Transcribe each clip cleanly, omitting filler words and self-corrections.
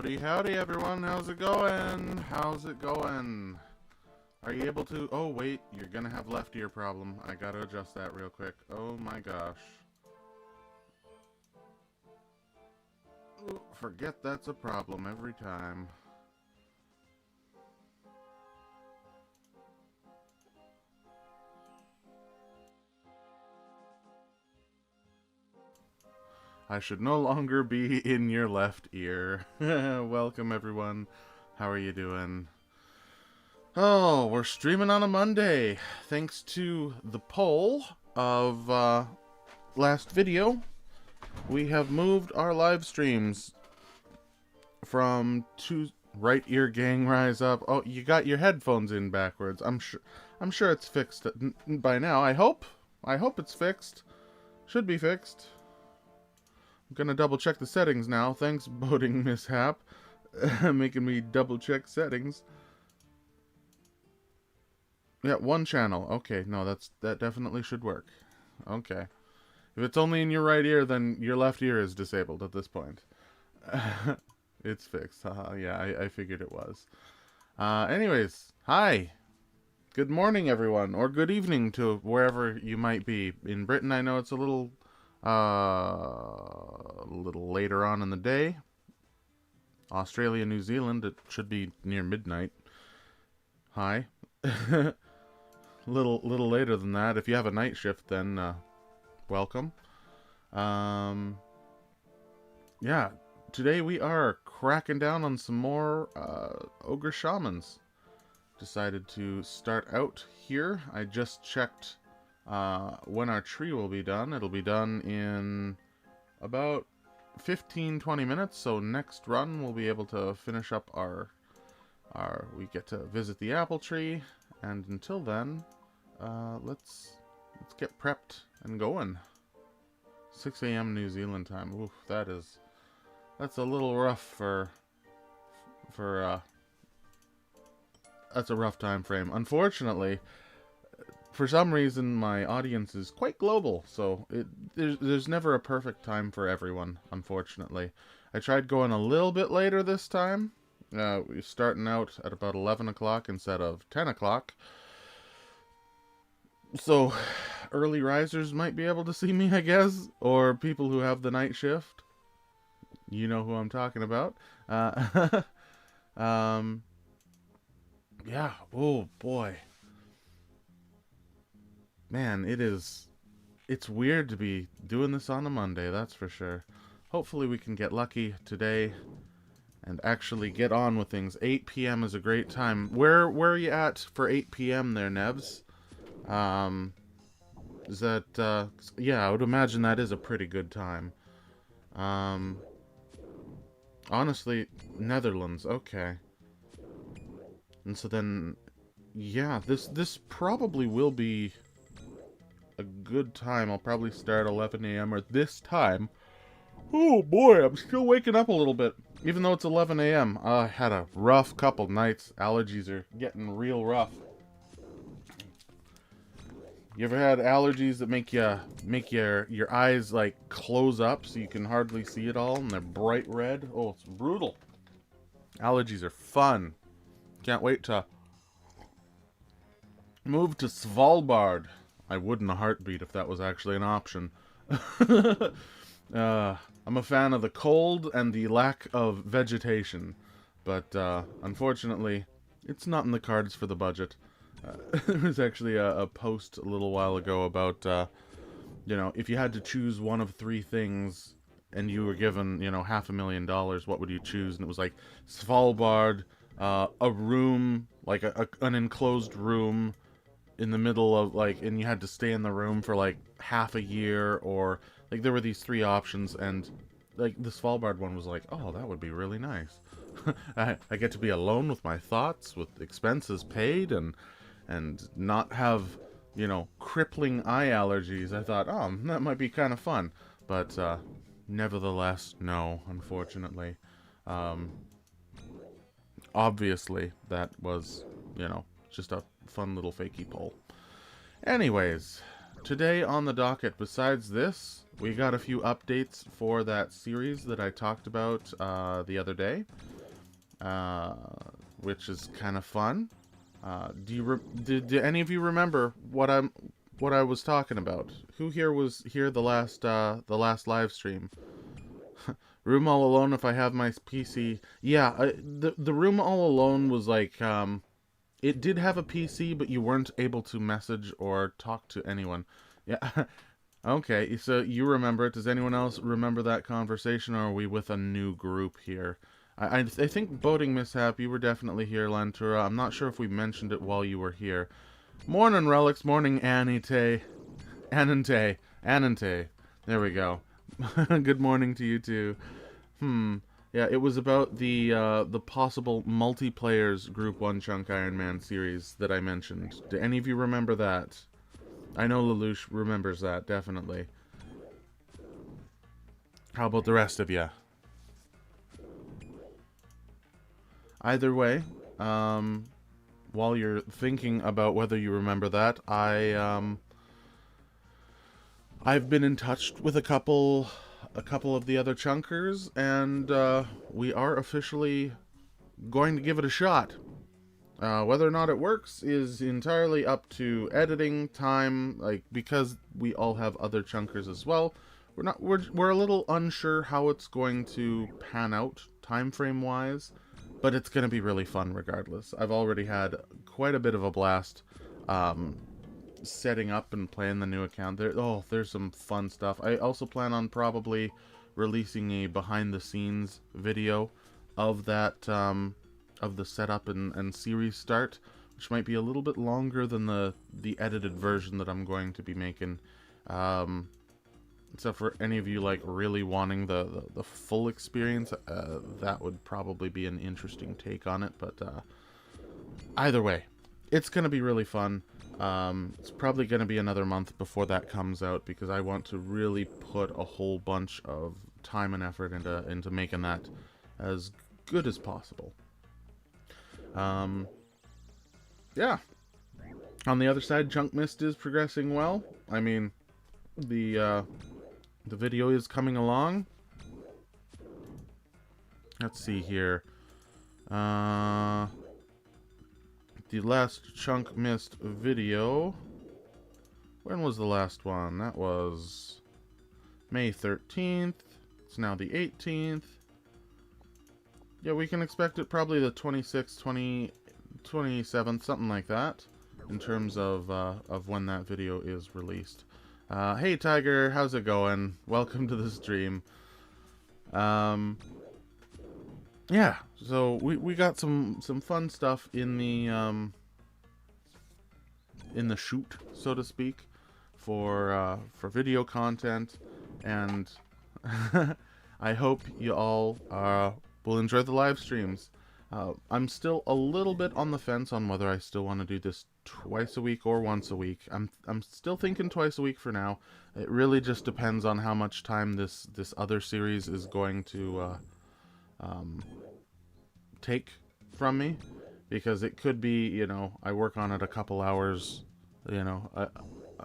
Howdy, howdy everyone, how's it going? How's it going? Are you able to... Oh wait, you're gonna have left ear problem. I gotta adjust that real quick. Oh my gosh. Ooh, forget that's a problem every time. I should no longer be in your left ear. Welcome everyone. How are you doing? Oh, we're streaming on a Monday. Thanks to the poll of last video, we have moved our live streams from right ear gang rise up. Oh, you got your headphones in backwards. I'm sure it's fixed by now. I hope it's fixed. Should be fixed. I'm gonna double check the settings now. Thanks, boating mishap. Making me double check settings. Yeah, one channel. Okay, no, that definitely should work. Okay. If it's only in your right ear, then your left ear is disabled at this point. It's fixed. Yeah, I figured it was. Anyways, hi. Good morning, everyone. Or good evening to wherever you might be. In Britain, I know it's a little later on in the day. Australia, New Zealand, it should be near midnight. Hi. little later than that. If you have a night shift, then welcome. Yeah, today we are cracking down on some more Ogress Shamans. Decided to start out here. I just checked when our tree will be done. It'll be done in about 15-20 minutes, so next run we'll be able to finish up we get to visit the apple tree, and until then, let's get prepped and going. 6 a.m. New Zealand time. Oof, that's a little rough for that's a rough time frame. Unfortunately, for some reason my audience is quite global, so there's never a perfect time for everyone, unfortunately. I tried going a little bit later this time. We're starting out at about 11 o'clock instead of 10 o'clock. So, early risers might be able to see me, I guess, or people who have the night shift. You know who I'm talking about. Yeah, oh boy. Man, it's weird to be doing this on a Monday, that's for sure. Hopefully we can get lucky today and actually get on with things. 8 p.m. is a great time. Where are you at for 8 p.m. there, Nevs? Is that, yeah, I would imagine that is a pretty good time. Honestly, Netherlands, okay. And so then, yeah, this probably will be a good time. I'll probably start 11 a.m. or this time. Oh boy, I'm still waking up a little bit, even though it's 11 a.m. I had a rough couple nights. Allergies are getting real rough. You ever had allergies that make your eyes like close up so you can hardly see it all, and they're bright red? Oh, it's brutal. Allergies are fun. Can't wait to move to Svalbard. I would in a heartbeat if that was actually an option. I'm a fan of the cold and the lack of vegetation, but unfortunately, it's not in the cards for the budget. There was actually a post a little while ago about, you know, if you had to choose one of 3 things and you were given, you know, $500,000, what would you choose? And it was like Svalbard, a room, like an enclosed room in the middle of, like, and you had to stay in the room for like half a year, or like there were these 3 options, and like the Svalbard one was like, oh, that would be really nice. I get to be alone with my thoughts, with expenses paid, and not have, you know, crippling eye allergies. I thought, oh, that might be kind of fun, but nevertheless, no, unfortunately. Obviously, that was, you know, just a fun little fakey poll. Anyways, today on the docket, besides this, we got a few updates for that series that I talked about the other day, which is kind of fun. Did any of you remember what I was talking about? Who here was here the last live stream? Room All Alone. If I have my PC, yeah, the Room All Alone was like it did have a PC, but you weren't able to message or talk to anyone. Yeah. Okay, so you remember it. Does anyone else remember that conversation, or are we with a new group here? I think Boating Mishap, you were definitely here, Lantura. I'm not sure if we mentioned it while you were here. Morning, Relix. Morning, Anite. Anante. There we go. Good morning to you, too. Yeah, it was about the possible multiplayers group OneChunk Ironman series that I mentioned. Do any of you remember that? I know Lelouch remembers that, definitely. How about the rest of you? Either way, while you're thinking about whether you remember that, I've been in touch with a couple of the other chunkers, and we are officially going to give it a shot. Whether or not it works is entirely up to editing time, like, because we all have other chunkers as well. We're a little unsure how it's going to pan out time frame wise, but it's going to be really fun regardless. I've already had quite a bit of a blast setting up and playing the new account. There's some fun stuff. I also plan on probably releasing a behind the scenes video of that of the setup and series start, which might be a little bit longer than the edited version that I'm going to be making. So for any of you like really wanting the full experience, that would probably be an interesting take on it. But either way, it's going to be really fun. It's probably going to be another month before that comes out, because I want to really put a whole bunch of time and effort into making that as good as possible. Yeah. On the other side, ChunkMist is progressing well. I mean, the video is coming along. Let's see here. The last ChunkMist video. When was the last one? That was May 13th. It's now the 18th. Yeah, we can expect it probably the 26th, 27th, something like that, in terms of when that video is released. Hey Tiger, how's it going? Welcome to the stream. Yeah, so we got some fun stuff in the shoot, so to speak, for video content, and I hope you all will enjoy the live streams. I'm still a little bit on the fence on whether I still want to do this twice a week or once a week. I'm still thinking twice a week for now. It really just depends on how much time this other series is going to take from me, because it could be, you know, I work on it a couple hours, you know,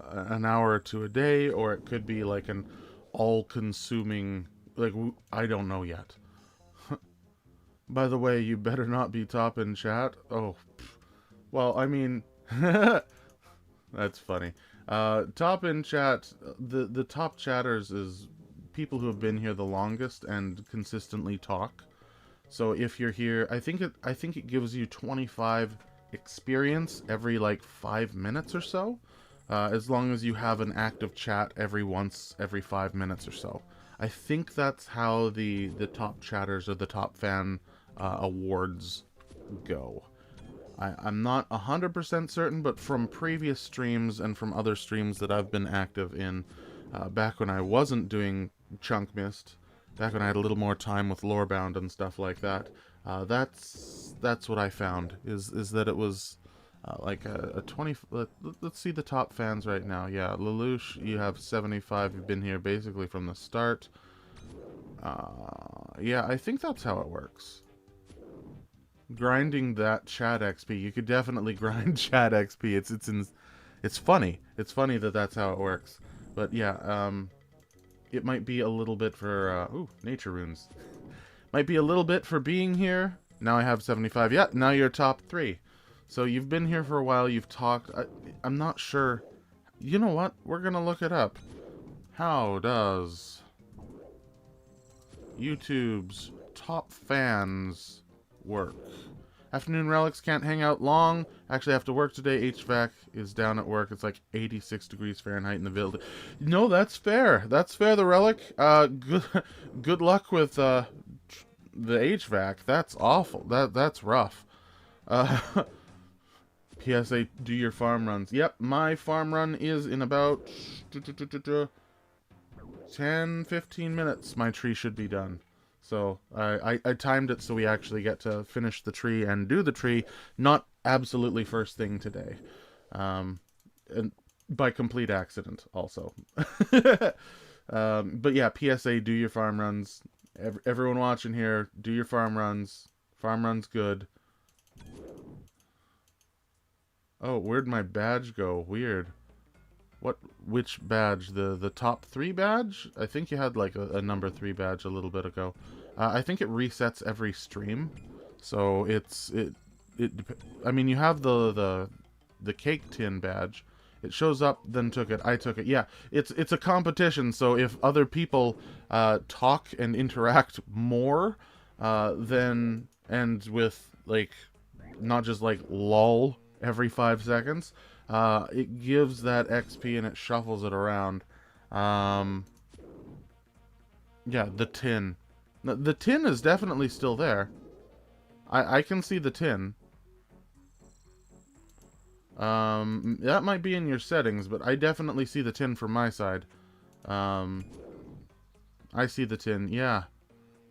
an hour or two a day, or it could be like an all-consuming, like, I don't know yet. By the way, you better not be top in chat. Oh, well, I mean, that's funny. Top in chat, the top chatters is people who have been here the longest and consistently talk. So if you're here, I think it gives you 25 experience every like 5 minutes or so, as long as you have an active chat every 5 minutes or so. I think that's how the top chatters or the top fan awards go. I'm not 100% certain, but from previous streams and from other streams that I've been active in, back when I wasn't doing ChunkMist, back when I had a little more time with Lorebound and stuff like that, that's what I found, is that it was like a 20... Let's see the top fans right now. Yeah, Lelouch, you have 75. You've been here basically from the start. Yeah, I think that's how it works. Grinding that chat XP. You could definitely grind chat XP. It's funny. It's funny that that's how it works. But yeah, it might be a little bit for, ooh, nature runes. Might be a little bit for being here. Now I have 75. Yeah, now you're top 3. So you've been here for a while, you've talked. I'm not sure. You know what? We're gonna look it up. How does YouTube's top fans work? Afternoon Relix can't hang out long. Actually, I have to work today. HVAC is down at work. It's like 86 degrees Fahrenheit in the building. No, that's fair. That's fair, the Relic. Good luck with the HVAC. That's awful. That's rough. PSA, do your farm runs. Yep, my farm run is in about 10-15 minutes. My tree should be done. So I timed it so we actually get to finish the tree and do the tree, not absolutely first thing today, and by complete accident also. But yeah, PSA, do your farm runs. Everyone watching here, do your farm runs. Farm runs good. Oh, where'd my badge go? Weird. Which badge? The top 3 badge? I think you had like a number 3 badge a little bit ago. I think it resets every stream, so I mean, you have the cake tin badge. It shows up, then took it. I took it. Yeah, it's a competition. So if other people talk and interact more, then and with like not just like lol every 5 seconds. It gives that XP and it shuffles it around. Yeah, the tin. The tin is definitely still there. I can see the tin. That might be in your settings, but I definitely see the tin from my side. I see the tin, yeah.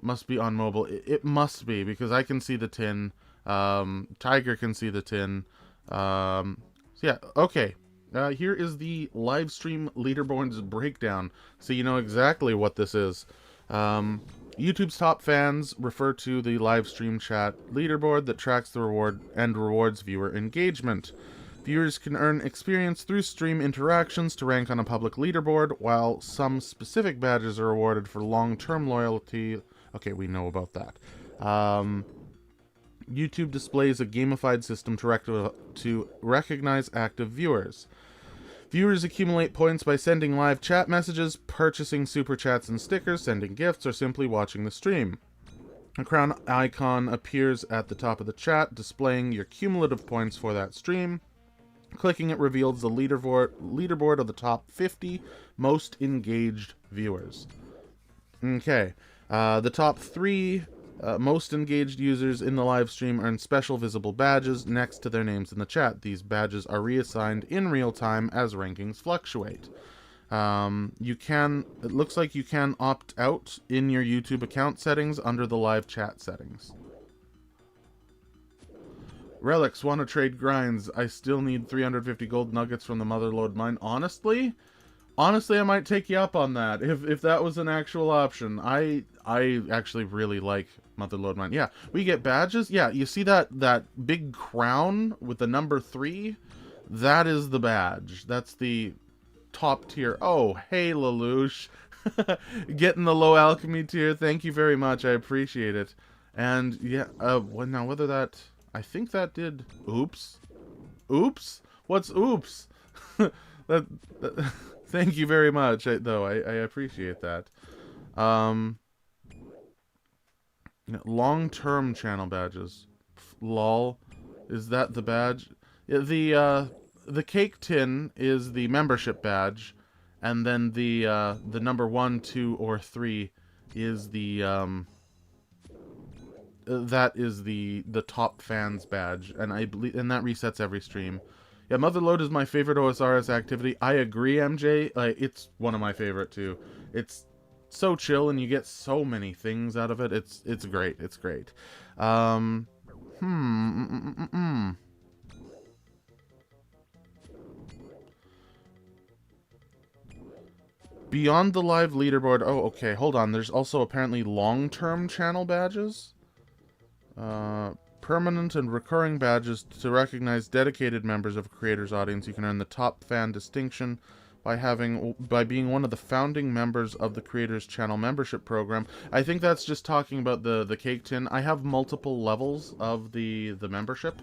Must be on mobile. It must be, because I can see the tin. Tiger can see the tin. So yeah, okay. Here is the live stream leaderboards breakdown, so you know exactly what this is. YouTube's top fans refer to the live stream chat leaderboard that tracks the reward and rewards viewer engagement. Viewers can earn experience through stream interactions to rank on a public leaderboard, while some specific badges are awarded for long-term loyalty. Okay, we know about that. YouTube displays a gamified system to recognize active viewers. Viewers accumulate points by sending live chat messages, purchasing super chats and stickers, sending gifts, or simply watching the stream. A crown icon appears at the top of the chat, displaying your cumulative points for that stream. Clicking it reveals the leaderboard of the top 50 most engaged viewers. Okay, the top 3 most engaged users in the live stream earn special visible badges next to their names in the chat. These badges are reassigned in real time as rankings fluctuate. It looks like you can opt out in your YouTube account settings under the live chat settings. Relix, wanna trade grinds? I still need 350 gold nuggets from the Motherlode mine. Honestly, I might take you up on that if that was an actual option. I actually really like Motherlode mine. Yeah, we get badges. Yeah, you see that big crown with the number 3? That is the badge. That's the top tier. Oh, hey Lelouch. Getting the low alchemy tier. Thank you very much. I appreciate it. And yeah, now whether that, I think that did. Oops. What's oops? that Thank you very much, though. I appreciate that. Long-term channel badges. Lol. Is that the badge? The cake tin is the membership badge, and then the number 1, 2, or 3 is the that is the top fans badge, and I believe that resets every stream. Yeah, Motherlode is my favorite OSRS activity. I agree, MJ. It's one of my favorite too. It's so chill, and you get so many things out of it. It's great. It's great. Beyond the live leaderboard. Oh, okay. Hold on. There's also apparently long-term channel badges. permanent and recurring badges to recognize dedicated members of a creator's audience. You can earn the top fan distinction by being one of the founding members of the creator's channel membership program. I think that's just talking about the cake tin. I have multiple levels of the membership.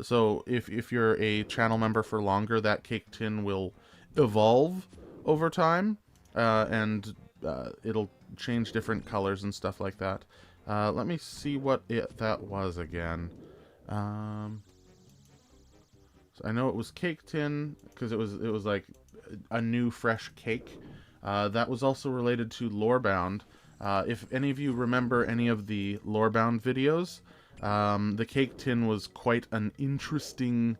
So if you're a channel member for longer, that cake tin will evolve over time, and it'll change different colors and stuff like that. Let me see what that was again. So I know it was cake tin because it was like a new fresh cake. That was also related to Lorebound. If any of you remember any of the Lorebound videos, the cake tin was quite an interesting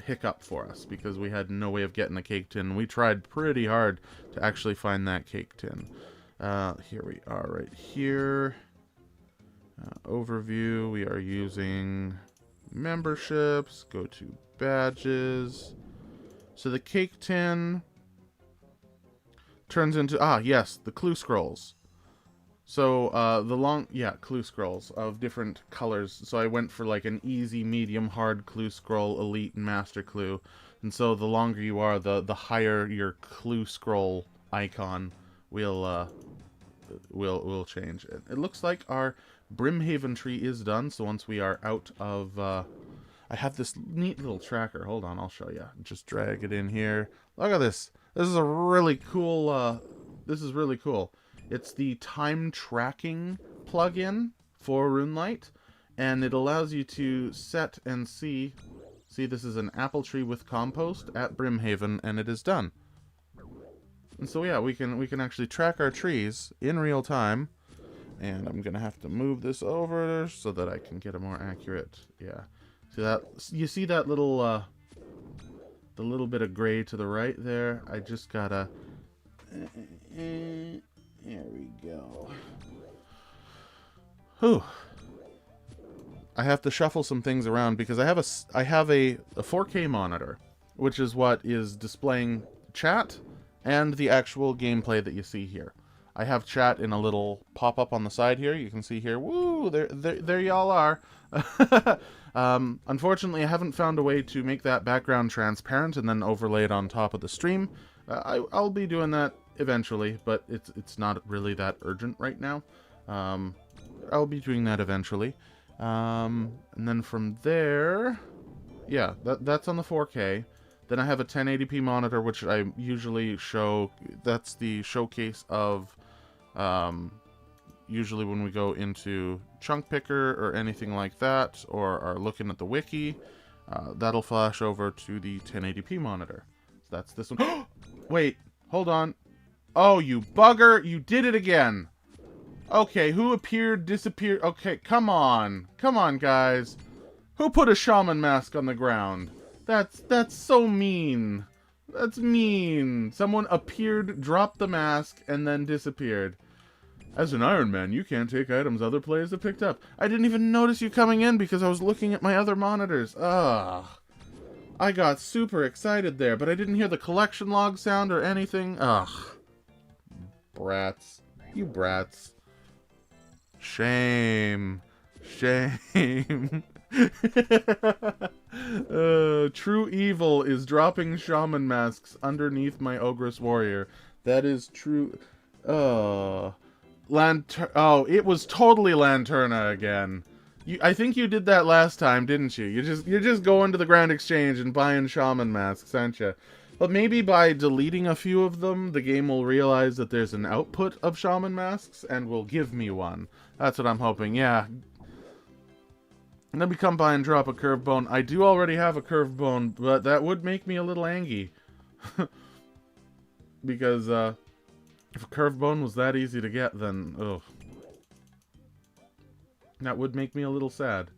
hiccup for us because we had no way of getting a cake tin. We tried pretty hard to actually find that cake tin. Here we are right here. Overview, we are using memberships, go to badges. So the cake tin turns into, yes, the clue scrolls. So clue scrolls of different colors. So I went for like an easy, medium, hard clue scroll, elite, and master clue. And so the longer you are, the higher your clue scroll icon will change. It looks like our Brimhaven tree is done. So once we are out of, I have this neat little tracker. Hold on, I'll show you. Just drag it in here. Look at this. This is a really cool. This is really cool. It's the time tracking plugin for RuneLite, and it allows you to set and see. See, this is an apple tree with compost at Brimhaven, and it is done. And so yeah, we can actually track our trees in real time. And I'm gonna have to move this over so that I can get a more accurate. Yeah, see that? You see that little the little bit of gray to the right there? I just gotta. There we go. Whew. I have to shuffle some things around because I have a 4K monitor, which is what is displaying chat and the actual gameplay that you see here. I have chat in a little pop-up on the side here. You can see here, woo, there y'all are. Unfortunately, I haven't found a way to make that background transparent and then overlay it on top of the stream. I'll be doing that eventually, but it's not really that urgent right now. I'll be doing that eventually. And then from there, yeah, that's on the 4K. Then I have a 1080p monitor, which I usually show. That's the showcase of, usually when we go into Chunk Picker or anything like that, or are looking at the wiki, that'll flash over to the 1080p monitor. So that's this one. Wait, hold on. Oh, you bugger! You did it again! Okay, who appeared, disappeared? Okay, come on. Come on, guys. Who put a shaman mask on the ground? That's so mean. That's mean. Someone appeared, dropped the mask, and then disappeared. As an Ironman, you can't take items other players have picked up. I didn't even notice you coming in because I was looking at my other monitors. Ugh. I got super excited there, but I didn't hear the collection log sound or anything. Ugh. Brats. You brats. Shame. Shame. True evil is dropping shaman masks underneath my Ogress warrior. That is true. Oh, it was totally Lanterna again. I think you did that last time, didn't you? You're just going to the Grand Exchange and buying shaman masks, aren't you? But maybe by deleting a few of them, the game will realize that there's an output of shaman masks and will give me one. That's what I'm hoping. Yeah. And then we come by and drop a curved bone. I do already have a curved bone, but that would make me a little angry. Because, if a curved bone was that easy to get, then, ugh. That would make me a little sad.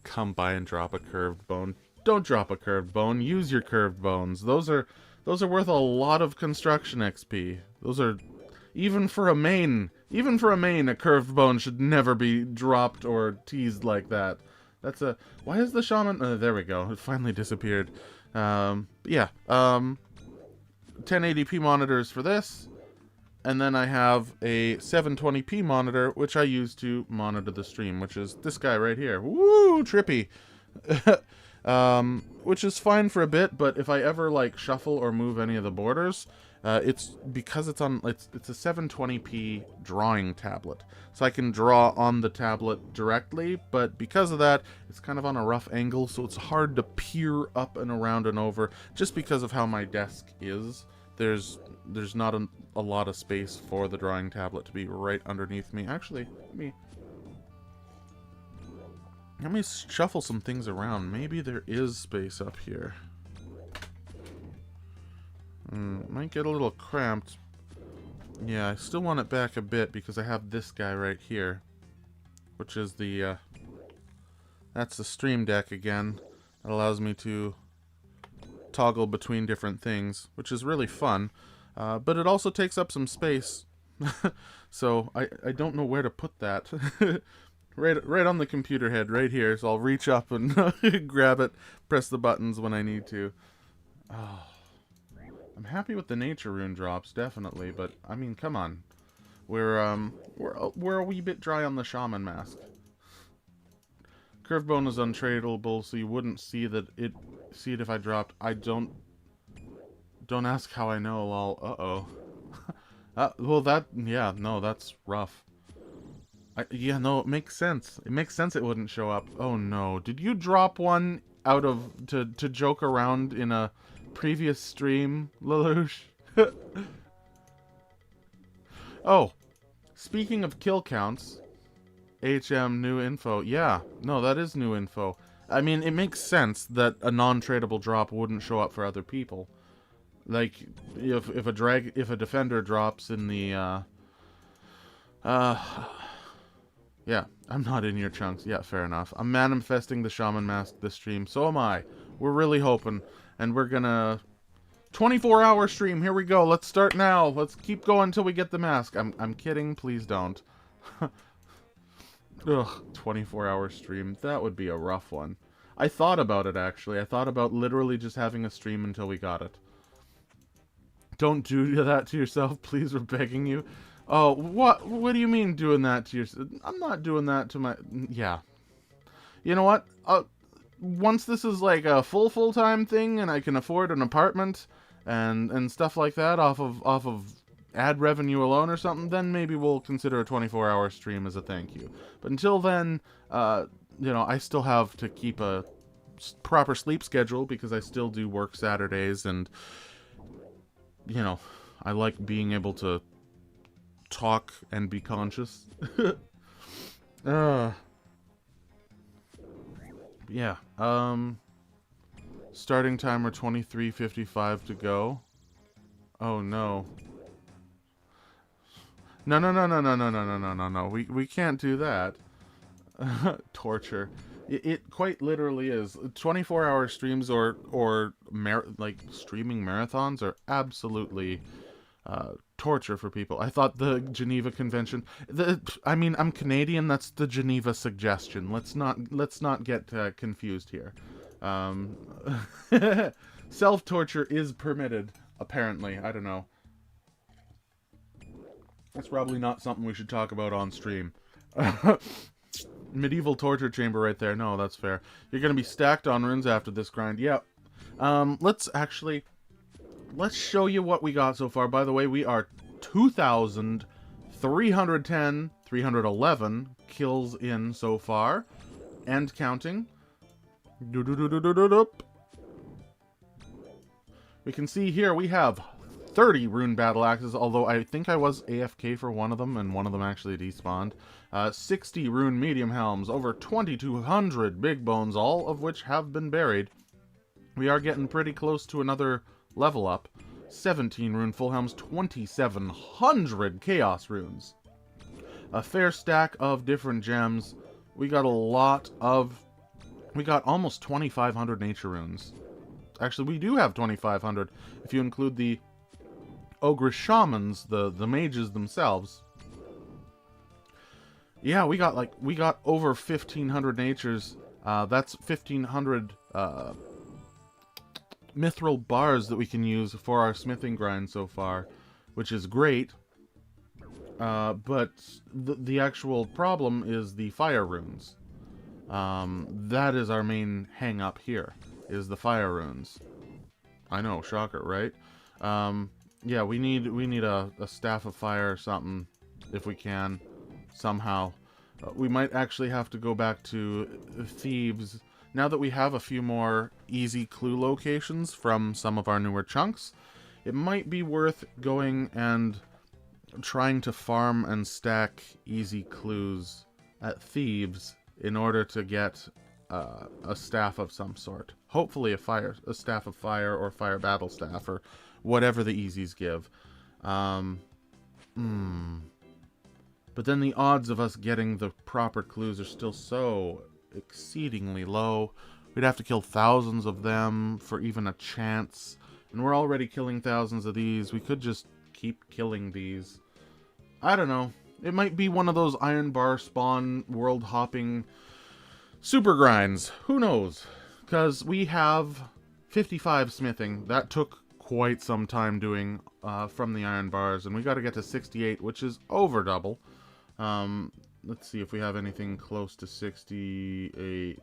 Come by and drop a curved bone. Don't drop a curved bone. Use your curved bones. Those are worth a lot of construction XP. Those are... Even for a main, a curved bone should never be dropped or teased like that. That's a... Why is the shaman... there we go. It finally disappeared. Yeah. 1080p monitors for this. And then I have a 720p monitor, which I use to monitor the stream, which is this guy right here. Woo, trippy. Which is fine for a bit, but if I ever like shuffle or move any of the borders, it's because it's a 720p drawing tablet, so I can draw on the tablet directly, but because of that, it's kind of on a rough angle, so it's hard to peer up and around and over, just because of how my desk is. There's not a lot of space for the drawing tablet to be right underneath me. Actually, let me shuffle some things around. Maybe there is space up here. Might get a little cramped. Yeah, I still want it back a bit because I have this guy right here, which is the that's the stream deck again. It allows me to toggle between different things, which is really fun, but it also takes up some space. So I don't know where to put that. right on the computer head right here, so I'll reach up and grab it, press the buttons when I need to. Oh, I'm happy with the nature rune drops, definitely, but I mean, come on, we're a wee bit dry on the shaman mask. Curve bone is untradeable, so you wouldn't see it if I dropped. I don't ask how I know, lol. Well, that's rough. Yeah, no, it makes sense. It makes sense it wouldn't show up. Oh no, did you drop one out of to joke around in a previous stream, Lelouch? Oh, speaking of kill counts, HM new info. Yeah, no, that is new info. I mean, it makes sense that a non-tradable drop wouldn't show up for other people. Like, if a defender drops in the yeah, I'm not in your chunks. Yeah, fair enough. I'm manifesting the shaman mask this stream. So am I. We're really hoping, and we're gonna 24-hour stream. Here we go. Let's start now. Let's keep going until we get the mask. I'm kidding. Please don't. Ugh, 24-hour stream. That would be a rough one. I thought about it, actually. I thought about literally just having a stream until we got it. Don't do that to yourself, please. We're begging you. Oh, what do you mean doing that to yourself? I'm not doing that to my... Yeah. You know what? Once this is like a full-time thing and I can afford an apartment and stuff like that off of ad revenue alone or something, then maybe we'll consider a 24-hour stream as a thank you. But until then, you know, I still have to keep a proper sleep schedule because I still do work Saturdays, and, you know, I like being able to talk and be conscious. Yeah. Starting timer 23:55 to go. Oh no. No. We can't do that. Torture. It quite literally is. 24-hour streams or like streaming marathons are absolutely torture for people. I thought the Geneva Convention. I mean, I'm Canadian. That's the Geneva suggestion. Let's not get confused here. Self-torture is permitted, apparently. I don't know. That's probably not something we should talk about on stream. Medieval torture chamber right there. No, that's fair. You're gonna be stacked on runes after this grind. Yep. Let's show you what we got so far. By the way, we are 311 kills in so far, and counting. We can see here we have 30 rune battle axes, although I think I was AFK for one of them, and one of them actually despawned. 60 rune medium helms, over 2,200 big bones, all of which have been buried. We are getting pretty close to another level up. 17 rune full helms, 2,700 chaos runes. A fair stack of different gems. We got almost 2,500 nature runes. Actually, we do have 2,500 if you include the Ogress Shamans, the mages themselves. Yeah, we got over 1,500 natures. That's 1,500 mithril bars that we can use for our smithing grind so far, which is great. But the actual problem is the fire runes. That is our main hang-up here, is the fire runes. I know, shocker, right? Yeah, we need a staff of fire or something, if we can, somehow. We might actually have to go back to Thieves. Now that we have a few more easy clue locations from some of our newer chunks, it might be worth going and trying to farm and stack easy clues at Thieves in order to get a staff of some sort. Hopefully a staff of fire, or fire battle staff, or whatever the easies give. But then the odds of us getting the proper clues are still so exceedingly low. We'd have to kill thousands of them for even a chance. And we're already killing thousands of these. We could just keep killing these. I don't know. It might be one of those iron bar spawn world hopping super grinds. Who knows? Because we have 55 smithing. That took quite some time doing from the iron bars. And we got to get to 68, which is over double. Let's see if we have anything close to 68.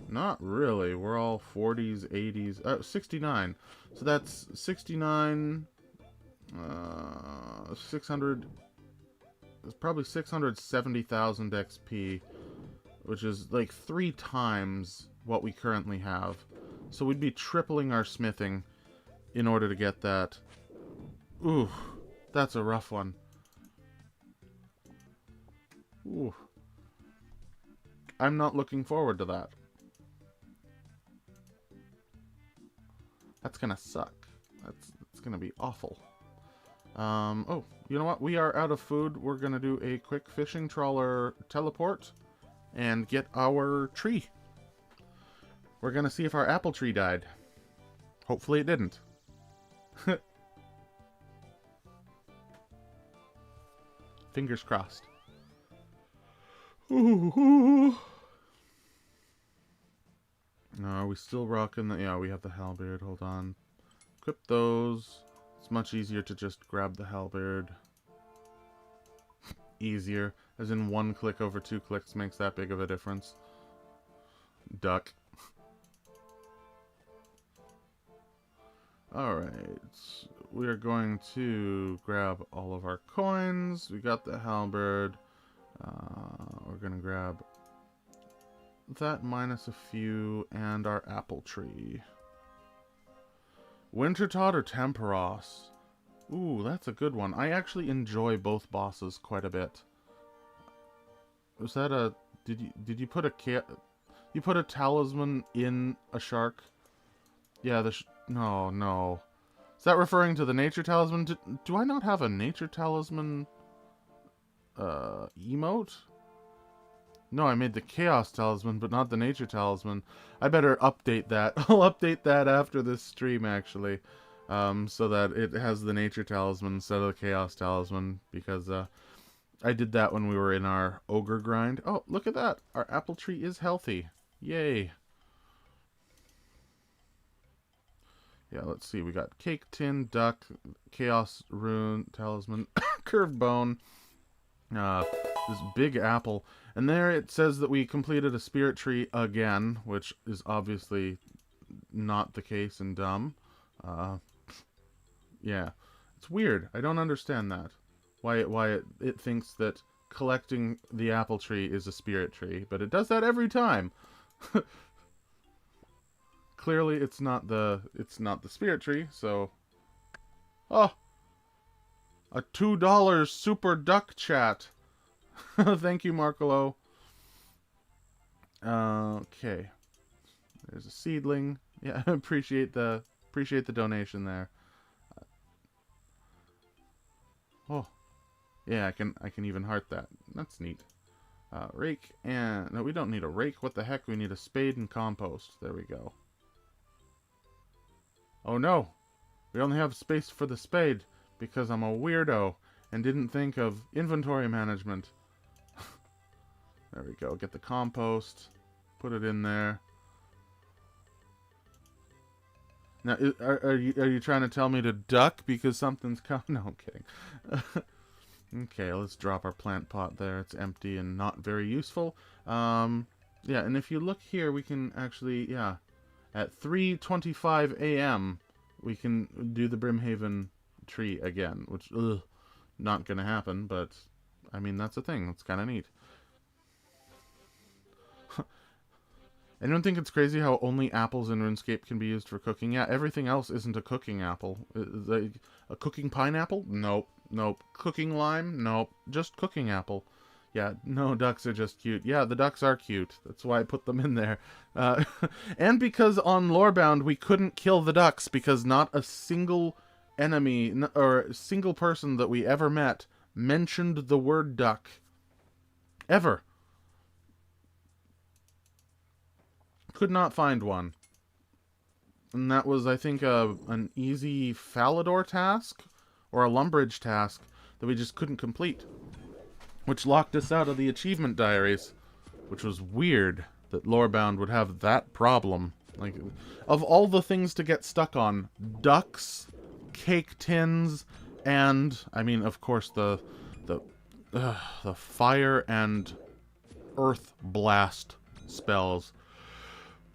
Not really. We're all 40s, 80s. 69. So that's 69... 600, it's probably 670,000 XP, which is like 3 times what we currently have. So we'd be tripling our smithing in order to get that. Ooh, that's a rough one. Ooh. I'm not looking forward to that. That's gonna suck. That's gonna be awful. Oh, you know what? We are out of food. We're gonna do a quick fishing trawler teleport and get our tree. We're gonna see if our apple tree died. Hopefully it didn't. Fingers crossed. Ooh. Are we still rocking the... Yeah, we have the halberd. Hold on. Equip those. It's much easier to just grab the halberd. Easier. As in 1 click over 2 clicks makes that big of a difference. Duck. Alright. We are going to grab all of our coins. We got the halberd. We're going to grab that minus a few and our apple tree. Wintertot or Temperos? Ooh, that's a good one. I actually enjoy both bosses quite a bit. Was that a... Did you put a... You put a talisman in a shark? Yeah, no. Is that referring to the nature talisman? Do I not have a nature talisman emote? No, I made the chaos talisman, but not the nature talisman. I better update that. I'll update that after this stream, actually. So that it has the nature talisman instead of the chaos talisman. Because I did that when we were in our ogre grind. Oh, look at that. Our apple tree is healthy. Yay. Yeah, let's see. We got cake tin, duck, chaos rune, talisman, curved bone, this big apple. And there it says that we completed a spirit tree again, which is obviously not the case and dumb. Yeah, it's weird. I don't understand that. Why it thinks that collecting the apple tree is a spirit tree, but it does that every time. Clearly, it's not the spirit tree. So, oh, a $2 super duck chat. Thank you, Markolo. Okay. There's a seedling. Yeah, appreciate the donation there. Oh, yeah, I can even heart that. That's neat. Rake and no, we don't need a rake. What the heck? We need a spade and compost. There we go. Oh no, we only have space for the spade because I'm a weirdo and didn't think of inventory management. There we go. Get the compost. Put it in there. Now, are you trying to tell me to duck because something's coming? No, I'm kidding. Okay, let's drop our plant pot there. It's empty and not very useful. Yeah, and if you look here, we can actually, yeah, at 3:25 a.m. we can do the Brimhaven tree again, which, not gonna happen, but, I mean, that's a thing. That's kind of neat. Anyone think it's crazy how only apples in RuneScape can be used for cooking? Yeah, everything else isn't a cooking apple. A cooking pineapple? Nope. Nope. Cooking lime? Nope. Just cooking apple. Yeah, no, ducks are just cute. Yeah, the ducks are cute. That's why I put them in there. And because on Lorebound we couldn't kill the ducks because not a single enemy or single person that we ever met mentioned the word duck. Ever. Could not find one. And that was, I think, an easy Falador task or a Lumbridge task that we just couldn't complete, which locked us out of the achievement diaries, which was weird that Lorebound would have that problem. Like, of all the things to get stuck on, ducks, cake tins, and, I mean, of course, the fire and earth blast spells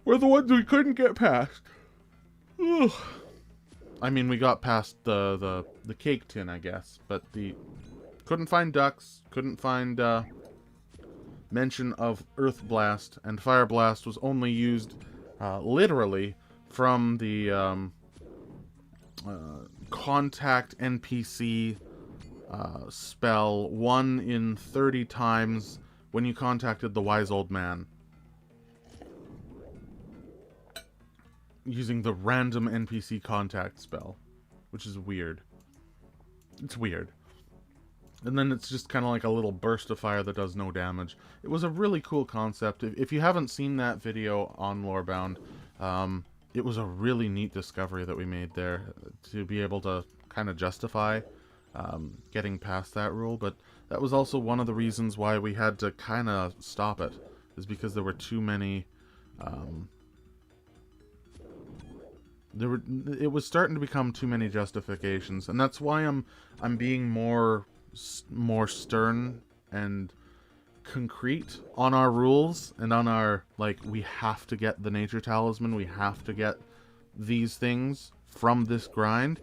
were the ones we couldn't get past. Ugh. I mean, we got past the cake tin, I guess, but couldn't find ducks, couldn't find mention of Earth Blast, and Fire Blast was only used literally from the contact NPC spell 1 in 30 times when you contacted the Wise Old Man. Using the random NPC contact spell, which is weird. It's weird. And then it's just kind of like a little burst of fire that does no damage. It was a really cool concept. If you haven't seen that video on Lorebound, it was a really neat discovery that we made there to be able to kind of justify getting past that rule. But that was also one of the reasons why we had to kind of stop it, is because there were too many... it was starting to become too many justifications, and that's why I'm being more stern and concrete on our rules and on our, like, we have to get the nature talisman, we have to get these things from this grind,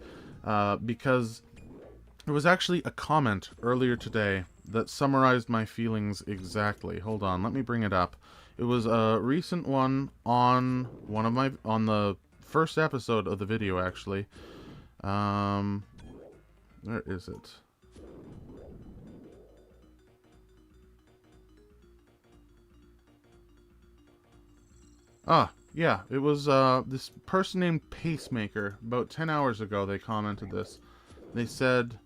because there was actually a comment earlier today that summarized my feelings exactly. Hold on, let me bring it up. It was a recent one on on the first episode of the video, actually. Where is it? Ah, yeah, it was this person named Pacemaker. About 10 hours ago they commented this. They said,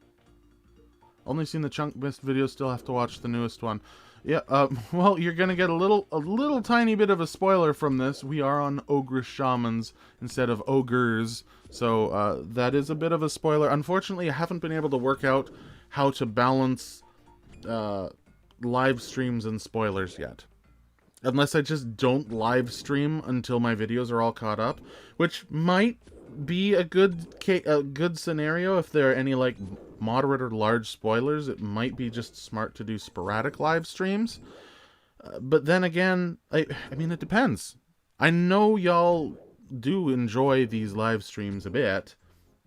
only seen the ChunkMist video, still have to watch the newest one. Yeah, well, you're gonna get a little tiny bit of a spoiler from this. We are on Ogress Shamans instead of Ogres, so that is a bit of a spoiler. Unfortunately, I haven't been able to work out how to balance live streams and spoilers yet. Unless I just don't live stream until my videos are all caught up, which might be a good scenario if there are any, like, moderate or large spoilers. It might be just smart to do sporadic live streams. But then again, I mean, it depends. I know y'all do enjoy these live streams a bit.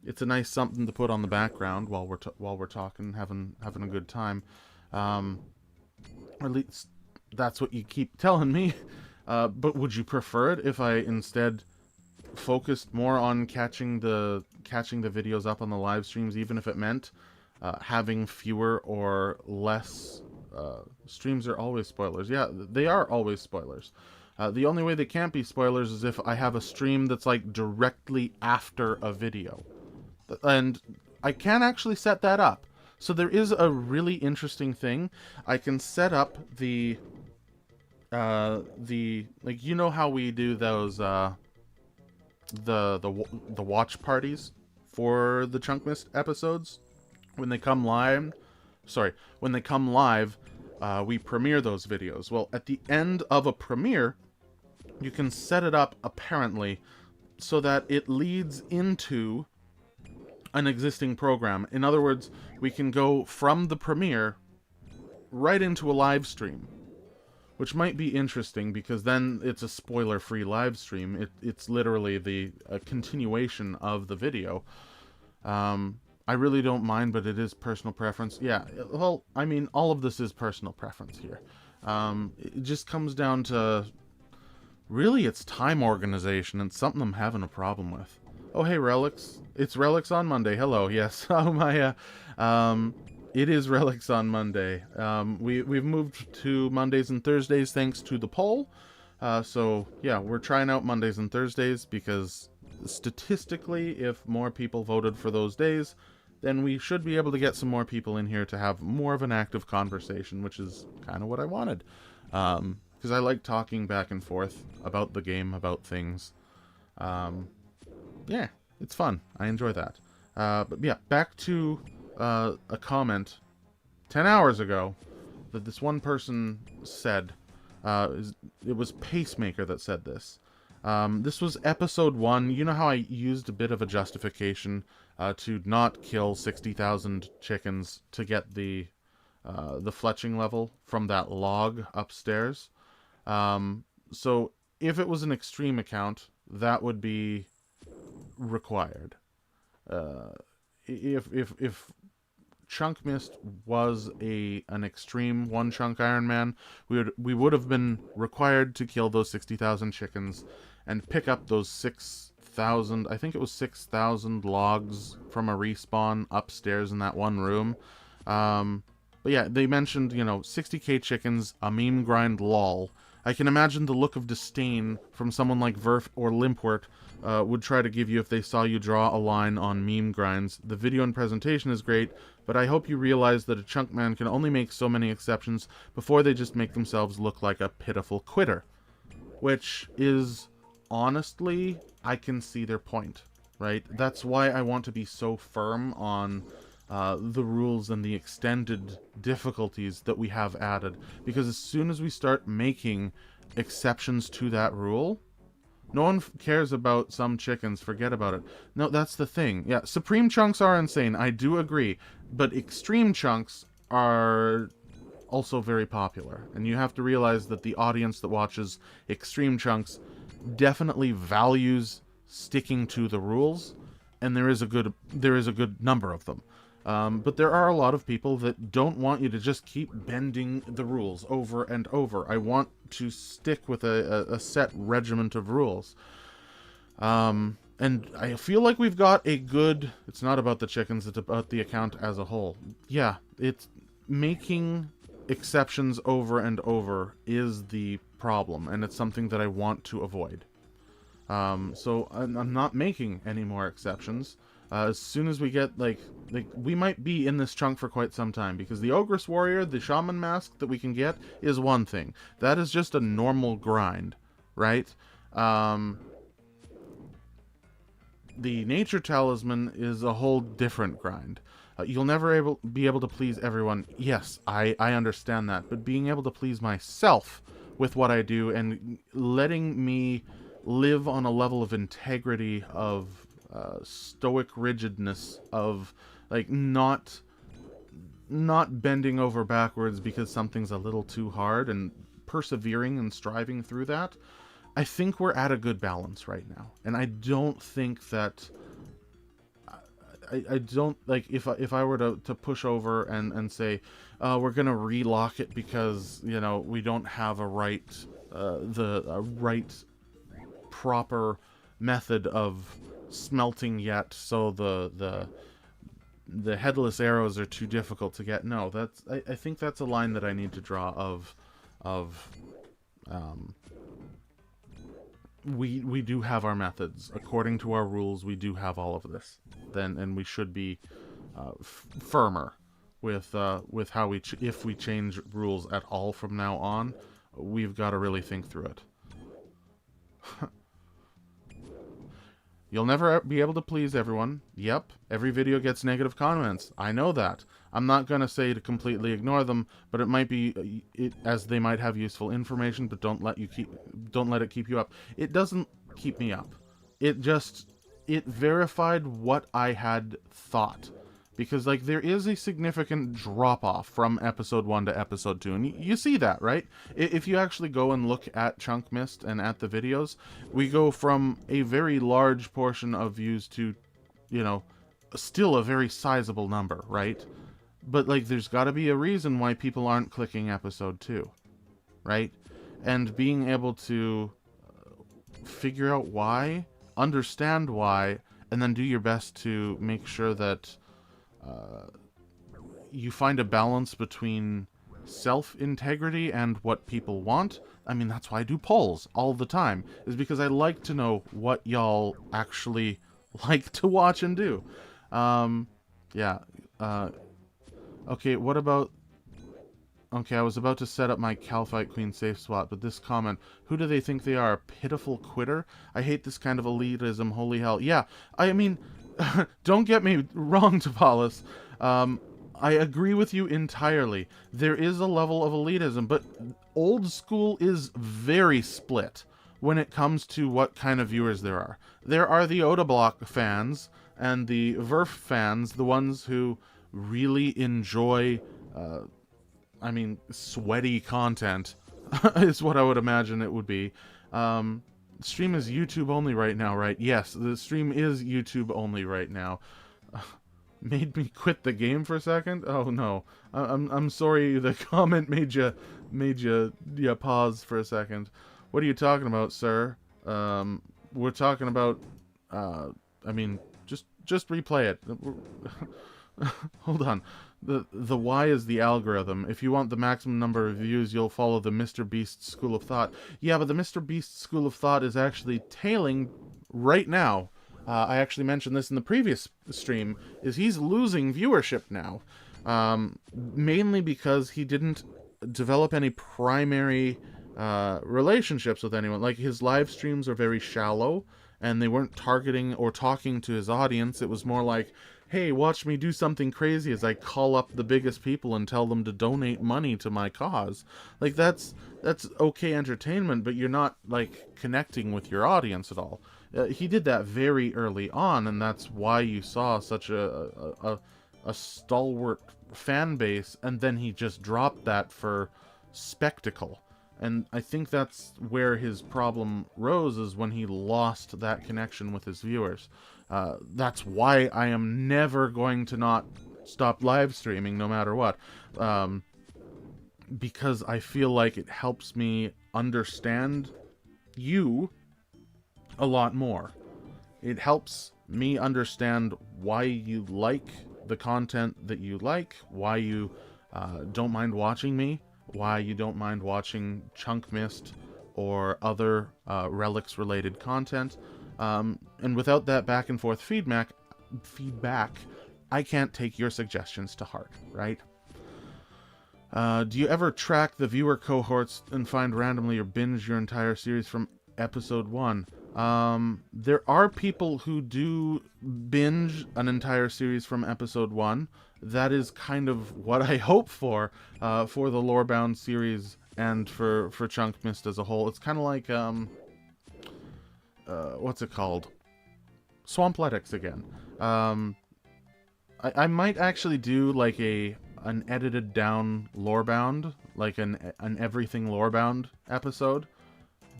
It's a nice something to put on the background while we're talking, having a good time. Or at least that's what you keep telling me. But would you prefer it if I instead focused more on catching the videos up on the live streams, even if it meant having fewer or less streams? Are always spoilers. Yeah, they are always spoilers. The only way they can't be spoilers is if I have a stream that's, like, directly after a video, and I can actually set that up. So there is a really interesting thing. I can set up the like, you know how we do those the watch parties for the ChunkMist episodes when they come live. When they come live, we premiere those videos. Well, at the end of a premiere, you can set it up apparently so that it leads into an existing program. In other words, we can go from the premiere right into a live stream, which might be interesting because then it's a spoiler-free live stream. It's literally a continuation of the video. I really don't mind, but it is personal preference. Yeah, well, I mean, all of this is personal preference here. It just comes down to, really, it's time organization, and something I'm having a problem with. Oh, hey, Relix. It's Relix on Monday. Hello, yes. Oh, my, it is Relix on Monday. We've moved to Mondays and Thursdays thanks to the poll. So, yeah, we're trying out Mondays and Thursdays because statistically, if more people voted for those days, then we should be able to get some more people in here to have more of an active conversation, which is kind of what I wanted. Because I like talking back and forth about the game, about things. Yeah, it's fun. I enjoy that. But yeah, back to a comment 10 hours ago that this one person said. It was Pacemaker that said this. This was episode 1. You know how I used a bit of a justification to not kill 60,000 chickens to get the fletching level from that log upstairs? So if it was an extreme account, that would be required. If ChunkMist was an extreme OneChunk Ironman, we would have been required to kill those 60,000 chickens and pick up those 6,000, I think it was 6,000 logs from a respawn upstairs in that one room. But yeah, they mentioned, 60k chickens, a meme grind, lol. I can imagine the look of disdain from someone like Verf or Limpwort would try to give you if they saw you draw a line on meme grinds. The video and presentation is great, but I hope you realize that a chunk man can only make so many exceptions before they just make themselves look like a pitiful quitter. Which is, honestly, I can see their point, right? That's why I want to be so firm on the rules and the extended difficulties that we have added. Because as soon as we start making exceptions to that rule, no one cares about some chickens, forget about it. No, that's the thing. Yeah, supreme chunks are insane, I do agree. But extreme chunks are also very popular. And you have to realize that the audience that watches extreme chunks definitely values sticking to the rules. And there is a good number of them. But there are a lot of people that don't want you to just keep bending the rules over and over. I want to stick with a set regiment of rules. And I feel like we've got a good... It's not about the chickens, it's about the account as a whole. Yeah, it's making exceptions over and over is the problem, and it's something that I want to avoid. So I'm not making any more exceptions. As soon as we get, we might be in this chunk for quite some time, because the Ogress Warrior, the Shaman Mask that we can get, is one thing. That is just a normal grind, right? The Nature Talisman is a whole different grind. You'll never be able to please everyone. Yes, I understand that, but being able to please myself with what I do and letting me live on a level of integrity, of stoic rigidness, of not bending over backwards because something's a little too hard, and persevering and striving through that, I think we're at a good balance right now. And I don't think that I don't, if I were to push over and say we're gonna relock it because we don't have a right proper method of smelting yet, so the headless arrows are too difficult to get. No, I think that's a line that I need to draw of we do have our methods according to our rules. We do have all of this, and we should be firmer with how if we change rules at all from now on. We've got to really think through it. You'll never be able to please everyone. Yep, every video gets negative comments. I know that. I'm not going to say to completely ignore them, but it might be as they might have useful information, but don't let it keep you up. It doesn't keep me up. it verified what I had thought. Because, like, there is a significant drop-off from episode 1 to episode 2, and you see that, right? If you actually go and look at ChunkMist and at the videos, we go from a very large portion of views to, you know, still a very sizable number, right? But, like, there's got to be a reason why people aren't clicking episode 2, right? And being able to figure out why, understand why, and then do your best to make sure that you find a balance between self-integrity and what people want. I mean, that's why I do polls all the time, is because I like to know what y'all actually like to watch and do. Yeah. Okay, what about... Okay, I was about to set up my Calphite Queen safe spot, but this comment, who do they think they are, a pitiful quitter? I hate this kind of elitism, holy hell. Yeah, I mean, don't get me wrong, Tavalis. I agree with you entirely. There is a level of elitism, but old school is very split when it comes to what kind of viewers there are. There are the Odablock fans and the Verf fans, the ones who really enjoy... I mean, sweaty content is what I would imagine it would be. Stream is YouTube only right now, right? Yes, the stream is YouTube only right now. Made me quit the game for a second? Oh no, I'm sorry. The comment made you pause for a second. What are you talking about, sir? We're talking about. I mean, just replay it. Hold on. The why is the algorithm. If you want the maximum number of views, you'll follow the Mr. Beast school of thought. Yeah, but the Mr. Beast school of thought is actually tailing right now. I actually mentioned this in the previous stream, is he's losing viewership now. Mainly because he didn't develop any primary relationships with anyone. Like, his live streams are very shallow, and they weren't targeting or talking to his audience. It was more like, hey, watch me do something crazy as I call up the biggest people and tell them to donate money to my cause. Like, that's okay entertainment, but you're not, like, connecting with your audience at all. He did that very early on, and that's why you saw such a stalwart fan base, and then he just dropped that for spectacle. And I think that's where his problem rose, is when he lost that connection with his viewers. That's why I am never going to not stop live streaming, no matter what. Because I feel like it helps me understand you a lot more. It helps me understand why you like the content that you like, why you don't mind watching me, why you don't mind watching ChunkMist or other Relix-related content. And without that back and forth feedback, I can't take your suggestions to heart, right? Do you ever track the viewer cohorts and find randomly or binge your entire series from episode 1? There are people who do binge an entire series from episode 1. That is kind of what I hope for the Lorebound series and for ChunkMist as a whole. It's kind of like, what's it called? Swampletics again. I might actually do like an edited down Lorebound, like an everything Lorebound episode.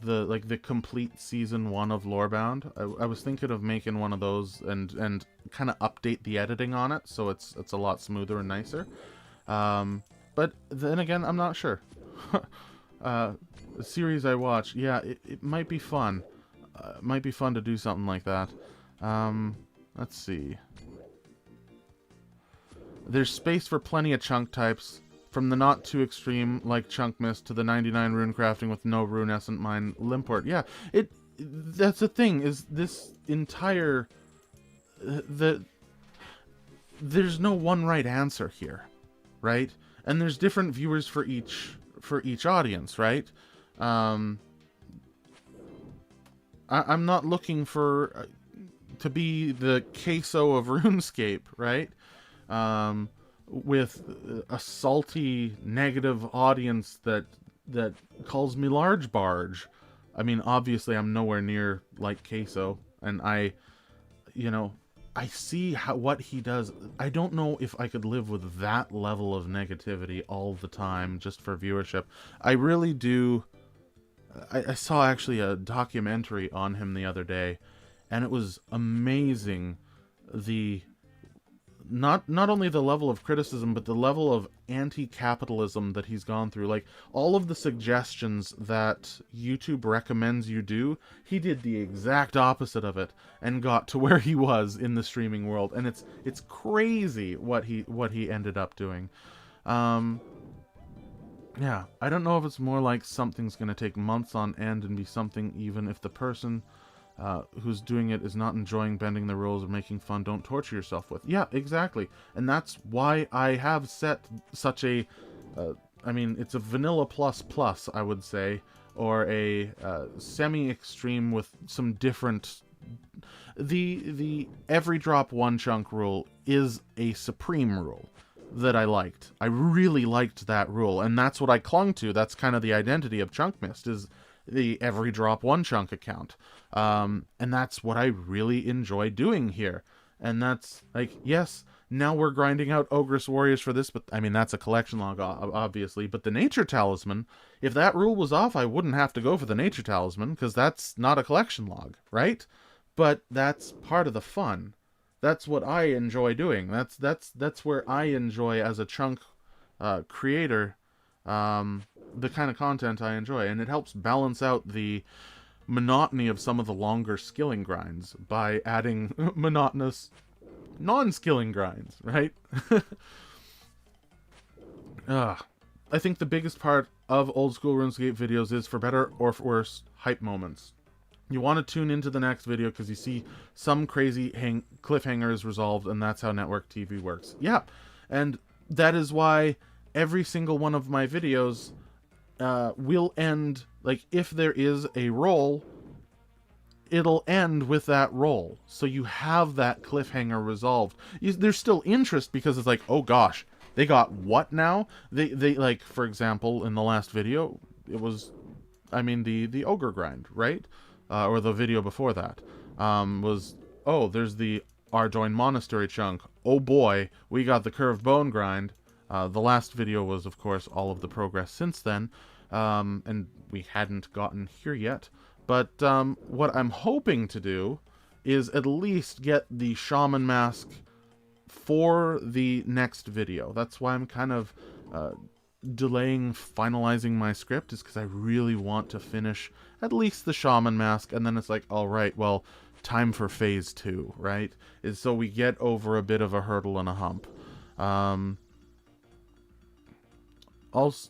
The complete season 1 of Lorebound. I was thinking of making one of those and kind of update the editing on it, so it's a lot smoother and nicer. But then again, I'm not sure. The series I watch, yeah, it might be fun. It might be fun to do something like that. Let's see. There's space for plenty of chunk types. From the not too extreme, like ChunkMist, to the 99 rune crafting with no runescent mine limport. Yeah, that's the thing, is this entire... There's no one right answer here, right? And there's different viewers for each audience, right? I'm not looking for... to be the queso of RuneScape, right? With a salty, negative audience that calls me large barge. I mean, obviously, I'm nowhere near like queso. And you know, I see what he does. I don't know if I could live with that level of negativity all the time just for viewership. I really do. I saw actually a documentary on him the other day, and it was amazing. The not only the level of criticism, but the level of anti-capitalism that he's gone through. Like, all of the suggestions that YouTube recommends you do, he did the exact opposite of it and got to where he was in the streaming world. And it's crazy what he ended up doing. Yeah, I don't know if it's more like something's going to take months on end and be something even if the person who's doing it is not enjoying bending the rules or making fun. Don't torture yourself with. Yeah, exactly. And that's why I have set such a, I mean, it's a vanilla plus plus, I would say, or a semi-extreme with some different... The every drop one chunk rule is a supreme rule that I liked. I really liked that rule, and that's what I clung to. That's kind of the identity of ChunkMist, is the every drop one chunk account. And that's what I really enjoy doing here. And that's, like, yes, now we're grinding out Ogress Warriors for this, but, I mean, that's a collection log, obviously. But the Nature Talisman, if that rule was off, I wouldn't have to go for the Nature Talisman, because that's not a collection log, right? But that's part of the fun. That's what I enjoy doing. That's where I enjoy, as a chunk creator, the kind of content I enjoy, and it helps balance out the monotony of some of the longer skilling grinds by adding monotonous non-skilling grinds, right? I think the biggest part of old school RuneScape videos is, for better or for worse, hype moments. You want to tune into the next video because you see some crazy cliffhanger is resolved, and that's how network TV works. Yeah, and that is why every single one of my videos will end, like, if there is a roll, it'll end with that roll. So you have that cliffhanger resolved. There's still interest because it's like, oh gosh, they got what now? They like, for example, in the last video, it was, I mean, the ogre grind, right? Or the video before that, was, oh, there's the Ardoin Monastery chunk. Oh boy, we got the Curved Bone grind. The last video was, of course, all of the progress since then, and we hadn't gotten here yet. But what I'm hoping to do is at least get the Shaman Mask for the next video. That's why I'm kind of delaying finalizing my script, is because I really want to finish at least the Shaman Mask, and then it's like, all right, well, time for phase 2, right? Is so we get over a bit of a hurdle and a hump. Also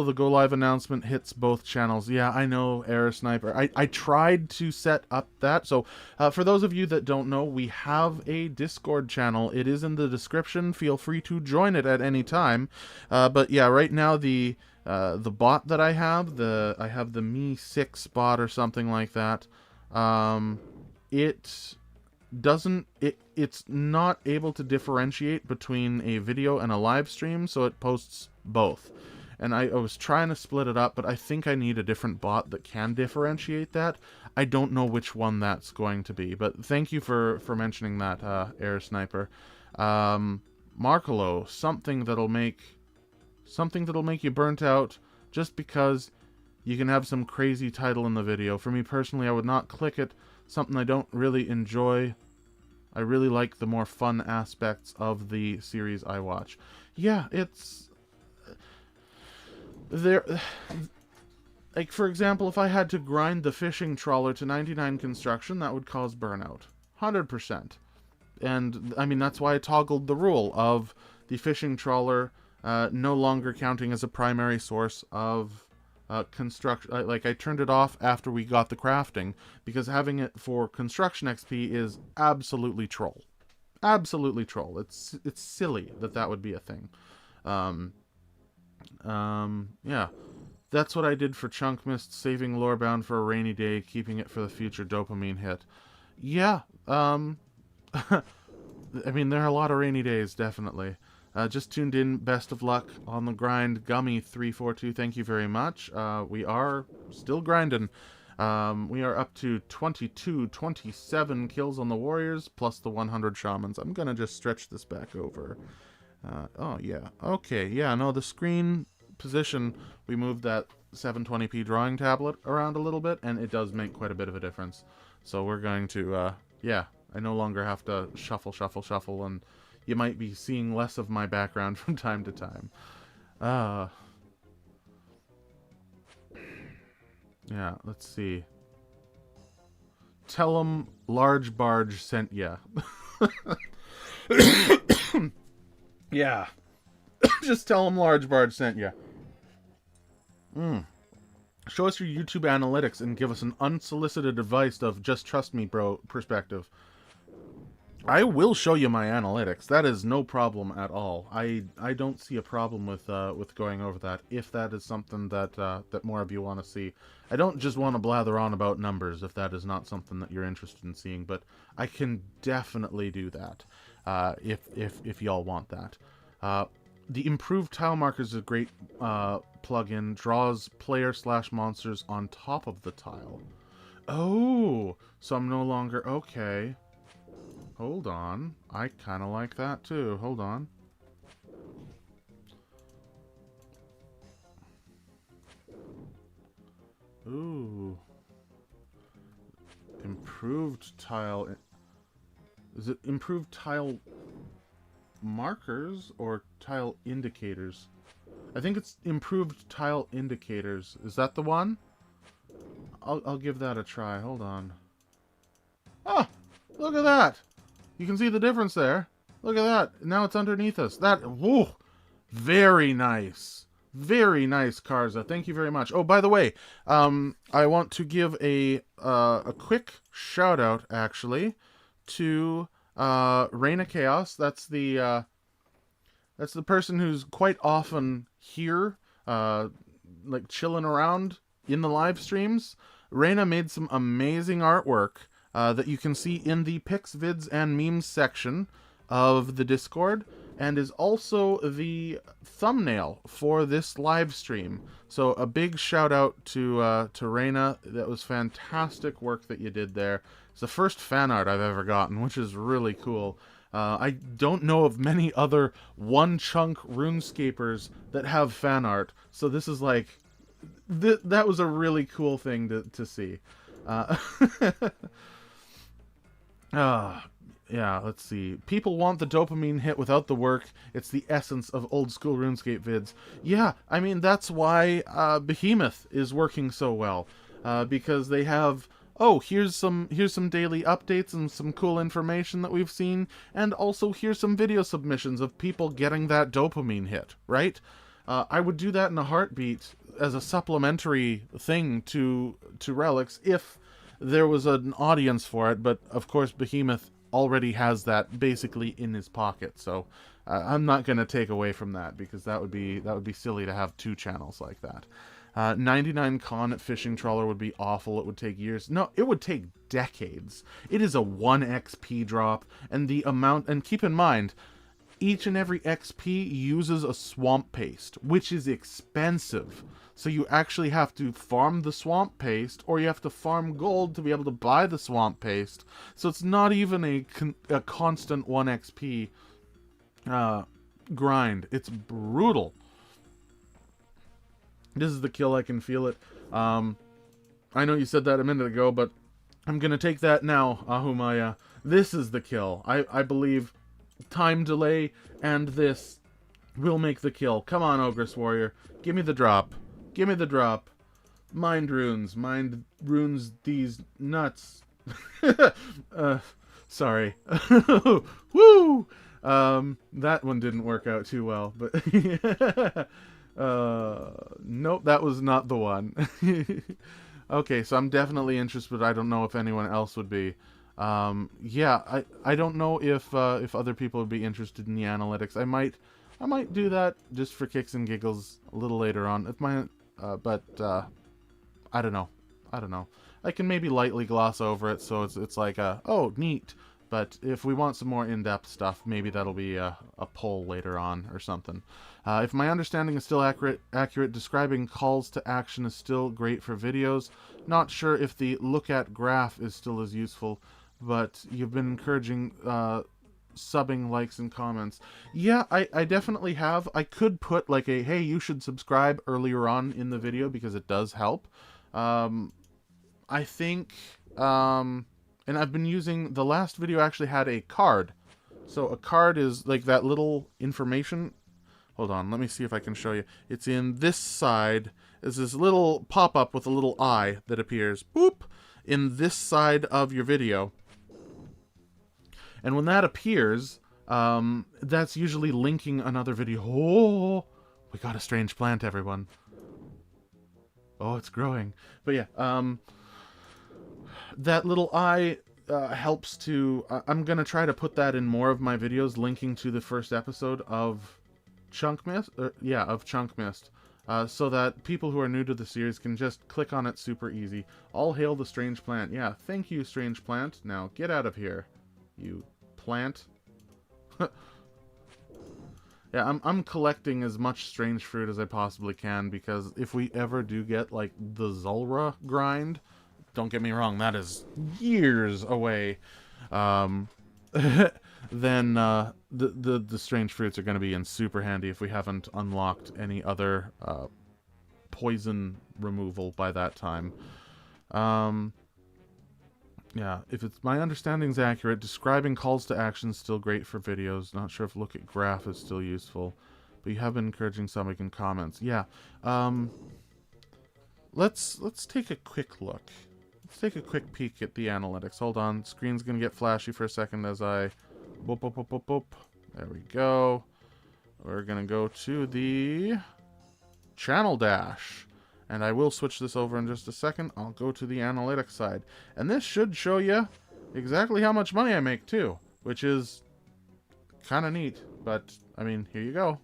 the Go Live announcement hits both channels. Yeah, I know, Air Sniper. I tried to set up that. So, for those of you that don't know, we have a Discord channel. It is in the description. Feel free to join it at any time. But yeah, right now the bot that I have the Me6 bot or something like that. It's not able to differentiate between a video and a live stream, so it posts both. And I was trying to split it up, but I think I need a different bot that can differentiate that. I don't know which one that's going to be, but thank you for mentioning that, Air Sniper. Markolo, something that'll make you burnt out just because you can have some crazy title in the video. For me personally, I would not click it. Something I don't really enjoy. I really like the more fun aspects of the series I watch. Yeah, it's... Like, for example, if I had to grind the fishing trawler to 99 construction, that would cause burnout. 100%. And, I mean, that's why I toggled the rule of the fishing trawler no longer counting as a primary source of construction. Like, I turned it off after we got the crafting, because having it for construction XP is absolutely troll. Absolutely troll. It's silly that would be a thing. Yeah. That's what I did for ChunkMist, saving Lorebound for a rainy day, keeping it for the future dopamine hit. Yeah, I mean, there are a lot of rainy days, definitely. Just tuned in, best of luck on the grind. Gummy342, thank you very much. We are still grinding. We are up to 27 kills on the warriors, plus the 100 shamans. I'm gonna just stretch this back over. Oh, yeah. Okay, yeah, no, the screen position, we moved that 720p drawing tablet around a little bit, and it does make quite a bit of a difference. So we're going to, yeah, I no longer have to shuffle, and you might be seeing less of my background from time to time. Yeah, let's see. Tell 'em Large Barge sent ya. Yeah. Just tell 'em Large Barge sent ya. Show us your YouTube analytics and give us an unsolicited advice of just trust me, bro perspective. I will show you my analytics. That is no problem at all. I don't see a problem with going over that if that is something that that more of you want to see. I don't just want to blather on about numbers if that is not something that you're interested in seeing, but I can definitely do that if y'all want that. The improved tile marker is a great plugin. Draws player/monsters on top of the tile. Oh, so I'm no longer okay. Hold on. I kind of like that too. Hold on. Ooh. Improved tile. Is it improved tile markers or tile indicators? I think it's improved tile indicators. Is that the one? I'll give that a try. Hold on. Ah! Look at that! You can see the difference there. Look at that. Now it's underneath us. That, whoa, very nice. Very nice, Karza. Thank you very much. Oh, by the way, I want to give a quick shout out, actually, to Rayna Chaos. That's the person who's quite often here, like chilling around in the live streams. Rayna made some amazing artwork that you can see in the pics, vids, and memes section of the Discord, and is also the thumbnail for this live stream. So a big shout out to Rayna. That was fantastic work that you did there. It's the first fan art I've ever gotten, which is really cool. I don't know of many other OneChunk RuneScapers that have fan art, so this is like, that was a really cool thing to see. Yeah, let's see. People want the dopamine hit without the work. It's the essence of old school RuneScape vids. Yeah, I mean, that's why Behemoth is working so well. Because they have, oh, here's some daily updates and some cool information that we've seen, and also here's some video submissions of people getting that dopamine hit, right? I would do that in a heartbeat as a supplementary thing to Relix if there was an audience for it, but of course Behemoth already has that basically in his pocket, so I'm not going to take away from that, because that would be silly to have two channels like that. 99 con at fishing trawler would be awful. It would take years. No, it would take decades. It is a 1 XP drop, and the amount, and keep in mind, each and every XP uses a swamp paste, which is expensive. So you actually have to farm the swamp paste, or you have to farm gold to be able to buy the swamp paste. So it's not even a constant 1 XP grind. It's brutal. This is the kill, I can feel it. I know you said that a minute ago, but I'm going to take that now, Ahumaya. This is the kill. I believe time delay and this will make the kill. Come on, Ogress Warrior. Give me the drop. Give me the drop. Mind runes. Mind runes these nuts. Sorry. Woo! That one didn't work out too well, but nope, that was not the one. Okay, so I'm definitely interested, but I don't know if anyone else would be. Yeah, I don't know if other people would be interested in the analytics. I might do that just for kicks and giggles a little later on. If my but I don't know. I can maybe lightly gloss over it, so it's like oh, neat. But if we want some more in-depth stuff, maybe that'll be a poll later on or something. If my understanding is still accurate, describing calls to action is still great for videos. Not sure if the look at graph is still as useful, but you've been encouraging subbing, likes, and comments. Yeah, I definitely have. I could put like a, hey, you should subscribe earlier on in the video because it does help. I think... and I've been using, the last video actually had a card. So a card is like that little information. Hold on, let me see if I can show you. It's in this side. There's this little pop-up with a little eye that appears, boop, in this side of your video. And when that appears, that's usually linking another video. Oh, we got a strange plant, everyone. Oh, it's growing. But yeah, that little eye helps to... I'm going to try to put that in more of my videos, linking to the first episode of ChunkMist. Of ChunkMist. So that people who are new to the series can just click on it super easy. All hail the strange plant. Yeah, thank you, strange plant. Now, get out of here, you plant. Yeah, I'm collecting as much strange fruit as I possibly can, because if we ever do get, like, the Zulrah grind... Don't get me wrong, that is years away. Then the strange fruits are going to be in super handy if we haven't unlocked any other poison removal by that time. Yeah, if it's my understanding's accurate, describing calls to action is still great for videos. Not sure if look at graph is still useful, but you have been encouraging some in comments. Yeah, let's take a quick look. Let's take a quick peek at the analytics. Hold on, screen's gonna get flashy for a second as I... Boop, boop, boop, boop, boop. There we go. We're gonna go to the channel dash. And I will switch this over in just a second. I'll go to the analytics side. And this should show you exactly how much money I make too, which is kind of neat. But, I mean, here you go.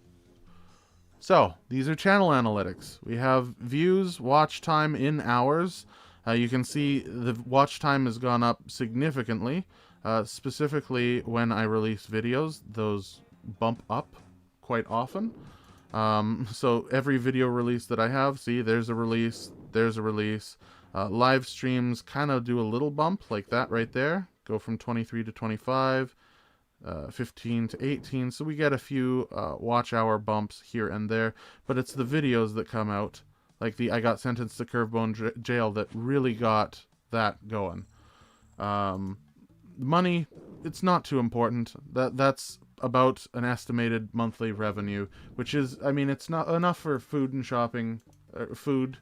So, these are channel analytics. We have views, watch time in hours. You can see the watch time has gone up significantly. Specifically, when I release videos, those bump up quite often. So every video release that I have, see, there's a release, there's a release. Live streams kind of do a little bump like that right there. Go from 23 to 25, 15 to 18. So we get a few watch hour bumps here and there. But it's the videos that come out, like the I got sentenced to Curvebone jail, that really got that going. Money, it's not too important. That's about an estimated monthly revenue, which is, I mean, it's not enough for food and shopping, food,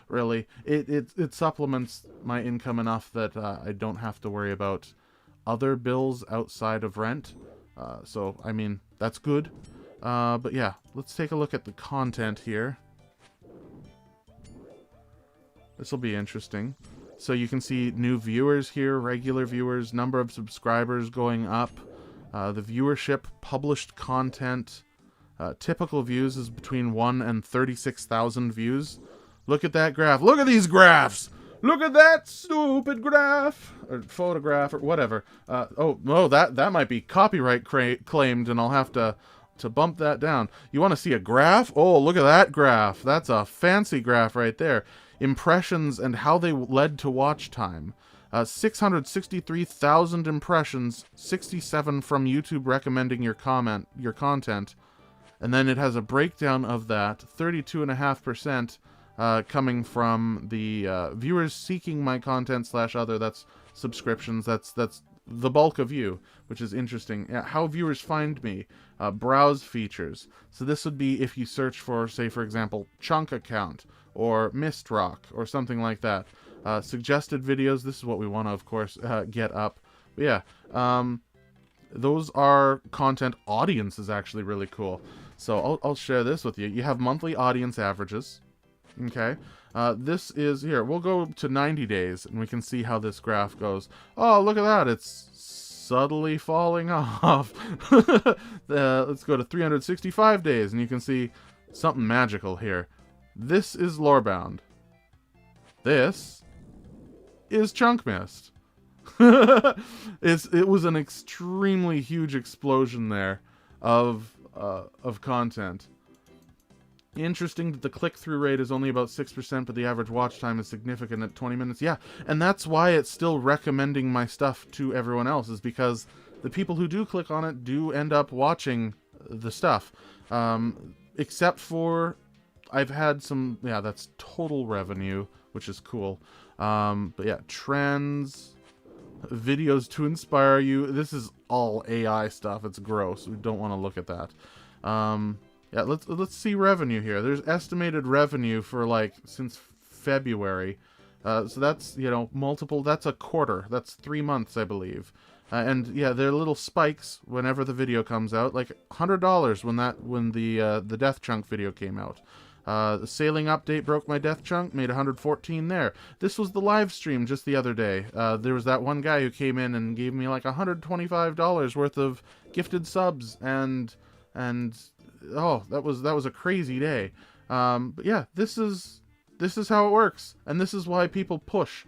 really. It supplements my income enough that I don't have to worry about other bills outside of rent. So, I mean, that's good. But yeah, let's take a look at the content here. This will be interesting. So you can see new viewers here, regular viewers, number of subscribers going up, the viewership, published content, typical views is between 1 and 36,000 views. Look at that graph. Look at these graphs! Look at that stupid graph! Or photograph, or whatever. Oh, no, that might be copyright claimed, and I'll have to bump that down. You want to see a graph? Oh, look at that graph. That's a fancy graph right there. Impressions and how they led to watch time. 663,000 impressions, 67 from YouTube recommending your content, and then it has a breakdown of that. 32.5% coming from the viewers seeking my content / other. That's subscriptions. That's the bulk of you, which is interesting. How viewers find me. Browse features. So this would be if you search for, say, for example, Chunk account or Mist Rock or something like that. Suggested videos. This is what we want to, of course, get up. But yeah, those are content. Audience is actually really cool. So I'll share this with you. You have monthly audience averages. Okay. This is here. We'll go to 90 days and we can see how this graph goes. Oh, look at that. It's subtly falling off. Let's go to 365 days and you can see something magical here. This is Lorebound. This is ChunkMist. It was an extremely huge explosion there of content. Interesting that the click-through rate is only about 6%, but the average watch time is significant at 20 minutes. Yeah, and that's why it's still recommending my stuff to everyone else, is because the people who do click on it do end up watching the stuff. Except for, I've had some, yeah, that's total revenue, which is cool. But yeah, trends, videos to inspire you. This is all AI stuff. It's gross. We don't want to look at that. Yeah, let's see revenue here. There's estimated revenue for, like, since February. So that's, you know, multiple, that's a quarter. That's 3 months, I believe. And yeah, there are little spikes whenever the video comes out, like $100 when the Death Chunk video came out. The sailing update broke my Death Chunk, made 114 there. This was the live stream just the other day. There was that one guy who came in and gave me like $125 worth of gifted subs, and oh, that was a crazy day. But yeah, this is how it works, and this is why people push.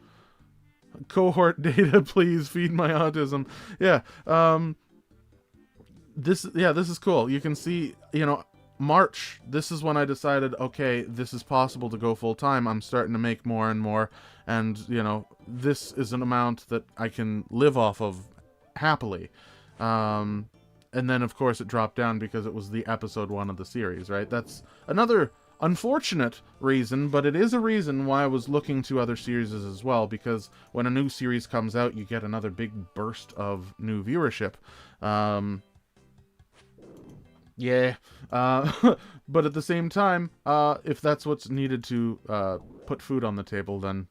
Cohort data, please feed my autism. Yeah, this is cool. You can see, you know, March, this is when I decided, okay, this is possible to go full time. I'm starting to make more and more, and, you know, this is an amount that I can live off of happily. And then, of course, it dropped down because it was the episode 1 of the series, right? That's another unfortunate reason, but it is a reason why I was looking to other series as well, because when a new series comes out, you get another big burst of new viewership. Yeah. But at the same time, if that's what's needed to put food on the table, then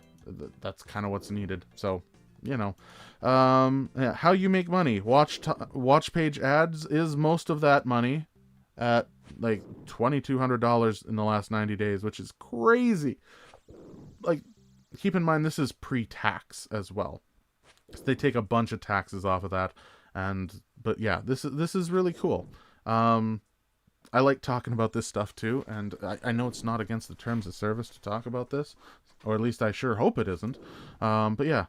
that's kind of what's needed. So, you know. Yeah, how you make money. Watch page ads is most of that money at like $2,200 in the last 90 days, which is crazy. Like, keep in mind, this is pre-tax as well. So they take a bunch of taxes off of that. But yeah, this is really cool. I like talking about this stuff too, and I know it's not against the terms of service to talk about this, or at least I sure hope it isn't. But yeah,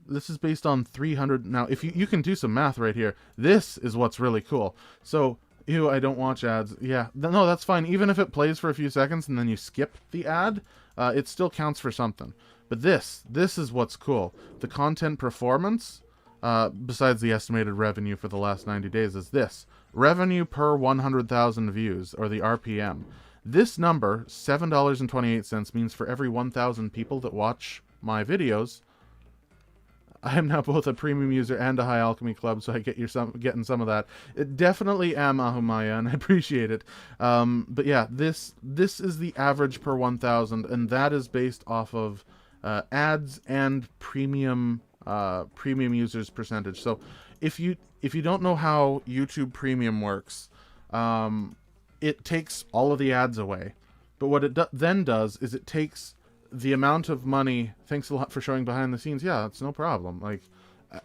this is based on 300. Now, if you can do some math right here, this is what's really cool. So, I don't watch ads. Yeah, no, that's fine. Even if it plays for a few seconds and then you skip the ad, it still counts for something. But this is what's cool. The content performance, besides the estimated revenue for the last 90 days, is this. Revenue per 100,000 views, or the RPM. This number, $7.28, means for every 1,000 people that watch my videos, I am now both a premium user and a High Alchemy Club, so I getting some of that. It definitely am Ahumaya, and I appreciate it. But yeah, this is the average per 1,000, and that is based off of ads and premium users percentage. So if you don't know how YouTube Premium works, it takes all of the ads away. But what it then does is it takes the amount of money. Thanks a lot for showing behind the scenes. Yeah, that's no problem. Like,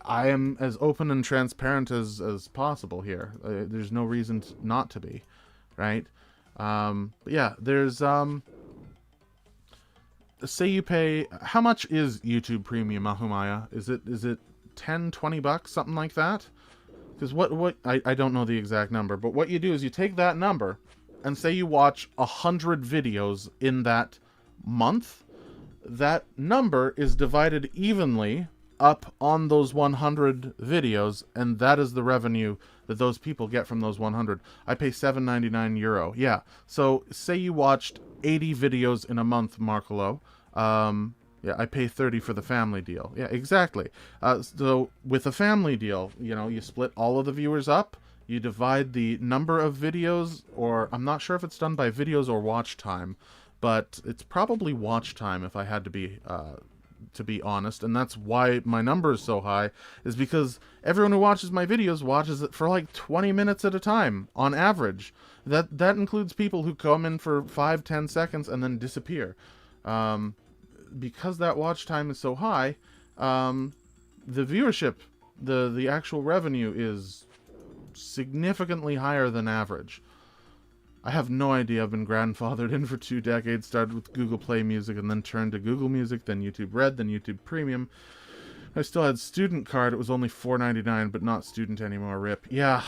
I am as open and transparent as possible here. There's no reason not to be, right? But yeah, there's say you pay, how much is YouTube Premium, Ahumaya? Is it $10, $20, something like that? Because I don't know the exact number, but what you do is you take that number and say you watch 100 videos in that month. That number is divided evenly up on those 100 videos, and that is the revenue that those people get from those 100. I pay €7.99. Yeah, so say you watched 80 videos in a month, Markolo. Yeah, I pay 30 for the family deal. Yeah, exactly. So with a family deal, you split all of the viewers up, you divide the number of videos, or I'm not sure if it's done by videos or watch time, but it's probably watch time if I had to be honest, and that's why my number is so high, is because everyone who watches my videos watches it for like 20 minutes at a time, on average. That includes people who come in for 5-10 seconds and then disappear. Because that watch time is so high, the viewership, the actual revenue is significantly higher than average. I have no idea. I've been grandfathered in for 2 decades, started with Google Play Music and then turned to Google Music, then YouTube Red, then YouTube Premium. I still had student card. It was only $4.99, but not student anymore. RIP. Yeah.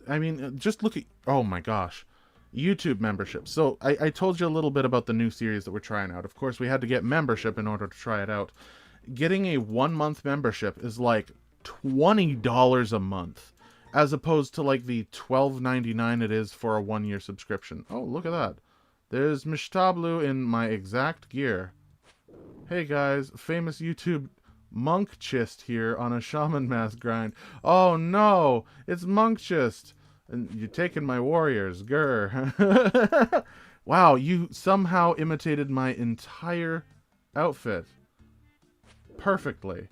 I mean, just look at... Oh my gosh. YouTube membership. So, I told you a little bit about the new series that we're trying out. Of course, we had to get membership in order to try it out. Getting a 1-month membership is like $20 a month, as opposed to like the $12.99 it is for a 1-year subscription. Oh, look at that. There's Mishtablu in my exact gear. Hey guys, famous YouTube Monkchist here on a Shaman Mask grind. Oh no, it's Monkchist. And you're taking my warriors, grr. Wow, you somehow imitated my entire outfit perfectly.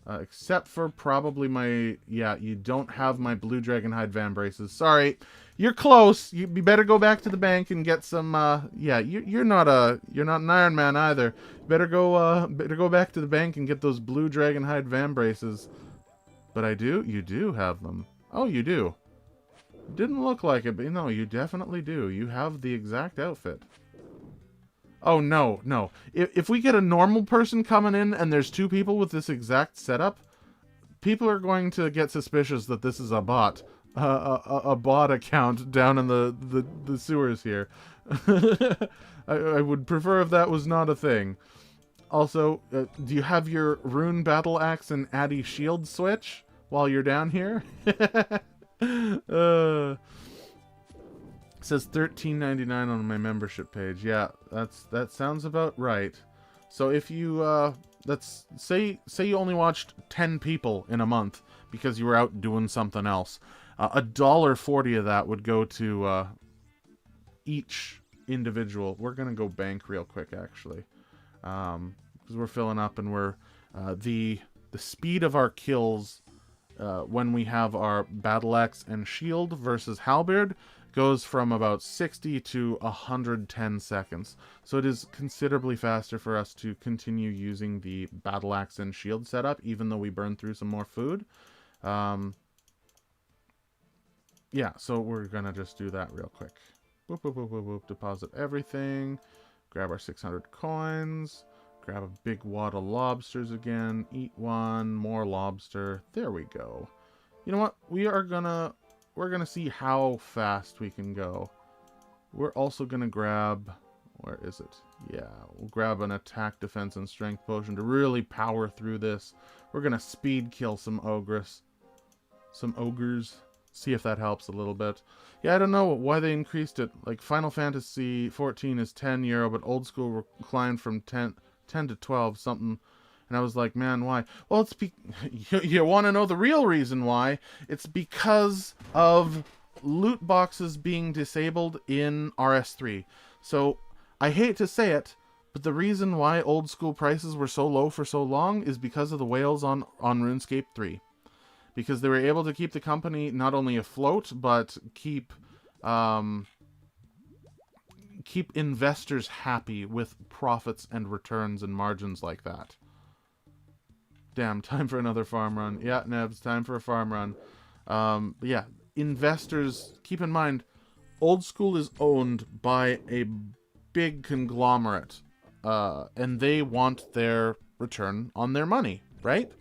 Except for probably my... Yeah, you don't have my blue dragon hide van braces. Sorry. You're close. You better go back to the bank and get some... Yeah, you're not an Iron Man either. Better go back to the bank and get those blue dragon hide van braces. But I do? You do have them. Oh, you do. Didn't look like it, but no, you definitely do. You have the exact outfit. Oh, no, no. If we get a normal person coming in and there's 2 people with this exact setup, people are going to get suspicious that this is a bot. A bot account down in the sewers here. I would prefer if that was not a thing. Also, do you have your rune battleaxe and addy shield switch while you're down here? It says $13.99 on my membership page. Yeah, that sounds about right. So if you let's say you only watched 10 people in a month because you were out doing something else, $1.40 of that would go to each individual. We're gonna go bank real quick actually, because we're filling up and we're the speed of our kills when we have our battleaxe and shield versus halberd goes from about 60 to 110 seconds. So it is considerably faster for us to continue using the battleaxe and shield setup, even though we burn through some more food. Yeah, so we're gonna just do that real quick. Whoop, whoop, whoop, whoop, whoop. Deposit everything. Grab our 600 coins. Grab a big wad of lobsters again. Eat one. More lobster. There we go. You know what? We're gonna see how fast we can go. We're also gonna grab... Where is it? Yeah, we'll grab an attack, defense, and strength potion to really power through this. We're gonna speed kill some ogres. See if that helps a little bit. Yeah, I don't know why they increased it. Like, Final Fantasy 14 is €10, but old school reclined from 10 to 12 something. And I was like, man, why? Well, it's you want to know the real reason why? It's because of loot boxes being disabled in RS3. So, I hate to say it, but the reason why old school prices were so low for so long is because of the whales on RuneScape 3. Because they were able to keep the company not only afloat, but keep investors happy with profits and returns and margins like that. Damn, time for another farm run. Yeah, Nebs, time for a farm run. Yeah, investors, keep in mind, old school is owned by a big conglomerate. And they want their return on their money, right?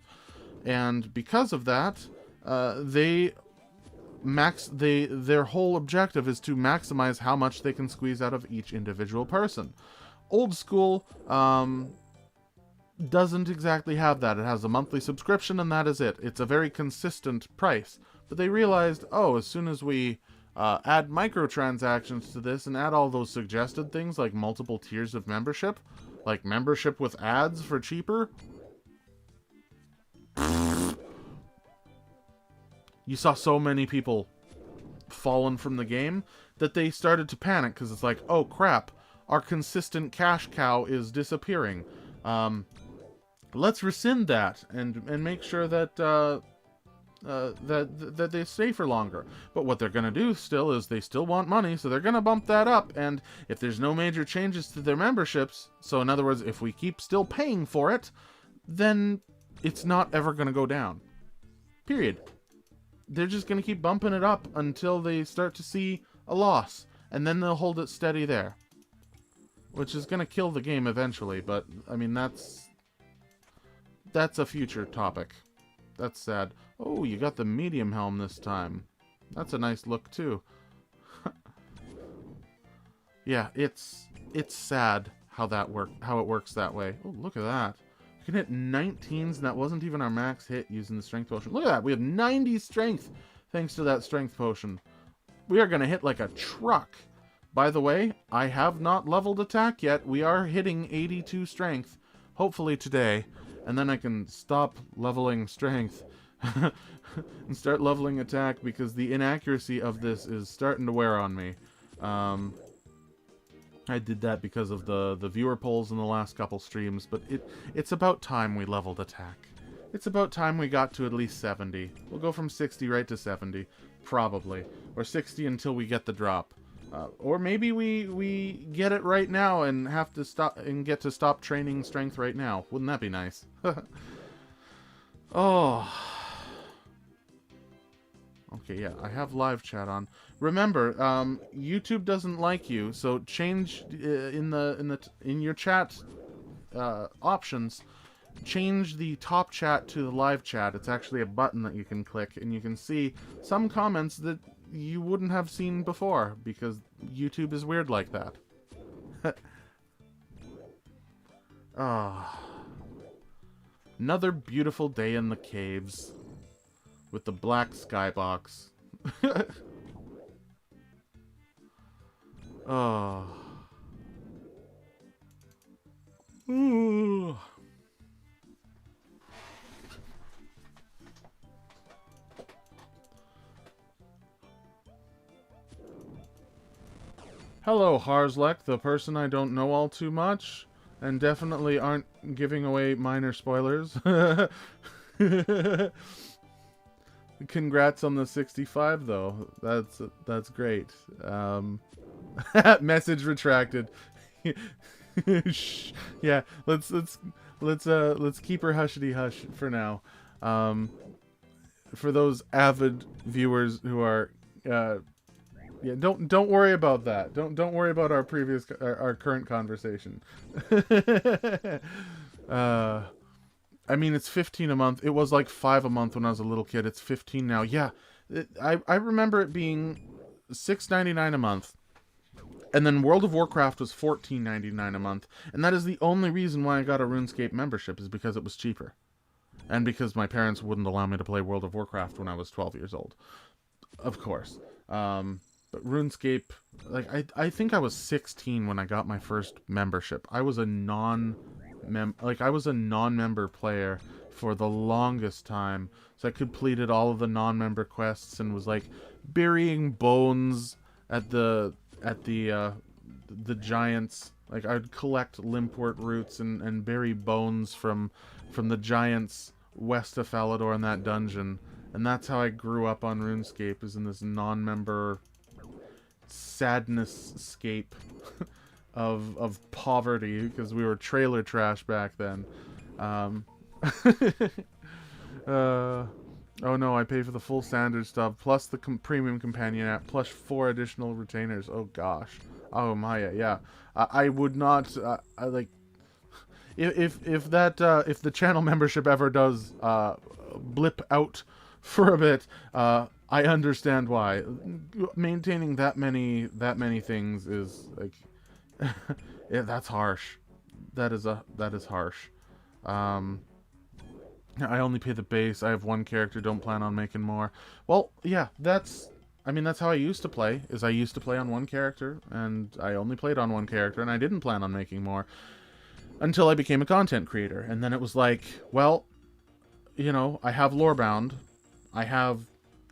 And because of that, their whole objective is to maximize how much they can squeeze out of each individual person. Old school doesn't exactly have that. It has a monthly subscription and that is it. It's a very consistent price. But they realized, oh, as soon as we add microtransactions to this and add all those suggested things like multiple tiers of membership, like membership with ads for cheaper, you saw so many people fallen from the game that they started to panic because it's like, oh crap, our consistent cash cow is disappearing. Let's rescind that and make sure that that they stay for longer. But what they're gonna do still is they still want money, so they're gonna bump that up. And if there's no major changes to their memberships, so in other words, if we keep still paying for it, then it's not ever gonna go down. Period. They're just gonna keep bumping it up until they start to see a loss, and then they'll hold it steady there, which is gonna kill the game eventually. But I mean, that's that's a future topic. That's sad. Oh, you got the medium helm this time. That's a nice look too. Yeah, it's sad how it works that way. Oh, look at that. You can hit 19s, and that wasn't even our max hit using the strength potion. Look at that. We have 90 strength thanks to that strength potion. We are going to hit like a truck. By the way, I have not leveled attack yet. We are hitting 82 strength, hopefully today. And then I can stop leveling strength and start leveling attack, because the inaccuracy of this is starting to wear on me. I did that because of the viewer polls in the last couple streams, but it's about time we leveled attack. It's about time we got to at least 70. We'll go from 60 right to 70, probably. Or 60 until we get the drop. Or maybe we get it right now and have to stop and get to stop training strength right now. Wouldn't that be nice? Oh. Okay, yeah, I have live chat on. Remember, YouTube doesn't like you, so change in your chat options. Change the top chat to the live chat. It's actually a button that you can click, and you can see some comments that you wouldn't have seen before, because YouTube is weird like that. Ah. Another beautiful day in the caves with the black skybox. Oh. Ooh. Hello, Harslek, the person I don't know all too much, and definitely aren't giving away minor spoilers. Congrats on the 65, though. That's great. Message retracted. Yeah, let's keep her hushity hush for now. For those avid viewers who are yeah, don't worry about that. Don't worry about our current conversation. I mean, it's 15 a month. It was like 5 a month when I was a little kid. It's 15 now. Yeah, I remember it being $6.99 a month. And then World of Warcraft was $14.99 a month. And that is the only reason why I got a RuneScape membership, is because it was cheaper. And because my parents wouldn't allow me to play World of Warcraft when I was 12 years old. Of course. But RuneScape, like, I think I was 16 when I got my first membership. I was a non-member player for the longest time. So I completed all of the non-member quests and was like burying bones at the giants. Like, I'd collect Limpwort roots and bury bones from the giants west of Falador in that dungeon. And that's how I grew up on RuneScape, is in this non-member sadness scape of poverty, because we were trailer trash back then. Oh no, I pay for the full standard stuff, plus the premium companion app, plus 4 additional retainers. Oh gosh. Oh Maya, yeah. I would not, like, if the channel membership ever does blip out for a bit, I understand why. Maintaining that many things is like, yeah, that's harsh. That is harsh. I only pay the base. I have 1 character. Don't plan on making more. Well, yeah, that's how I used to play. Is I used to play on 1 character, and I only played on 1 character, and I didn't plan on making more until I became a content creator. And then it was like, well, you know, I have Lorebound, I have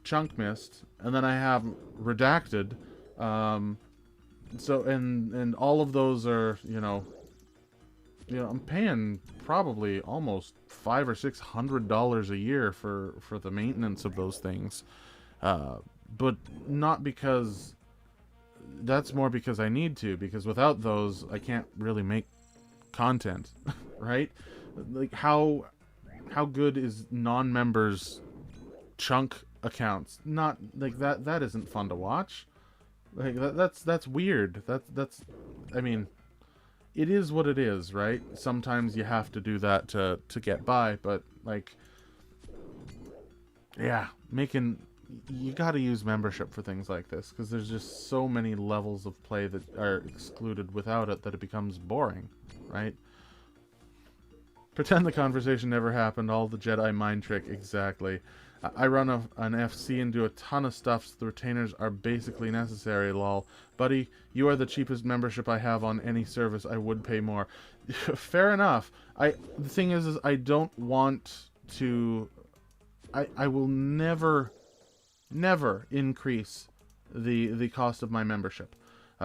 ChunkMist, and then I have Redacted. So and all of those are, you know, I'm paying probably almost $500 or $600 a year for the maintenance of those things, but not because, that's more because I need to, because without those I can't really make content, right? Like, how good is non-members chunk accounts? Not like that isn't fun to watch. Like, that's weird. That's I mean, it is what it is, right? Sometimes you have to do that to get by, but, like, yeah, you gotta use membership for things like this, because there's just so many levels of play that are excluded without it that it becomes boring, right? Pretend the conversation never happened, all the Jedi mind trick, exactly. I run an FC and do a ton of stuff, so the retainers are basically necessary, lol. Buddy, you are the cheapest membership I have on any service. I would pay more. Fair enough. The thing is I don't want to... I will never increase the cost of my membership.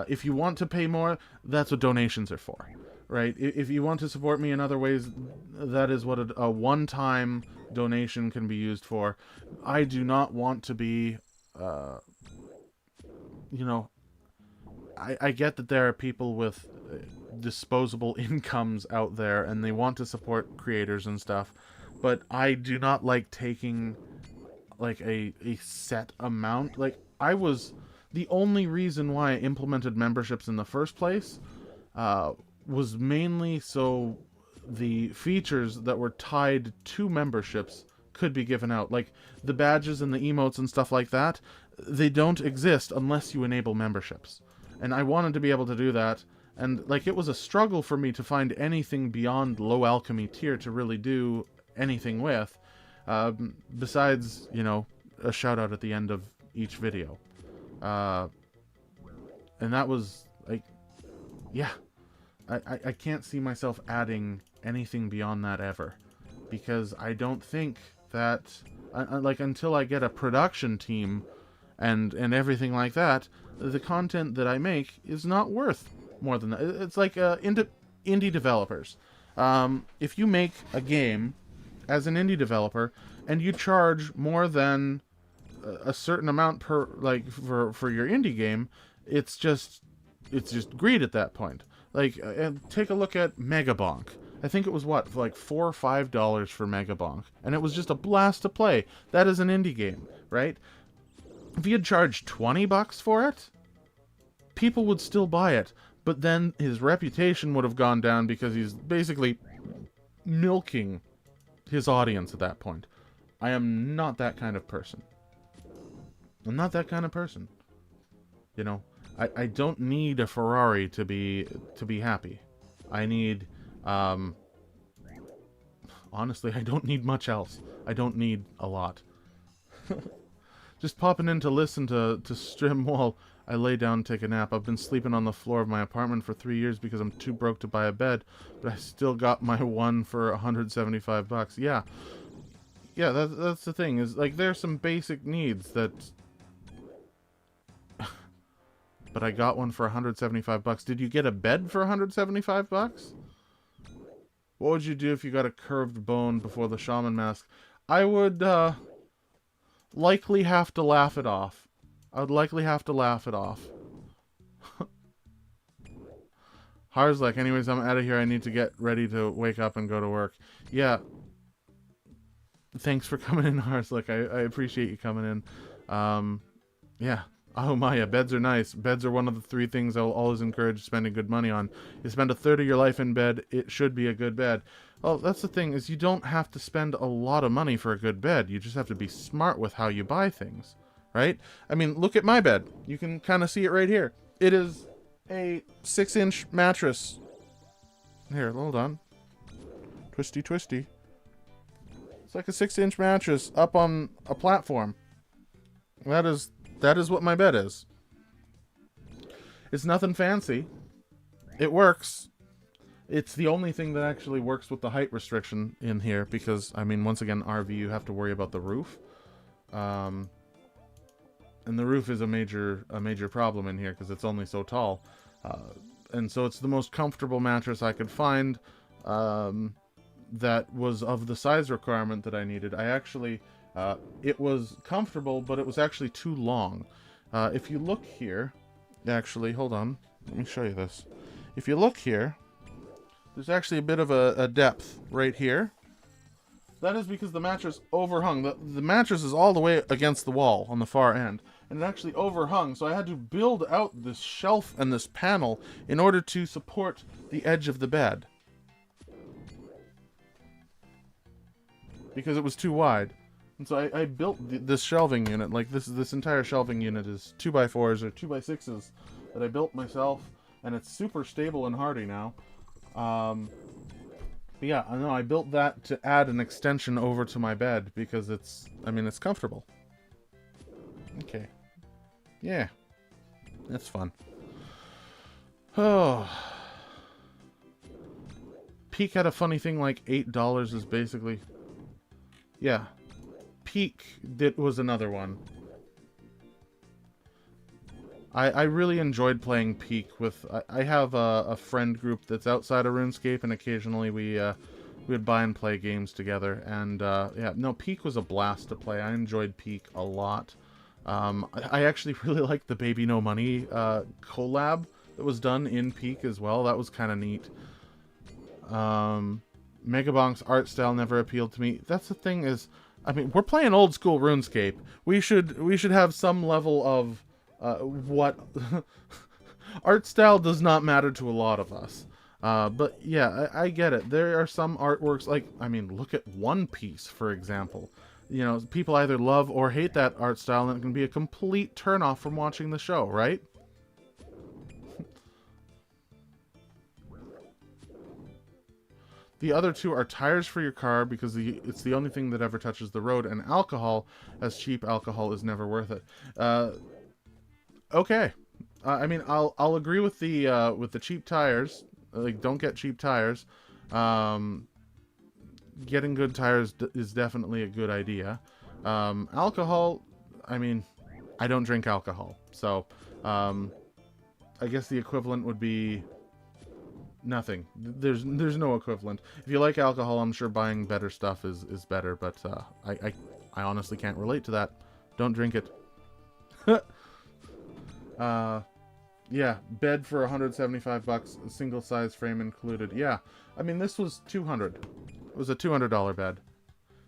If you want to pay more, that's what donations are for, right? If you want to support me in other ways, that is what a one-time donation can be used for. I do not want to be, you know, I get that there are people with disposable incomes out there and they want to support creators and stuff, but I do not like taking, like, a set amount. Like, the only reason why I implemented memberships in the first place was mainly so the features that were tied to memberships could be given out. Like, the badges and the emotes and stuff like that, they don't exist unless you enable memberships. And I wanted to be able to do that, and, like, it was a struggle for me to find anything beyond low alchemy tier to really do anything with, besides, you know, a shout out at the end of each video. And that was, like, yeah, I can't see myself adding anything beyond that ever, because I don't think that, like, until I get a production team and everything like that, the content that I make is not worth more than that. It's like indie developers. If you make a game as an indie developer and you charge more than a certain amount per, like, for your indie game, it's just greed at that point. Like, take a look at Megabonk. I think it was what, like $4 or $5 for Megabonk, and it was just a blast to play. That is an indie game, right? If he had charged $20 for it, people would still buy it, but then his reputation would have gone down because he's basically milking his audience at that point. I am not that kind of person. I'm not that kind of person. You know, I don't need a Ferrari to be happy. I need, honestly, I don't need much else. I don't need a lot. Just popping in to listen to stream while I lay down and take a nap. I've been sleeping on the floor of my apartment for 3 years because I'm too broke to buy a bed, but I still got my one for $175. Yeah. Yeah, that's the thing, is, like, there's some basic needs that... But I got one for $175. Did you get a bed for $175? What would you do if you got a curved bone before the shaman mask? I would, likely have to laugh it off. I would likely have to laugh it off. Har's like, anyways, I'm out of here. I need to get ready to wake up and go to work. Yeah. Thanks for coming in, Har's like, I appreciate you coming in. Yeah. Oh Maya, beds are nice. Beds are one of the 3 things I'll always encourage spending good money on. You spend a third of your life in bed, it should be a good bed. Well, that's the thing, is you don't have to spend a lot of money for a good bed. You just have to be smart with how you buy things, right? I mean, look at my bed. You can kind of see it right here. It is a 6-inch mattress. Here, hold on. Twisty, twisty. It's like a 6-inch mattress up on a platform. That is what my bed is. It's nothing fancy. It works. It's the only thing that actually works with the height restriction in here, because, I mean, once again, RV, you have to worry about the roof. And the roof is a major problem in here, because it's only so tall. And so it's the most comfortable mattress I could find that was of the size requirement that I needed. I actually... it was comfortable, but it was actually too long. If you look here... Actually, hold on. Let me show you this. If you look here, there's actually a bit of a depth right here. That is because the mattress overhung. The mattress is all the way against the wall on the far end. and it actually overhung, so I had to build out this shelf and this panel in order to support the edge of the bed. Because it was too wide. And so I built this shelving unit. Like, this entire shelving unit is 2x4s or 2x6s that I built myself, and it's super stable and hardy now. But yeah, I know I built that to add an extension over to my bed because it's comfortable. Okay. Yeah. That's fun. Oh. Peak had a funny thing like $8 is basically... Yeah. Peak was another one. I really enjoyed playing Peak with... I have a friend group that's outside of RuneScape, and occasionally we would buy and play games together. And yeah, no, Peak was a blast to play. I enjoyed Peak a lot. I actually really liked the Baby No Money collab that was done in Peak as well. That was kind of neat. Megabonk's art style never appealed to me. That's the thing is, I mean, we're playing old school RuneScape. We should have some level of what art style does not matter to a lot of us. But yeah, I get it. There are some artworks, like, I mean, look at One Piece, for example. You know, people either love or hate that art style, and it can be a complete turnoff from watching the show, right? The other two are tires for your car, because it's the only thing that ever touches the road, and alcohol, as cheap alcohol is never worth it. Okay. I mean, I'll agree with the cheap tires. Like, don't get cheap tires. Getting good tires is definitely a good idea. Alcohol, I mean, I don't drink alcohol, so I guess the equivalent would be nothing. There's no equivalent. If you like alcohol, I'm sure buying better stuff is better, but I honestly can't relate to that. Don't drink it. Yeah, bed for $175, single size frame included. Yeah, I mean, this was $200. It was a $200 bed.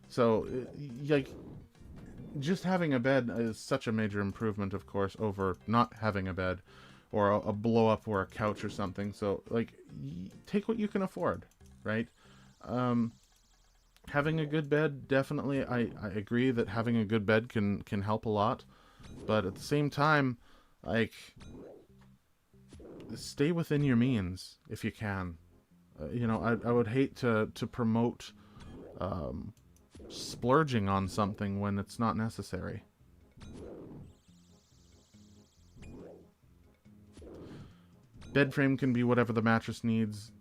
So, like, just having a bed is such a major improvement, of course, over not having a bed or a blow up or a couch or something. So, like, take what you can afford, right? Having a good bed, definitely, I agree that having a good bed can help a lot. But at the same time, like, stay within your means if you can. You know, I would hate to promote splurging on something when it's not necessary. Bed frame can be whatever the mattress needs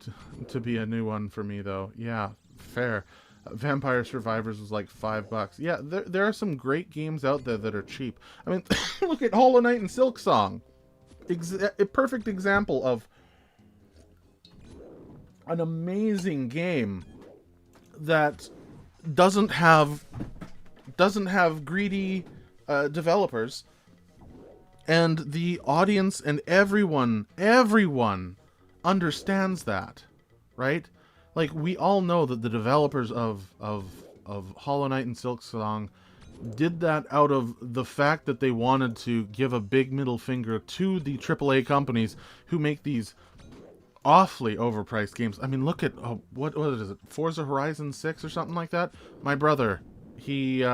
to be a new one for me, though. Yeah, fair. Vampire Survivors was like $5. Yeah, there are some great games out there that are cheap. I mean, look at Hollow Knight and Silksong. A perfect example of an amazing game that doesn't have greedy developers, and the audience and everyone understands that, right? Like, we all know that the developers of Hollow Knight and Silksong did that out of the fact that they wanted to give a big middle finger to the AAA companies who make these awfully overpriced games. I mean, look at what is it, Forza Horizon 6 or something like that? My brother, he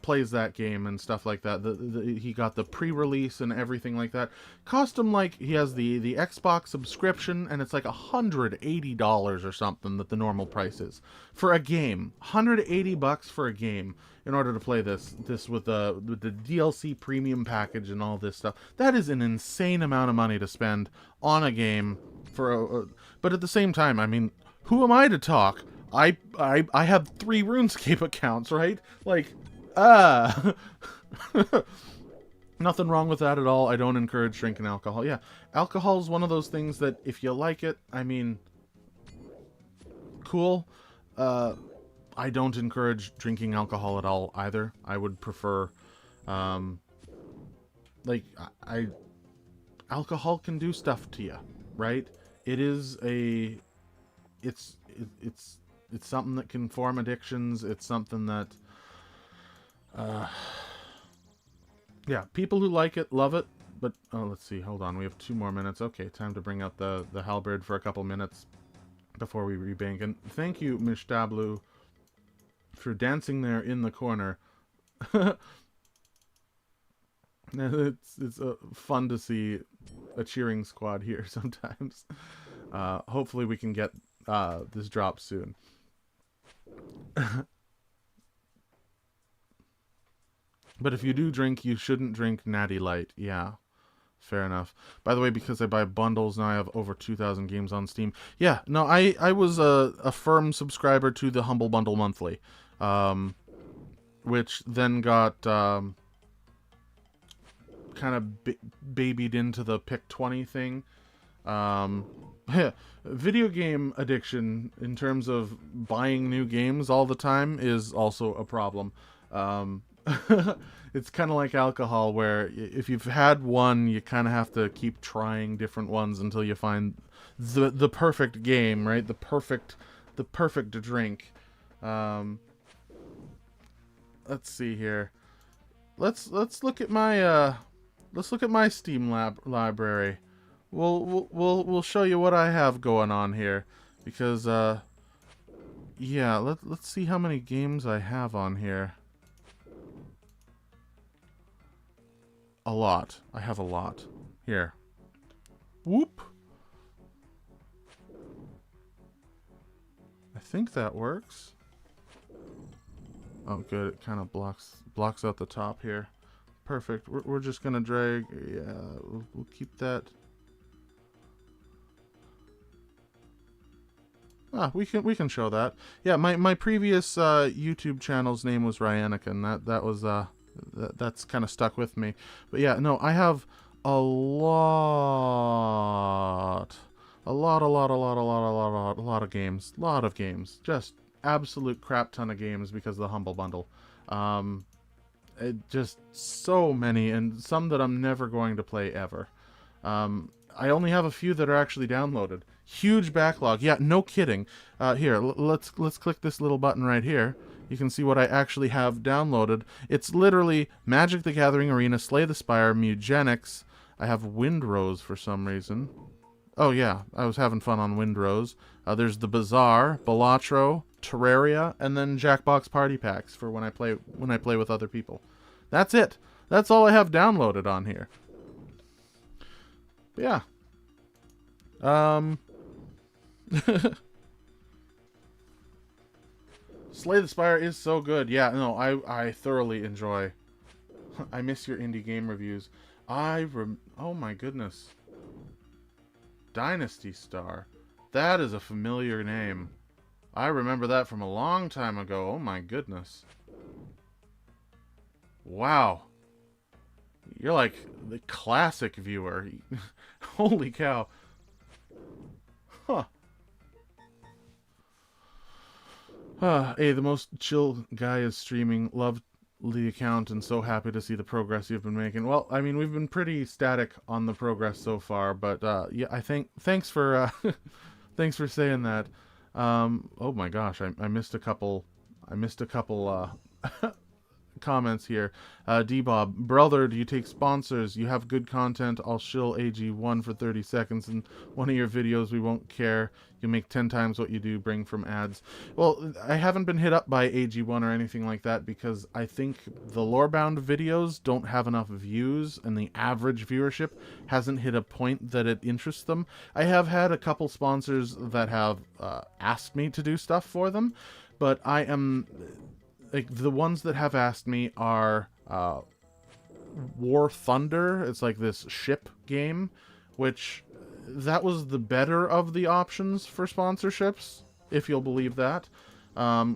plays that game and stuff like that. He got the pre-release and everything like that. Cost him, like, he has the Xbox subscription, and it's like $180 or something that the normal price is for a game. $180 for a game in order to play this with the DLC premium package and all this stuff. That is an insane amount of money to spend on a game for but at the same time, I mean, who am I to talk? I have 3 RuneScape accounts, right? Like, nothing wrong with that at all. I don't encourage drinking alcohol. Yeah, alcohol is one of those things that if you like it, I mean, cool. I don't encourage drinking alcohol at all either. I would prefer, like, alcohol can do stuff to you, right? It is it's something that can form addictions. It's something that, Yeah, people who like it love it. But let's see. Hold on, we have 2 more minutes. Okay, time to bring out the halberd for a couple minutes before we rebank. And thank you, Mishtablu, for dancing there in the corner. It's fun to see a cheering squad here sometimes. Hopefully we can get this drop soon. But if you do drink, you shouldn't drink Natty Light. Yeah, fair enough. By the way, because I buy bundles, now I have over 2,000 games on Steam. Yeah, no, I was a firm subscriber to the Humble Bundle Monthly, which then got kind of babied into the Pick 20 thing. Video game addiction in terms of buying new games all the time is also a problem. It's kind of like alcohol, where if you've had one, you kind of have to keep trying different ones until you find the perfect game, right? The perfect drink. Let's see here. Let's look at my Steam library. We'll show you what I have going on here, because yeah, let's see how many games I have on here. A lot. I have a lot. Here. Whoop. I think that works. Oh, good. It kind of blocks out the top here. Perfect. We're just gonna drag. Yeah, we'll keep that. Ah, we can show that. Yeah, my previous YouTube channel's name was Rayna, and that was that's kind of stuck with me. But yeah, no, I have a lot of games. Lot of games. Just absolute crap ton of games because of the Humble Bundle. Just so many, and some that I'm never going to play ever. I only have a few that are actually downloaded. Huge backlog. Yeah, no kidding. Here, let's click this little button right here. You can see what I actually have downloaded. It's literally Magic the Gathering Arena, Slay the Spire, Mugenics. I have Windrose for some reason. Oh yeah, I was having fun on Windrose. There's the Bazaar, Balatro, Terraria, and then Jackbox Party Packs for when I play with other people. That's it. That's all I have downloaded on here. But yeah. Slay the Spire is so good. Yeah, no, I thoroughly enjoy. I miss your indie game reviews. Oh my goodness. Dynasty Star. That is a familiar name. I remember that from a long time ago. Oh my goodness. Wow. You're like the classic viewer. Holy cow. Huh. Hey, the most chill guy is streaming. Loved the account and so happy to see the progress you've been making. Well, I mean, we've been pretty static on the progress so far, but yeah, I think thanks for thanks for saying that. Oh my gosh, I missed a couple. Comments here. D-Bob, brother, do you take sponsors? You have good content. I'll shill AG1 for 30 seconds in one of your videos. We won't care. You make 10 times what you do. Bring from ads. Well, I haven't been hit up by AG1 or anything like that because I think the lorebound videos don't have enough views and the average viewership hasn't hit a point that it interests them. I have had a couple sponsors that have asked me to do stuff for them, but I am... like, the ones that have asked me are War Thunder. It's like this ship game, which that was the better of the options for sponsorships, if you'll believe that.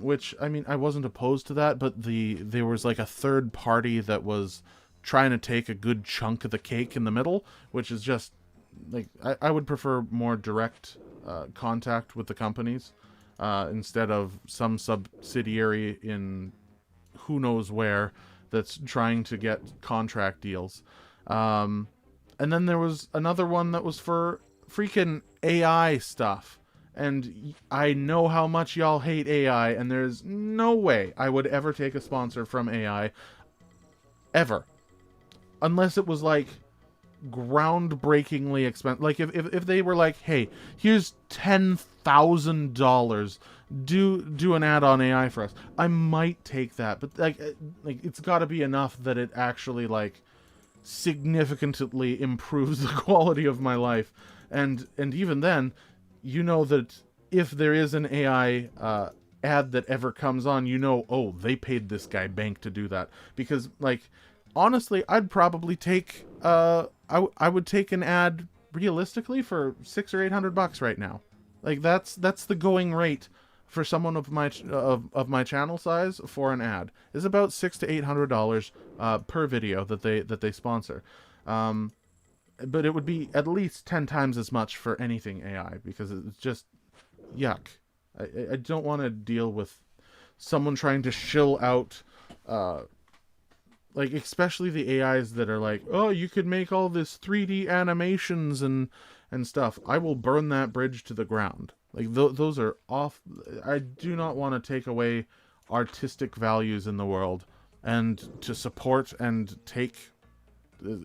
Which, I mean, I wasn't opposed to that, but there was like a third party that was trying to take a good chunk of the cake in the middle, which is just, like, I would prefer more direct contact with the companies. Instead of some subsidiary in who knows where that's trying to get contract deals. And then there was another one that was for freaking AI stuff. And I know how much y'all hate AI, and there's no way I would ever take a sponsor from AI. Ever. unless it was like groundbreakingly expensive. Like if they were like, hey, here's $10,000, do an ad on AI for us, I might take that. But like it's got to be enough that it actually like significantly improves the quality of my life. And even then, you know that if there is an AI ad that ever comes on, you know, oh, they paid this guy bank to do that. Because like honestly, I'd probably take I would take an ad realistically for $600 or $800 right now. Like that's the going rate for someone of my channel size for an ad is about $600 to $800 per video that they sponsor. But it would be at least 10 times as much for anything AI, because it's just yuck. I don't want to deal with someone trying to shill out like especially the AIs that are like, oh, you could make all this 3D animations and stuff. I will burn that bridge to the ground. Like those are off. I do not want to take away artistic values in the world, and to support and take,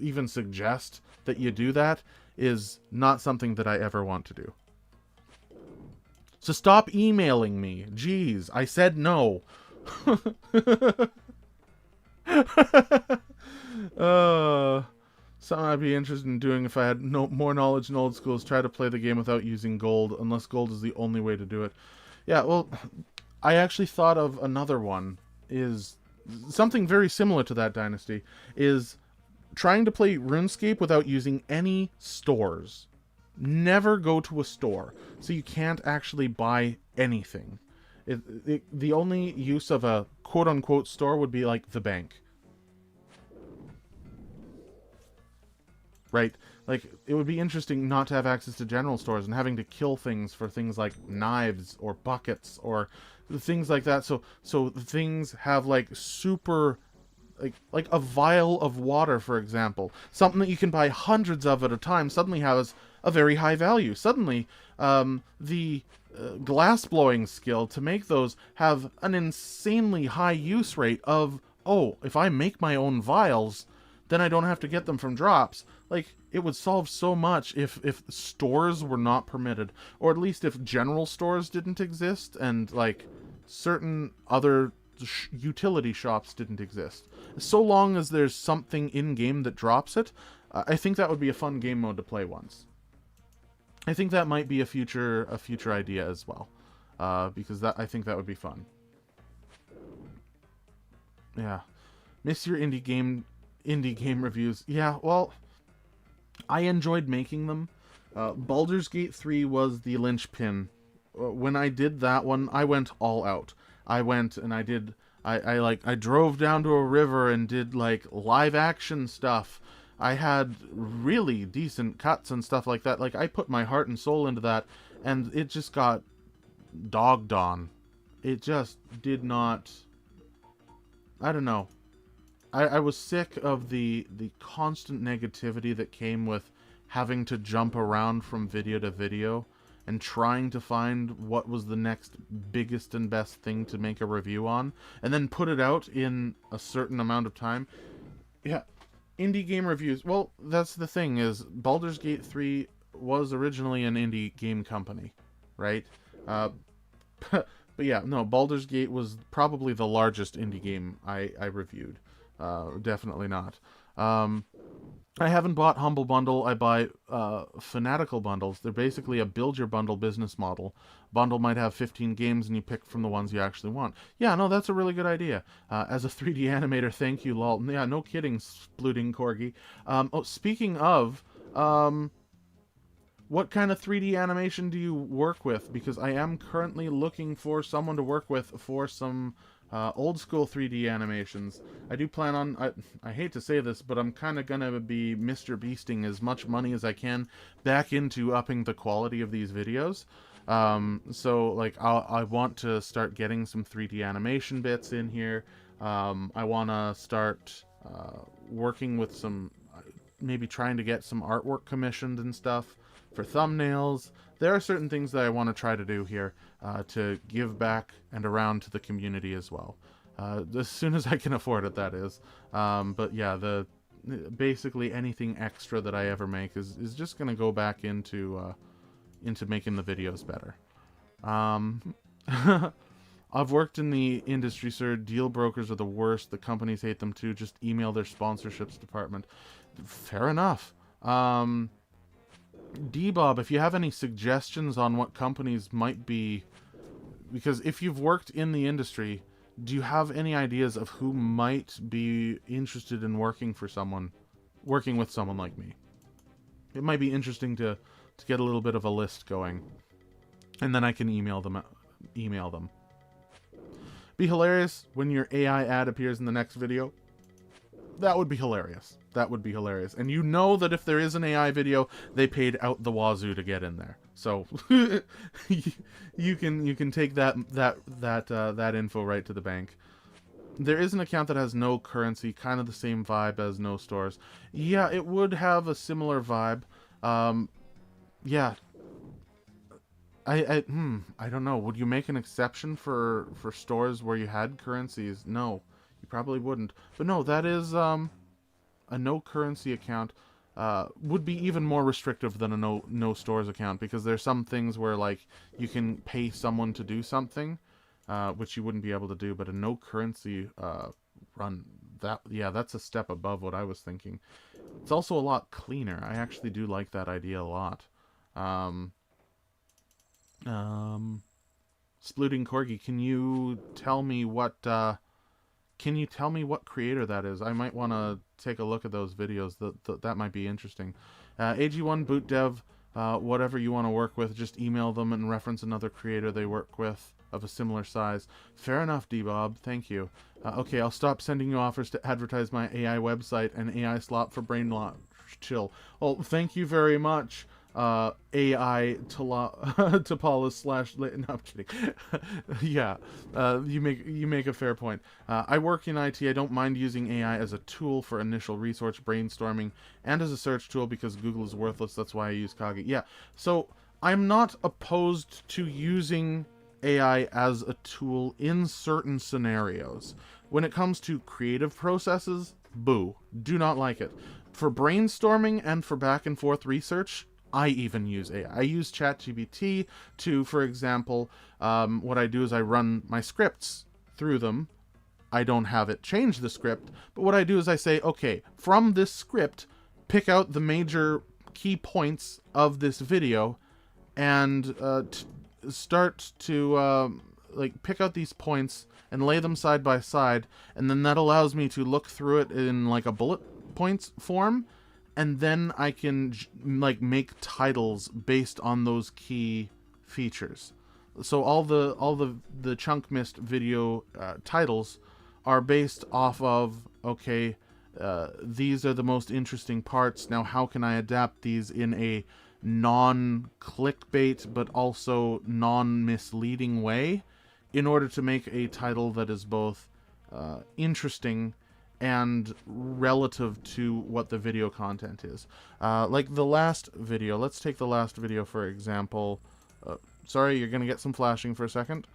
even suggest that you do that is not something that I ever want to do. So stop emailing me. Jeez, I said no. Something I'd be interested in doing if I had more knowledge in old school is try to play the game without using gold, unless gold is the only way to do it. Yeah, well, I actually thought of another one, is something very similar to that, Dynasty, is trying to play RuneScape without using any stores. Never go to a store, so you can't actually buy anything. The only use of a quote-unquote store would be like the bank. Right? Like, it would be interesting not to have access to general stores and having to kill things for things like knives or buckets or things like that. So things have like super, like a vial of water, for example. Something that you can buy hundreds of at a time suddenly has a very high value. Suddenly, the glass blowing skill to make those have an insanely high use rate of, oh, if I make my own vials, then I don't have to get them from drops. Like, it would solve so much if stores were not permitted, or at least if general stores didn't exist and like certain other utility shops didn't exist. So long as there's something in game that drops it, I think that would be a fun game mode to play once. I think that might be a future idea as well, because I think that would be fun. Yeah, miss your indie game reviews. Yeah, well, I enjoyed making them. Baldur's Gate 3 was the linchpin. When I did that one, I went all out. I went and I drove down to a river and did like live action stuff. I had really decent cuts and stuff like that. Like, I put my heart and soul into that, and it just got dogged on. It just did not... I don't know. I was sick of the constant negativity that came with having to jump around from video to video and trying to find what was the next biggest and best thing to make a review on, and then put it out in a certain amount of time. Yeah, indie game reviews. Well, that's the thing, is Baldur's Gate 3 was originally an indie game company, right? But yeah, no, Baldur's Gate was probably the largest indie game I reviewed. Definitely not. I haven't bought Humble Bundle. I buy Fanatical Bundles. They're basically a build your bundle business model. Bundle might have 15 games and you pick from the ones you actually want. Yeah, no, that's a really good idea. As a 3D animator, thank you, lol. Yeah, no kidding, Splooting Corgi. Oh, speaking of, what kind of 3D animation do you work with? Because I am currently looking for someone to work with for some old school 3D animations. I do plan on, I hate to say this, but I'm kind of gonna be Mr. Beasting as much money as I can back into upping the quality of these videos. So like I want to start getting some 3D animation bits in here. I want to start working with some, maybe trying to get some artwork commissioned and stuff for thumbnails. There are certain things that I want to try to do here to give back and around to the community as well. As soon as I can afford it, that is. But yeah, basically anything extra that I ever make is just going to go back into making the videos better. I've worked in the industry, sir. Deal brokers are the worst. The companies hate them too. Just email their sponsorships department. Fair enough. D-Bob, if you have any suggestions on what companies might be... Because if you've worked in the industry, do you have any ideas of who might be interested in working with someone like me? It might be interesting to get a little bit of a list going. And then I can email them. Be hilarious when your AI ad appears in the next video. That would be hilarious. That would be hilarious. And you know that if there is an AI video, they paid out the wazoo to get in there. So you can take that info right to the bank. There is an account that has no currency, kind of the same vibe as no stores. Yeah, it would have a similar vibe. Yeah. I don't know. Would you make an exception for stores where you had currencies? No, you probably wouldn't. But no, that is a no currency account. Would be even more restrictive than a no stores account, because there's some things where like you can pay someone to do something, which you wouldn't be able to do. But a no currency run, that's a step above what I was thinking. It's also a lot cleaner. I actually do like that idea a lot. Splooting Corgi, can you tell me what creator that is? I might want to take a look at those videos. That might be interesting. AG1 boot dev, whatever you want to work with, just email them and reference another creator they work with of a similar size. Fair enough, D-Bob. Thank you. Okay, I'll stop sending you offers to advertise my AI website and AI slot for brain chill. Well, thank you very much. AI Topalis / no, I'm kidding. Yeah, you make a fair point. I work in IT. I don't mind using AI as a tool for initial research brainstorming and as a search tool because Google is worthless. That's why I use Kage. Yeah, so I'm not opposed to using AI as a tool in certain scenarios. When it comes to creative processes, boo, do not like it. For brainstorming and for back and forth research, I even use AI. I use ChatGPT to, for example, what I do is I run my scripts through them. I don't have it change the script, but what I do is I say, okay, from this script, pick out the major key points of this video and start to like pick out these points and lay them side by side, and then that allows me to look through it in like a bullet points form. And then I can like make titles based on those key features. So all the ChunkMist video titles are based off of, okay, these are the most interesting parts. Now how can I adapt these in a non-clickbait but also non-misleading way in order to make a title that is both interesting and relative to what the video content is. Like the last video. Let's take the last video for example. Sorry, you're gonna get some flashing for a second.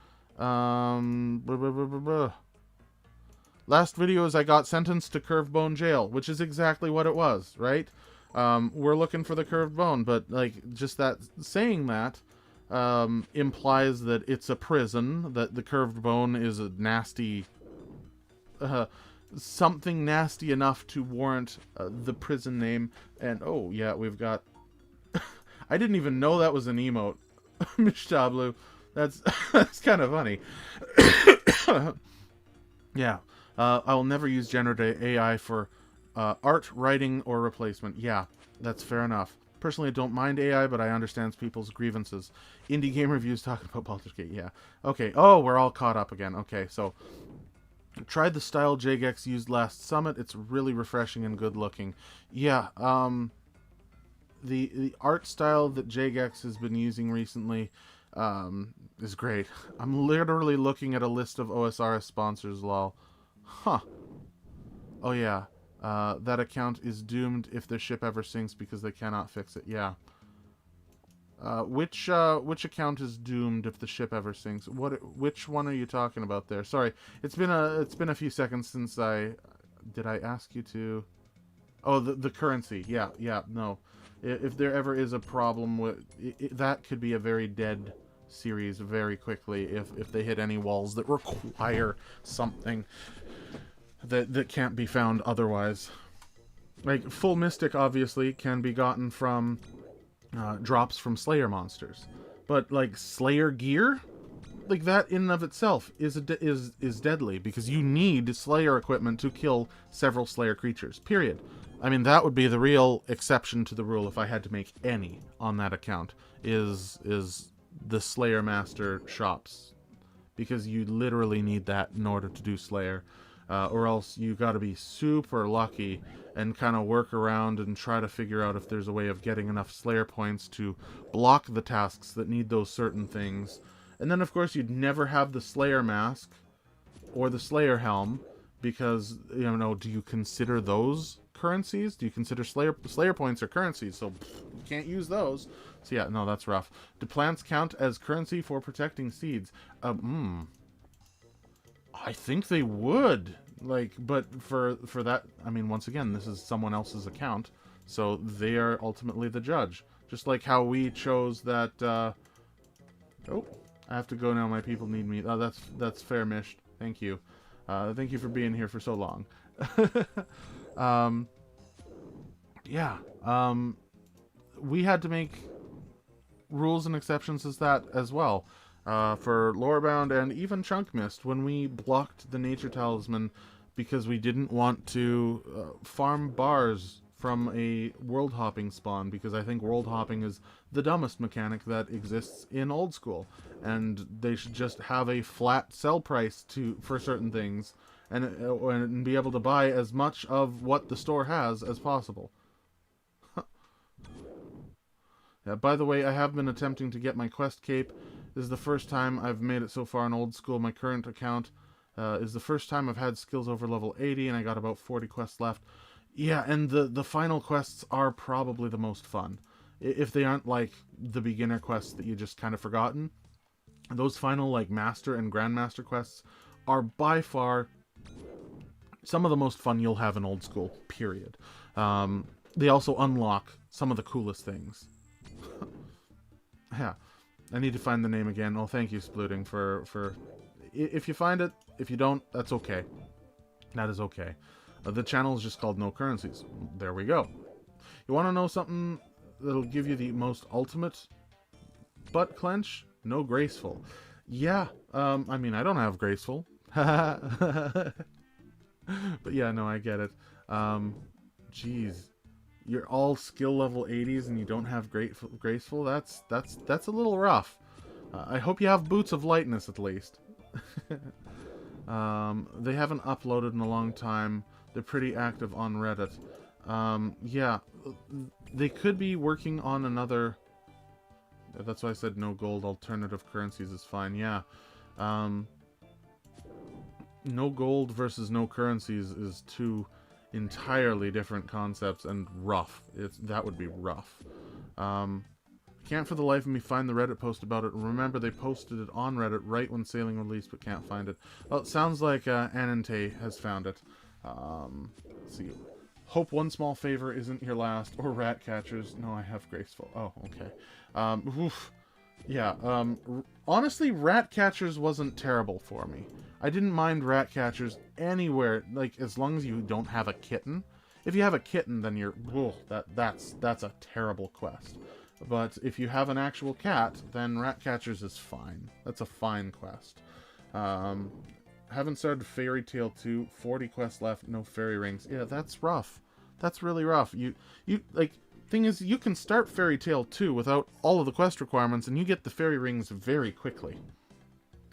Last video is I got sentenced to curved bone jail, which is exactly what it was, right? We're looking for the curved bone, but like just that saying that implies that it's a prison, that the curved bone is a nasty something nasty enough to warrant the prison name. And oh yeah, we've got I didn't even know that was an emote. Mishtablu. That's kind of funny. Yeah. I will never use generative AI for art, writing, or replacement. Yeah, that's fair enough. Personally, I don't mind AI, but I understand people's grievances. Indie game reviews talking about Baldur's Gate. Yeah. Okay. Oh, we're all caught up again. Okay, so tried the style Jagex used last summit. It's really refreshing and good looking. Yeah, the art style that Jagex has been using recently is great. I'm literally looking at a list of OSRS sponsors, lol. Huh. Oh yeah, that account is doomed if their ship ever sinks because they cannot fix it. Yeah. Which account is doomed if the ship ever sinks? Which one are you talking about there? Sorry, it's been a few seconds since did I ask you to? Oh, the currency. Yeah, yeah, no. If there ever is a problem with... that could be a very dead series very quickly if they hit any walls that require something that can't be found otherwise. Like, full Mystic, obviously, can be gotten from drops from Slayer monsters. But, like, Slayer gear? Like, that in and of itself is deadly, because you need Slayer equipment to kill several Slayer creatures, period. I mean, that would be the real exception to the rule if I had to make any on that account, is the Slayer Master shops. Because you literally need that in order to do Slayer. Or else you gotta be super lucky and kind of work around and try to figure out if there's a way of getting enough Slayer points to block the tasks that need those certain things. And then, of course, you'd never have the Slayer Mask or the Slayer Helm, because, you know, do you consider those currencies? Do you consider Slayer points are currencies? So, you can't use those. So, yeah, no, that's rough. Do plants count as currency for protecting seeds? I think they would. Like, but for that, I mean, once again, this is someone else's account, so they are ultimately the judge. Just like how we chose that, oh, I have to go now, my people need me. Oh, that's fair, Mish. Thank you. Thank you for being here for so long. Yeah, we had to make rules and exceptions as that as well. For Lorebound and even ChunkMist, when we blocked the Nature Talisman because we didn't want to farm bars from a world hopping spawn, because I think world hopping is the dumbest mechanic that exists in old school, and they should just have a flat sell price for certain things, and be able to buy as much of what the store has as possible. Yeah, by the way, I have been attempting to get my quest cape. This is the first time I've made it so far in old school. My current account is the first time I've had skills over level 80, and I got about 40 quests left. Yeah, and the final quests are probably the most fun. If they aren't like the beginner quests that you just kind of forgotten, those final like master and grandmaster quests are by far some of the most fun you'll have in old school, period. They also unlock some of the coolest things. Yeah, I need to find the name again. Oh, thank you, Splooting, for... If you find it, if you don't, that's okay. That is okay. The channel is just called No Currencies. There we go. You want to know something that'll give you the most ultimate butt clench? No Graceful. Yeah, I mean, I don't have Graceful. But yeah, no, I get it. Jeez. You're all skill level 80s and you don't have Graceful? That's a little rough. I hope you have Boots of Lightness at least. They haven't uploaded in a long time. They're pretty active on Reddit. Yeah, they could be working on another... That's why I said no gold. Alternative currencies is fine, yeah. No gold versus no currencies is two entirely different concepts and rough. That would be rough. Can't for the life of me find the Reddit post about it. Remember, they posted it on Reddit right when Sailing released, but can't find it. Well, it sounds like Anante has found it. Let's see. Hope One Small Favor isn't your last, or Rat Catchers. No, I have Graceful. Oh, okay. Oof. Yeah, honestly, Rat Catchers wasn't terrible for me. I didn't mind Rat Catchers anywhere, like, as long as you don't have a kitten. If you have a kitten, then you're... Whoa, that's a terrible quest. But if you have an actual cat, then Rat Catchers is fine. That's a fine quest. Haven't started Fairy Tail 2, 40 quests left, no fairy rings. Yeah, that's rough. That's really rough. You like, thing is, you can start Fairy Tail 2 without all of the quest requirements, and you get the fairy rings very quickly.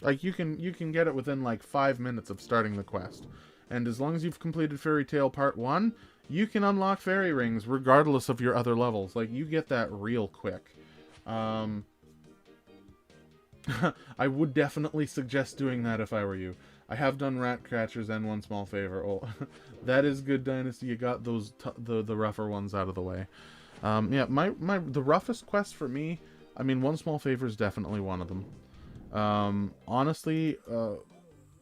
Like, you can get it within, like, 5 minutes of starting the quest. And as long as you've completed Fairy Tail Part 1, you can unlock fairy rings regardless of your other levels. Like, you get that real quick. I would definitely suggest doing that if I were you. I have done Rat Catchers and One Small Favor. Oh, that is good, Dynasty. You got those the rougher ones out of the way. Yeah, the roughest quest for me, I mean, One Small Favor is definitely one of them. Honestly,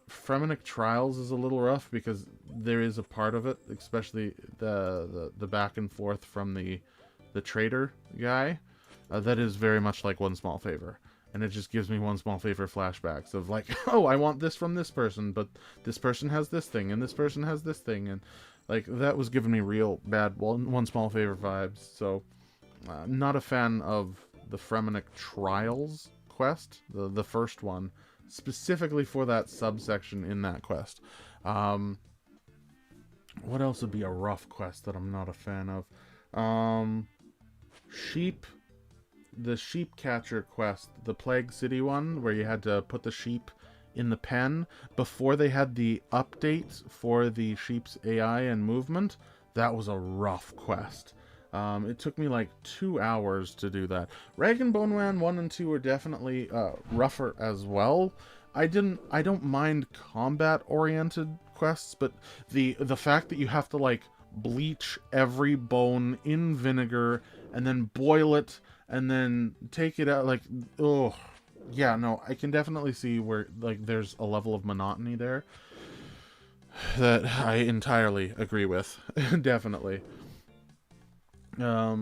Fremenic Trials is a little rough because there is a part of it, especially the back and forth from the trader guy, that is very much like One Small Favor. And it just gives me One Small Favor flashbacks of like, oh, I want this from this person, but this person has this thing, and this person has this thing, and like that was giving me real bad One Small Favor vibes. So, not a fan of the Fremenic Trials quest, the first one, specifically for that subsection in that quest. What else would be a rough quest that I'm not a fan of? Sheep. The sheep catcher quest, the Plague City one, where you had to put the sheep in the pen before they had the update for the sheep's AI and movement. That was a rough quest. It took me like 2 hours to do that. Rag and Bone Man 1 and 2 are definitely rougher as well. I don't mind combat-oriented quests, but the fact that you have to like bleach every bone in vinegar and then boil it and then take it out, like, oh, yeah, no, I can definitely see where, like, there's a level of monotony there that I entirely agree with. Definitely. Yeah,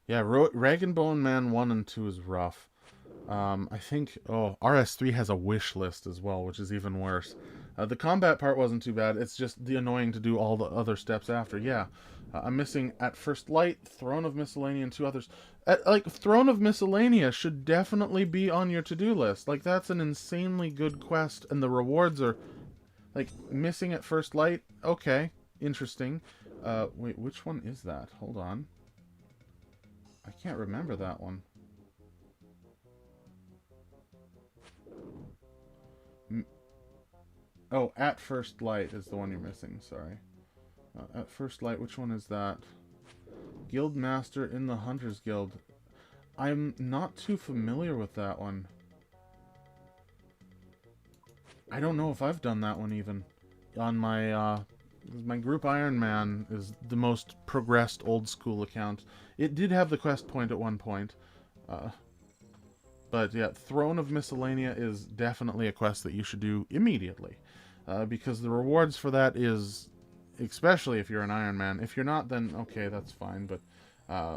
Rag and Bone Man 1 and 2 is rough. I think, RS3 has a wish list as well, which is even worse. The combat part wasn't too bad. It's just the annoying to do all the other steps after. Yeah. I'm missing At First Light, Throne of Miscellanea, and 2 others. Like, Throne of Miscellanea should definitely be on your to-do list. Like, that's an insanely good quest, and the rewards are, like, missing At First Light. Okay, interesting. Wait, which one is that? Hold on. I can't remember that one. Oh, At First Light is the one you're missing, sorry. At First Light, which one is that? Guildmaster in the Hunters Guild. I'm not too familiar with that one. I don't know if I've done that one even. On my, my group Ironman is the most progressed old school account. It did have the quest point at one point. But yeah, Throne of Miscellanea is definitely a quest that you should do immediately. Because the rewards for that is, especially if you're an Iron Man. If you're not, then okay, that's fine. But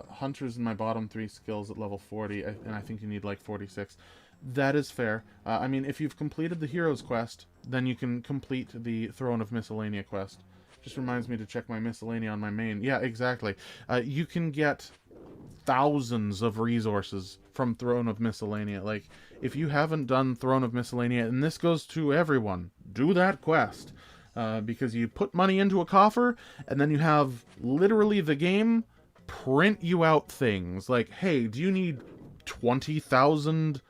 Hunter's in my bottom 3 skills at level 40, and I think you need like 46. That is fair. I mean, if you've completed the Heroes quest, then you can complete the Throne of Miscellanea quest. Just reminds me to check my Miscellanea on my main. Yeah, exactly. You can get thousands of resources from Throne of Miscellanea. Like, if you haven't done Throne of Miscellanea, and this goes to everyone, do that quest. Because you put money into a coffer, and then you have literally the game print you out things. Like, hey, do you need 20,000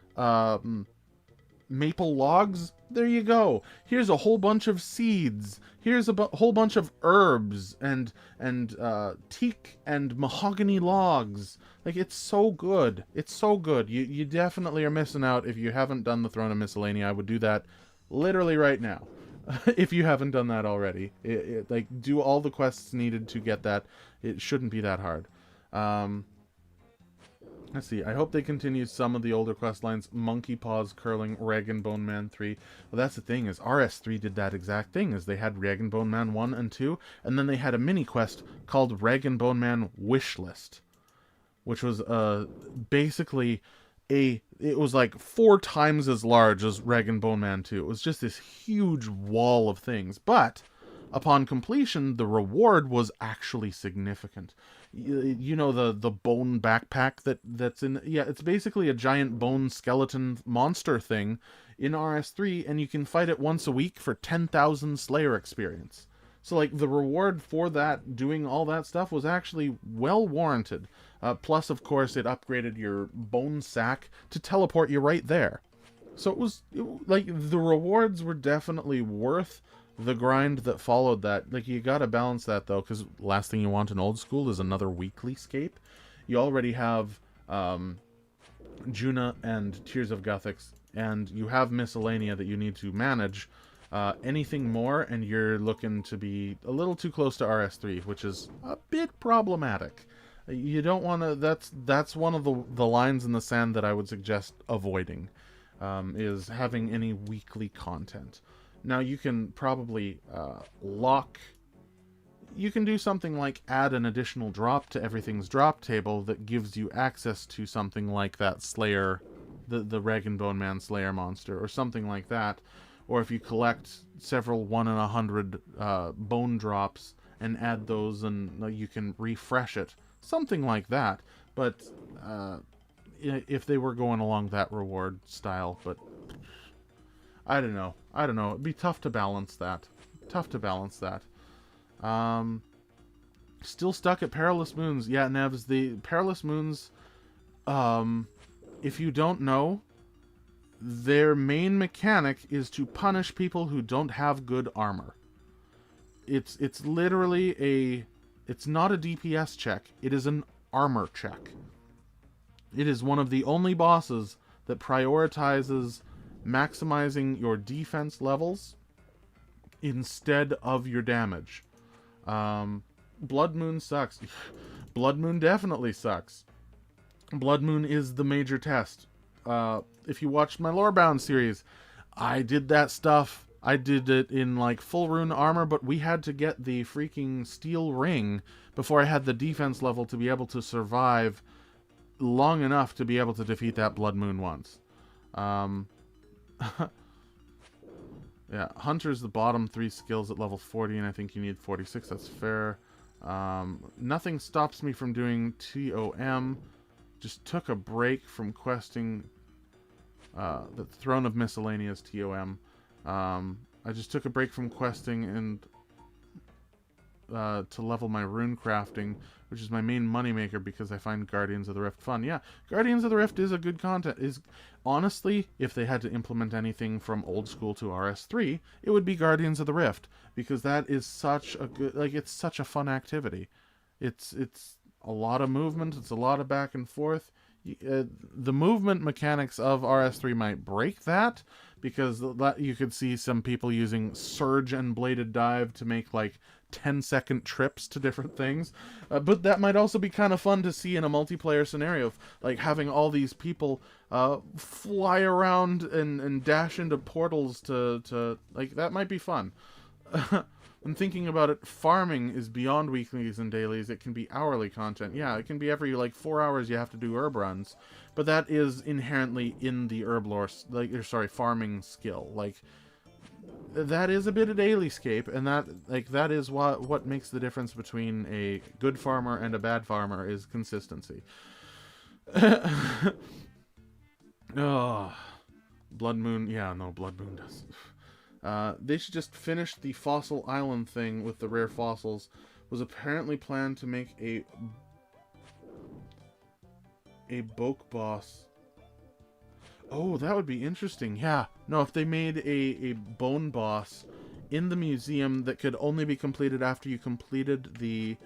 maple logs? There you go. Here's a whole bunch of seeds. Here's a whole bunch of herbs and teak and mahogany logs. Like, it's so good. It's so good. You definitely are missing out if you haven't done the Throne of Miscellanea. I would do that literally right now. If you haven't done that already. Like, do all the quests needed to get that. It shouldn't be that hard. Let's see. I hope they continue some of the older quest lines. Monkey Paws Curling, Rag and Bone Man 3. Well, that's the thing, is RS3 did that exact thing, is they had Rag and Bone Man 1 and 2, and then they had a mini quest called Rag and Bone Man Wish List, which was basically it was like 4 times as large as Rag and Bone Man 2. It was just this huge wall of things, but upon completion, the reward was actually significant. You know, the bone backpack that's in... Yeah, it's basically a giant bone skeleton monster thing in RS3, and you can fight it once a week for 10,000 Slayer experience. So, like, the reward for that, doing all that stuff, was actually well warranted. Plus, of course, it upgraded your bone sack to teleport you right there. So like, the rewards were definitely worth the grind that followed that. Like, you gotta balance that, though, because last thing you want in old school is another weekly scape. You already have Juna and Tears of Guthix, and you have Miscellanea that you need to manage. Anything more, and you're looking to be a little too close to RS3, which is a bit problematic. You don't want to... That's one of the lines in the sand that I would suggest avoiding. is having any weekly content. Now, you can probably lock... You can do something like add an additional drop to everything's drop table that gives you access to something like that Slayer, the Rag and Bone Man Slayer monster, or something like that. Or if you collect several 1 in 100 bone drops and add those, and you can refresh it. Something like that. But if they were going along that reward style, but I don't know. It'd be tough to balance that. Still stuck at Perilous Moons. Yeah, Nevs, the Perilous Moons, if you don't know, their main mechanic is to punish people who don't have good armor. It's literally it's not a DPS check. It is an armor check. It is one of the only bosses that prioritizes maximizing your defense levels instead of your damage. Blood Moon sucks. Blood Moon definitely sucks. Blood Moon is the major test. If you watched my Lorebound series, I did that stuff. I did it in like full rune armor, but we had to get the freaking steel ring before I had the defense level to be able to survive long enough to be able to defeat that Blood Moon once. Yeah, Hunter's the bottom 3 skills at level 40, and I think you need 46. That's fair. Nothing stops me from doing TOM. Just took a break from questing the Throne of Miscellaneous TOM. I just took a break from questing and to level my rune crafting, which is my main moneymaker because I find Guardians of the Rift fun. Yeah, Guardians of the Rift is a good content. Honestly, if they had to implement anything from old school to RS3, it would be Guardians of the Rift, because that is such a good, it's such a fun activity. It's a lot of movement, it's a lot of back and forth. The movement mechanics of RS3 might break that, because you could see some people using surge and bladed dive to make like 10-second trips to different things, but that might also be kind of fun to see in a multiplayer scenario, like having all these people fly around and dash into portals to like, that might be fun. I'm thinking about it, farming is beyond weeklies and dailies. It can be hourly content. Yeah, it can be every like 4 hours you have to do herb runs, but that is inherently in the herb lore, farming skill. Like, that is a bit of dailyscape, and that is what makes the difference between a good farmer and a bad farmer, is consistency. Oh, Blood Moon. Yeah, no, Blood Moon does. They should just finish the fossil island thing with the rare fossils. Was apparently planned to make a Boke boss. Oh, that would be interesting. Yeah. No, if they made a bone boss in the museum that could only be completed after you completed the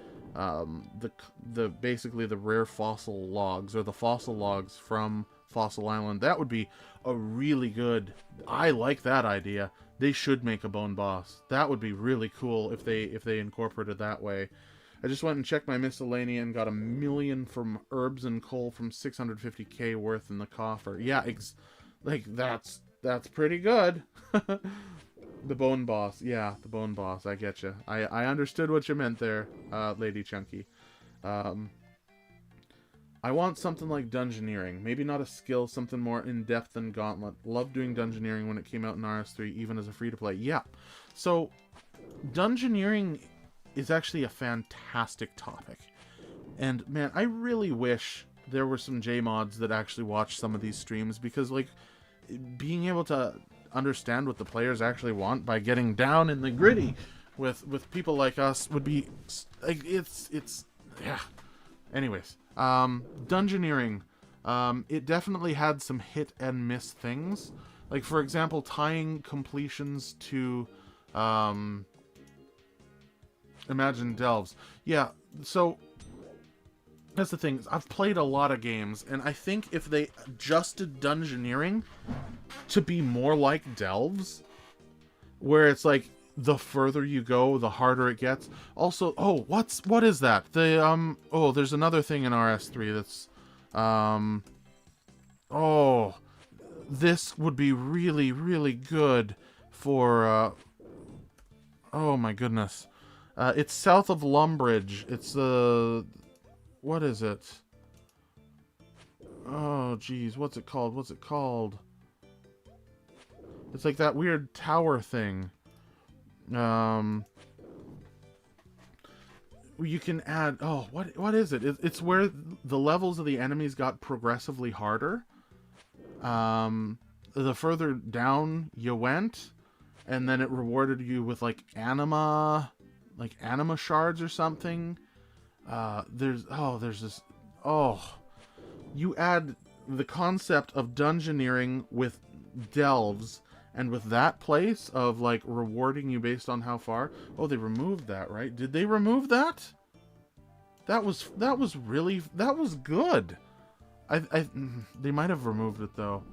basically the rare fossil logs, or the fossil logs from Fossil Island, that would be a really good... I like that idea. They should make a bone boss. That would be really cool if they incorporated that way. I just went and checked my miscellany and got 1 million from herbs and coal from 650k worth in the coffer. Yeah, that's pretty good. The bone boss. Yeah, the bone boss. I get you. I understood what you meant there, Lady Chunky. I want something like dungeoneering. Maybe not a skill, something more in-depth than Gauntlet. Loved doing dungeoneering when it came out in RS3, even as a free-to-play. Yeah. So, dungeoneering is actually a fantastic topic. And, man, I really wish there were some J-mods that actually watch some of these streams, because, like, being able to understand what the players actually want by getting down in the gritty with people like us would be, like, it's yeah. Anyways, dungeoneering, it definitely had some hit and miss things. Like, for example, tying completions to, Imagine Delves. Yeah, so that's the thing. I've played a lot of games, and I think if they adjusted dungeoneering to be more like Delves, where it's like the further you go, the harder it gets. Also, oh, what is that? The oh, there's another thing in RS3 that's oh, this would be really, really good for, oh my goodness. It's south of Lumbridge. It's, what is it? Oh, geez, what's it called? What's it called? It's like that weird tower thing. You can add... Oh, what is it? It's where the levels of the enemies got progressively harder. The further down you went, and then it rewarded you with, like, anima shards or something. There's this... Oh... You add the concept of dungeoneering with delves, and with that place of, like, rewarding you based on how far... Oh, they removed that, right? Did they remove that? That was good. They might have removed it, though.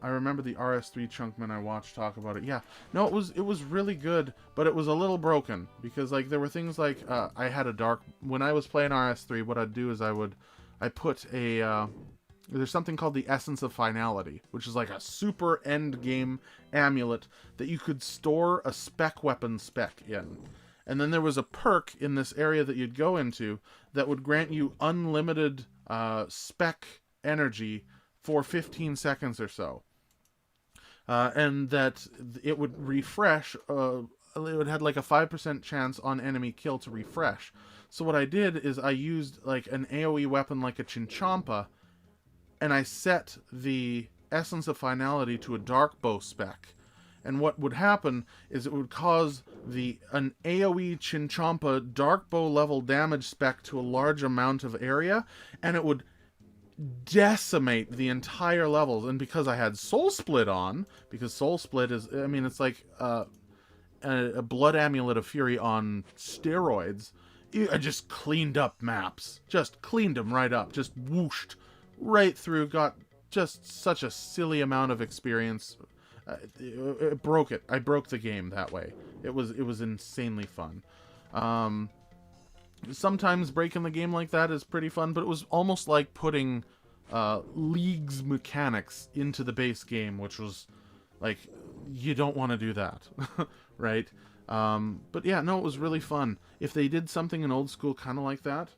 I remember the RS3 Chunkman I watched talk about it. Yeah, no, it was really good, but it was a little broken, because, like, there were things like, I had a dark... When I was playing RS3, what I'd do is I put a... there's something called the Essence of Finality, which is like a super end game amulet that you could store a spec weapon spec in. And then there was a perk in this area that you'd go into that would grant you unlimited spec energy for 15 seconds or so. And that it would refresh, it would have like a 5% chance on enemy kill to refresh. So what I did is I used like an AoE weapon like a Chinchampa, and I set the Essence of Finality to a dark bow spec. And what would happen is it would cause an AoE Chinchampa dark bow level damage spec to a large amount of area, and it would decimate the entire levels. And because I had Soul Split on, because Soul Split is, I mean, it's like a Blood Amulet of Fury on steroids. I just cleaned up maps. Just cleaned them right up. Just whooshed right through. Got just such a silly amount of experience. It broke it. I broke the game that way. It was insanely fun. Sometimes breaking the game like that is pretty fun, but it was almost like putting League's mechanics into the base game, which was like, you don't want to do that, right? But yeah, no, it was really fun. If they did something in old school kind of like that,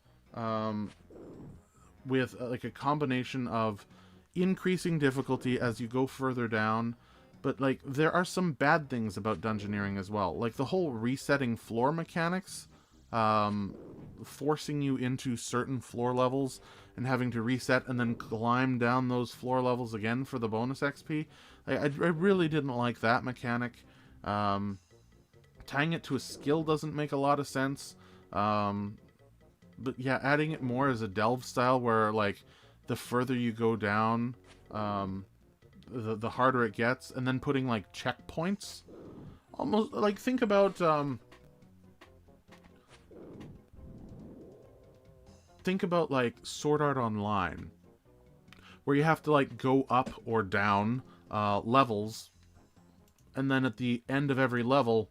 with like a combination of increasing difficulty as you go further down, but like there are some bad things about dungeoneering as well, like the whole resetting floor mechanics, forcing you into certain floor levels and having to reset and then climb down those floor levels again for the bonus XP. I really didn't like that mechanic. Tying it to a skill doesn't make a lot of sense. But yeah, adding it more as a delve style where like the further you go down, the harder it gets, and then putting like checkpoints. Almost like think about like Sword Art Online, where you have to like go up or down levels, and then at the end of every level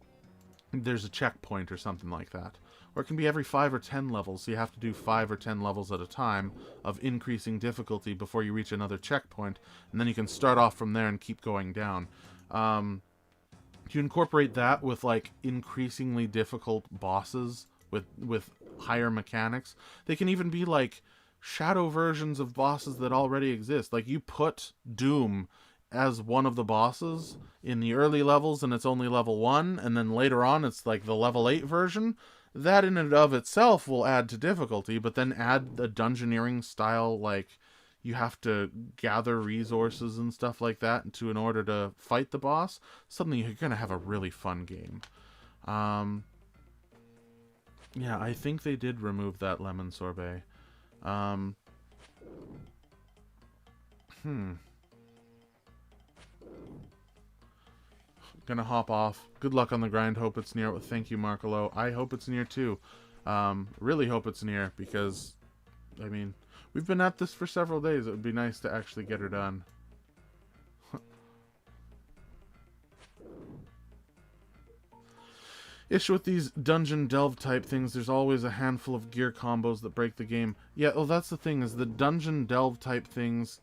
there's a checkpoint or something like that. Or it can be every 5 or 10 levels, so you have to do 5 or 10 levels at a time of increasing difficulty before you reach another checkpoint, and then you can start off from there and keep going down. You incorporate that with like increasingly difficult bosses with higher mechanics. They can even be like shadow versions of bosses that already exist. Like you put Doom as one of the bosses in the early levels and it's only level 1, and then later on it's like the level 8 version. That in and of itself will add to difficulty, but then add the dungeoneering style, like you have to gather resources and stuff like that in order to fight the boss. Suddenly you're going to have a really fun game. Yeah, I think they did remove that lemon sorbet. Gonna hop off. Good luck on the grind. Hope it's near. Thank you, Markolo. I hope it's near too. Really hope it's near, because I mean, we've been at this for several days. It would be nice to actually get her done. Issue with these dungeon delve type things, there's always a handful of gear combos that break the game. Yeah, well, that's the thing, is the dungeon delve type things,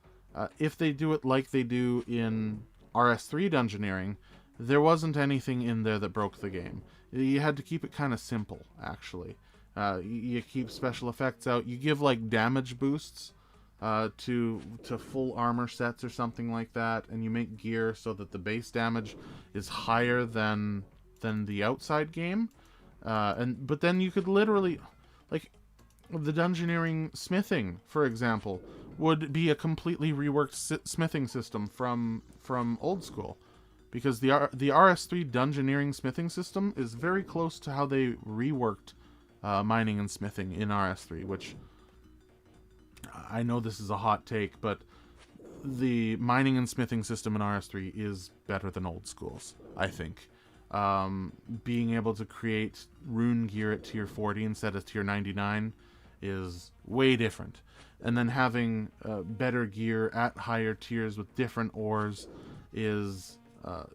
If they do it like they do in RS3 Dungeoneering, there wasn't anything in there that broke the game. You had to keep it kind of simple, actually. You keep special effects out. You give like damage boosts to full armor sets or something like that, and you make gear so that the base damage is higher than the outside game. But then you could literally, like, the Dungeoneering smithing, for example, would be a completely reworked smithing system from old school, because the RS3 Dungeoneering smithing system is very close to how they reworked mining and smithing in RS3, which I know this is a hot take, but the mining and smithing system in RS3 is better than old school's, I think. Being able to create rune gear at tier 40 instead of tier 99 is way different. And then having better gear at higher tiers with different ores is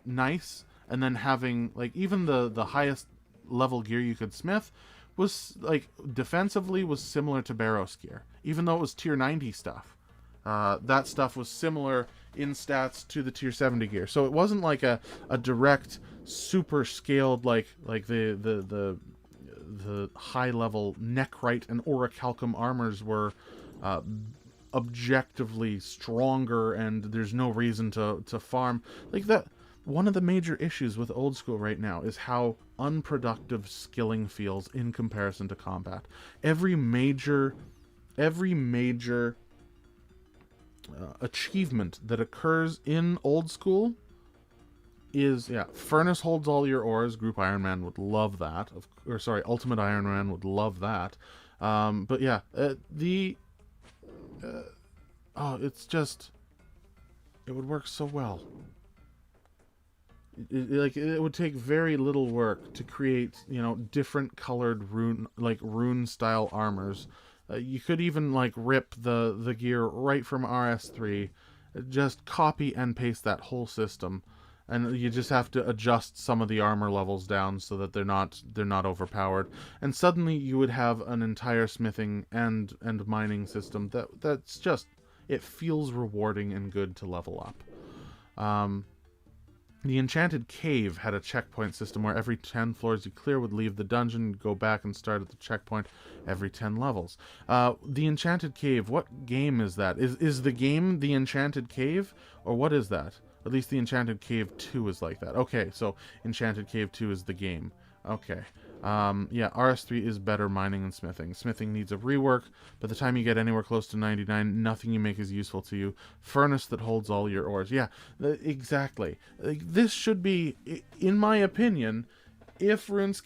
nice. And then having, like, even the highest level gear you could smith was, like, defensively was similar to Barrow's gear. Even though it was tier 90 stuff. That stuff was similar in stats to the tier 70 gear. So it wasn't like a direct, super scaled, like the high level Nechrite and Orichalcum armors were objectively stronger, and there's no reason to farm. Like that. One of the major issues with old school right now is how unproductive skilling feels in comparison to combat. Every major achievement that occurs in old school is, Furnace holds all your ores. Group Ironman would love that. Ultimate Ironman would love that. But yeah, it's just, it would work so well. It would take very little work to create, different colored rune style armors. You could even rip the gear right from RS3, just copy and paste that whole system, and you just have to adjust some of the armor levels down so that they're not overpowered. And suddenly you would have an entire smithing and mining system that's just, it feels rewarding and good to level up. The Enchanted Cave had a checkpoint system where every 10 floors you clear would leave the dungeon, go back and start at the checkpoint every 10 levels. The Enchanted Cave, what game is that? Is the game The Enchanted Cave? Or what is that? At least the Enchanted Cave 2 is like that. Okay, so Enchanted Cave 2 is the game. Okay. RS3 is better mining and smithing. Smithing needs a rework. By the time you get anywhere close to 99, nothing you make is useful to you. Furnace that holds all your ores. Yeah, exactly. This should be, in my opinion, if old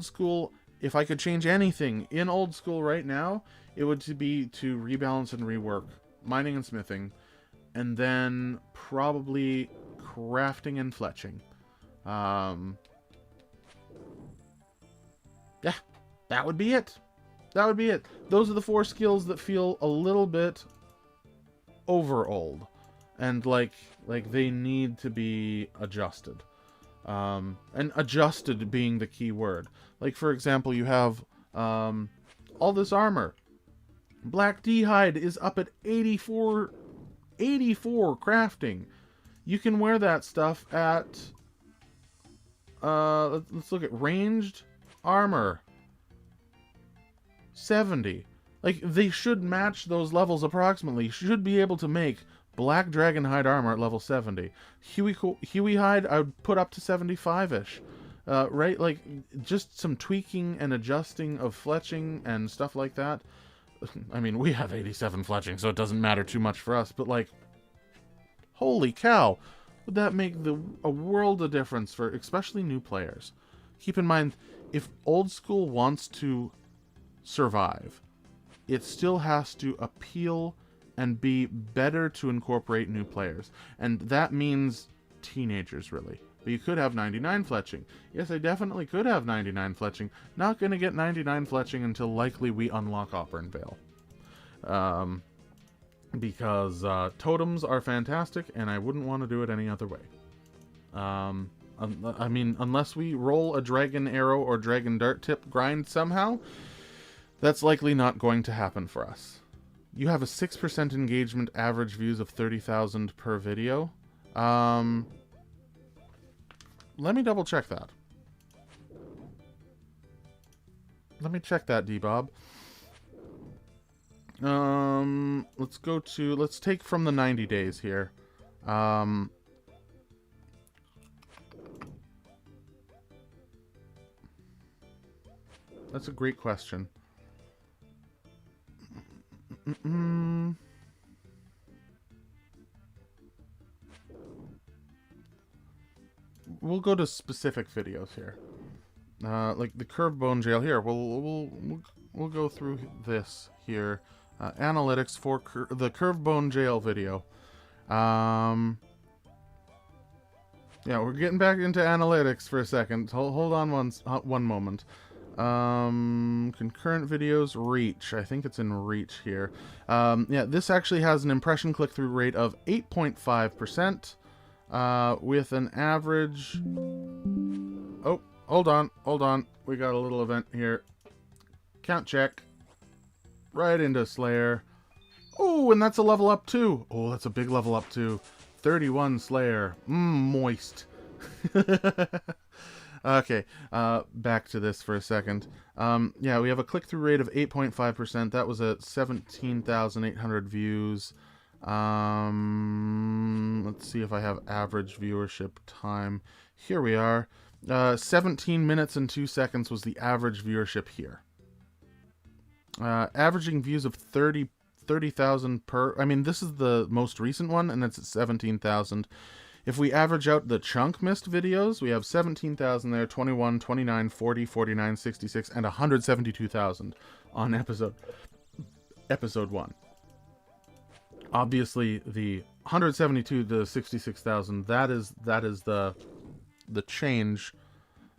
school, if I could change anything in old school right now, it would be to rebalance and rework mining and smithing, and then probably crafting and fletching. Yeah, that would be it. Those are the 4 skills that feel a little bit over old, and like they need to be adjusted. And adjusted being the key word. Like, for example, you have all this armor. Black D-hide is up at 84 crafting. You can wear that stuff at let's look at ranged armor 70. Like, they should match those levels approximately. You should be able to make black dragon hide armor at level 70. Huey hide I would put up to 75ish. Right? Like, just some tweaking and adjusting of fletching and stuff like that. I mean, we have 87 fletching, so it doesn't matter too much for us, but like, holy cow, would that make a world of difference for especially new players. Keep in mind, if old school wants to survive, it still has to appeal and be better to incorporate new players. And that means teenagers, really. But you could have 99 fletching. Yes, I definitely could have 99 fletching. Not going to get 99 fletching until likely we unlock Auburn Vale. Because totems are fantastic, and I wouldn't want to do it any other way. I mean, unless we roll a dragon arrow or dragon dart tip grind somehow, that's likely not going to happen for us. You have a 6% engagement, average views of 30,000 per video. Let me double check that. Let me check that, D-Bob. Let's take from the 90 days here. That's a great question. We'll go to specific videos here. Like the curved bone jail here. We'll go through this here. Analytics for the curved bone jail video. Yeah, we're getting back into analytics for a second. Hold on one moment. Concurrent videos, reach. I think it's in reach here. Yeah, this actually has an impression click-through rate of 8.5%, with an average... Oh, hold on. We got a little event here. Count check. Right into Slayer. Oh, and that's a level up too. Oh, that's a big level up too. 31 Slayer. Moist. Okay, back to this for a second. Yeah, we have a click-through rate of 8.5%. That was at 17,800 views. Let's see if I have average viewership time. Here we are. 17 minutes and 2 seconds was the average viewership here. Averaging views of 30,000 per... I mean, this is the most recent one, and it's at 17,000. If we average out the ChunkMist videos, we have 17,000 there, 21, 29, 40, 49, 66, and 172,000 on episode 1. Obviously, the 172 to 66,000, that is the change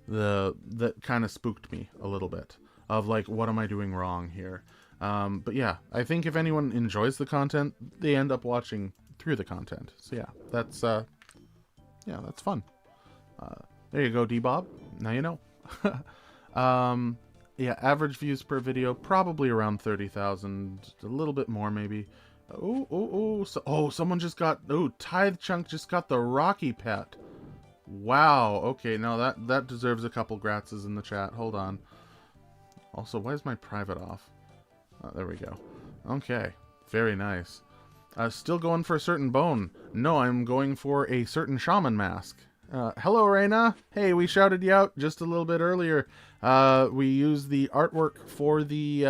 that kind of spooked me a little bit. Of like, what am I doing wrong here? But yeah, I think if anyone enjoys the content, they end up watching through the content. So yeah, that's fun. There you go, D-Bob. Now you know. Yeah, average views per video, probably around 30,000. A little bit more, maybe. Someone just got... Oh, Tithe Chunk just got the Rocky Pet. Wow. Okay, now that deserves a couple gratses in the chat. Hold on. Also, why is my private off? There we go. Okay. Very nice. Still going for a certain bone. No, I'm going for a certain shaman mask. Hello, Rayna. Hey, we shouted you out just a little bit earlier. We used the artwork for the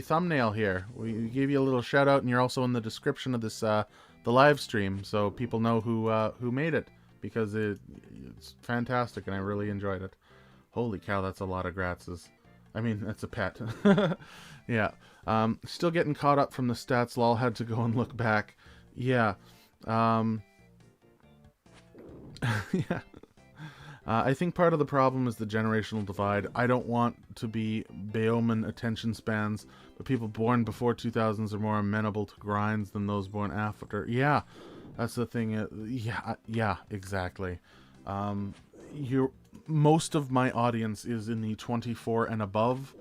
thumbnail here. We gave you a little shout out, and you're also in the description of this the live stream, so people know who made it, because it's fantastic, and I really enjoyed it. Holy cow, that's a lot of gratses. I mean, that's a pet. Yeah. Still getting caught up from the stats. Lol, had to go and look back. Yeah. Yeah. I think part of the problem is the generational divide. I don't want to be Baoman attention spans, but people born before 2000s are more amenable to grinds than those born after. Yeah, that's the thing. Yeah, exactly. Most of my audience is in the 24 and above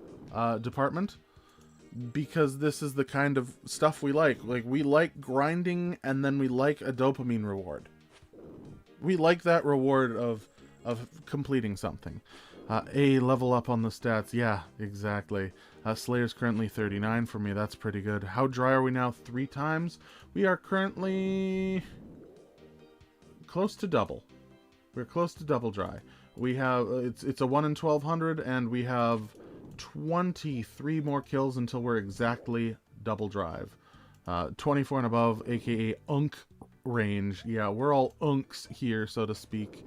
department, because this is the kind of stuff we like. Like, we like grinding, and then we like a dopamine reward. We like that reward of completing something. A level up on the stats. Yeah, exactly. Slayer's currently 39 for me. That's pretty good. How dry are we now? 3 times? We are currently close to double. We're close to double dry. We have, it's a 1 in 1200, and we have 23 more kills until we're exactly double drive. 24 and above, aka unk range. Yeah, we're all unks here, so to speak.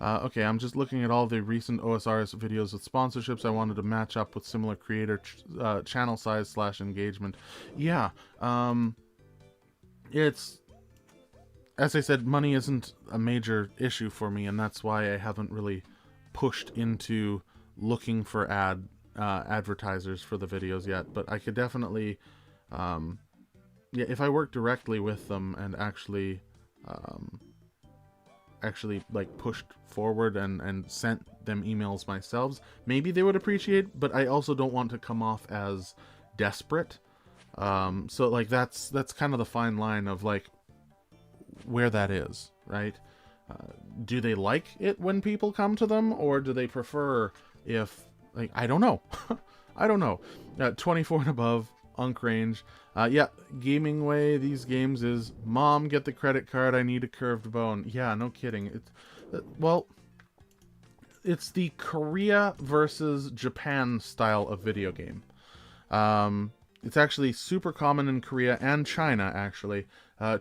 Okay, I'm just looking at all the recent OSRS videos with sponsorships. I wanted to match up with similar creator channel size / engagement. Yeah, it's... As I said, money isn't a major issue for me, and that's why I haven't really pushed into looking for advertisers for the videos yet. But I could definitely, yeah, if I work directly with them and actually like pushed forward and sent them emails myself, maybe they would appreciate. But I also don't want to come off as desperate. So like that's kind of the fine line of like where that is, right? Do they like it when people come to them, or do they prefer if, like, I don't know. I don't know. 24 and above, Unk range. Yeah, gaming way these games is, Mom, get the credit card, I need a curved bone. Yeah, no kidding. It's, well, it's the Korea versus Japan style of video game. It's actually super common in Korea and China, actually,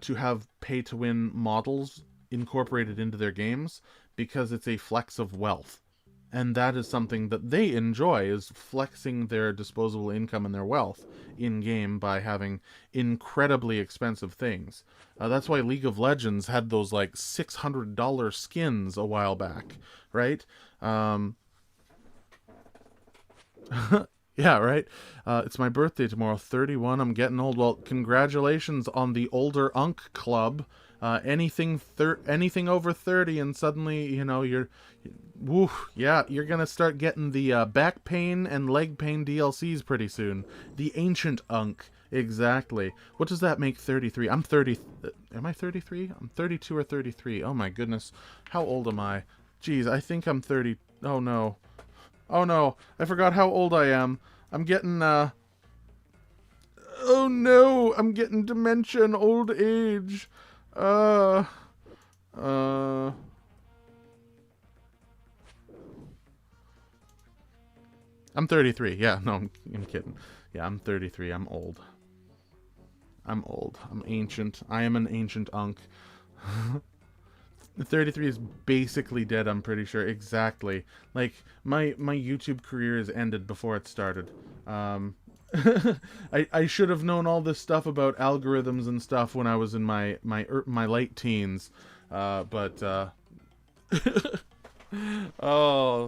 to have pay-to-win models incorporated into their games because it's a flex of wealth. And that is something that they enjoy, is flexing their disposable income and their wealth in-game by having incredibly expensive things. That's why League of Legends had those, like, $600 skins a while back, right? Yeah, right? It's my birthday tomorrow, 31. I'm getting old. Well, congratulations on the Older Unk Club. Anything over 30 and suddenly, you know, woo, yeah, you're gonna start getting the back pain and leg pain DLCs pretty soon. The Ancient Unk, exactly. What does that make 33? I'm 30. Am I 33? I'm 32 or 33. Oh my goodness. How old am I? Jeez, I think I'm 30. Oh no. Oh no, I forgot how old I am. I'm getting, oh no, I'm getting dementia and old age. I'm 33. Yeah, no, I'm kidding. Yeah, I'm 33. I'm old. I'm old. I'm ancient. I am an ancient Unk. 33 is basically dead, I'm pretty sure. Exactly. Like, my YouTube career is ended before it started. I should have known all this stuff about algorithms and stuff when I was in my late teens. Oh,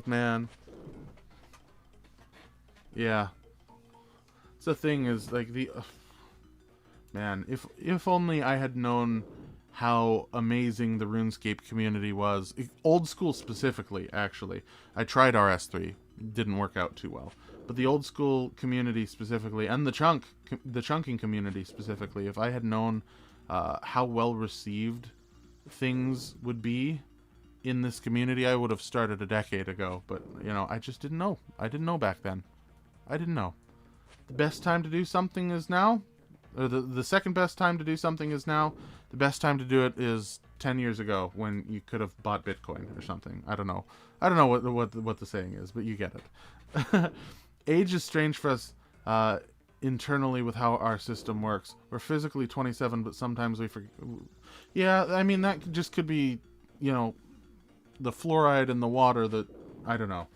man. Yeah. It's the thing is, like, man, if only I had known how amazing the Runescape community was. Old school specifically, actually. I tried RS3. Didn't work out too well. But the old school community specifically, and the chunking community specifically, if I had known how well received things would be in this community, I would have started a decade ago. But, you know, I just didn't know. I didn't know back then. I didn't know. The best time to do something is now. Or the second best time to do something is now. The best time to do it is 10 years ago when you could have bought Bitcoin or something. I don't know. I don't know what the saying is, but you get it. Age is strange for us internally with how our system works. We're physically 27, but sometimes we forget. Yeah, I mean, that just could be, you know, the fluoride in the water that, I don't know.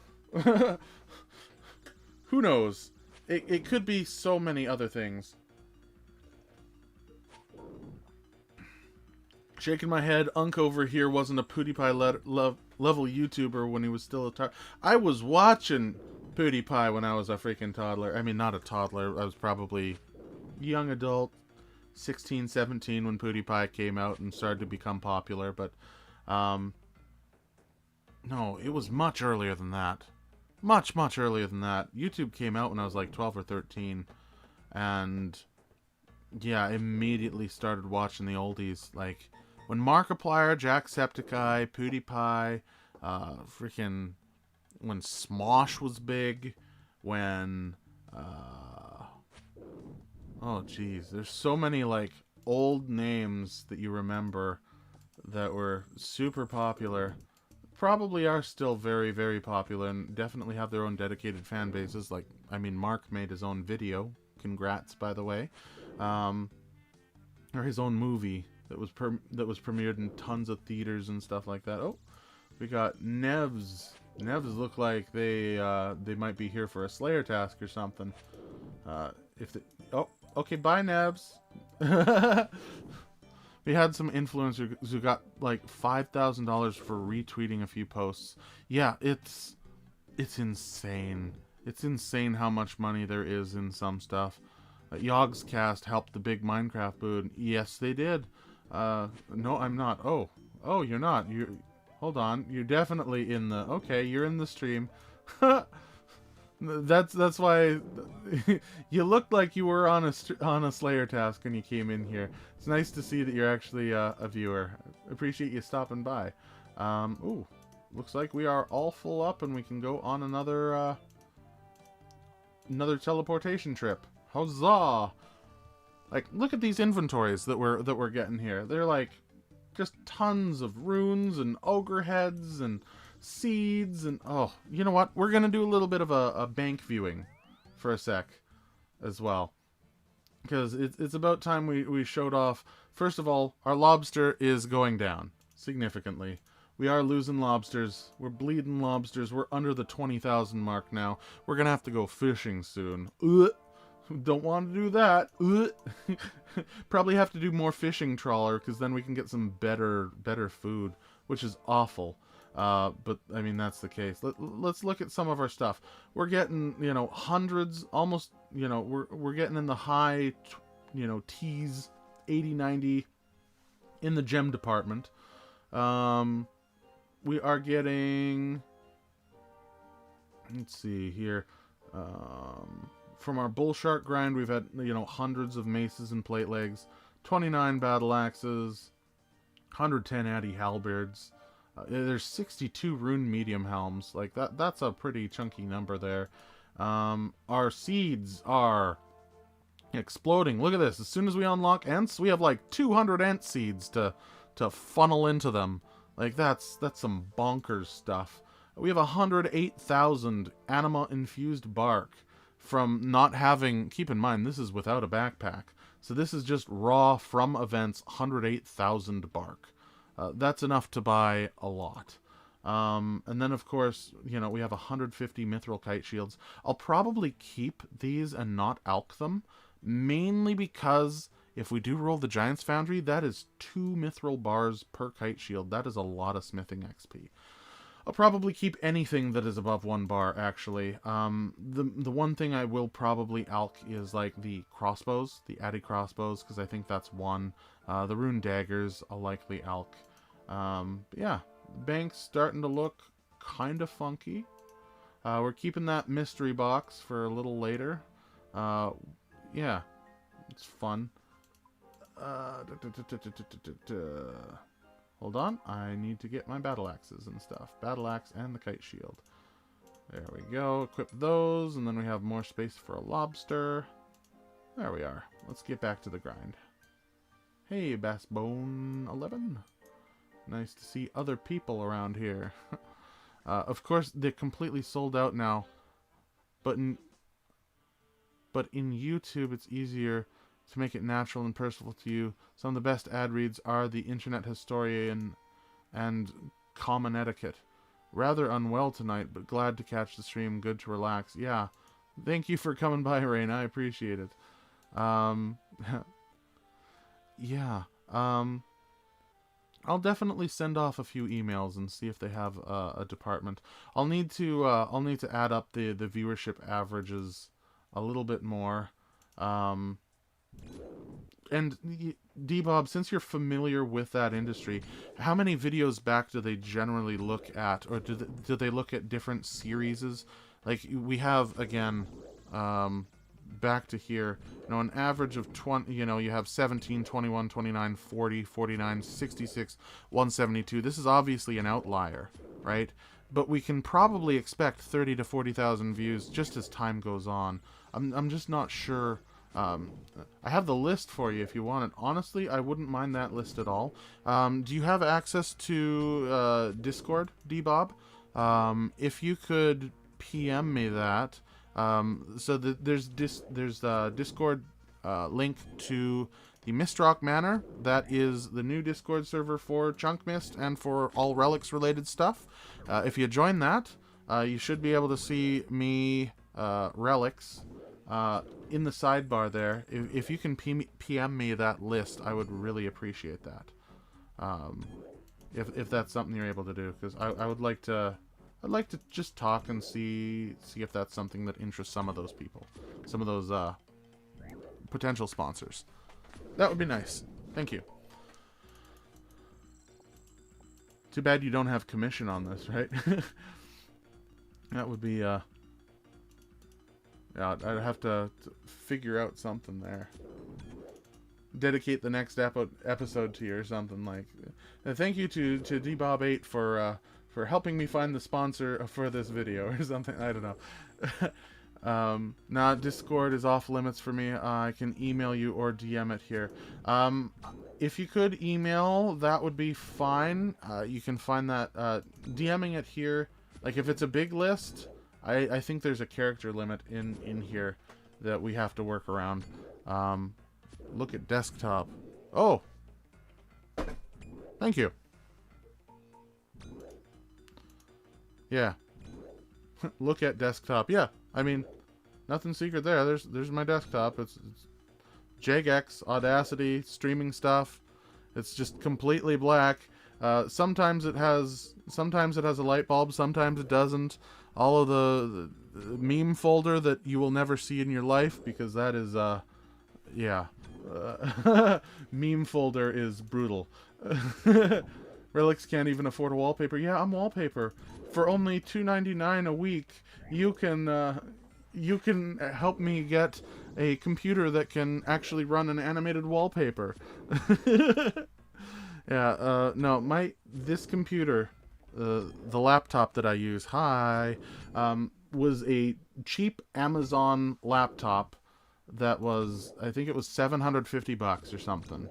Who knows? It could be so many other things. Shaking my head, Unk over here wasn't a PewDiePie level YouTuber when he was still a toddler. I was watching PewDiePie when I was a freaking toddler. I mean, not a toddler. I was probably young adult, 16, 17 when PewDiePie came out and started to become popular. But, no, it was much earlier than that. Much, much earlier than that. YouTube came out when I was like 12 or 13. And, yeah, I immediately started watching the oldies. Like, when Markiplier, Jacksepticeye, PewDiePie, freaking, when Smosh was big, when, oh geez, there's so many, like, old names that you remember that were super popular. Probably are still very, very popular and definitely have their own dedicated fan bases. Like, I mean, Mark made his own video. Congrats, by the way. Or his own movie that was premiered in tons of theaters and stuff like that. Oh, we got Nevs. Nevs look like they might be here for a Slayer task or something. Oh, okay, bye Nevs. We had some influencers who got like $5,000 for retweeting a few posts. Yeah, it's insane. It's insane how much money there is in some stuff. Yogscast helped the big Minecraft boom. Yes, they did. No, I'm not. Oh, you're not. Hold on. You're definitely in the... Okay, you're in the stream. That's why you looked like you were on a Slayer task when you came in here. It's nice to see that you're actually a viewer. Appreciate you stopping by. Ooh, looks like we are all full up, and we can go on another teleportation trip. Huzzah! Like, look at these inventories that we're getting here. They're like just tons of runes and ogre heads and seeds and oh, you know what? We're gonna do a little bit of a bank viewing for a sec as well, because it's about time we showed off. First of all, our lobster is going down significantly. We are losing lobsters. We're bleeding lobsters. We're under the 20,000 mark now. We're gonna have to go fishing soon. Don't want to do that. Probably have to do more fishing trawler, because then we can get some better food, which is awful. But I mean, that's the case. Let's look at some of our stuff. We're getting, you know, hundreds, almost, you know, we're getting in the high, you know, T's, 80, 90 in the gem department. We are getting, let's see here, from our bull shark grind, we've had, you know, hundreds of maces and plate legs, 29 battle axes, 110 addy halberds. There's 62 rune medium helms. Like that's a pretty chunky number there. Our seeds are exploding. Look at this. As soon as we unlock Ents, we have like 200 Ent seeds to funnel into them. Like that's some bonkers stuff. We have 108,000 anima infused bark from not having, keep in mind, this is without a backpack. So this is just raw from events, 108,000 bark. That's enough to buy a lot. And then, of course, you know, we have 150 mithril kite shields. I'll probably keep these and not alch them, mainly because if we do roll the Giant's Foundry, that is 2 mithril bars per kite shield. That is a lot of smithing XP. I'll probably keep anything that is above 1 bar, actually. The one thing I will probably alch is, like, the crossbows, the addy crossbows, because I think that's 1. The rune daggers I'll likely alch. But yeah, bank's starting to look kind of funky. We're keeping that mystery box for a little later. Yeah, it's fun. Hold on, I need to get my battle axes and stuff. Battle axe and the kite shield. There we go, equip those, and then we have more space for a lobster. There we are. Let's get back to the grind. Hey, Bassbone 11. Nice to see other people around here. Of course, they're completely sold out now. But in YouTube, it's easier to make it natural and personal to you. Some of the best ad reads are the internet historian and common etiquette. Rather unwell tonight, but glad to catch the stream. Good to relax. Yeah. Thank you for coming by, Rayna. I appreciate it. Yeah. I'll definitely send off a few emails and see if they have a department. I'll need to add up the viewership averages a little bit more. And D-Bob, since you're familiar with that industry, how many videos back do they generally look at, or do they look at different series? Like we have again, back to here, you know, an average of 20, you know, you have 17, 21, 29, 40, 49, 66, 172. This is obviously an outlier, right? But we can probably expect 30 to 40,000 views just as time goes on. I'm just not sure. I have the list for you if you want it. Honestly, I wouldn't mind that list at all. Do you have access to Discord, D-Bob? If you could PM me that. There's Discord link to the Mistrock Manor. That is the new Discord server for ChunkMist and for all Relix related stuff. If you join that, you should be able to see me, Relix, in the sidebar there. If you can PM me that list, I would really appreciate that. If that's something you're able to do, because I would like to. I'd like to just talk and see if that's something that interests some of those people, some of those potential sponsors. That would be nice. Thank you. Too bad you don't have commission on this, right? That would be I'd have to figure out something there. Dedicate the next episode to you or something like. Thank you to dbob8 for helping me find the sponsor for this video or something. I don't know. Nah, Discord is off limits for me. I can email you or DM it here. If you could email, that would be fine. You can find that DMing it here. Like if it's a big list, I think there's a character limit in here that we have to work around. Look at desktop. Oh! Thank you. Yeah. Look at desktop. Yeah, I mean, nothing secret there. There's my desktop. It's JGX, Audacity, streaming stuff. It's just completely black. Sometimes it has a light bulb, sometimes it doesn't. All of the meme folder that you will never see in your life, because that is yeah. Meme folder is brutal. Relix can't even afford a wallpaper. Yeah, I'm wallpaper. For only $2.99 a week, you can help me get a computer that can actually run an animated wallpaper. Yeah, no, this computer, the laptop that I use, was a cheap Amazon laptop that was, I think it was $750 or something.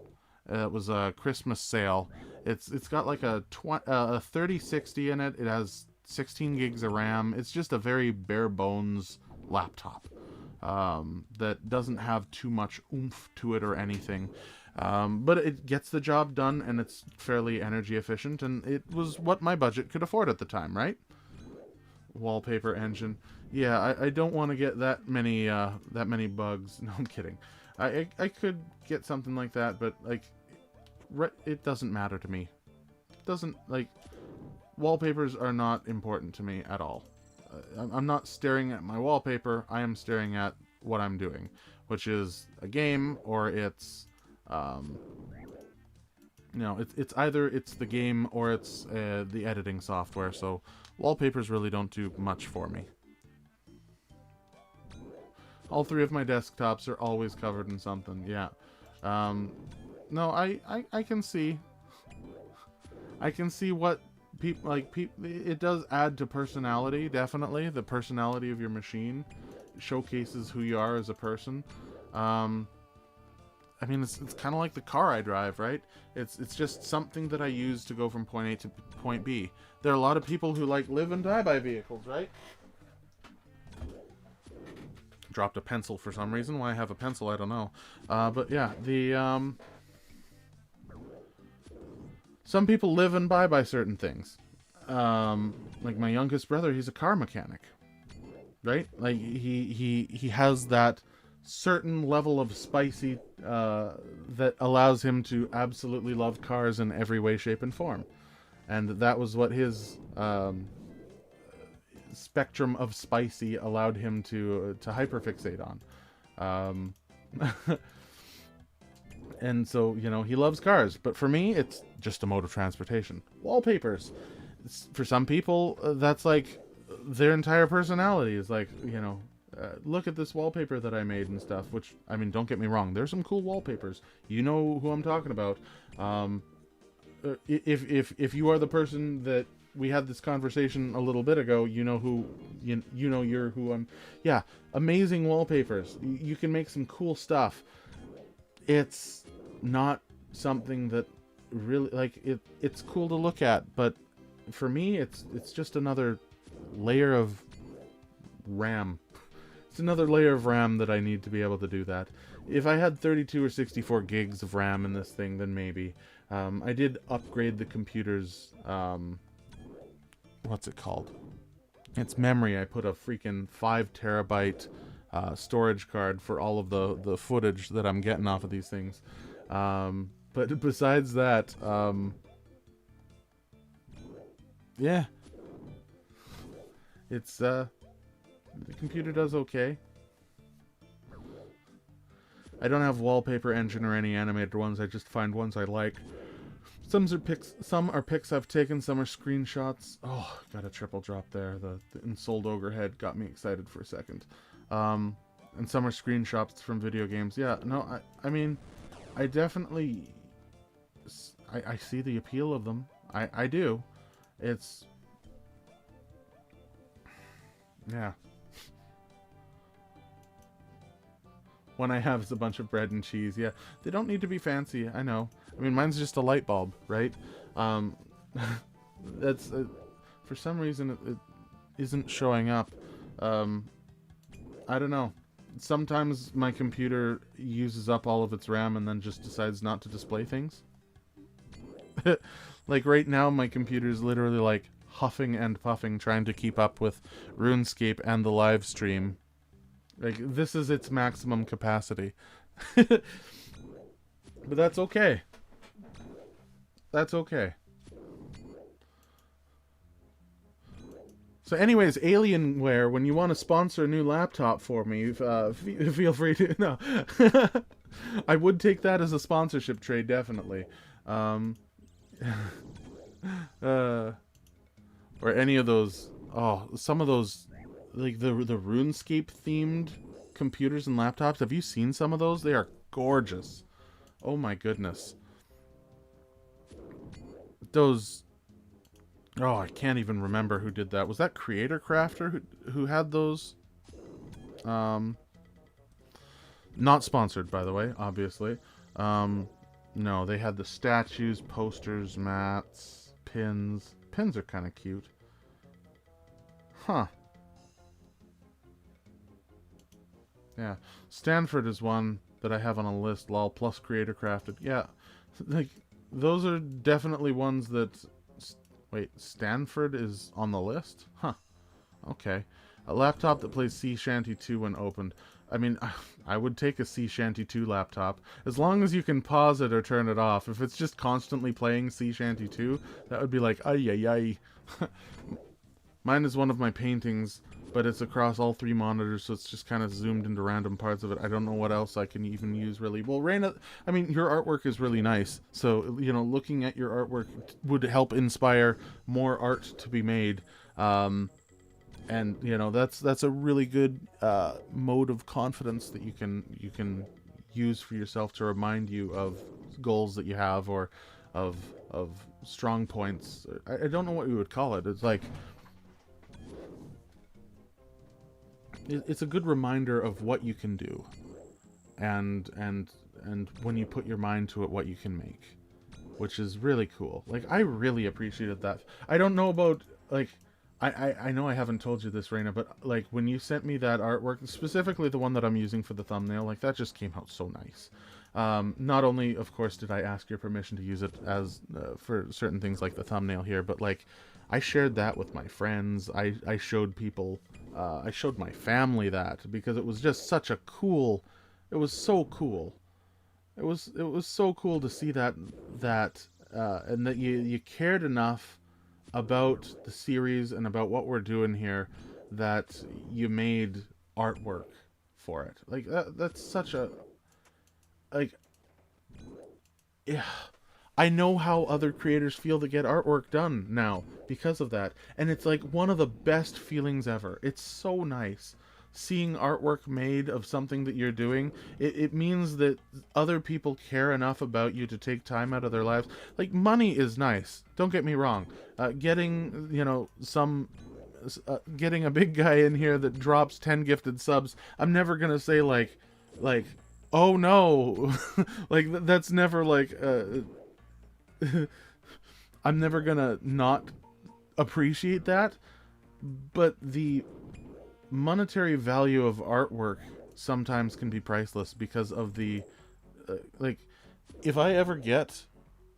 It was a Christmas sale. It's got like a 3060 in it. It has 16 gigs of RAM. It's just a very bare bones laptop that doesn't have too much oomph to it or anything. But it gets the job done, and it's fairly energy efficient, and it was what my budget could afford at the time, right? Wallpaper engine. Yeah, I don't want to get that many bugs. No, I'm kidding. I could get something like that, but like, it doesn't matter to me. It doesn't, like, wallpapers are not important to me at all. I'm not staring at my wallpaper. I am staring at what I'm doing, which is a game, or it's you know, it's either the game or it's the editing software. So wallpapers really don't do much for me. All three of my desktops are always covered in something. Yeah. No, I can see. I can see what people like. It does add to personality. Definitely, the personality of your machine showcases who you are as a person. I mean, it's kind of like the car I drive, right? It's just something that I use to go from point A to point B. There are a lot of people who like live and die by vehicles, right? Dropped a pencil for some reason. Why I have a pencil, I don't know. But yeah, some people live and die by certain things. Like my youngest brother, he's a car mechanic, right? Like he has that certain level of spicy that allows him to absolutely love cars in every way, shape, and form. And that was what his spectrum of spicy allowed him to hyperfixate on. And so, you know, he loves cars. But for me, it's just a mode of transportation. Wallpapers. For some people, that's like their entire personality is like, you know, look at this wallpaper that I made and stuff, which, I mean, don't get me wrong, there's some cool wallpapers. You know who I'm talking about. If you are the person that we had this conversation a little bit ago, you know who, you know you're who I'm. Yeah, amazing wallpapers. You can make some cool stuff. It's not something that really, like, it's cool to look at, but for me, it's just another layer of RAM. It's another layer of RAM that I need to be able to do that. If I had 32 or 64 gigs of RAM in this thing, then maybe. I did upgrade the computer's, what's it called? It's memory. I put a freaking 5 terabyte storage card for all of the footage that I'm getting off of these things. But besides that, yeah. It's, the computer does okay. I don't have wallpaper engine or any animated ones. I just find ones I like. Some are pics I've taken. Some are screenshots. Oh, got a triple drop there. The ensouled ogre head got me excited for a second. And some are screenshots from video games. Yeah, no, I mean, I definitely, I see the appeal of them. I do. It's, yeah. When I have a bunch of bread and cheese, yeah. They don't need to be fancy, I know. I mean, mine's just a light bulb, right? That's, for some reason, it isn't showing up. I don't know. Sometimes my computer uses up all of its RAM and then just decides not to display things. Like right now, my computer is literally like huffing and puffing trying to keep up with RuneScape and the live stream. Like, this is its maximum capacity. But that's okay. That's okay. So anyways, Alienware, when you want to sponsor a new laptop for me, feel free to... No. I would take that as a sponsorship trade, definitely. Or any of those... Oh, some of those... Like, the RuneScape themed computers and laptops. Have you seen some of those? They are gorgeous. Oh my goodness. Those... Oh, I can't even remember who did that. Was that Creator Crafter who had those? Not sponsored, by the way, obviously. No, they had the statues, posters, mats, pins. Pins are kind of cute. Huh. Yeah. Stanford is one that I have on a list, lol, plus Creator Crafted. Yeah. Like, those are definitely ones that... Wait, Stanford is on the list? Huh. Okay. A laptop that plays Sea Shanty 2 when opened. I mean, I would take a Sea Shanty 2 laptop. As long as you can pause it or turn it off. If it's just constantly playing Sea Shanty 2, that would be like, ay, ay, ay. Mine is one of my paintings, but it's across all 3 monitors, so it's just kind of zoomed into random parts of it. I don't know what else I can even use, really. Well, Rayna, I mean, your artwork is really nice. So, you know, looking at your artwork would help inspire more art to be made. And, you know, that's a really good mode of confidence that you can use for yourself to remind you of goals that you have, or of strong points. I don't know what we would call it. It's like... It's a good reminder of what you can do, and when you put your mind to it, what you can make, which is really cool. Like, I really appreciated that. I don't know about, like, I know I haven't told you this, Rayna, but like when you sent me that artwork, specifically the one that I'm using for the thumbnail, like that just came out so nice. Not only, of course, did I ask your permission to use it as for certain things like the thumbnail here, but like I shared that with my friends. I showed people. I showed my family that because it was just such a cool... It was so cool. It was so cool to see that and that you cared enough about the series and about what we're doing here that you made artwork for it. Like that's such a... Like, yeah. I know how other creators feel to get artwork done now because of that. And it's like one of the best feelings ever. It's so nice. Seeing artwork made of something that you're doing, it means that other people care enough about you to take time out of their lives. Like, money is nice. Don't get me wrong. Getting, you know, getting a big guy in here that drops 10 gifted subs, I'm never going to say like, oh no. Like, that's never like... I'm never gonna not appreciate that, but the monetary value of artwork sometimes can be priceless because of the like, if I ever get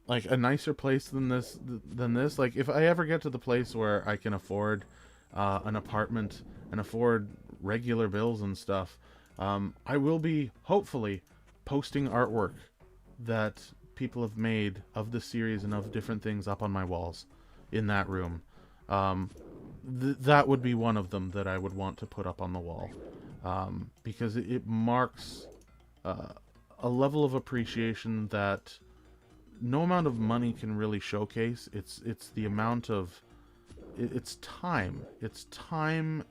like a nicer place than this, like if I ever get to the place where I can afford an apartment and afford regular bills and stuff, I will be hopefully posting artwork that people have made of the series and of different things up on my walls in that room. That would be one of them that I would want to put up on the wall, because it marks a level of appreciation that no amount of money can really showcase. It's the amount of... It's time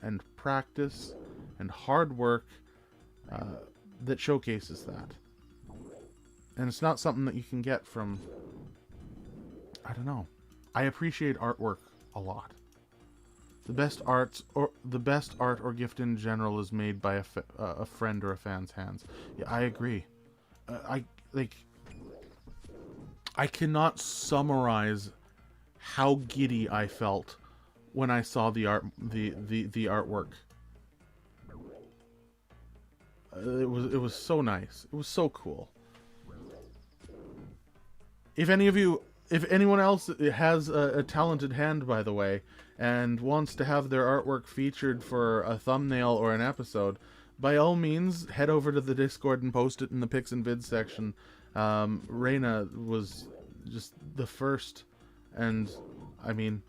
and practice and hard work that showcases that. And it's not something that you can get from, I don't know. I appreciate artwork a lot. The best art or gift in general is made by a friend or a fan's hands. Yeah, I agree. I cannot summarize how giddy I felt when I saw the artwork. It was so nice. It was so cool. If anyone else has a talented hand, by the way, and wants to have their artwork featured for a thumbnail or an episode, by all means, head over to the Discord and post it in the pics and vids section. Rayna was just the first, and I mean,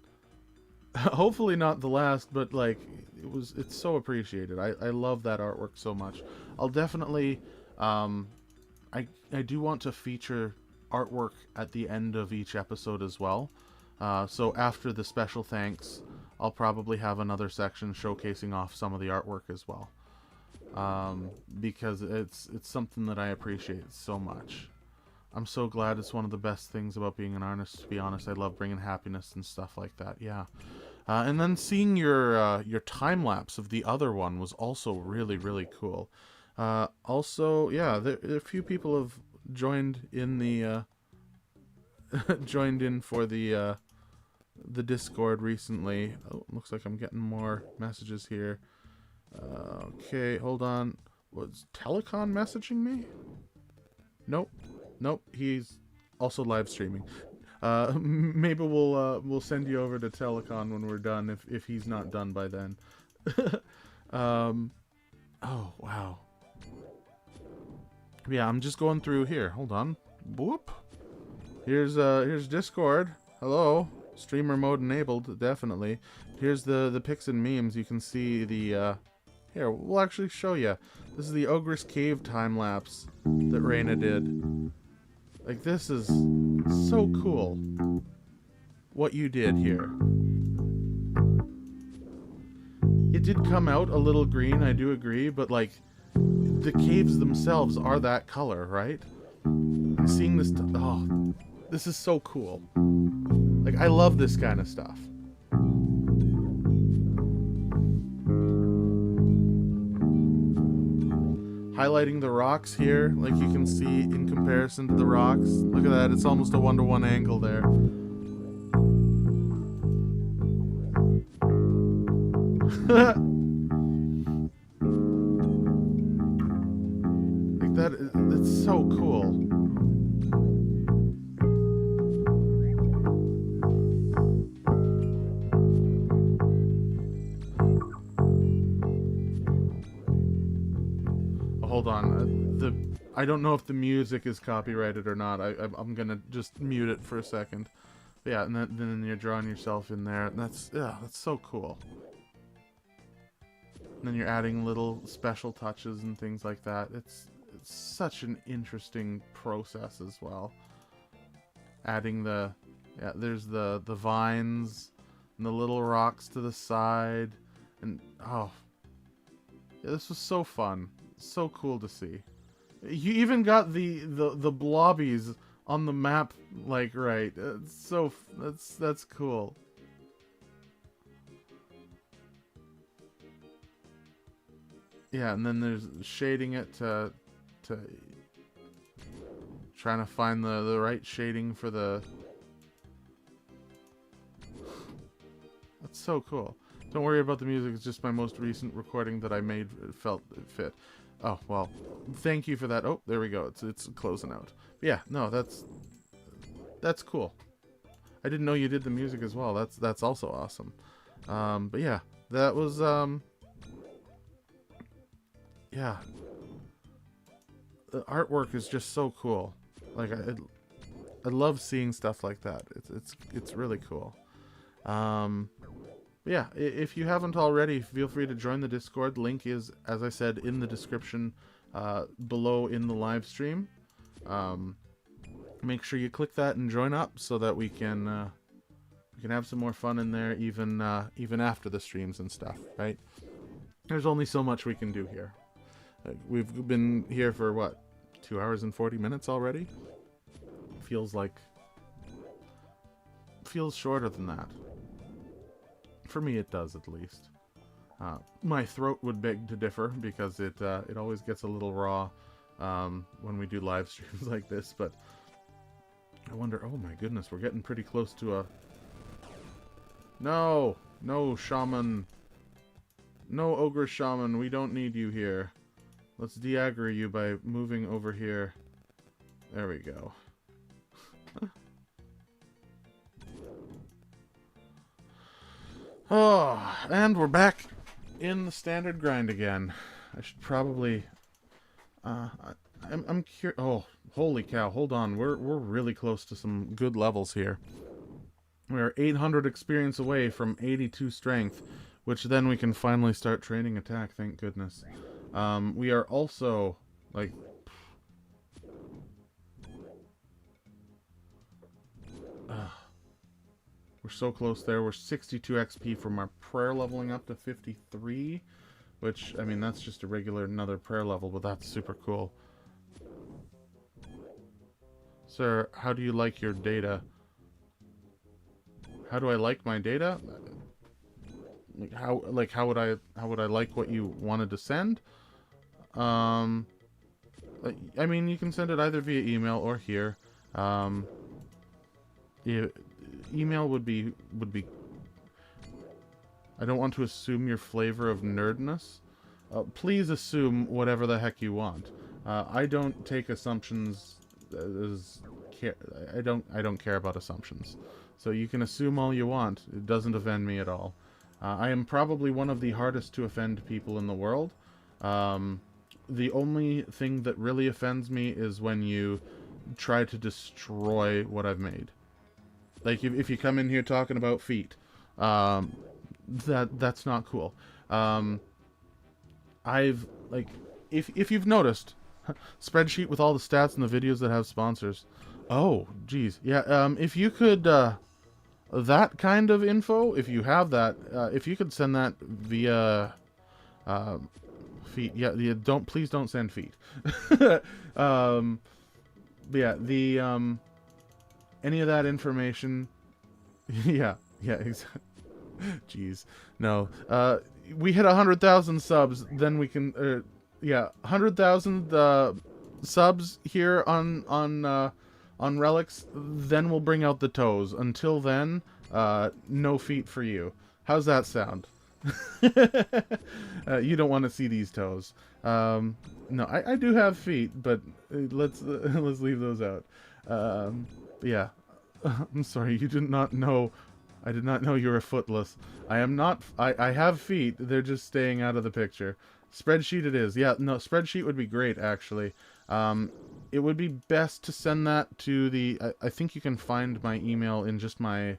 hopefully not the last, but like, it's so appreciated. I love that artwork so much. I'll definitely, I do want to feature artwork at the end of each episode as well. So after the special thanks, I'll probably have another section showcasing off some of the artwork as well. Because it's something that I appreciate so much. I'm so glad. It's one of the best things about being an artist, to be honest. I love bringing happiness and stuff like that, yeah. And then seeing your time-lapse of the other one was also really, really cool. Also, yeah, there a few people have joined in the joined in for the Discord recently. Oh, looks like I'm getting more messages here. Okay, hold on. Was Telecon messaging me? Nope. Nope, he's also live streaming. Maybe we'll send you over to Telecon when we're done, if he's not done by then. Oh wow. Yeah, I'm just going through here. Hold on. Whoop. Here's Discord. Hello. Streamer mode enabled, definitely. Here's the pics and memes. You can see the here, we'll actually show you. This is the Ogress Cave time lapse that Rayna did. Like, this is so cool. What you did here. It did come out a little green, I do agree, but like, the caves themselves are that color, right? And seeing this, oh, this is so cool. Like, I love this kind of stuff. Highlighting the rocks here, like you can see in comparison to the rocks. Look at that, it's almost a 1-to-1 angle there. Like that's so cool. Hold on, I don't know if the music is copyrighted or not. I'm gonna just mute it for a second. But yeah, and then you're drawing yourself in there. And that's so cool. And then you're adding little special touches and things like that. It's such an interesting process as well. Adding there's the vines and the little rocks to the side, and oh, yeah, this was so fun. So cool to see. You even got the blobbies on the map, like, right. That's cool. Yeah, and then there's shading it to trying to find the right shading for the. That's so cool. Don't worry about the music. It's just my most recent recording that I made. Felt it fit. Oh, well, thank you for that. Oh, there we go. It's closing out. But yeah, no, that's cool. I didn't know you did the music as well. That's also awesome. But yeah, that was yeah. The artwork is just so cool. Like I love seeing stuff like that. It's really cool. Yeah, if you haven't already, feel free to join the Discord. Link is, as I said, in the description below in the live stream. Make sure you click that and join up so that we can have some more fun in there, even after the streams and stuff, right? There's only so much we can do here. We've been here for, what, 2 hours and 40 minutes already? Feels shorter than that. For me, it does, at least. My throat would beg to differ, because it always gets a little raw when we do live streams like this, but I wonder, oh my goodness, we're getting pretty close to a... No! No, Shaman! No, Ogress Shaman, we don't need you here. Let's de-aggro you by moving over here. There we go. Oh, and we're back in the standard grind again. I should probably... I'm curious... Oh, holy cow, hold on. We're really close to some good levels here. We're 800 experience away from 82 strength, which then we can finally start training attack, thank goodness. We are also, like... we're so close there. We're 62 XP from our prayer leveling up to 53, which, I mean, that's just a regular another prayer level, but that's super cool. Sir, how do you like your data? How do I like my data? How would I like what you wanted to send? I mean, you can send it either via email or here. Yeah, email would be... I don't want to assume your flavor of nerdness. Please assume whatever the heck you want. I don't take assumptions as... I don't care about assumptions. So you can assume all you want. It doesn't offend me at all. I am probably one of the hardest to offend people in the world. The only thing that really offends me is when you try to destroy what I've made. Like, if you come in here talking about feet, that's not cool. I've, like, if you've noticed, spreadsheet with all the stats and the videos that have sponsors. Oh, geez. Yeah, if you could, that kind of info, if you have that, if you could send that via, feet. Yeah, please don't send feet. Yeah, any of that information, yeah, exactly. Jeez, no. We hit 100,000 subs, then we can, yeah, 100,000 subs here on Relix, then we'll bring out the toes. Until then, no feet for you. How's that sound? You don't want to see these toes. No, I do have feet, but let's leave those out. Yeah. I'm sorry, you did not know. I did not know you were footless. I am not. I have feet. They're just staying out of the picture. Spreadsheet it is. Yeah, no, spreadsheet would be great, actually. It would be best to send that to the... I think you can find my email in just my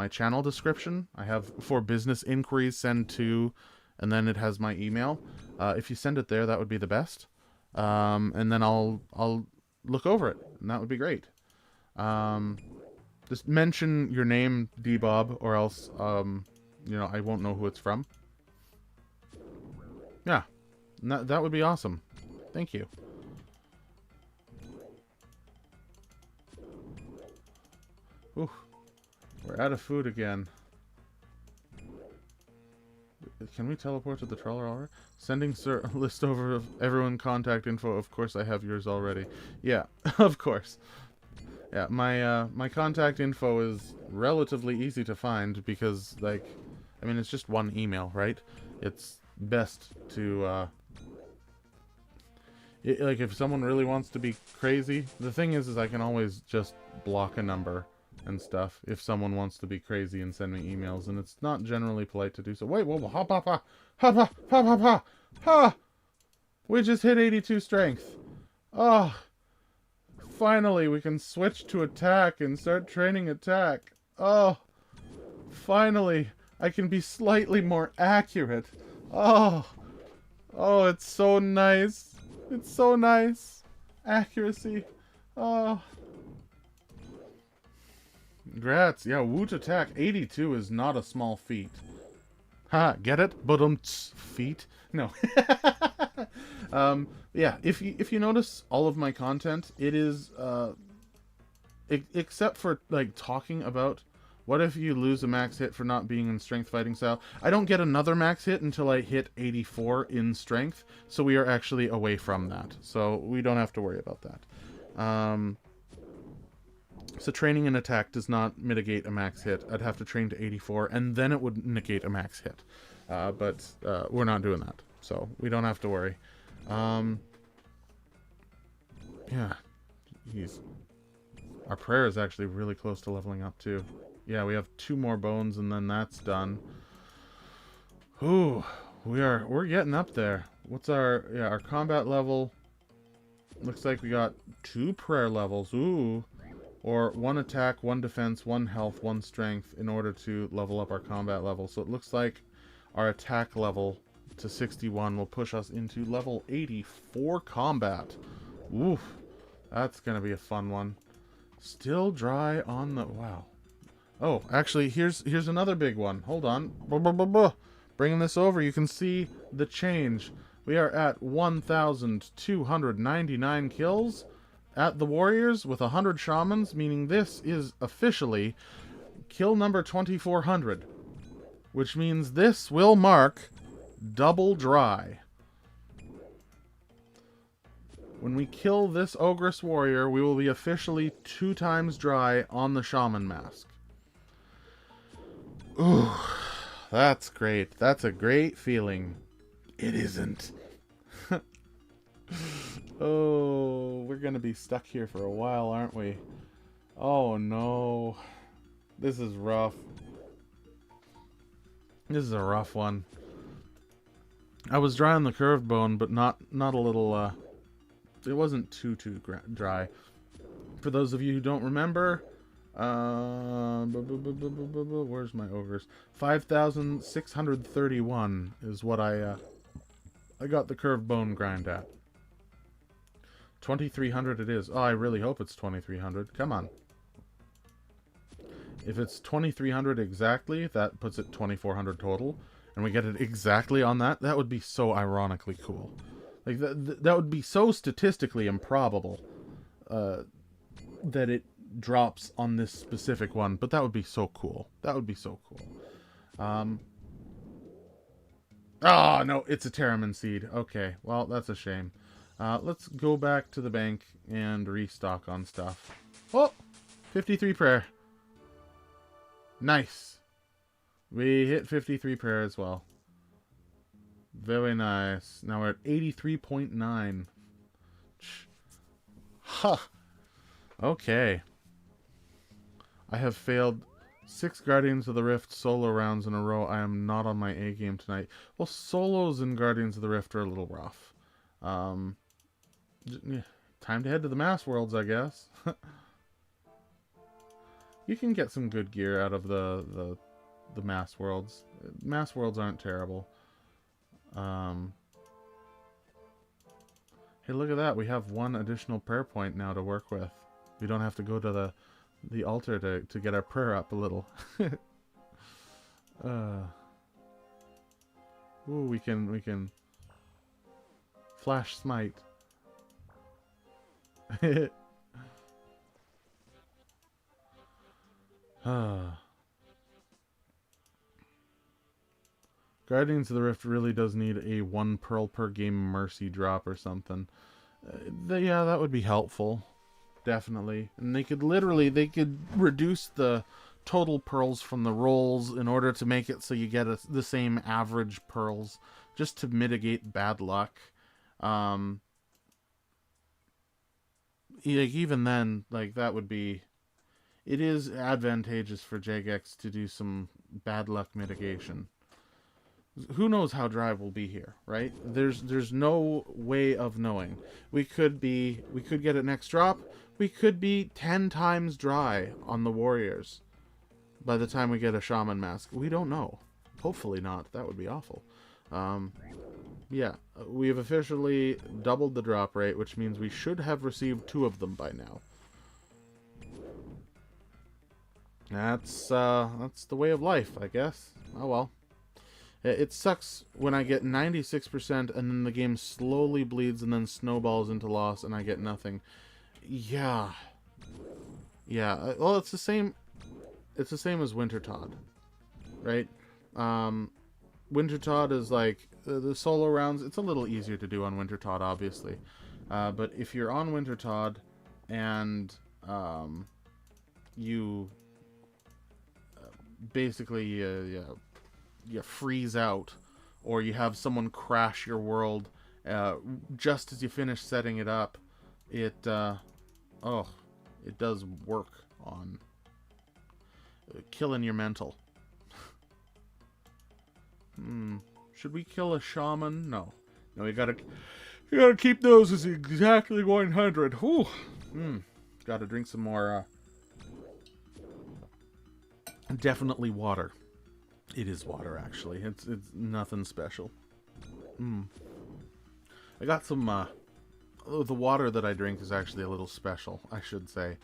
channel description. I have for business inquiries, send to, and then it has my email. If you send it there, that would be the best. And then I'll look over it, and that would be great. Just mention your name, D-Bob, or else, you know, I won't know who it's from. Yeah, that would be awesome. Thank you. Ooh, we're out of food again. Can we teleport to the trawler already? Sending list over of everyone contact info. Of course, I have yours already. Yeah, of course. Yeah, my contact info is relatively easy to find because, like, I mean, it's just one email, right? It's best to, like, if someone really wants to be crazy, the thing is I can always just block a number and stuff if someone wants to be crazy and send me emails, and it's not generally polite to do so. Wait, whoa, ha, ha, ha, ha, ha, ha, ha, ha, ha! We just hit 82 strength. Oh, finally we can switch to attack and start training attack. Oh, finally I can be slightly more accurate. Oh, it's so nice. It's so nice. Accuracy. Oh. Congrats. Yeah, Woot attack. 82 is not a small feat. Ha, get it? Feet. No. Yeah, if you notice all of my content, it is except for like talking about what if you lose a max hit for not being in strength fighting style. I don't get another max hit until I hit 84 in strength, so we are actually away from that. So we don't have to worry about that. So training and attack does not mitigate a max hit. I'd have to train to 84, and then it would negate a max hit. But we're not doing that, so we don't have to worry. Yeah, jeez. Our prayer is actually really close to leveling up, too. Yeah, we have 2 more bones, and then that's done. Ooh, we're getting up there. What's our combat level? Looks like we got 2 prayer levels. Ooh. Or 1 attack, 1 defense, 1 health, 1 strength in order to level up our combat level. So it looks like our attack level to 61 will push us into level 84 combat. Oof. That's going to be a fun one. Still dry on the... Wow. Oh, actually, here's another big one. Hold on. Bringing this over, you can see the change. We are at 1,299 kills at the warriors with 100 shamans, meaning this is officially kill number 2400, which means this will mark double dry. When we kill this Ogress warrior, we will be officially 2 times dry on the Shaman Mask. Ooh, that's great. That's a great feeling. It isn't. Oh, we're gonna be stuck here for a while, aren't we? Oh no. This is rough. This is a rough one. I was dry on the curved bone, but not a little, it wasn't too dry. For those of you who don't remember, where's my ogres? 5,631 is what I got the curved bone grind at. 2,300 it is. Oh, I really hope it's 2,300. Come on. If it's 2,300 exactly, that puts it 2,400 total, and we get it exactly on that, that would be so ironically cool. Like, that would be so statistically improbable that it drops on this specific one, but that would be so cool. That would be so cool. Oh, no, it's a Terramin seed. Okay, well, that's a shame. Let's go back to the bank and restock on stuff. Oh, 53 prayer. Nice. We hit 53 prayer as well. Very nice. Now we're at 83.9. Huh. Okay. I have failed 6 Guardians of the Rift solo rounds in a row. I am not on my A game tonight. Well, solos in Guardians of the Rift are a little rough. Time to head to the Mass Worlds, I guess. You can get some good gear out of the Mass Worlds. Mass Worlds aren't terrible. Hey, look at that. We have 1 additional prayer point now to work with. We don't have to go to the altar to get our prayer up a little. Ooh, we can flash smite. Guardians of the Rift really does need a 1 pearl per game mercy drop or something. Yeah, that would be helpful. Definitely. And they could reduce the total pearls from the rolls in order to make it so you get the same average pearls, just to mitigate bad luck. Even then, like, that would be... It is advantageous for Jagex to do some bad luck mitigation. Who knows how dry we'll be here, right? There's no way of knowing. We could get a next drop. We could be 10 times dry on the warriors by the time we get a Shaman Mask. We don't know. Hopefully not. That would be awful. Yeah, we have officially doubled the drop rate, which means we should have received 2 of them by now. That's the way of life, I guess. Oh well. It sucks when I get 96% and then the game slowly bleeds and then snowballs into loss and I get nothing. Yeah. Yeah. Well, it's the same. It's the same as Wintertodt, right? Wintertodt is like the solo rounds. It's a little easier to do on Wintertodt, obviously. But if you're on Wintertodt and you basically you freeze out, or you have someone crash your world just as you finish setting it up, it it does work on killing your mental. Should we kill a shaman? No, you gotta keep those as exactly 100. Whew. Gotta drink some more. Definitely water. It is water, actually. It's nothing special. I got some, the water that I drink is actually a little special, I should say.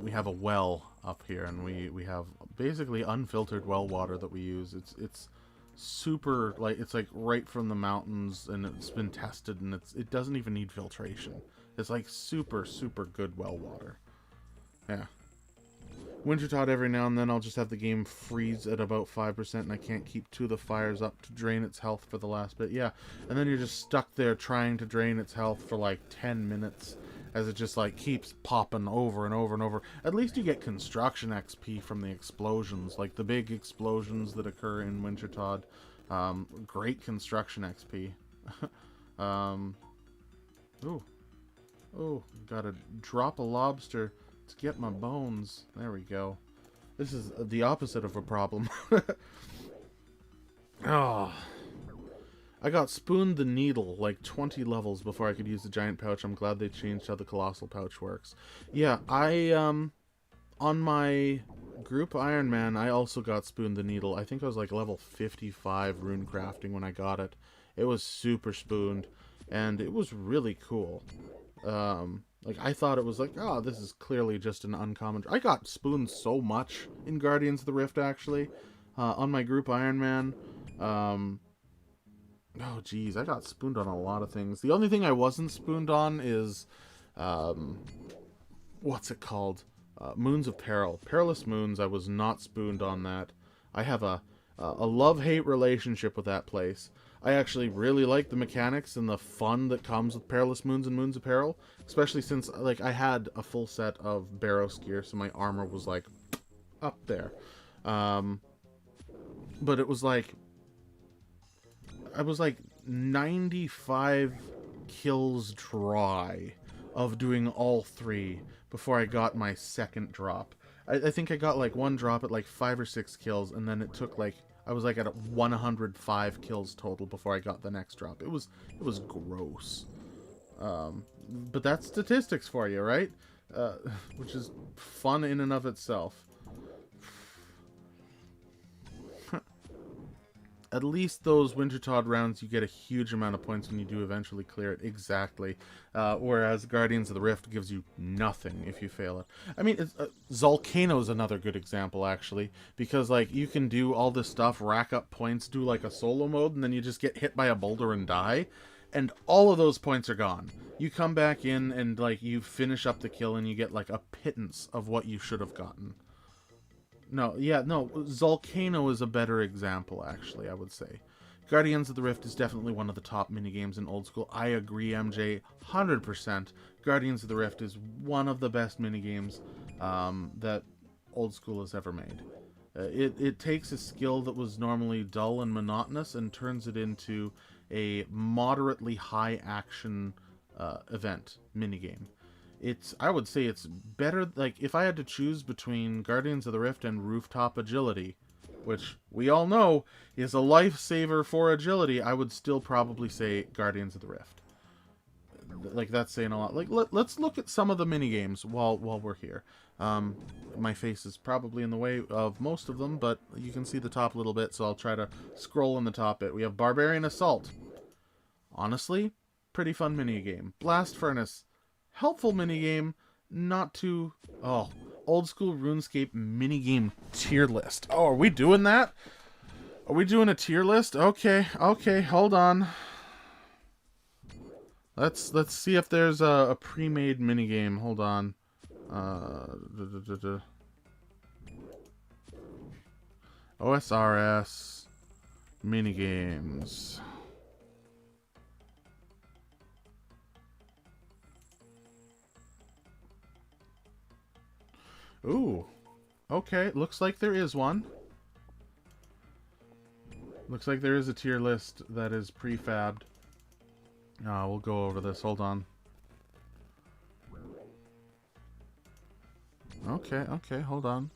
We have a well up here, and we have basically unfiltered well water that we use. It's super, it's like right from the mountains, and it's been tested, and it doesn't even need filtration. It's like super, super good well water. Yeah. Wintertodt, every now and then I'll just have the game freeze at about 5% and I can't keep 2 of the fires up to drain its health for the last bit. Yeah, and then you're just stuck there trying to drain its health for like 10 minutes as it just like keeps popping over and over and over. At least you get construction XP from the explosions, like the big explosions that occur in Wintertodt. Great construction XP. Oh, gotta drop a lobster to get my bones. There we go. This is the opposite of a problem. Oh, I got spooned the needle like 20 levels before I could use the giant pouch. I'm glad they changed how the colossal pouch works. Yeah, I on my group Ironman, I also got spooned the needle. I think I was like level 55 rune crafting when I got it. It was super spooned, and it was really cool. Like, I thought it was like, oh, this is clearly just an uncommon... I got spooned so much in Guardians of the Rift, actually. On my group Ironman. Oh, geez, I got spooned on a lot of things. The only thing I wasn't spooned on is... what's it called? Moons of Peril. Perilous Moons, I was not spooned on that. I have a love-hate relationship with that place. I actually really like the mechanics and the fun that comes with Perilous Moons and Moons of Peril, especially since, like, I had a full set of Barrow gear, so my armor was, like, up there. But it was, like, I was, like, 95 kills dry of doing all 3 before I got my second drop. I think I got, like, one drop at, like, 5 or 6 kills, and then it took, like, I was like at 105 kills total before I got the next drop. It was gross. But that's statistics for you, right? Which is fun in and of itself. At least those Wintertodt rounds, you get a huge amount of points when you do eventually clear it. Exactly. Whereas Guardians of the Rift gives you nothing if you fail it. I mean, Zolcano's another good example, actually. Because, like, you can do all this stuff, rack up points, do, like, a solo mode, and then you just get hit by a boulder and die. And all of those points are gone. You come back in and, like, you finish up the kill and you get, like, a pittance of what you should have gotten. No, Zolcano is a better example, actually, I would say. Guardians of the Rift is definitely one of the top minigames in Old School. I agree, MJ, 100%. Guardians of the Rift is one of the best minigames that Old School has ever made. It takes a skill that was normally dull and monotonous and turns it into a moderately high action event minigame. I would say it's better, like, if I had to choose between Guardians of the Rift and Rooftop Agility, which we all know is a lifesaver for agility, I would still probably say Guardians of the Rift. Like, that's saying a lot. Like, let's look at some of the minigames while we're here. My face is probably in the way of most of them, but you can see the top a little bit, so I'll try to scroll in the top bit. We have Barbarian Assault. Honestly, pretty fun minigame. Blast Furnace. Helpful minigame, not too... Oh, Old School RuneScape minigame tier list. Oh, are we doing that? Are we doing a tier list? Okay, hold on. Let's see if there's a pre-made minigame. Hold on. OSRS minigames. Ooh. Okay, looks like there is one. Looks like there is a tier list that is prefabbed. We'll go over this. Hold on. Okay, hold on.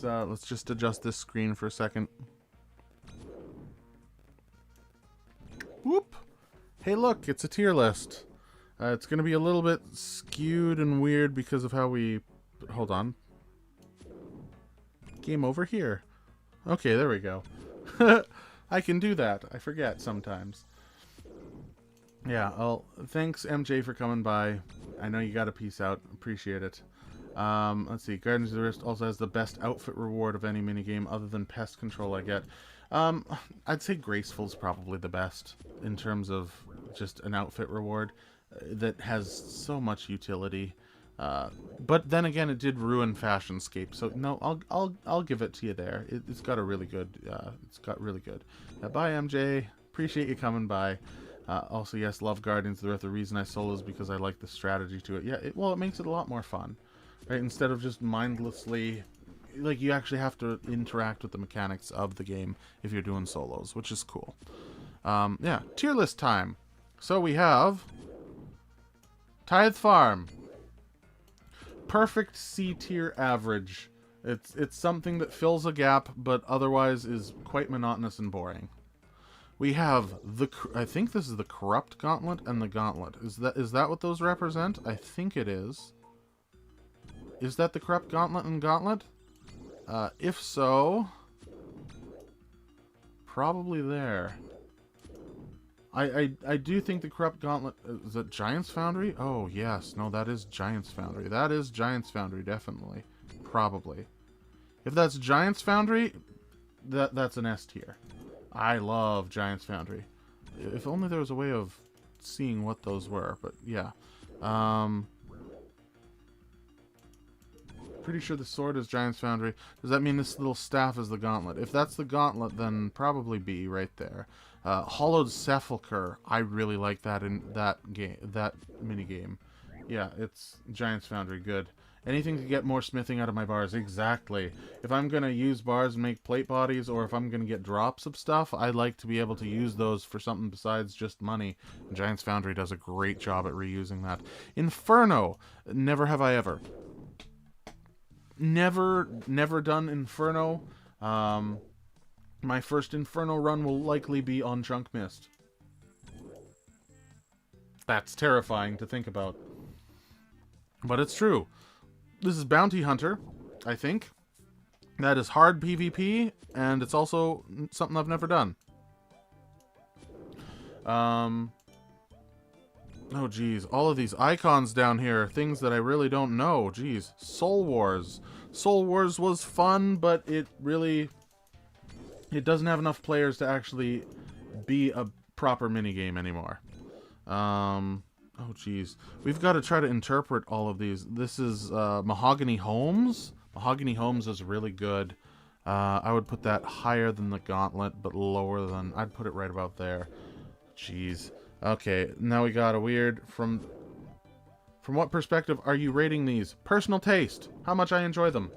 Let's just adjust this screen for a second. Whoop! Hey, look, it's a tier list. It's gonna be a little bit skewed and weird because of how we... Hold on. Game over here. Okay, there we go. I can do that. I forget sometimes. Yeah, well, thanks, MJ, for coming by. I know you got a piece out. Appreciate it. Let's see. Guardians of the Rift also has the best outfit reward of any minigame other than pest control I get. I'd say Graceful's probably the best in terms of just an outfit reward that has so much utility. But then again, it did ruin Fashionscape, so no, I'll give it to you there. It's got a really good. Bye, MJ. Appreciate you coming by. Also, yes, love Guardians of the Rift. The reason I solo is because I like the strategy to it. Yeah, it makes it a lot more fun, right? Instead of just mindlessly, like, you actually have to interact with the mechanics of the game if you're doing solos, which is cool. Yeah, tier list time. So we have Tithe Farm. Perfect C tier average. It's something that fills a gap, but otherwise is quite monotonous and boring. We have I think this is the Corrupt Gauntlet and the Gauntlet. Is that what those represent? I think it is. Is that the Corrupt Gauntlet and Gauntlet? If so, probably there. I do think the Corrupt Gauntlet... Is that Giant's Foundry? Oh, yes. No, that is Giant's Foundry. That is Giant's Foundry, definitely. Probably. If that's Giant's Foundry, that's an S tier. I love Giant's Foundry. If only there was a way of seeing what those were, but yeah. Pretty sure the sword is Giant's Foundry. Does that mean this little staff is the Gauntlet? If that's the Gauntlet, then probably B right there. Hollowed Sepulchre. I really like that in that mini game. Yeah, it's Giant's Foundry. Good. Anything to get more smithing out of my bars. Exactly. If I'm going to use bars and make plate bodies, or if I'm going to get drops of stuff, I'd like to be able to use those for something besides just money. And Giant's Foundry does a great job at reusing that. Inferno. Never have I ever. Never done Inferno. My first Inferno run will likely be on ChunkMist. That's terrifying to think about. But it's true. This is Bounty Hunter, I think. That is hard PvP, and it's also something I've never done. Oh geez, all of these icons down here are things that I really don't know. Geez, Soul Wars. Soul Wars was fun, but it doesn't have enough players to actually be a proper minigame anymore. Oh geez, we've got to try to interpret all of these. This is Mahogany Homes. Mahogany Homes is really good. I would put that higher than the Gauntlet, but lower than... I'd put it right about there. Jeez. Okay, now we got a weird... From what perspective are you rating these? Personal taste. How much I enjoy them.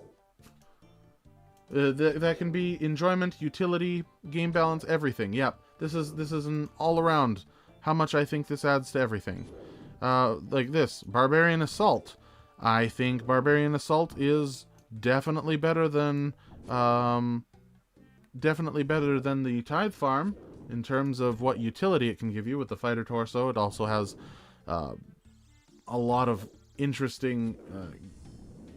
That can be enjoyment, utility, game balance, everything. Yep. This is an all-around... How much I think this adds to everything. Like this. Barbarian Assault. I think Barbarian Assault is definitely better than... definitely better than the Tithe Farm in terms of what utility it can give you with the fighter torso. It also has a lot of interesting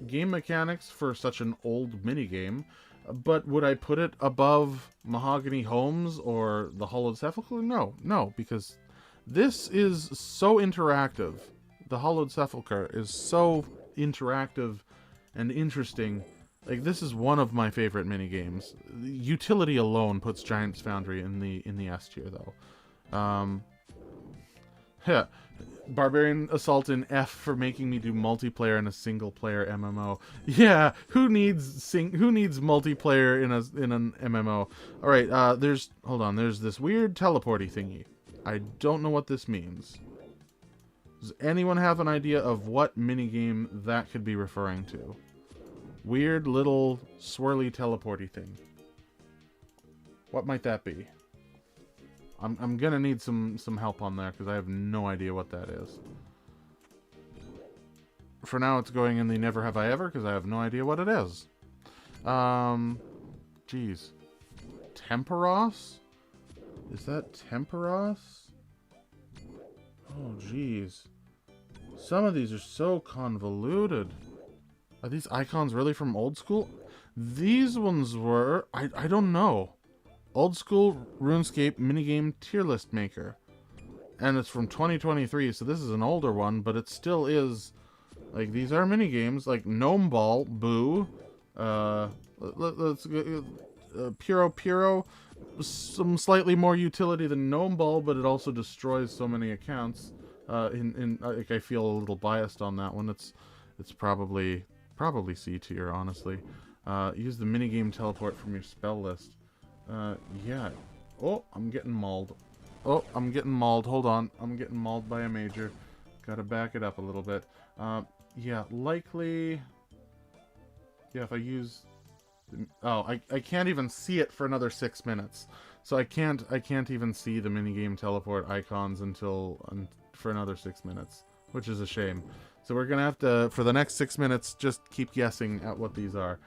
game mechanics for such an old minigame. But would I put it above Mahogany Homes or the Hollowed Sepulchre? No, because this is so interactive. The Hollowed Sepulchre is so interactive and interesting Like, this is one of my favorite minigames. Utility alone puts Giant's Foundry in the S tier, though. Yeah. Barbarian Assault in F for making me do multiplayer in a single-player MMO. Yeah, who needs multiplayer in an MMO? All right, hold on. There's this weird teleporty thingy. I don't know what this means. Does anyone have an idea of what minigame that could be referring to? Weird little swirly teleporty thing. What might that be? I'm gonna need some help on there because I have no idea what that is. For now, it's going in the Never Have I Ever because I have no idea what it is. Jeez. Temperos? Is that Temperos? Oh, jeez. Some of these are so convoluted. Are these icons really from old school? These ones were... I don't know. Old school RuneScape minigame tier list maker. And it's from 2023, so this is an older one, but it still is... Like, these are minigames, like Gnome Ball, Boo, Puro, some slightly more utility than Gnome Ball, but it also destroys so many accounts. Like, I feel a little biased on that one. It's probably C tier, honestly. Use the minigame teleport from your spell list. Yeah. Oh, I'm getting mauled. Oh, I'm getting mauled. Hold on. I'm getting mauled by a major. Gotta back it up a little bit. Yeah, likely... Yeah, if I use... Oh, I can't even see it for another 6 minutes. So I can't even see the minigame teleport icons for another 6 minutes, which is a shame. So we're gonna have to, for the next 6 minutes, just keep guessing at what these are.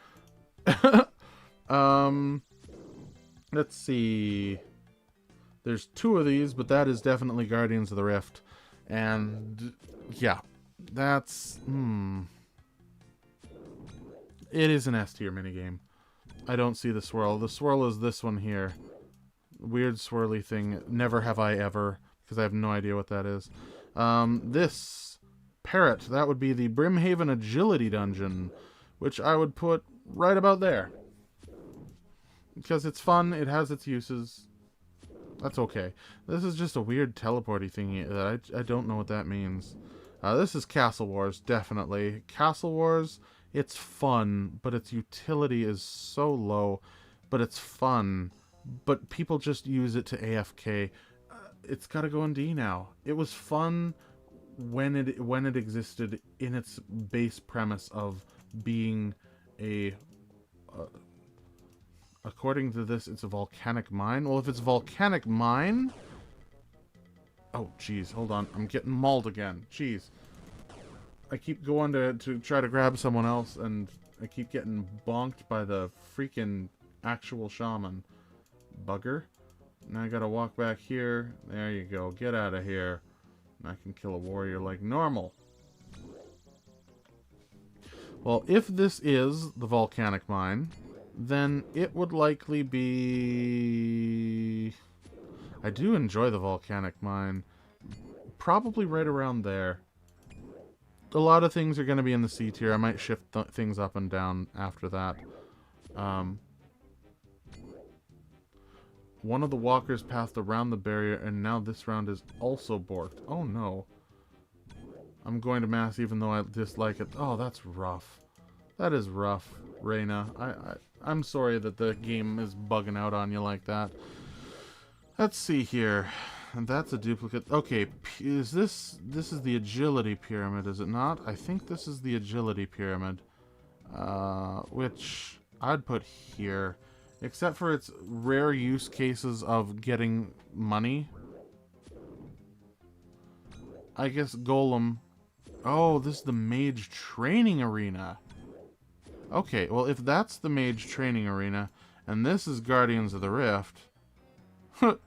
Let's see. There's 2 of these, but that is definitely Guardians of the Rift. And yeah, that's it is an S tier minigame. I don't see the swirl. The swirl is this one here. Weird swirly thing. Never Have I Ever, because I have no idea what that is. This parrot, that would be the Brimhaven Agility Dungeon, which I would put right about there. Because it's fun, it has its uses. That's okay. This is just a weird teleporty thingy that I don't know what that means. This is Castle Wars, definitely. Castle Wars, it's fun, but its utility is so low. But it's fun. But people just use it to AFK. It's gotta go in D now. It was fun when it existed in its base premise of being a... according to this, it's a volcanic mine. Well, if it's volcanic mine... Oh, jeez, hold on. I'm getting mauled again. Jeez. I keep going to try to grab someone else, and I keep getting bonked by the freaking actual shaman. Bugger. Now I gotta walk back here. There you go. Get out of here. And I can kill a warrior like normal. Well, if this is the volcanic mine, then it would likely be... I do enjoy the volcanic mine. Probably right around there. A lot of things are going to be in the C tier. I might shift things up and down after that. One of the walkers passed around the barrier, and now this round is also borked. Oh no. I'm going to mass even though I dislike it. Oh, that's rough. That is rough, Rayna. I'm sorry that the game is bugging out on you like that. Let's see here. And that's a duplicate. Okay, is this is the agility pyramid, is it not? I think this is the agility pyramid. Which I'd put here. Except for its rare use cases of getting money. I guess Golem. Oh, this is the mage training arena. Okay, well, if that's the mage training arena, and this is Guardians of the Rift, I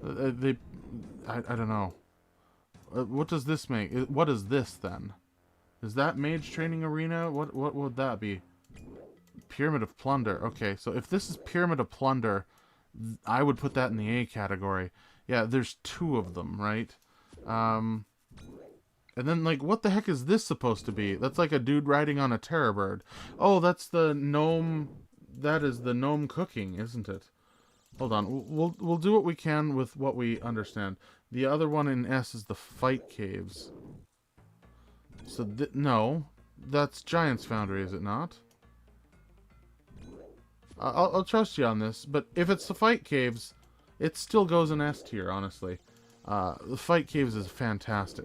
don't know. What does this make? What is this, then? Is that mage training arena? What would that be? Pyramid of Plunder. Okay, so if this is Pyramid of Plunder, I would put that in the A category. Yeah, there's 2 of them, right? And And then, like, what the heck is this supposed to be? That's like a dude riding on a terror bird. Oh, that's the gnome. That is the gnome cooking, isn't it? Hold on. We'll do what we can with what we understand. The other one in S is the fight caves. So, no. That's Giant's Foundry, is it not? I'll trust you on this, but if it's the fight caves, it still goes in S tier, honestly. The fight caves is fantastic.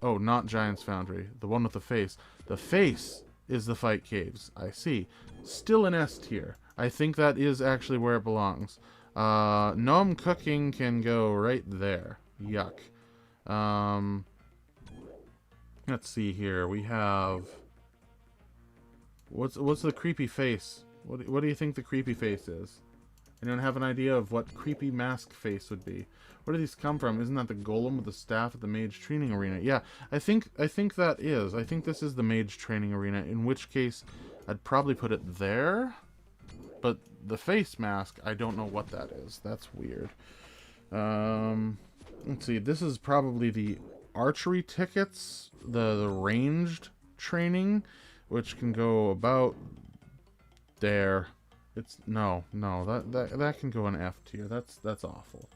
Oh, not Giant's Foundry. The one with the face. The face is the fight caves. I see. Still in S tier. I think that is actually where it belongs. Gnome cooking can go right there. Yuck. Let's see here. We have... What's the creepy face? What do you think the creepy face is? Anyone have an idea of what creepy mask face would be? Where do these come from? Isn't that the golem with the staff at the mage training arena? Yeah, I think that is. I think this is the mage training arena, in which case I'd probably put it there. But the face mask, I don't know what that is. That's weird. Let's see. This is probably the archery tickets, the ranged training, which can go about there. It's no, that can go in F tier. That's awful.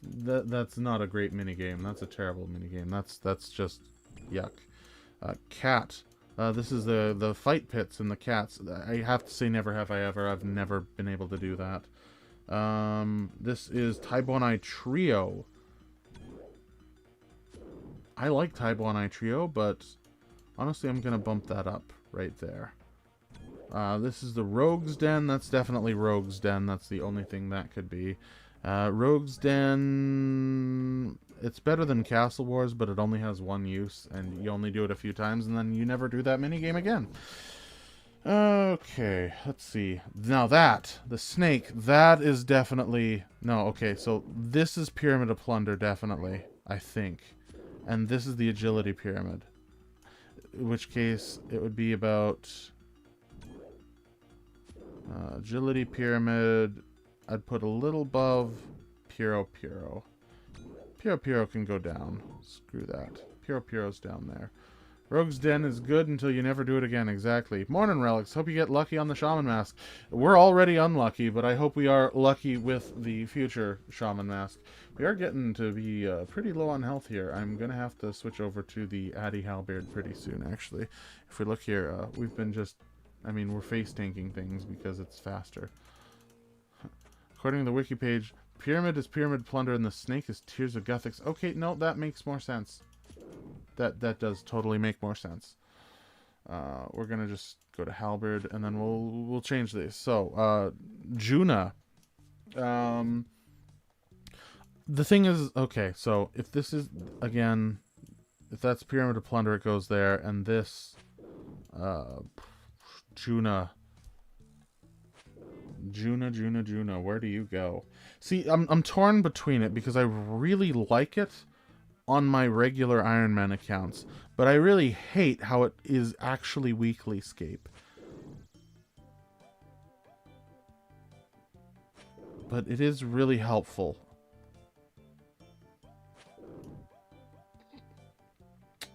That's not a great minigame. That's a terrible minigame. That's just yuck. Cat. This is the fight pits and the cats. I have to say, never have I ever. I've never been able to do that. This is Taibonai Trio. I like Taibonai Trio, but honestly, I'm gonna bump that up right there. This is the Rogue's Den. That's definitely Rogue's Den. That's the only thing that could be. Rogue's Den... It's better than Castle Wars, but it only has one use, and you only do it a few times, and then you never do that minigame again. Okay, let's see. Now that, the snake, that is definitely... No, okay, so this is Pyramid of Plunder, definitely, I think. And this is the Agility Pyramid. In which case, it would be about... Agility Pyramid, I'd put a little above Puro. Puro can go down. Screw that. Puro's down there. Rogue's Den is good until you never do it again. Exactly. Morning, Relix. Hope you get lucky on the Shaman Mask. We're already unlucky, but I hope we are lucky with the future Shaman Mask. We are getting to be pretty low on health here. I'm going to have to switch over to the Addy Halberd pretty soon, actually. If we look here, we've been just... I mean, we're face tanking things because it's faster. According to the wiki page, Pyramid is Pyramid Plunder and the snake is Tears of Guthix. Okay, no, that makes more sense. That does totally make more sense. We're gonna just go to Halberd and then we'll change these. So, Juna. The thing is, okay, so if this is, again, if that's Pyramid of Plunder, it goes there, and this, Juna, where do you go? See, I'm torn between it because I really like it on my regular Ironman accounts, but I really hate how it is actually weekly scape. But it is really helpful.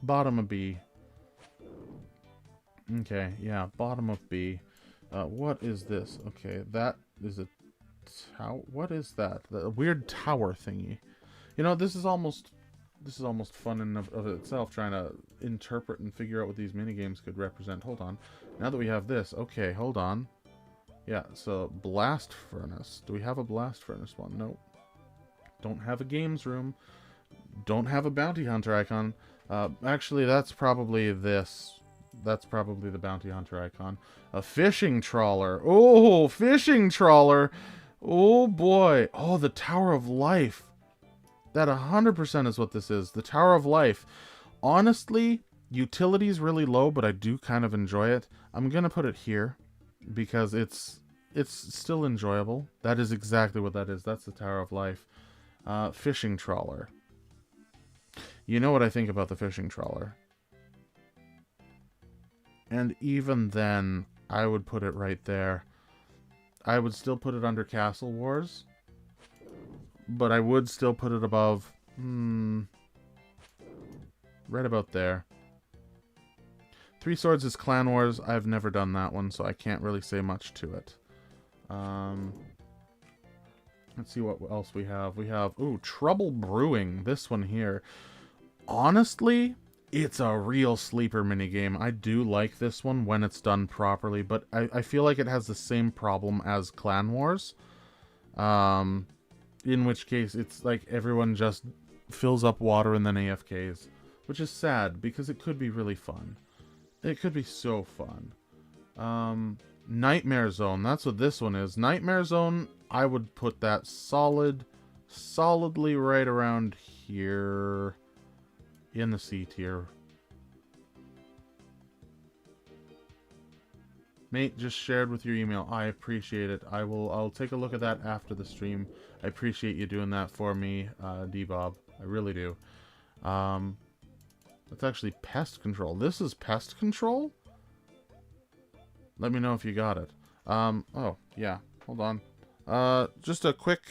Bottom of B. Okay, yeah, bottom of B. What is this? Okay, that is a tower. What is that? The weird tower thingy. You know, this is almost fun in of itself, trying to interpret and figure out what these minigames could represent. Hold on. Now that we have this, okay, hold on. Yeah, so Blast Furnace. Do we have a Blast Furnace one? Nope. Don't have a games room. Don't have a bounty hunter icon. Actually, that's probably this. That's probably the bounty hunter icon. A fishing trawler. Oh, fishing trawler. Oh, boy. Oh, the Tower of Life. That 100% is what this is. The Tower of Life. Honestly, utility's really low, but I do kind of enjoy it. I'm going to put it here because it's still enjoyable. That is exactly what that is. That's the Tower of Life. Fishing trawler. You know what I think about the fishing trawler. And even then, I would put it right there. I would still put it under Castle Wars. But I would still put it above Right about there. Three Swords is Clan Wars. I've never done that one, so I can't really say much to it. Let's see what else we have. We have, ooh, Trouble Brewing. This one here. Honestly, it's a real sleeper minigame. I do like this one when it's done properly, but I feel like it has the same problem as Clan Wars. In which case, it's like everyone just fills up water and then AFKs. Which is sad, because it could be really fun. It could be so fun. Nightmare Zone, that's what this one is. Nightmare Zone, I would put that solidly right around here in the C tier. Mate, just shared with your email. I appreciate it. I'll take a look at that after the stream. I appreciate you doing that for me, D-Bob. I really do. That's actually Pest Control. This is Pest Control? Let me know if you got it. Oh, yeah. Hold on. Just a quick...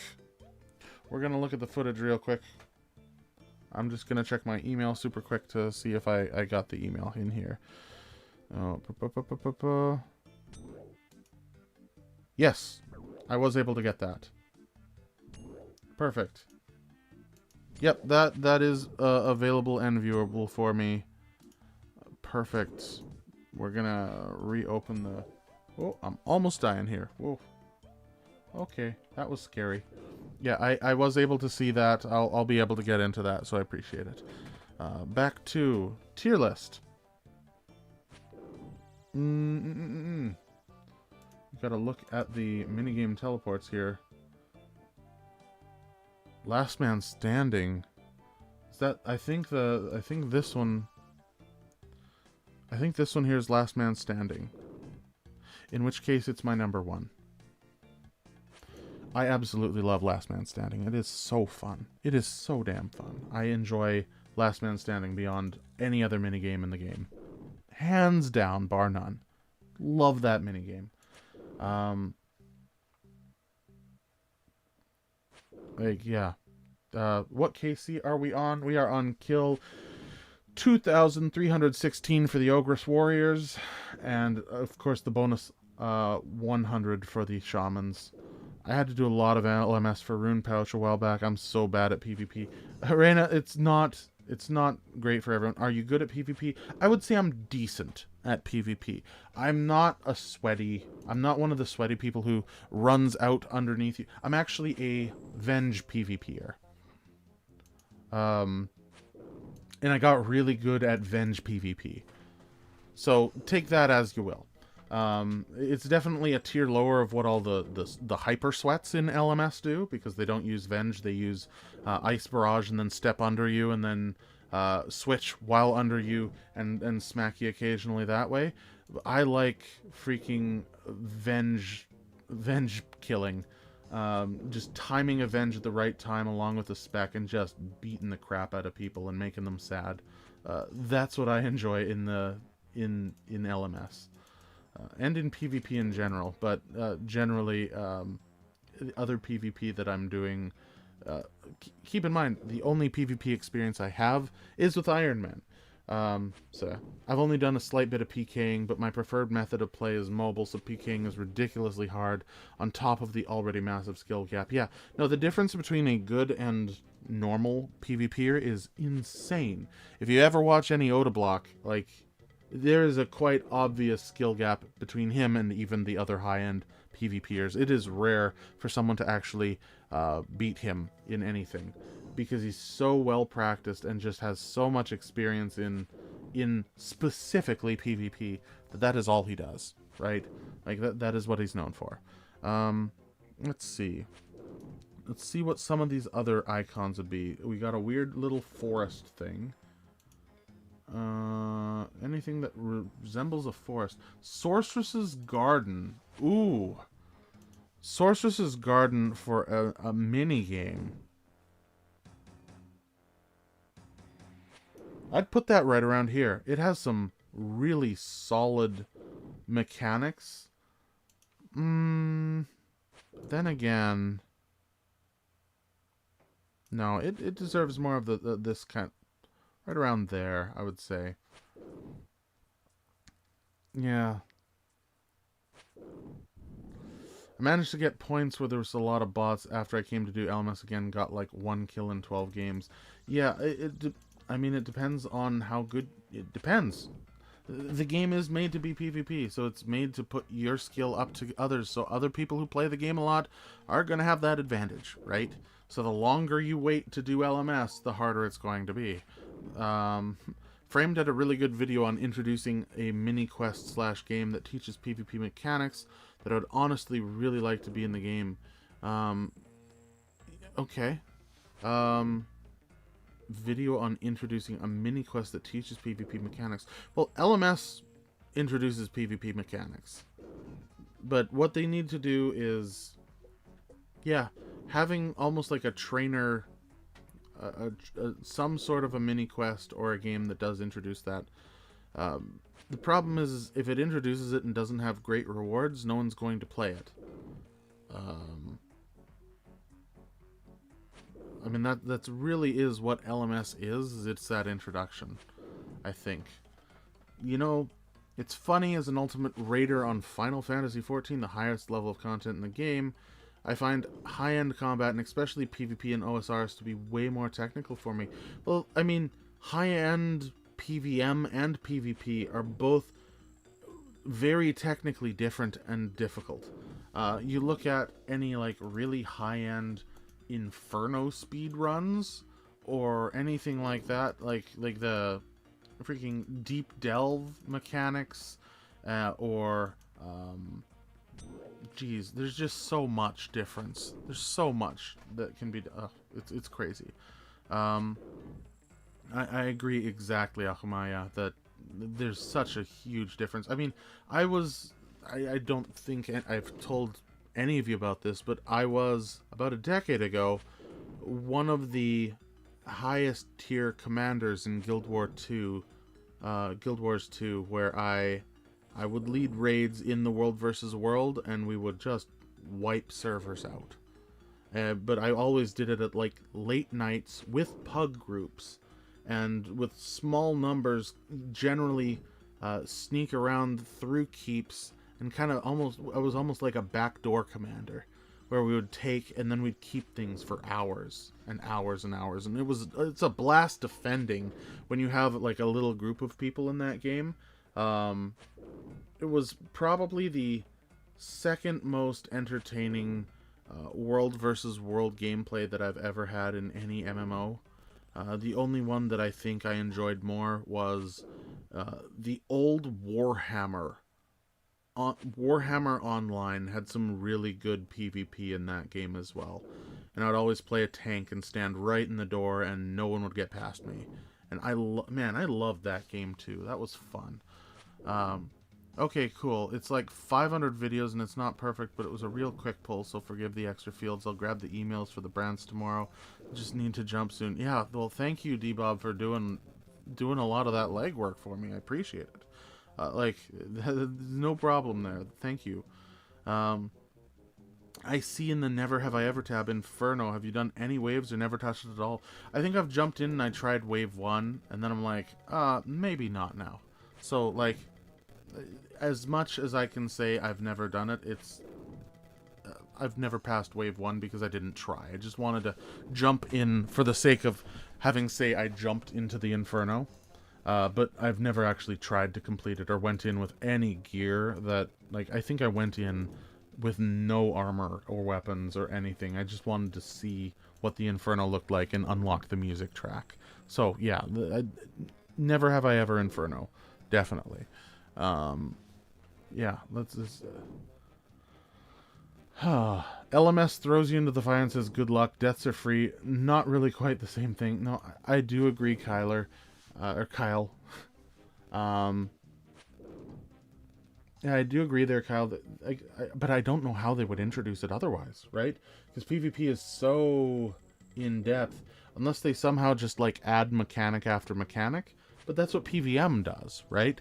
We're gonna look at the footage real quick. I'm just gonna check my email super quick to see if I got the email in here. Oh, yes, I was able to get that. Perfect. Yep, that is available and viewable for me. Perfect. We're gonna reopen the... Oh, I'm almost dying here. Whoa. Okay, that was scary. Yeah, I was able to see that. I'll be able to get into that, so I appreciate it. Back to tier list. You gotta look at the minigame teleports here. Last Man Standing. Is that... I think this one here is Last Man Standing. In which case it's my number one. I absolutely love Last Man Standing. It is so fun. It is so damn fun. I enjoy Last Man Standing beyond any other minigame in the game. Hands down, bar none. Love that minigame. Like, yeah. What KC are we on? We are on kill 2,316 for the Ogress Warriors. And, of course, the bonus 100 for the Shamans. I had to do a lot of LMS for Rune Pouch a while back. I'm so bad at PvP. Rayna, it's not great for everyone. Are you good at PvP? I would say I'm decent at PvP. I'm not one of the sweaty people who runs out underneath you. I'm actually a Venge PvPer. And I got really good at Venge PvP. So take that as you will. It's definitely a tier lower of what all the hyper sweats in LMS do, because they don't use Venge. They use Ice Barrage and then step under you and then switch while under you and smack you occasionally that way. I like freaking Venge killing. Just timing a Venge at the right time along with the spec and just beating the crap out of people and making them sad. That's what I enjoy in LMS. And in PvP in general, but generally other PvP that I'm doing, keep in mind, the only PvP experience I have is with Ironman. So I've only done a slight bit of PKing, but my preferred method of play is mobile, so PKing is ridiculously hard on top of the already massive skill gap. Yeah, no, the difference between a good and normal PvPer is insane. If you ever watch any Oda block, like... there is a quite obvious skill gap between him and even the other high-end PvPers. It is rare for someone to actually beat him in anything, because he's so well practiced and just has so much experience in specifically PvP that is all he does, right? Like that is what he's known for. Let's see. Let's see what some of these other icons would be. We got a weird little forest thing. Anything that resembles a forest. Sorceress's Garden. Ooh. Sorceress's Garden for a mini game. I'd put that right around here. It has some really solid mechanics. Then again... No, it deserves more of this kind, right around there, I would say. Yeah. I managed to get points where there was a lot of bots after I came to do LMS again, got like 1 kill in 12 games. Yeah, I mean, it depends on how good... It depends. The game is made to be PvP, so it's made to put your skill up to others, so other people who play the game a lot are going to have that advantage, right? So the longer you wait to do LMS, the harder it's going to be. Framed had a really good video on introducing a mini-quest / game that teaches PvP mechanics that I would honestly really like to be in the game. Okay. Video on introducing a mini-quest that teaches PvP mechanics. Well, LMS introduces PvP mechanics. But what they need to do is... Yeah, having almost like a trainer... some sort of a mini-quest or a game that does introduce that. The problem is, if it introduces it and doesn't have great rewards, no one's going to play it. I mean, that's really is what LMS is it's that introduction, I think. You know, it's funny, as an ultimate raider on Final Fantasy XIV, the highest level of content in the game, I find high-end combat, and especially PvP and OSRS, to be way more technical for me. Well, I mean, high-end PvM and PvP are both very technically different and difficult. You look at any, like, really high-end Inferno speed runs, or anything like that, like the freaking deep delve mechanics, or geez, there's just so much difference. There's so much that can be it's crazy. I agree exactly, Akamaya, that there's such a huge difference. I mean, I don't think I've told any of you about this, but I was, about a decade ago, one of the highest tier commanders in Guild Wars 2, where I would lead raids in the world versus world, and we would just wipe servers out. But I always did it at like late nights with pug groups, and with small numbers, generally sneak around through keeps, and kind of I was almost like a backdoor commander, where we would take and then we'd keep things for hours and hours and hours, and it's a blast defending when you have like a little group of people in that game. It was probably the second most entertaining world versus world gameplay that I've ever had in any MMO. The only one that I think I enjoyed more was the old Warhammer. Warhammer Online had some really good PvP in that game as well. And I'd always play a tank and stand right in the door, and no one would get past me. And I loved that game too. That was fun. Okay, cool. It's like 500 videos, and it's not perfect, but it was a real quick pull, so forgive the extra fields. I'll grab the emails for the brands tomorrow. Just need to jump soon. Yeah, well, thank you, D-Bob, for doing a lot of that legwork for me. I appreciate it. No problem there. Thank you. I see in the Never Have I Ever tab, Inferno. Have you done any waves or never touched it at all? I think I've jumped in and I tried wave 1, and then I'm like, maybe not now. So, like, as much as I can say I've never done it, I've never passed wave 1 because I didn't try. I just wanted to jump in for the sake of having say I jumped into the Inferno. But I've never actually tried to complete it or went in with any gear that, like, I think I went in with no armor or weapons or anything. I just wanted to see what the Inferno looked like and unlock the music track. So, yeah, never have I ever Inferno. Definitely. Yeah, let's just... LMS throws you into the fire and says, good luck, deaths are free. Not really quite the same thing. No, I do agree, Kyler. Or Kyle. Yeah, I do agree there, Kyle. But I don't know how they would introduce it otherwise, right? Because PvP is so in-depth. Unless they somehow just, like, add mechanic after mechanic. But that's what PvM does, right?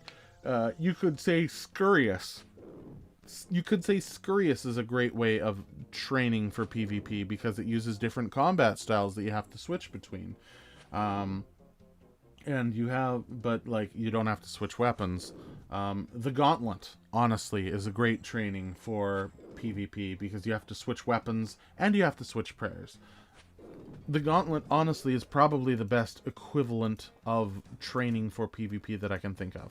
You could say Scurious. You could say Scurious is a great way of training for PvP because it uses different combat styles that you have to switch between. And you have, but like, you don't have to switch weapons. The Gauntlet, honestly, is a great training for PvP because you have to switch weapons and you have to switch prayers. The Gauntlet, honestly, is probably the best equivalent of training for PvP that I can think of.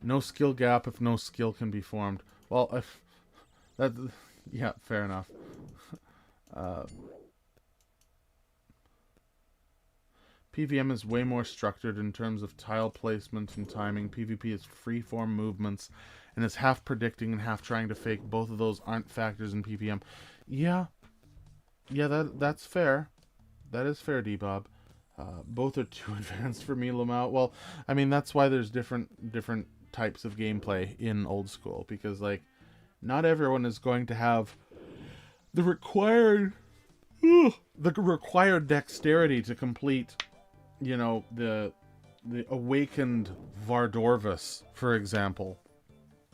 No skill gap if no skill can be formed. Well, if that, yeah, fair enough. PVM is way more structured in terms of tile placement and timing. PvP is freeform movements, and is half predicting and half trying to fake. Both of those aren't factors in PVM. Yeah, that's fair. That is fair, D-Bob. Both are too advanced for me, Lamau. Well, I mean, that's why there's different types of gameplay in old school, because like, not everyone is going to have the required dexterity to complete, you know, the awakened Vardorvis, for example,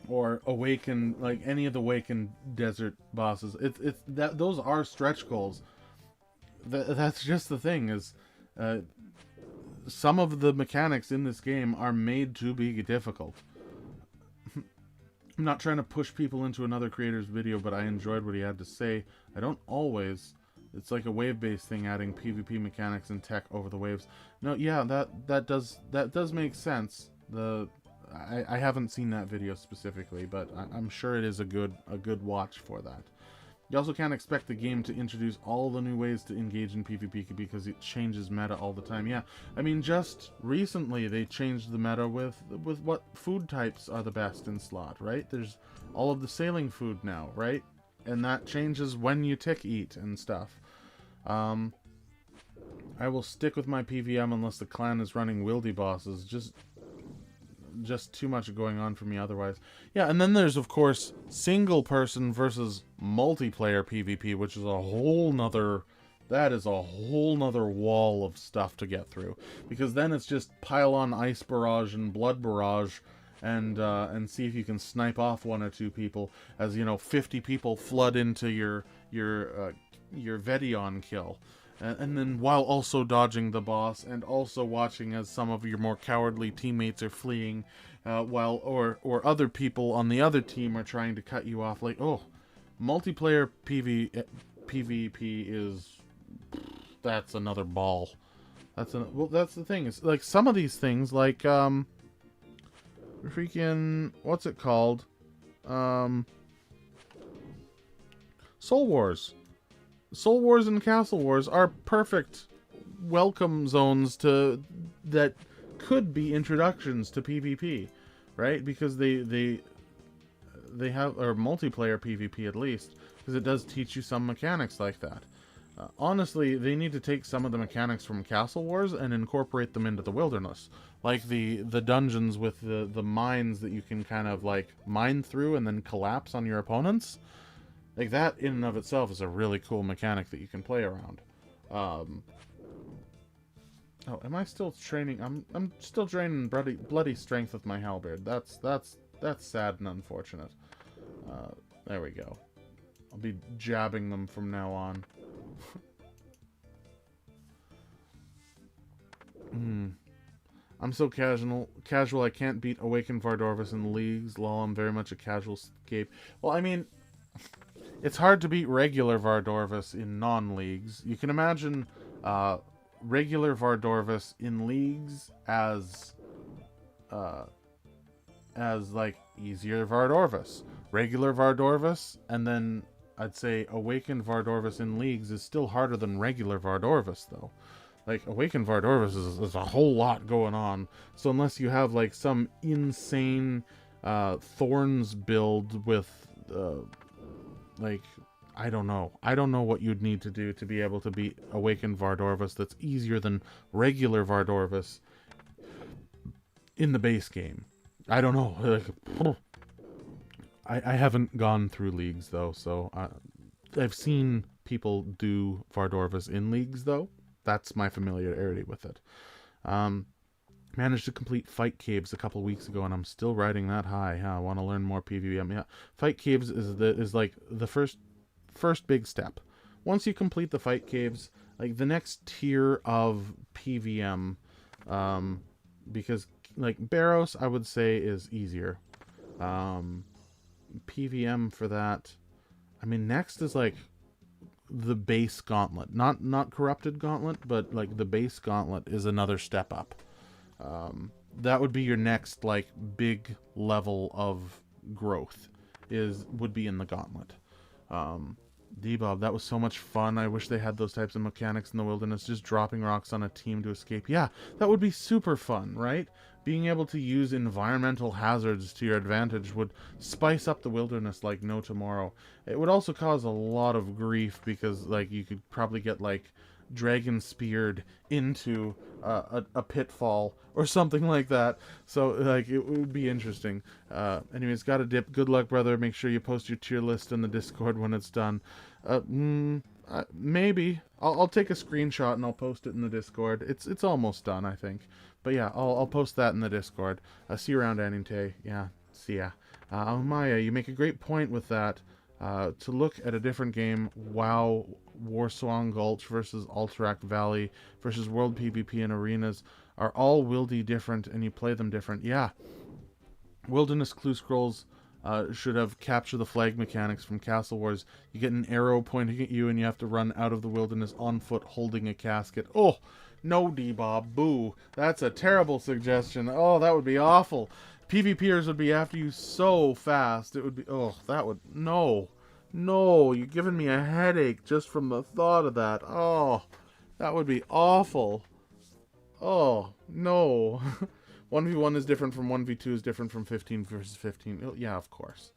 or awakened, like any of the awakened desert bosses. It's that those are stretch goals. That's just the thing, is some of the mechanics in this game are made to be difficult. I'm not trying to push people into another creator's video, but I enjoyed what he had to say. I don't always. It's like a wave-based thing, adding PvP mechanics and tech over the waves. No, yeah, that does make sense. I haven't seen that video specifically, but I'm sure it is a good watch for that. You also can't expect the game to introduce all the new ways to engage in PvP because it changes meta all the time. Yeah, I mean, just recently they changed the meta with what food types are the best in slot, right? There's all of the sailing food now, right? And that changes when you tick eat and stuff. I will stick with my PVM unless the clan is running wildy bosses. Just too much going on for me otherwise. Yeah, and then there's, of course, single person versus multiplayer PvP, which is a whole nother... That is a whole nother wall of stuff to get through. Because then it's just pile on Ice Barrage and Blood Barrage and see if you can snipe off one or two people as, you know, 50 people flood into your Vedion kill. And then while also dodging the boss and also watching as some of your more cowardly teammates are fleeing, or other people on the other team are trying to cut you off. Like, oh, multiplayer PvP is... That's another ball. Well, that's the thing. It's like some of these things, like, freaking... What's it called? Soul Wars. Soul Wars and Castle Wars are perfect welcome zones that could be introductions to PvP, right? Because they have, or multiplayer PvP at least, because it does teach you some mechanics like that. Honestly, they need to take some of the mechanics from Castle Wars and incorporate them into the wilderness, like the dungeons with the mines that you can kind of like mine through and then collapse on your opponents. Like, that in and of itself is a really cool mechanic that you can play around. Oh, am I still training? I'm still draining bloody strength with my halberd. That's sad and unfortunate. There we go. I'll be jabbing them from now on. I'm so casual I can't beat Awakened Vardorvis in leagues. Lol, I'm very much a casual scape. Well, I mean... It's hard to beat regular Vardorvis in non-leagues. You can imagine regular Vardorvis in leagues as like easier Vardorvis. Regular Vardorvis, and then I'd say Awakened Vardorvis in leagues is still harder than regular Vardorvis, though. Like, Awakened Vardorvis is a whole lot going on. So unless you have like some insane Thorns build with... like, I don't know. I don't know what you'd need to do to be able to beat Awakened Vardorvis that's easier than regular Vardorvis in the base game. I don't know. I haven't gone through leagues, though, so I've seen people do Vardorvis in leagues, though. That's my familiarity with it. Managed to complete Fight Caves a couple weeks ago, and I'm still riding that high. I want to learn more PvM. Yeah, Fight Caves is like the first big step. Once you complete the Fight Caves, like the next tier of PvM, because like Barrows, I would say is easier. PvM for that, I mean, next is like the base gauntlet, not corrupted gauntlet, but like the base gauntlet is another step up. That would be your next like big level of growth, would be in the gauntlet. Debob, that was so much fun. I wish they had those types of mechanics in the wilderness, just dropping rocks on a team to escape. Yeah, that would be super fun, right? Being able to use environmental hazards to your advantage would spice up the wilderness like no tomorrow. It would also cause a lot of grief, because like you could probably get like dragon speared into a pitfall or something like that. So like it would be interesting. Anyways, gotta dip. Good luck, brother. Make sure you post your tier list in the Discord when it's done. Maybe I'll take a screenshot and I'll post it in the Discord. It's almost done, I think. But yeah, I'll post that in the Discord. See you around, Aninte. Yeah, see ya. Maya, you make a great point with that. To look at a different game, WoW, Warsong Gulch versus Alterac Valley versus World PvP and Arenas are all wildy different, and you play them different. Yeah. Wilderness Clue Scrolls should have capture the flag mechanics from Castle Wars. You get an arrow pointing at you, and you have to run out of the wilderness on foot holding a casket. Oh, no, D-Bob. Boo. That's a terrible suggestion. Oh, that would be awful. PvPers would be after you so fast. It would be... Oh, that would... No. No, you're giving me a headache just from the thought of that. Oh, that would be awful. Oh, no. 1v1 is different from 1v2 is different from 15 versus 15. Oh, yeah, of course.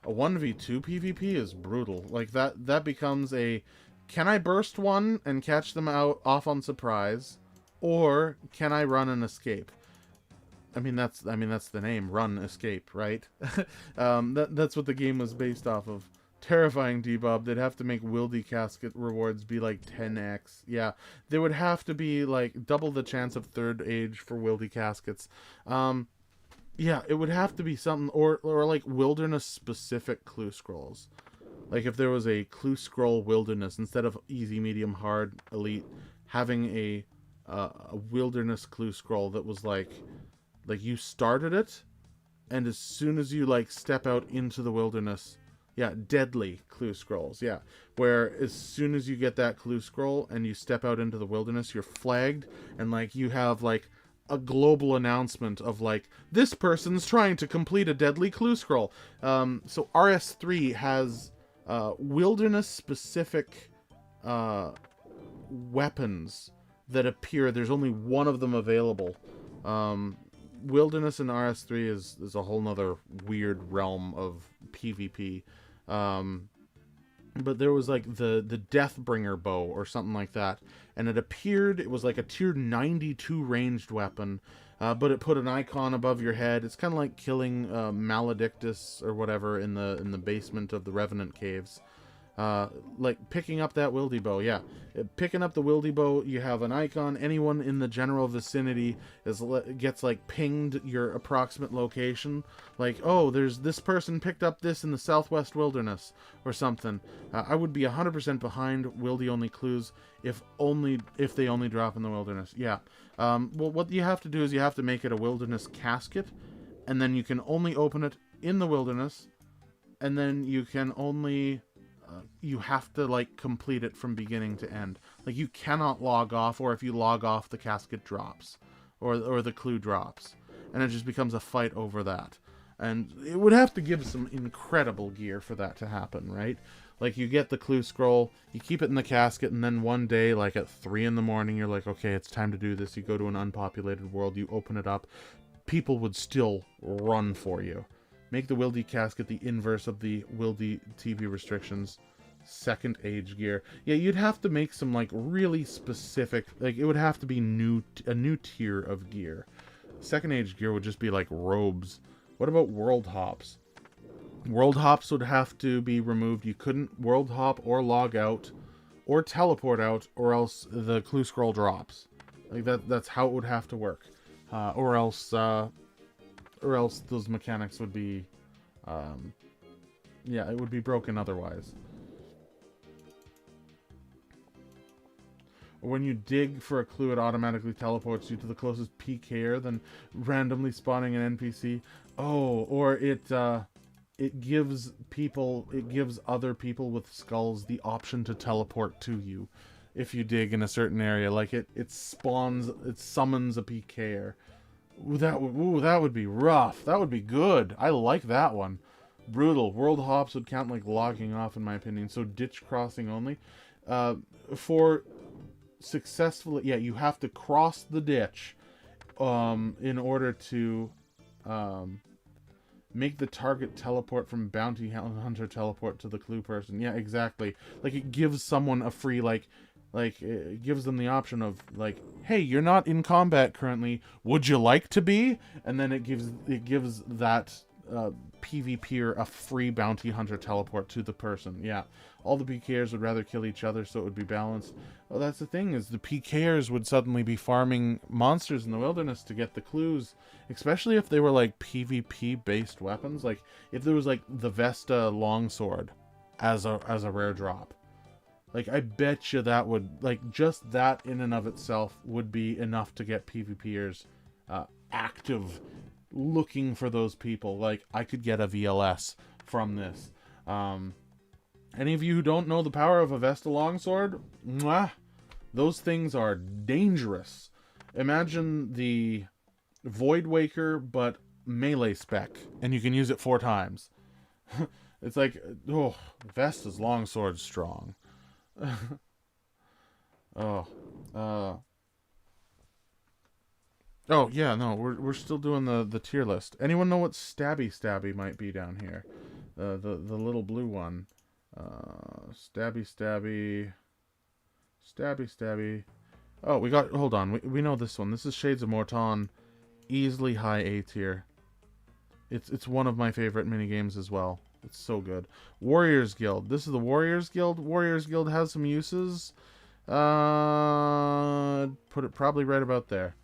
A 1v2 PvP is brutal. Like, that becomes a... Can I burst one and catch them off on surprise? Or can I run and escape? I mean that's the name, run, escape, right? That's what the game was based off of. Terrifying, Debob. They'd have to make Wildy Casket rewards be like 10x. Yeah, there would have to be like double the chance of third age for Wildy Caskets. Yeah, it would have to be something, or like wilderness specific clue scrolls. Like if there was a clue scroll wilderness instead of easy, medium, hard, elite, having a wilderness clue scroll that was like you started it, and as soon as you like step out into the wilderness, yeah, deadly clue scrolls, yeah, where as soon as you get that clue scroll and you step out into the wilderness, you're flagged, and like you have like a global announcement of like, this person's trying to complete a deadly clue scroll. So RS3 has wilderness specific weapons that appear. There's only one of them available. Wilderness in RS3 is a whole nother weird realm of PvP. But there was like the Deathbringer bow or something like that, and it appeared, it was like a tier 92 ranged weapon, but it put an icon above your head. It's kind of like killing Maledictus or whatever in the basement of the Revenant caves. Like picking up that wildy bow, yeah. Picking up the wildy bow, you have an icon. Anyone in the general vicinity gets like pinged your approximate location. Like, oh, there's this person picked up this in the southwest wilderness or something. I would be 100% behind wildy only clues if they only drop in the wilderness. Yeah. Well, what you have to do is you have to make it a wilderness casket, and then you can only open it in the wilderness, and then you can only... you have to like complete it from beginning to end. Like you cannot log off, or if you log off, the casket drops, or the clue drops, and it just becomes a fight over that. And it would have to give some incredible gear for that to happen, right? Like you get the clue scroll, you keep it in the casket, and then one day, like at 3 in the morning, you're like, okay, it's time to do this. You go to an unpopulated world, you open it up, people would still run for you. Make the Wildy Casket the inverse of the Wildy TV restrictions. Second age gear. Yeah, you'd have to make some like really specific, like it would have to be a new tier of gear. Second age gear would just be like robes. What about world hops? World hops would have to be removed. You couldn't world hop or log out or teleport out, or else the clue scroll drops. Like that's how it would have to work. or else those mechanics would be, yeah, it would be broken otherwise. When you dig for a clue, it automatically teleports you to the closest PKer than randomly spawning an NPC. Oh, or it gives other people with skulls the option to teleport to you if you dig in a certain area. Like it summons a PKer. Ooh, that would be rough. That would be good. I like that one. Brutal. World hops would count like logging off, in my opinion. So ditch crossing only. For successfully, yeah, you have to cross the ditch in order to make the target teleport from bounty hunter teleport to the clue person. Yeah, exactly. Like it gives someone a free like it gives them the option of like, hey, you're not in combat currently, would you like to be? And then it gives that PvPer a free bounty hunter teleport to the person. Yeah, all the PKers would rather kill each other, so it would be balanced. Well, that's the thing, is the PKers would suddenly be farming monsters in the wilderness to get the clues, especially if they were like PvP based weapons. Like if there was like the Vesta longsword as a rare drop. Like, I bet you that would, like, just that in and of itself would be enough to get PvPers active, looking for those people. Like, I could get a VLS from this. Any of you who don't know the power of a Vesta longsword, mwah, those things are dangerous. Imagine the Void Waker, but melee spec, and you can use it 4 times. It's like, oh, Vesta's longsword's strong. Oh yeah, no, we're still doing the tier list. Anyone know what stabby might be down here? The little blue one. Stabby. Oh, hold on. We know this one. This is Shades of Morton. Easily high A tier. It's one of my favorite minigames as well. It's so good. Warriors Guild. This is the Warriors Guild. Warriors Guild has some uses. Put it probably right about there.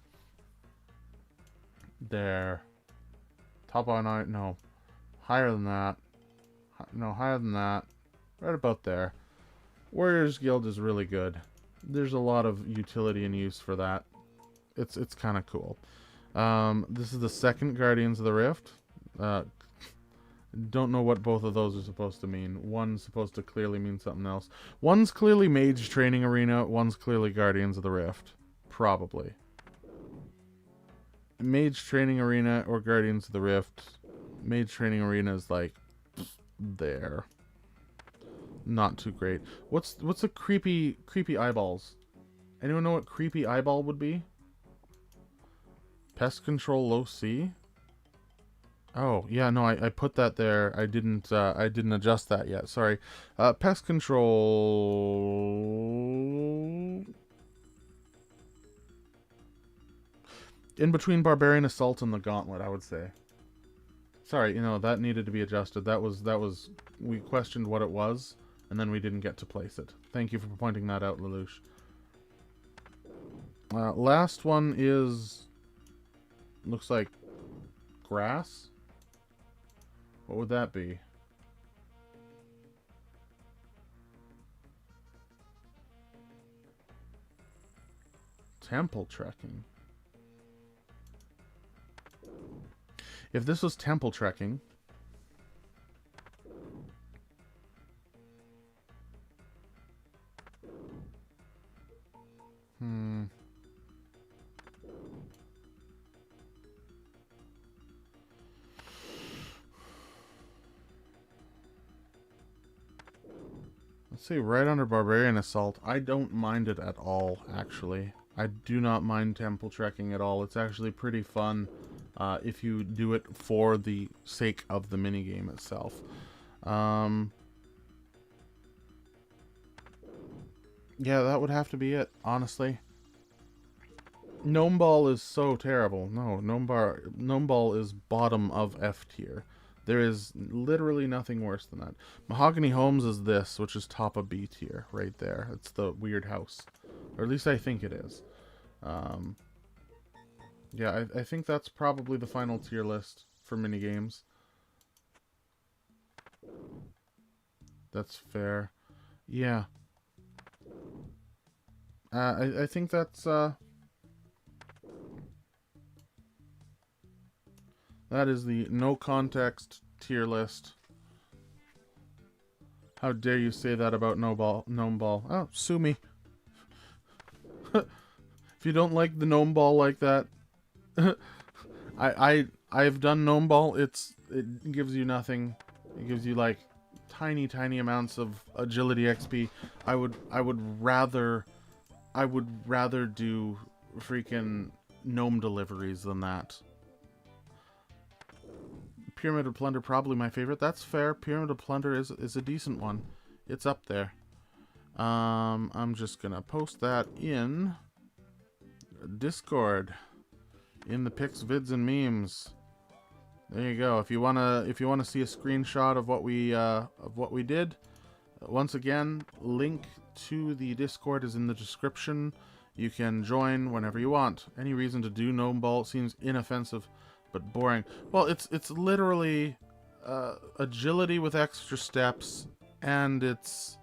There. Top on art. No. Higher than that. No, higher than that. Right about there. Warriors Guild is really good. There's a lot of utility and use for that. It's kind of cool. This is the second Guardians of the Rift. Don't know what both of those are supposed to mean. One's supposed to clearly mean something else. One's clearly Mage Training Arena. One's clearly Guardians of the Rift. Probably. Mage Training Arena or Guardians of the Rift. Mage Training Arena is like there. Not too great. What's a creepy eyeballs? Anyone know what creepy eyeball would be? Pest control low C? Oh, yeah, no, I put that there. I didn't adjust that yet. Sorry. Pest control. In between Barbarian Assault and the Gauntlet, I would say. Sorry, that needed to be adjusted. That was we questioned what it was, and then we didn't get to place it. Thank you for pointing that out, Lelouch. Last one is, looks like grass. What would that be? Temple trekking. If this was temple trekking, let's see, right under Barbarian Assault. I don't mind it at all, actually. I do not mind temple trekking at all. It's actually pretty fun if you do it for the sake of the minigame itself. Yeah, that would have to be it, honestly. Gnome Ball is so terrible. No, Gnome Ball is bottom of F tier. There is literally nothing worse than that. Mahogany Homes is this, which is top of B tier, right there. It's the weird house. Or at least I think it is. Yeah, I think that's probably the final tier list for minigames. That's fair. Yeah. I think that's, that is the no context tier list. How dare you say that about Gnome Ball? Oh, sue me. If you don't like the Gnome Ball like that, I've done Gnome Ball. It gives you nothing. It gives you like tiny amounts of agility XP. I would rather do freaking gnome deliveries than that. Pyramid of Plunder probably my favorite. That's fair. Pyramid of Plunder is a decent one. It's up there. I'm just gonna post that in Discord, in the pics, vids, and memes. There you go. If you wanna see a screenshot of what we did, once again, link to the Discord is in the description. You can join whenever you want. Any reason to do Gnome Ball seems inoffensive, but boring. Well, it's literally agility with extra steps, and it's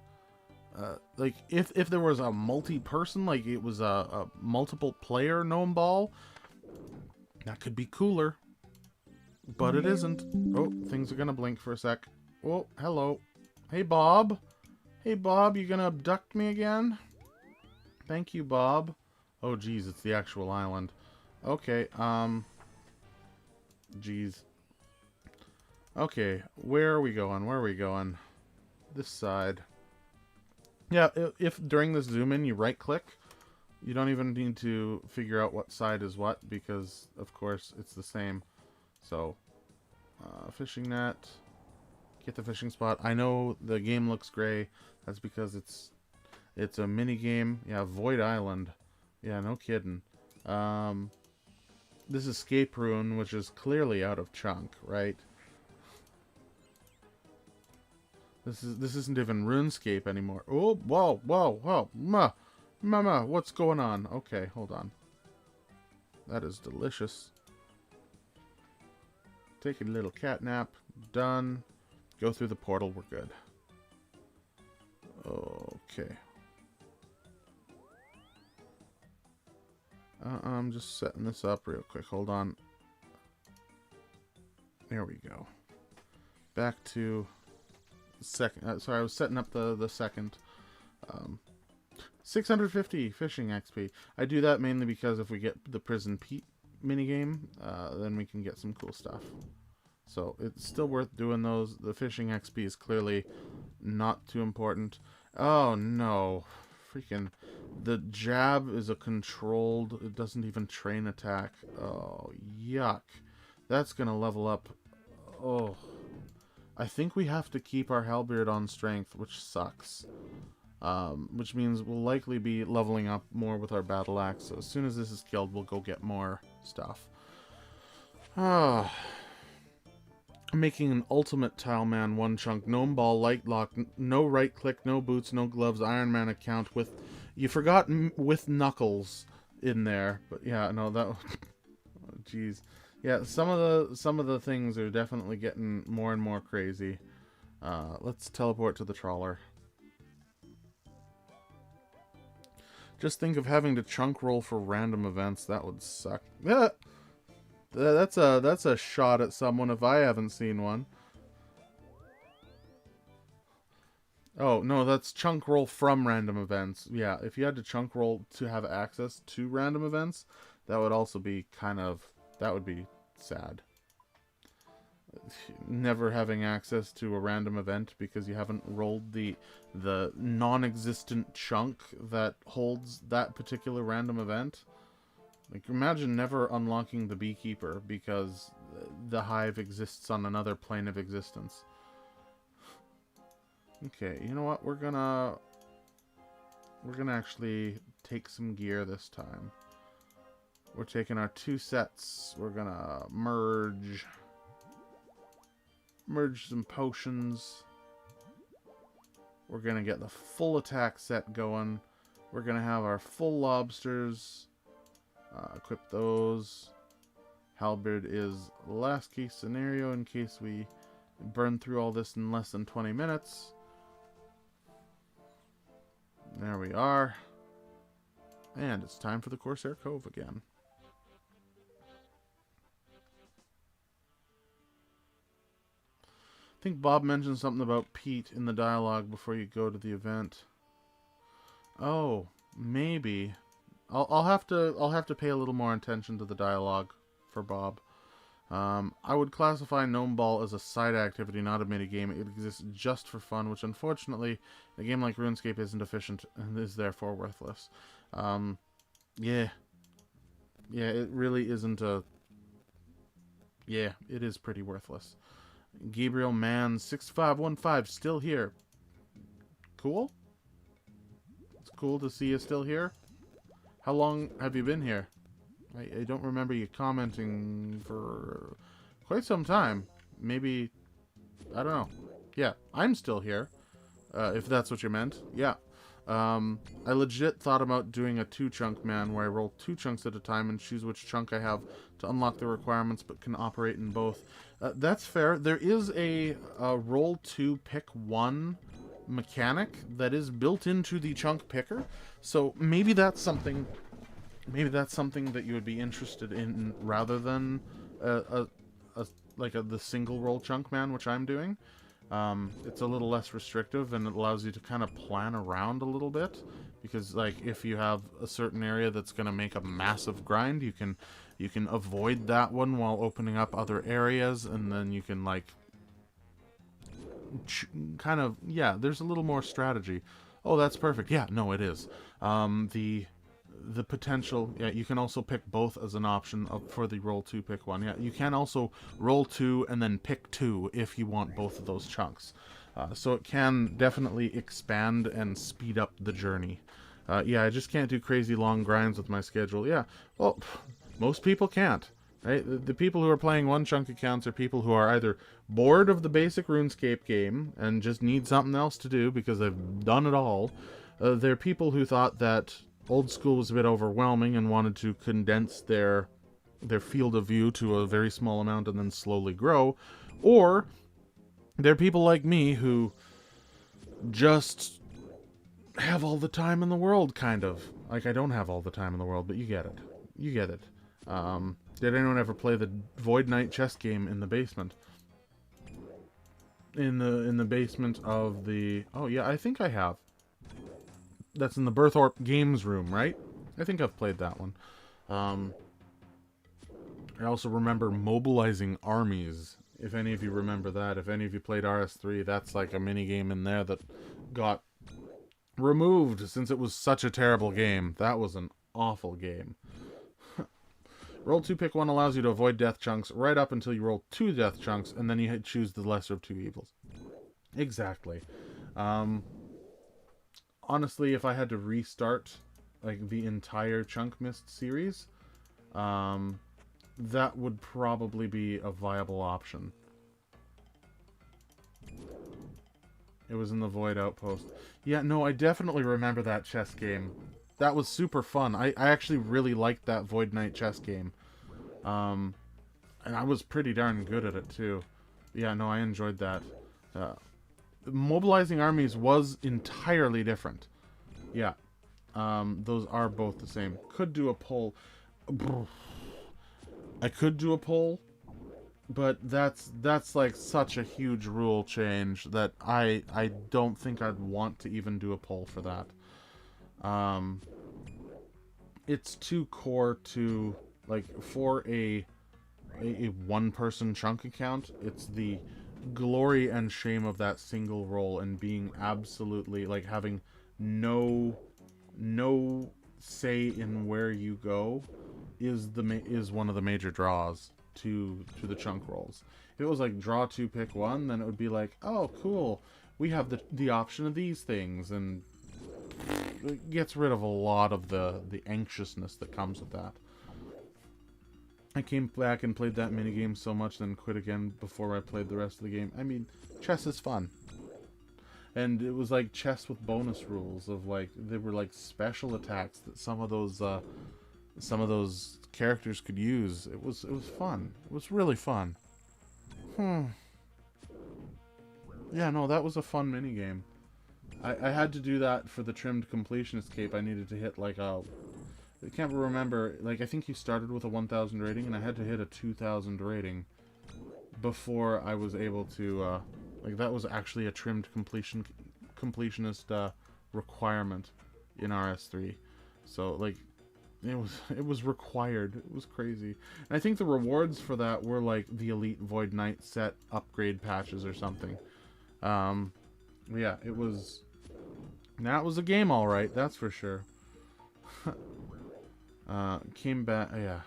like if there was a multi-person, like it was a multiple player Gnome Ball, that could be cooler. But it isn't. Oh, things are gonna blink for a sec. Oh, hello. Hey, Bob. Hey, Bob, you gonna abduct me again? Thank you, Bob. Oh, geez, it's the actual island. Okay, geez. Okay, where are we going? Where are we going? This side. Yeah, if during this zoom in you right-click, you don't even need to figure out what side is what, because, of course, it's the same. So, fishing net. Get the fishing spot. I know the game looks gray. That's because it's a mini game. Yeah, Void Island. Yeah, no kidding. This escape rune, which is clearly out of Chunk, right? This isn't even Runescape anymore. Oh, whoa. Mama, what's going on? Okay, hold on. That is delicious. Take a little cat nap. Done. Go through the portal. We're good. Okay. I'm just setting this up real quick. Hold on. There we go. Back to the second. Sorry, I was setting up the second. 650 fishing XP. I do that mainly because if we get the Prison Pete minigame, then we can get some cool stuff. So it's still worth doing those. The fishing XP is clearly not too important. Oh no. Freaking. The jab is a controlled. It doesn't even train attack. Oh, yuck. That's gonna level up. Oh. I think we have to keep our halberd on strength, which sucks. Which means we'll likely be leveling up more with our battleaxe. So as soon as this is killed, we'll go get more stuff. Ah. Making an ultimate Tileman OneChunk Gnome Ball Light Lock, no right click, no boots, no gloves, Ironman account with, you forgot with Knuckles in there, but yeah, no, that, jeez, oh, yeah, some of the things are definitely getting more and more crazy. Let's teleport to the trawler. Just think of having to chunk roll for random events. That would suck. Yeah. That's a shot at someone if I haven't seen one. Oh, no, that's chunk roll from random events. Yeah, if you had to chunk roll to have access to random events, that would also be that would be sad. Never having access to a random event because you haven't rolled the non-existent chunk that holds that particular random event. Like, imagine never unlocking the Beekeeper because the hive exists on another plane of existence. Okay, you know what? We're gonna actually take some gear this time. We're taking our 2 sets. We're gonna merge some potions. We're gonna get the full attack set going. We're gonna have our full lobsters. Equip those. Halberd is last case scenario in case we burn through all this in less than 20 minutes. There we are. And it's time for the Corsair Cove again. I think Bob mentioned something about Pete in the dialogue before you go to the event. Oh, maybe. I'll have to pay a little more attention to the dialogue for Bob. I would classify Gnome Ball as a side activity, not a minigame. It exists just for fun, which unfortunately, a game like RuneScape isn't efficient and is therefore worthless. Yeah. Yeah, it really isn't a... Yeah, it is pretty worthless. Gabriel Mann 6515 still here. Cool? It's cool to see you still here. How long have you been here? I don't remember you commenting for quite some time. Maybe, I don't know. Yeah, I'm still here, if that's what you meant. Yeah. I legit thought about doing a 2-chunk man where I roll 2 chunks at a time and choose which chunk I have to unlock the requirements, but can operate in both. That's fair. There is a roll 2, pick 1 mechanic that is built into the chunk picker, so maybe that's something... Maybe that's something that you would be interested in rather than the single roll chunk man, which I'm doing. It's a little less restrictive and it allows you to kind of plan around a little bit, because like if you have a certain area that's going to make a massive grind, you can avoid that one while opening up other areas, and then you can like kind of, yeah, there's a little more strategy. Oh, that's perfect. Yeah, no, it is. The potential, yeah, you can also pick both as an option for the roll 2, pick 1. Yeah, you can also roll 2 and then pick 2 if you want both of those chunks. So it can definitely expand and speed up the journey. Yeah, I just can't do crazy long grinds with my schedule. Yeah, well, most people can't. Right? The people who are playing OneChunk accounts are people who are either bored of the basic RuneScape game and just need something else to do because they've done it all. They're people who thought that old school was a bit overwhelming and wanted to condense their field of view to a very small amount and then slowly grow. Or they're people like me who just have all the time in the world, kind of. Like, I don't have all the time in the world, but you get it. You get it. Did anyone ever play the Void Knight chess game in the basement? In the basement of the... Oh, yeah, I think I have. That's in the Berthorpe Games room, right? I think I've played that one. I also remember mobilizing armies, if any of you remember that. If any of you played RS3, that's like a mini-game in there that got removed since it was such a terrible game. That was an awful game. Roll 2, pick 1 allows you to avoid death chunks right up until you roll 2 death chunks, and then you choose the lesser of 2 evils. Exactly. Honestly, if I had to restart like the entire ChunkMist series, that would probably be a viable option. It was in the Void Outpost. Yeah, no, I definitely remember that chess game. That was super fun. I actually really liked that Void Knight chess game. And I was pretty darn good at it too. Yeah, no, I enjoyed that. Mobilizing armies was entirely different. Yeah. Those are both the same. Could do a poll. I could do a poll, but that's like such a huge rule change that I don't think I'd want to even do a poll for that. It's too core to, like, for a one-person chunk account, it's the glory and shame of that single roll and being absolutely, like, having no say in where you go is one of the major draws to the chunk rolls. If it was like draw 2, pick 1, then it would be like, oh cool, we have the option of these things, and it gets rid of a lot of the anxiousness that comes with that. I came back and played that minigame so much, then quit again before I played the rest of the game. I mean, chess is fun. And it was like chess with bonus rules of, like, they were like special attacks that some of those some of those characters could use. It was fun. It was really fun. Yeah, no, that was a fun mini game. I had to do that for the trimmed completionist cape. I needed to hit like a... I can't remember. Like, I think you started with a 1,000 rating, and I had to hit a 2,000 rating before I was able to... like, that was actually a trimmed completionist requirement in RS3. So, like, it was required. It was crazy. And I think the rewards for that were, like, the Elite Void Knight set upgrade patches or something. Yeah, it was... That was a game, alright, that's for sure. Came back... Yeah.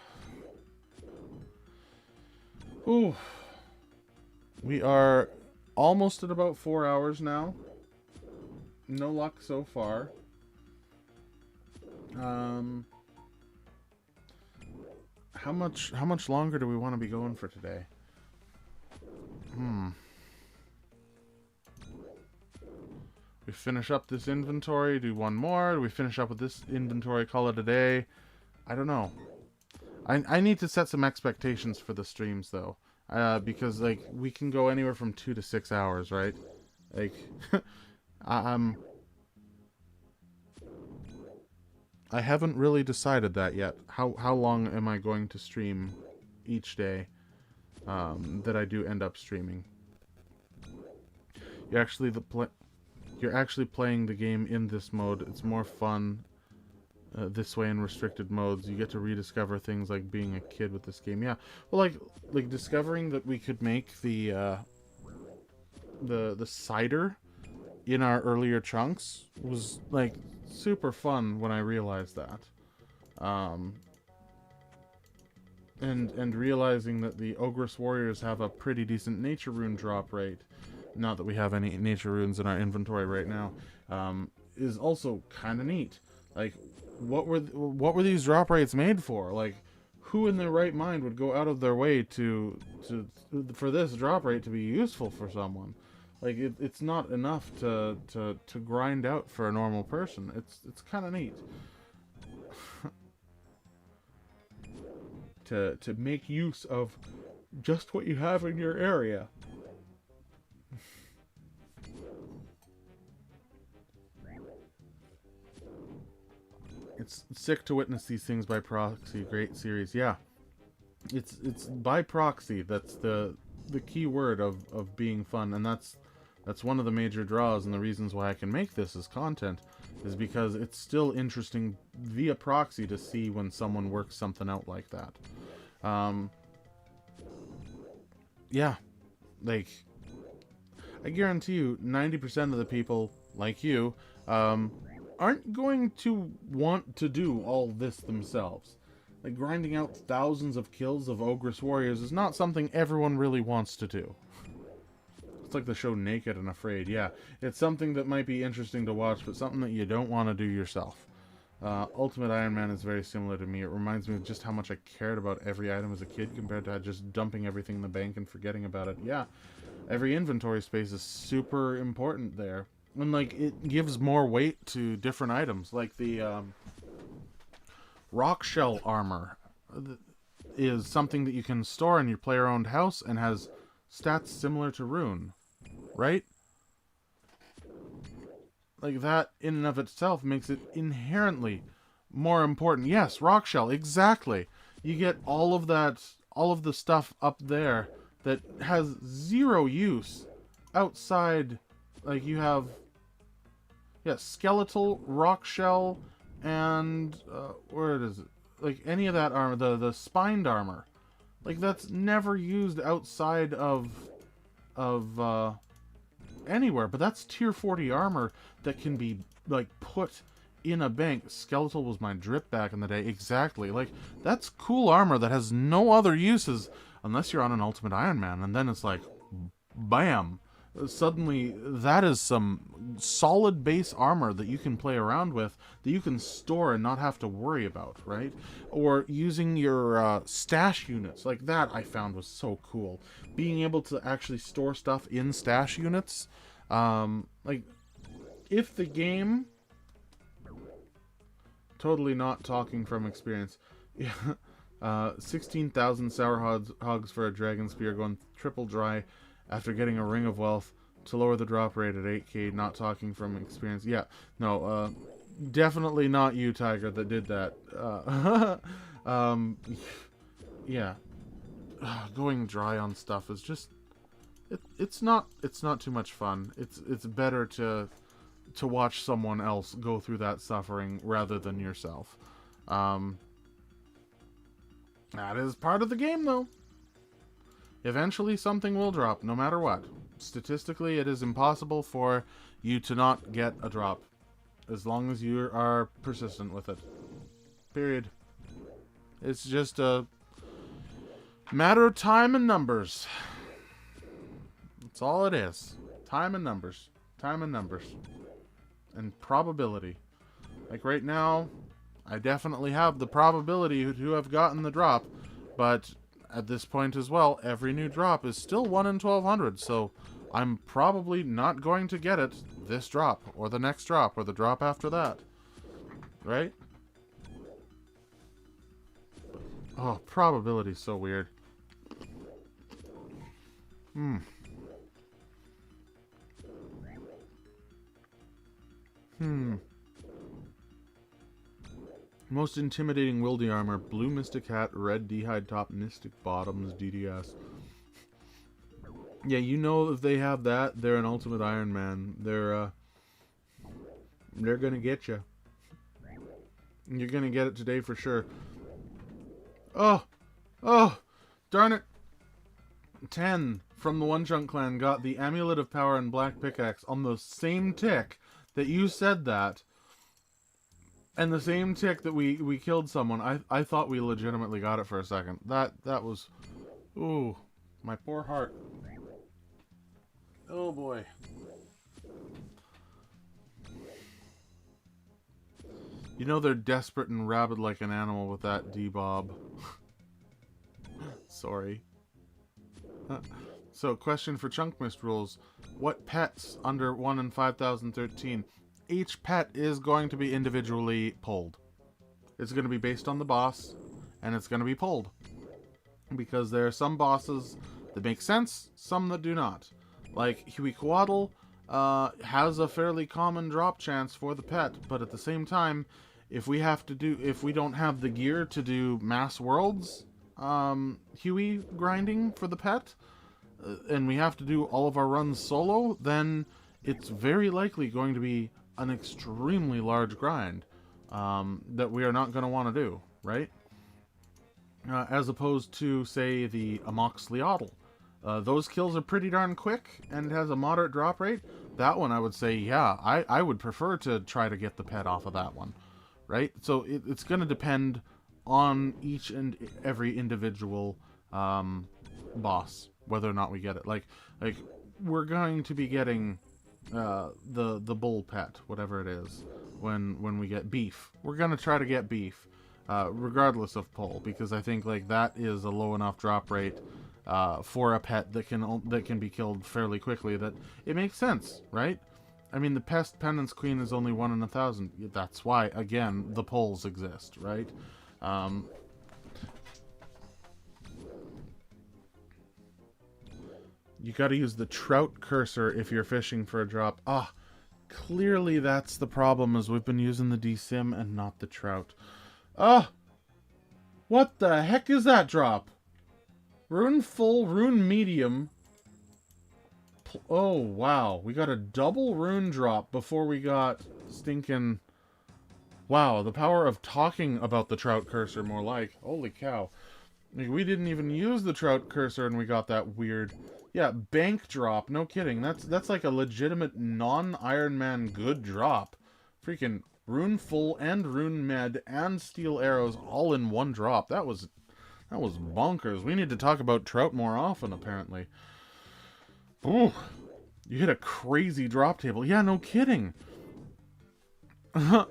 Ooh. We are almost at about 4 hours now. No luck so far. How much longer do we want to be going for today? We finish up this inventory, do one more. Do we finish up with this inventory, call it a day? I don't know. I need to set some expectations for the streams, though. Because, like, we can go anywhere from 2 to 6 hours, right? Like, I haven't really decided that yet. How long am I going to stream each day that I do end up streaming? You're actually playing the game in this mode. It's more fun this way in restricted modes. You get to rediscover things like being a kid with this game. Yeah, well, like discovering that we could make the cider in our earlier chunks was like super fun when I realized that. And realizing that the Ogress warriors have a pretty decent nature rune drop rate. Not that we have any nature runes in our inventory right now, is also kind of neat. Like, what were these drop rates made for? Like, who in their right mind would go out of their way for this drop rate to be useful for someone? Like, it's not enough to grind out for a normal person. It's kind of neat. to make use of just what you have in your area. It's sick to witness these things by proxy. Great series, yeah. It's by proxy. That's the key word of being fun, and that's one of the major draws and the reasons why I can make this as content, is because it's still interesting via proxy to see when someone works something out like that. Yeah, like, I guarantee you 90% of the people like you aren't going to want to do all this themselves. Like, grinding out thousands of kills of Ogress warriors is not something everyone really wants to do. It's like the show Naked and Afraid. Yeah, it's something that might be interesting to watch, but something that you don't want to do yourself. Ultimate Ironman is very similar to me. It reminds me of just how much I cared about every item as a kid compared to just dumping everything in the bank and forgetting about it. Yeah, every inventory space is super important there. And, like, it gives more weight to different items. Like the rock shell armor is something that you can store in your player-owned house and has stats similar to rune, right? Like, that in and of itself makes it inherently more important. Yes, rock shell, exactly. You get all of that, all of the stuff up there that has zero use outside. Like, you have, yeah, skeletal, rock shell, and where is it? Like, any of that armor, the spined armor, like, that's never used outside of anywhere. But that's tier 40 armor that can be, like, put in a bank. Skeletal was my drip back in the day. Exactly. Like, that's cool armor that has no other uses unless you're on an Ultimate Ironman, and then it's like, bam. Suddenly, that is some solid base armor that you can play around with, that you can store and not have to worry about, right? Or using your stash units. Like, that I found was so cool. Being able to actually store stuff in stash units. Like, if the game... Totally not talking from experience. Yeah. 16,000 sour hogs for a dragon spear going triple dry after getting a ring of wealth to lower the drop rate at 8k, not talking from experience. Yeah, no, definitely not you, Tiger, that did that. Yeah. Going dry on stuff is just it's not too much fun. It's better to watch someone else go through that suffering rather than yourself. That is part of the game, though. Eventually, something will drop, no matter what. Statistically, it is impossible for you to not get a drop, as long as you are persistent with it. Period. It's just a matter of time and numbers. That's all it is. Time and numbers. Time and numbers. And probability. Like right now, I definitely have the probability to have gotten the drop, but at this point as well, every new drop is still 1 in 1200, so I'm probably not going to get it this drop, or the next drop, or the drop after that. Right? Oh, probability is so weird. Most intimidating wildy armor, blue mystic hat, red d'hide top, mystic bottoms, DDS. Yeah, you know if they have that, they're an ultimate Ironman. They're gonna get you. You're gonna get it today for sure. Oh, darn it. 10 from the OneChunk clan got the Amulet of Power and Black Pickaxe on the same tick that you said that. And the same tick that we killed someone. I thought we legitimately got it for a second. That was... Ooh, my poor heart. Oh boy. You know they're desperate and rabid like an animal with that D-Bob. Sorry. So, question for ChunkMist rules. What pets under 1 in 5013? Each pet is going to be individually pulled. It's going to be based on the boss, and it's going to be pulled. Because there are some bosses that make sense, some that do not. Like, Huicoatl has a fairly common drop chance for the pet, but at the same time, if we don't have the gear to do mass worlds, Huey grinding for the pet, and we have to do all of our runs solo, then it's very likely going to be an extremely large grind that we are not going to want to do, right? As opposed to, say, the Amoxliatl. Those kills are pretty darn quick and has a moderate drop rate. That one, I would say, yeah, I would prefer to try to get the pet off of that one, right? So it's going to depend on each and every individual boss, whether or not we get it. Like we're going to be getting the bull pet, whatever it is, when we get beef. We're going to try to get beef, regardless of pull, because I think like that is a low enough drop rate for a pet that can be killed fairly quickly that it makes sense, right? I mean, the Pest Penance Queen is only 1 in 1,000. That's why, again, the pulls exist, right? You gotta use the trout cursor if you're fishing for a drop. Ah, clearly that's the problem, is we've been using the DSim and not the trout. Ah! What the heck is that drop? Rune full, rune medium. Oh, wow. We got a double rune drop before we got stinking... Wow, the power of talking about the trout cursor, more like. Holy cow. We didn't even use the trout cursor and we got that weird... Yeah, bank drop. No kidding. That's like a legitimate non-Ironman good drop. Freaking rune full and rune med and steel arrows all in one drop. That was bonkers. We need to talk about trout more often, apparently. Ooh, you hit a crazy drop table. Yeah, no kidding. I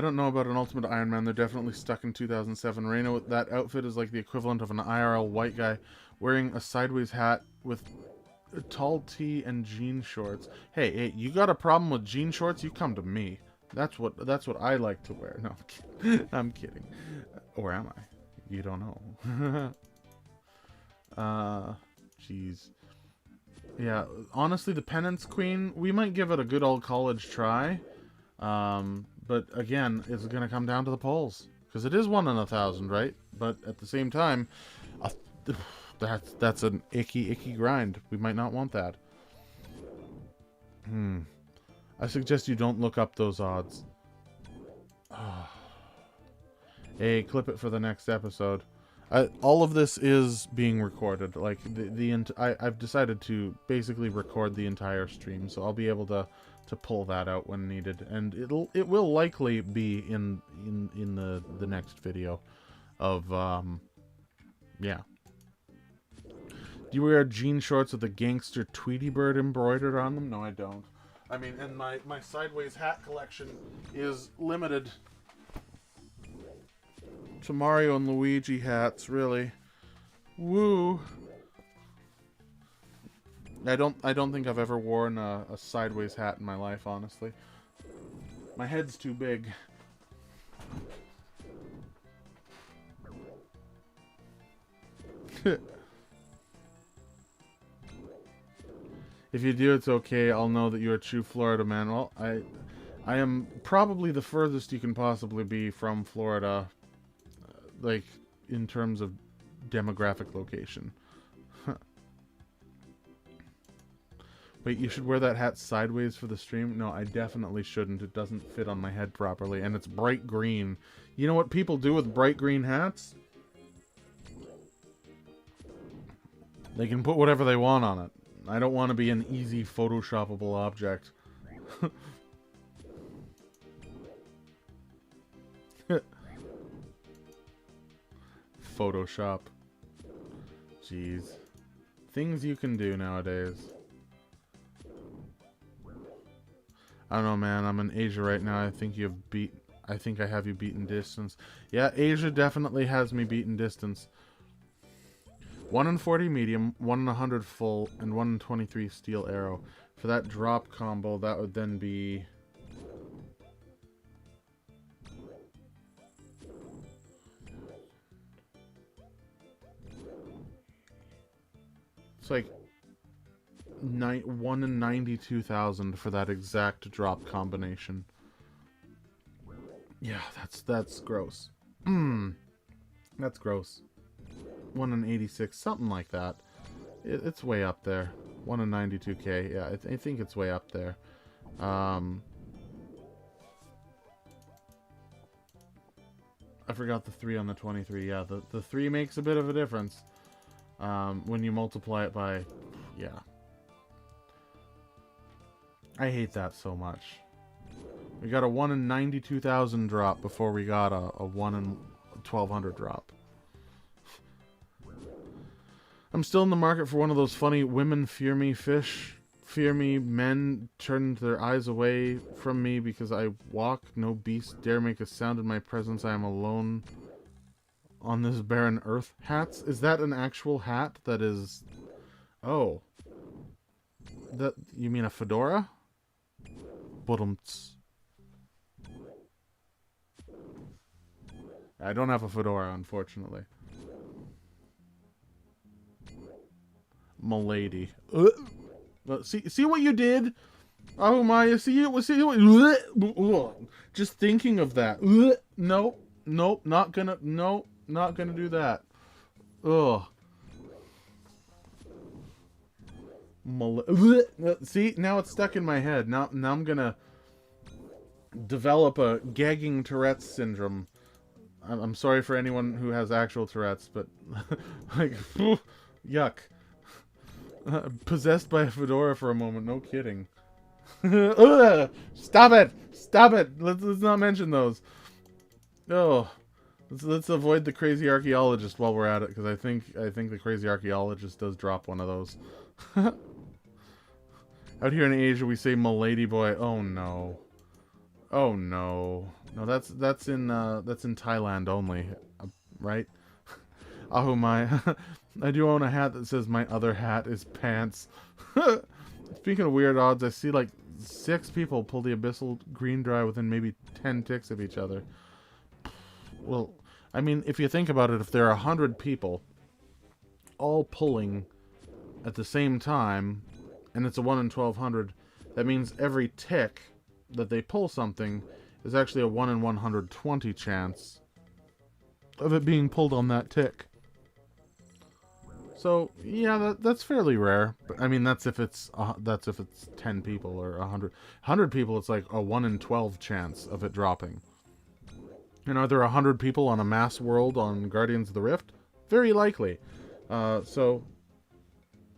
don't know about an Ultimate Iron Man. They're definitely stuck in 2007. Rayna with that outfit is like the equivalent of an IRL white guy wearing a sideways hat with a tall tee and jean shorts. Hey, you got a problem with jean shorts? You come to me. That's what I like to wear. No, I'm kidding. Or am I? You don't know. Jeez. Yeah, honestly, the Penance Queen, we might give it a good old college try. But again, it's gonna come down to the polls. Because it is 1 in 1,000, right? But at the same time, that's an icky grind. We might not want that. I suggest you don't look up those odds. Hey, clip it for the next episode. All of this is being recorded. Like I've decided to basically record the entire stream, so I'll be able to pull that out when needed, and it will likely be in the next video of yeah. Do you wear jean shorts with a gangster Tweety bird embroidered on them? No, I don't. I mean, and my sideways hat collection is limited to Mario and Luigi hats, really. Woo. I don't think I've ever worn a sideways hat in my life, honestly. My head's too big. If you do, it's okay. I'll know that you're a true Florida man. Well, I am probably the furthest you can possibly be from Florida, like, in terms of demographic location. Wait, you should wear that hat sideways for the stream? No, I definitely shouldn't. It doesn't fit on my head properly, and it's bright green. You know what people do with bright green hats? They can put whatever they want on it. I don't want to be an easy photoshoppable object. Photoshop. Jeez. Things you can do nowadays. I don't know, man. I'm in Asia right now. I think I have you beaten distance. Yeah, Asia definitely has me beaten distance. 1 in 40 medium, 1 in 100 full, and 1 in 23 steel arrow. For that drop combo, that would then be... It's like 1 in 92,000 for that exact drop combination. Yeah, that's gross. That's gross. 1 in 86, something like that. It's way up there. 1 in 92k. Yeah, I think it's way up there. I forgot the 3 on the 23. Yeah, the 3 makes a bit of a difference. When you multiply it by... Yeah. I hate that so much. We got a 1 in 92,000 drop before we got a 1 in 1,200 drop. I'm still in the market for one of those funny women fear me fish. Fear me, men turn their eyes away from me because I walk. No beast dare make a sound in my presence. I am alone on this barren earth. Hats? Is that an actual hat that is... Oh. That, you mean a fedora? Budumts. I don't have a fedora, unfortunately. Milady. See what you did? Oh my, see what... Just thinking of that. Nope, not gonna do that. Ugh. See, now it's stuck in my head. Now I'm gonna develop a gagging Tourette's syndrome. I'm sorry for anyone who has actual Tourette's, but like, yuck. Possessed by a fedora for a moment, no kidding. Stop it! Stop it! Let's not mention those. Oh, let's avoid the crazy archaeologist while we're at it, because I think the crazy archaeologist does drop one of those. Out here in Asia, we say "milady boy." Oh no! Oh no! No, that's in Thailand only, right? Oh my! I do own a hat that says my other hat is pants. Speaking of weird odds, I see like 6 people pull the Abyssal Green Dry within maybe 10 ticks of each other. Well, I mean, if you think about it, if there are 100 people all pulling at the same time, and it's a 1 in 1200, that means every tick that they pull something is actually a 1 in 120 chance of it being pulled on that tick. So yeah, that's fairly rare. But I mean, that's if it's 10 people or 100. 100 people, it's like a 1 in 12 chance of it dropping. And are there 100 people on a mass world on Guardians of the Rift? Very likely. So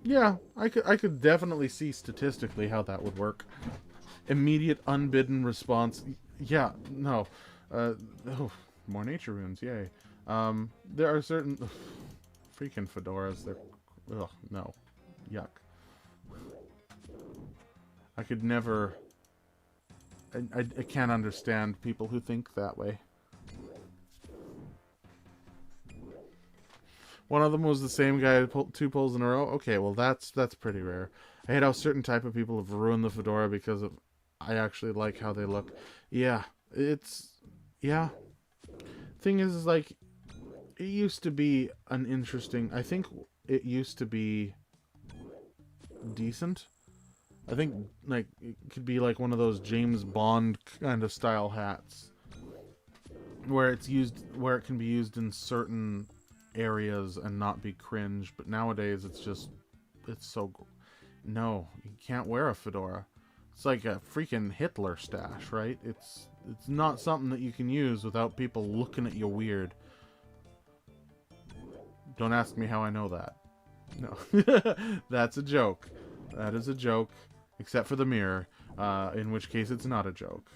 yeah, I could definitely see statistically how that would work. Immediate unbidden response. Yeah, no. Oh, more nature runes, yay. There are certain... freaking fedoras, they're... Ugh, no. Yuck. I could never... I can't understand people who think that way. One of them was the same guy who pulled 2 pulls in a row? Okay, well that's pretty rare. I hate how certain type of people have ruined the fedora because of... I actually like how they look. Yeah, it's... Yeah. Thing is, like... It used to be an interesting... I think it used to be decent. I think, like, it could be like one of those James Bond kind of style hats. Where it's used... Where it can be used in certain areas and not be cringe. But nowadays, it's just... It's so... No, you can't wear a fedora. It's like a freaking Hitler stash, right? It's not something that you can use without people looking at you weird. Don't ask me how I know that. No. That's a joke. That is a joke. Except for the mirror. In which case it's not a joke.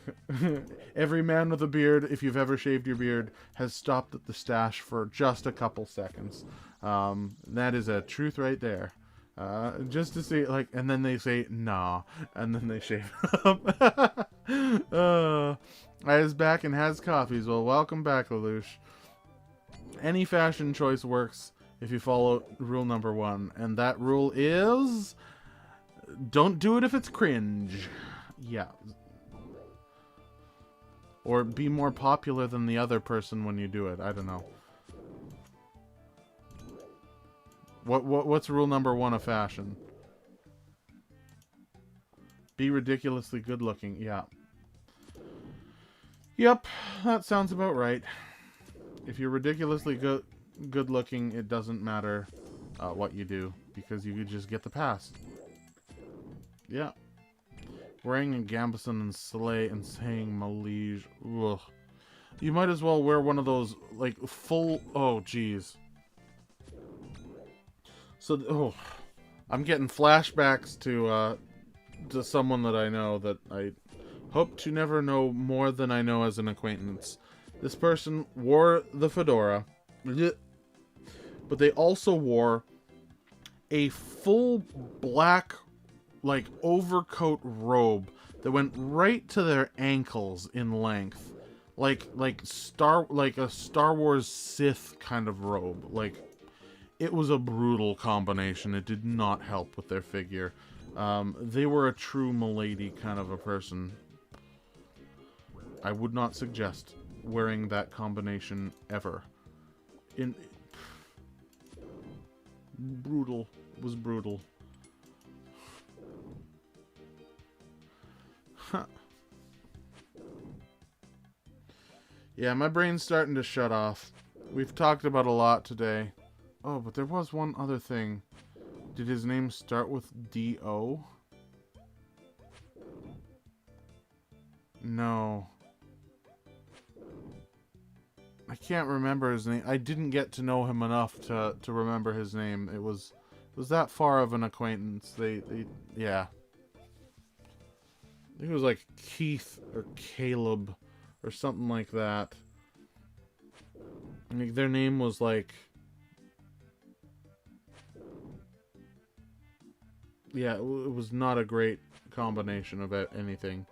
Every man with a beard, if you've ever shaved your beard, has stopped at the stash for just a couple seconds. That is a truth right there. Just to see, like, and then they say, nah. And then they shave up. I is back and has coffees. Well, welcome back, Lelouch. Any fashion choice works if you follow rule number 1. And that rule is... Don't do it if it's cringe. Yeah. Or be more popular than the other person when you do it. I don't know. What's rule number 1 of fashion? Be ridiculously good looking. Yeah. Yep. That sounds about right. If you're ridiculously good looking, it doesn't matter what you do, because you could just get the pass. Yeah. Wearing a gambeson and sleigh and saying Malige. Ugh. You might as well wear one of those, like, full... Oh, jeez. So, oh, I'm getting flashbacks to someone that I know that I hope to never know more than I know as an acquaintance. This person wore the fedora, but they also wore a full black, like, overcoat robe that went right to their ankles in length, like a Star Wars Sith kind of robe. Like, it was a brutal combination. It did not help with their figure. They were a true milady kind of a person. I would not suggest wearing that combination ever. Brutal. It was brutal. Huh. Yeah, my brain's starting to shut off. We've talked about a lot today. Oh, but there was one other thing. Did his name start with D-O? No. I can't remember his name. I didn't get to know him enough to remember his name. It was that far of an acquaintance. Yeah. I think it was like Keith or Caleb or something like that. I mean, their name was like... Yeah, it was not a great combination about anything.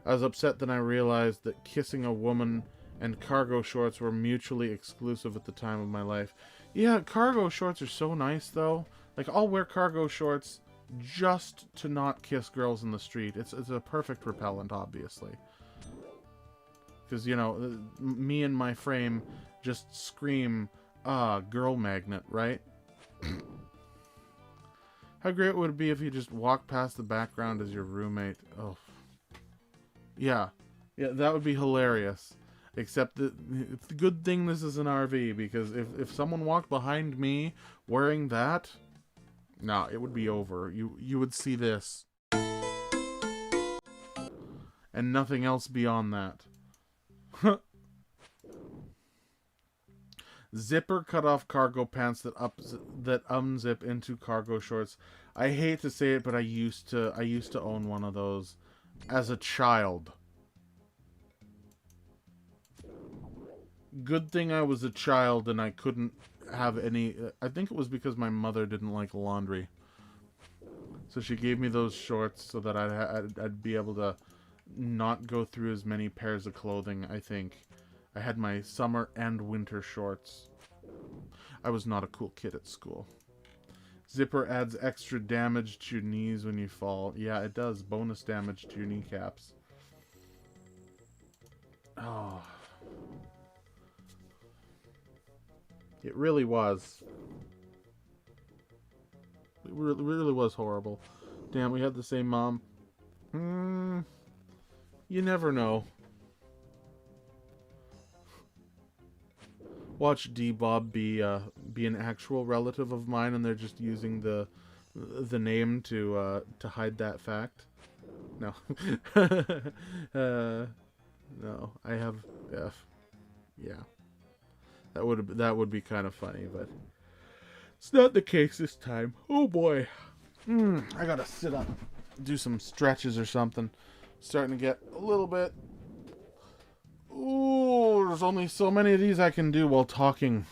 I was upset that I realized that kissing a woman and cargo shorts were mutually exclusive at the time of my life. Yeah, cargo shorts are so nice, though. Like, I'll wear cargo shorts just to not kiss girls in the street. It's a perfect repellent, obviously. Because, you know, me and my frame just scream, girl magnet, right? How great would it be if you just walked past the background as your roommate? Oh. Yeah. Yeah, that would be hilarious. Except that it's a good thing this is an RV, because if someone walked behind me wearing that, no, it would be over. You would see this. And nothing else beyond that. Zipper cut off cargo pants that unzip into cargo shorts. I hate to say it, but I used to own one of those as a child. Good thing I was a child and I couldn't have any. I think it was because my mother didn't like laundry, so she gave me those shorts so that I'd be able to not go through as many pairs of clothing. I think I had my summer and winter shorts. I was not a cool kid at school. Zipper adds extra damage to your knees when you fall. Yeah, it does. Bonus damage to your kneecaps. Oh. It really was. It really was horrible. Damn, we had the same mom. You never know. Watch D-Bob be an actual relative of mine, and they're just using the name to hide that fact. No. No, I have yeah. That would be kind of funny, but it's not the case this time. Oh boy. I gotta sit up, do some stretches or something. Starting to get a little bit. Ooh, there's only so many of these I can do while talking.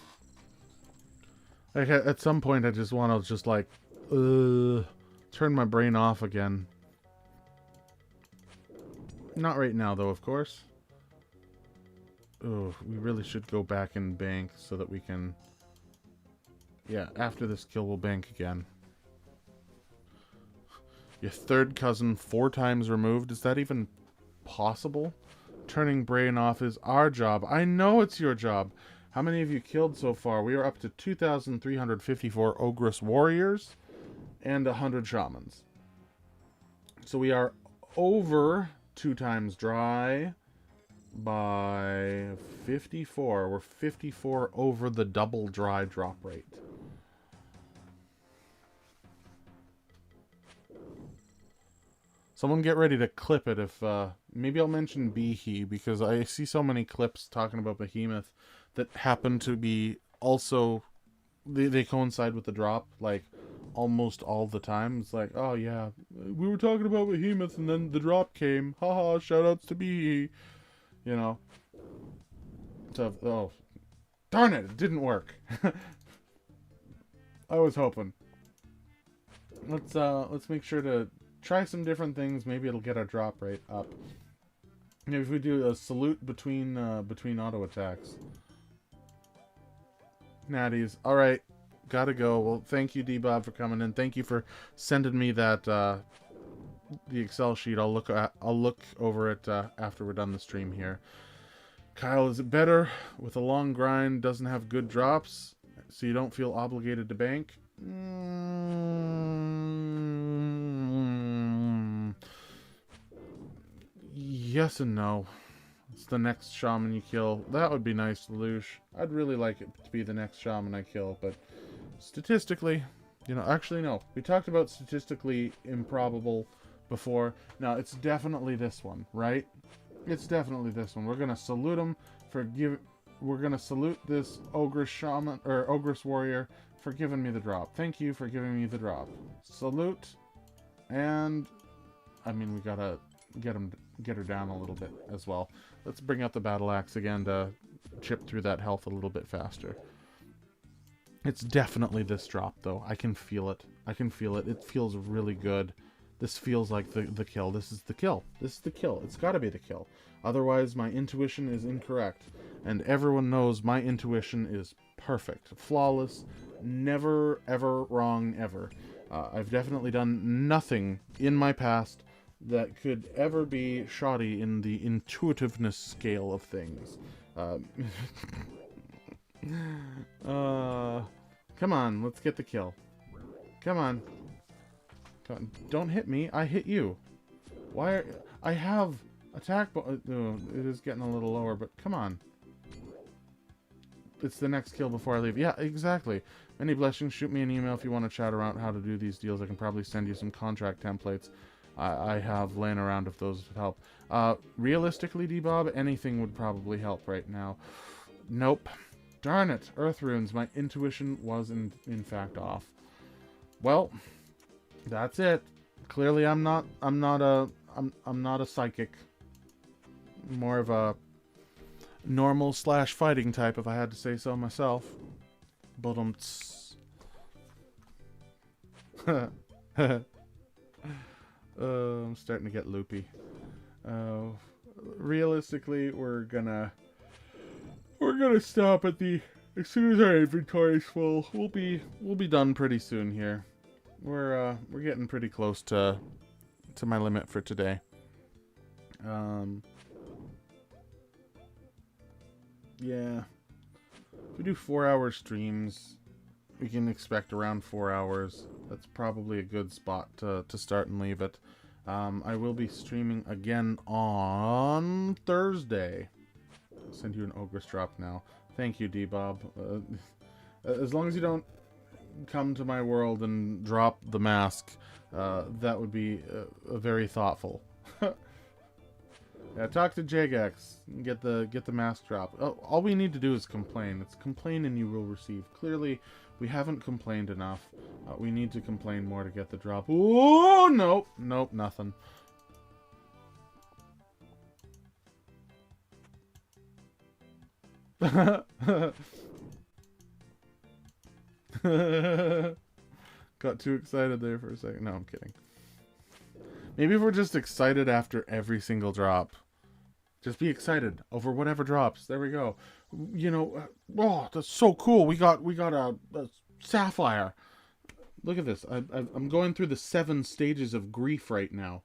Like at some point, I just want to just like turn my brain off again. Not right now, though, of course. Oh, we really should go back and bank so that we can... Yeah, after this kill, we'll bank again. Your third cousin 4 times removed? Is that even possible? Turning brain off is our job. I know it's your job. How many have you killed so far? We are up to 2,354 Ogress warriors and 100 shamans. So we are over 2 times dry by 54. We're 54 over the double dry drop rate. Someone get ready to clip it if, maybe I'll mention Behe, because I see so many clips talking about Behemoth that happen to be also, they coincide with the drop, like, almost all the time. It's like, oh yeah, we were talking about Behemoth and then the drop came. Haha, shoutouts to Behe. You know. So, oh, darn it, it didn't work. I was hoping. Let's make sure to try some different things. Maybe it'll get our drop rate up. Maybe if we do a salute between auto attacks. Natties. All right, gotta go. Well, thank you, D-Bob, for coming in. Thank you for sending me that the Excel sheet. I'll look over it after we're done the stream here. Kyle, is it better with a long grind? Doesn't have good drops, so you don't feel obligated to bank? Yes and no. It's the next shaman you kill. That would be nice, Lelouch. I'd really like it to be the next shaman I kill, but statistically, you know, actually no. We talked about statistically improbable before. Now, it's definitely this one, right? It's definitely this one. We're gonna salute him for we're gonna salute this Ogress Shaman or Ogress Warrior for giving me the drop. Thank you for giving me the drop. Salute, and I mean we gotta get her down a little bit as well. Let's bring out the battleaxe again to chip through that health a little bit faster. It's definitely this drop though. I can feel it. I can feel it. It feels really good. This feels like the kill. This is the kill. This is the kill. It's got to be the kill. Otherwise, my intuition is incorrect. And everyone knows my intuition is perfect. Flawless. Never, ever wrong, ever. I've definitely done nothing in my past that could ever be shoddy in the intuitiveness scale of things. Come on, let's get the kill. Come on. Come on. Don't hit me, I hit you. Why are... I have attack... Oh, it is getting a little lower, but come on. It's the next kill before I leave. Yeah, exactly. Many blessings. Shoot me an email if you want to chat around how to do these deals. I can probably send you some contract templates I have laying around if those would help. Realistically, D-Bob, anything would probably help right now. Nope. Darn it. Earth runes. My intuition was in fact off. Well, that's it. Clearly I'm not a psychic. More of a normal / fighting type, if I had to say so myself. But I'm starting to get loopy. Realistically, we're gonna stop at the... As soon as our inventory's full, we'll be done pretty soon here. We're getting pretty close to my limit for today. Yeah. If we do 4-hour streams, we can expect around 4 hours. That's probably a good spot to start and leave it. I will be streaming again on Thursday. I'll send you an Ogress drop now. Thank you, D-Bob. As long as you don't come to my world and drop the mask, that would be very thoughtful. Yeah, talk to Jagex and get the mask drop. Oh, all we need to do is complain. It's complain and you will receive. Clearly, we haven't complained enough. We need to complain more to get the drop. Oh, nope. Nope, nothing. Got too excited there for a second. No, I'm kidding. Maybe if we're just excited after every single drop. Just be excited over whatever drops. There we go. You know, oh, that's so cool. We got a sapphire. Look at this. I'm going through the 7 stages of grief right now.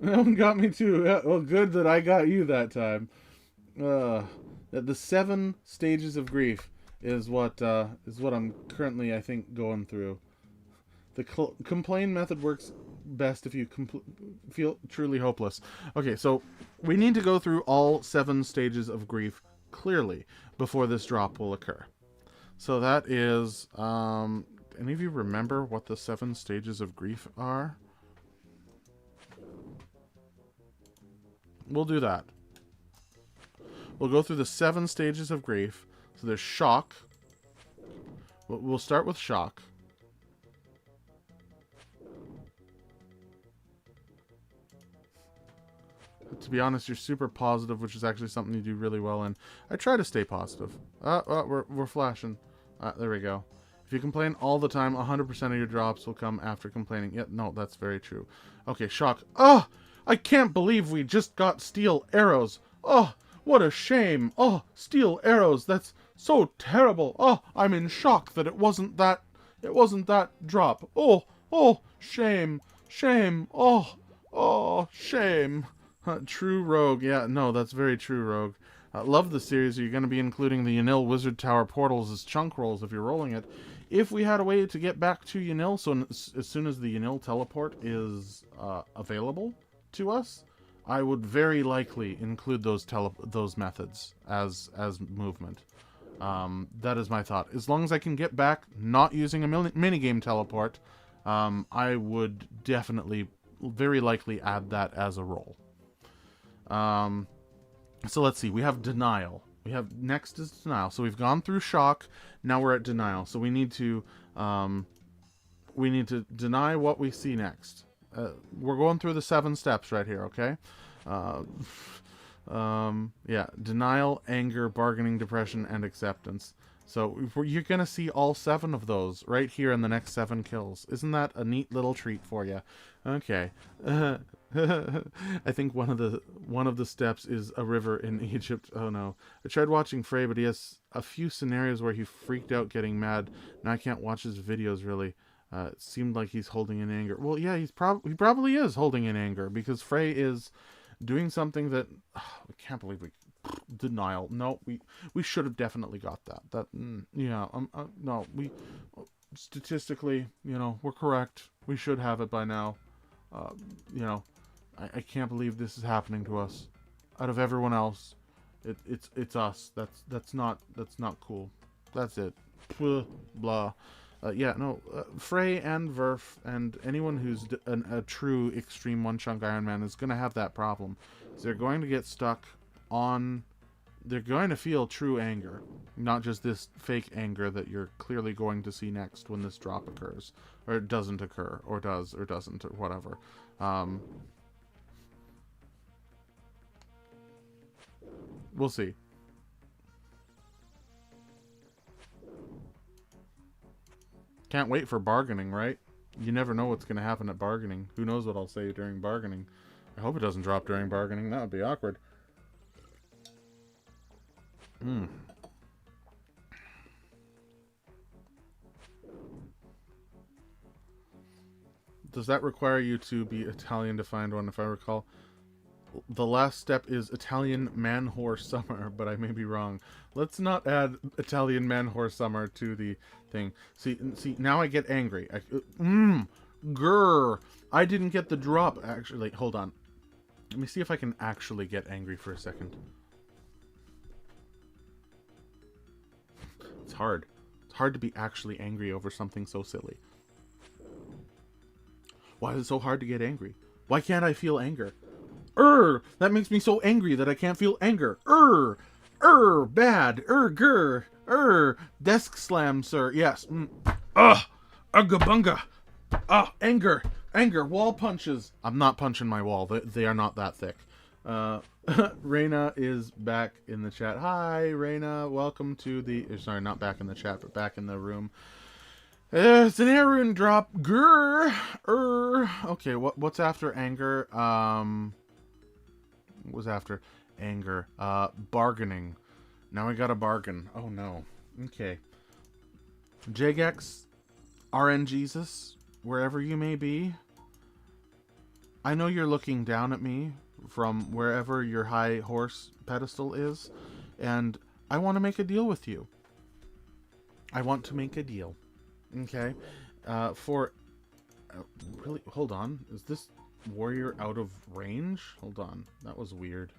That one got me too. Well, good that I got you that time. The 7 stages of grief is what I'm currently, I think, going through. The complain method works best if you feel truly hopeless. Okay, so we need to go through all 7 stages of grief clearly before this drop will occur. So that is, any of you remember what the 7 stages of grief are? We'll do that. We'll go through the 7 stages of grief. So there's shock. We'll start with shock. To be honest, you're super positive, which is actually something you do really well in. I try to stay positive. We're flashing. There we go. If you complain all the time, 100% of your drops will come after complaining. Yeah, no, that's very true. Okay, shock. Oh, I can't believe we just got steel arrows. Oh, what a shame. Oh, steel arrows. That's so terrible. Oh, I'm in shock that it wasn't that drop. Oh, shame. Shame. Oh, shame. True Rogue. Yeah, no, that's very true, Rogue. Love the series. You're going to be including the Yanil Wizard Tower portals as chunk rolls if you're rolling it. If we had a way to get back to Yanil, so as soon as the Yanil teleport is available to us, I would very likely include those methods as movement. That is my thought. As long as I can get back not using a minigame teleport, I would definitely, very likely add that as a roll. So let's see. We have denial. Next is denial. So we've gone through shock. Now we're at denial. So we need to deny what we see next. We're going through the 7 steps right here. Okay. Yeah. Denial, anger, bargaining, depression, and acceptance. So you're going to see all 7 of those right here in the next 7 kills. Isn't that a neat little treat for you? Okay. I think one of the steps is a river in Egypt. Oh no. I tried watching Frey, but he has a few scenarios where he freaked out getting mad, and I can't watch his videos really. It seemed like he's holding in anger. Well, yeah, he probably is holding in anger, because Frey is doing something that I can't believe we denial. No, we should have definitely got that. Yeah, no, we statistically, we're correct. We should have it by now. Uh, you know, I can't believe this is happening to us. Out of everyone else, it's us. That's not cool. That's it. Blah. Yeah, no, Frey and Verf and anyone who's a true extreme OneChunk Ironman is going to have that problem. They're going to get stuck on... They're going to feel true anger, not just this fake anger that you're clearly going to see next when this drop occurs. Or it doesn't occur, or does, or doesn't, or whatever. We'll see. Can't wait for bargaining, right? You never know what's going to happen at bargaining. Who knows what I'll say during bargaining. I hope it doesn't drop during bargaining. That would be awkward. Does that require you to be Italian to find one, if I recall? The last step is Italian man-whore summer, but I may be wrong. Let's not add Italian man-whore summer to the thing. See, now I get angry. Grr. I didn't get the drop, actually. Hold on. Let me see if I can actually get angry for a second. It's hard. It's hard to be actually angry over something so silly. Why is it so hard to get angry? Why can't I feel anger? That makes me so angry that I can't feel anger. Bad. Grr. Desk slam, sir. Yes. Ugga anger. Wall punches. I'm not punching my wall. They are not that thick. Rayna is back in the chat. Hi, Rayna. Welcome to the... Sorry, not back in the chat, but back in the room. It's an air rune drop. Grr. Okay, what's after anger? What was after anger? Bargaining. Now we got a bargain. Oh no. Okay. Jagex, RN Jesus, wherever you may be. I know you're looking down at me from wherever your high horse pedestal is, and I want to make a deal with you. I want to make a deal. Okay? Really, hold on. Is this warrior out of range? Hold on. That was weird.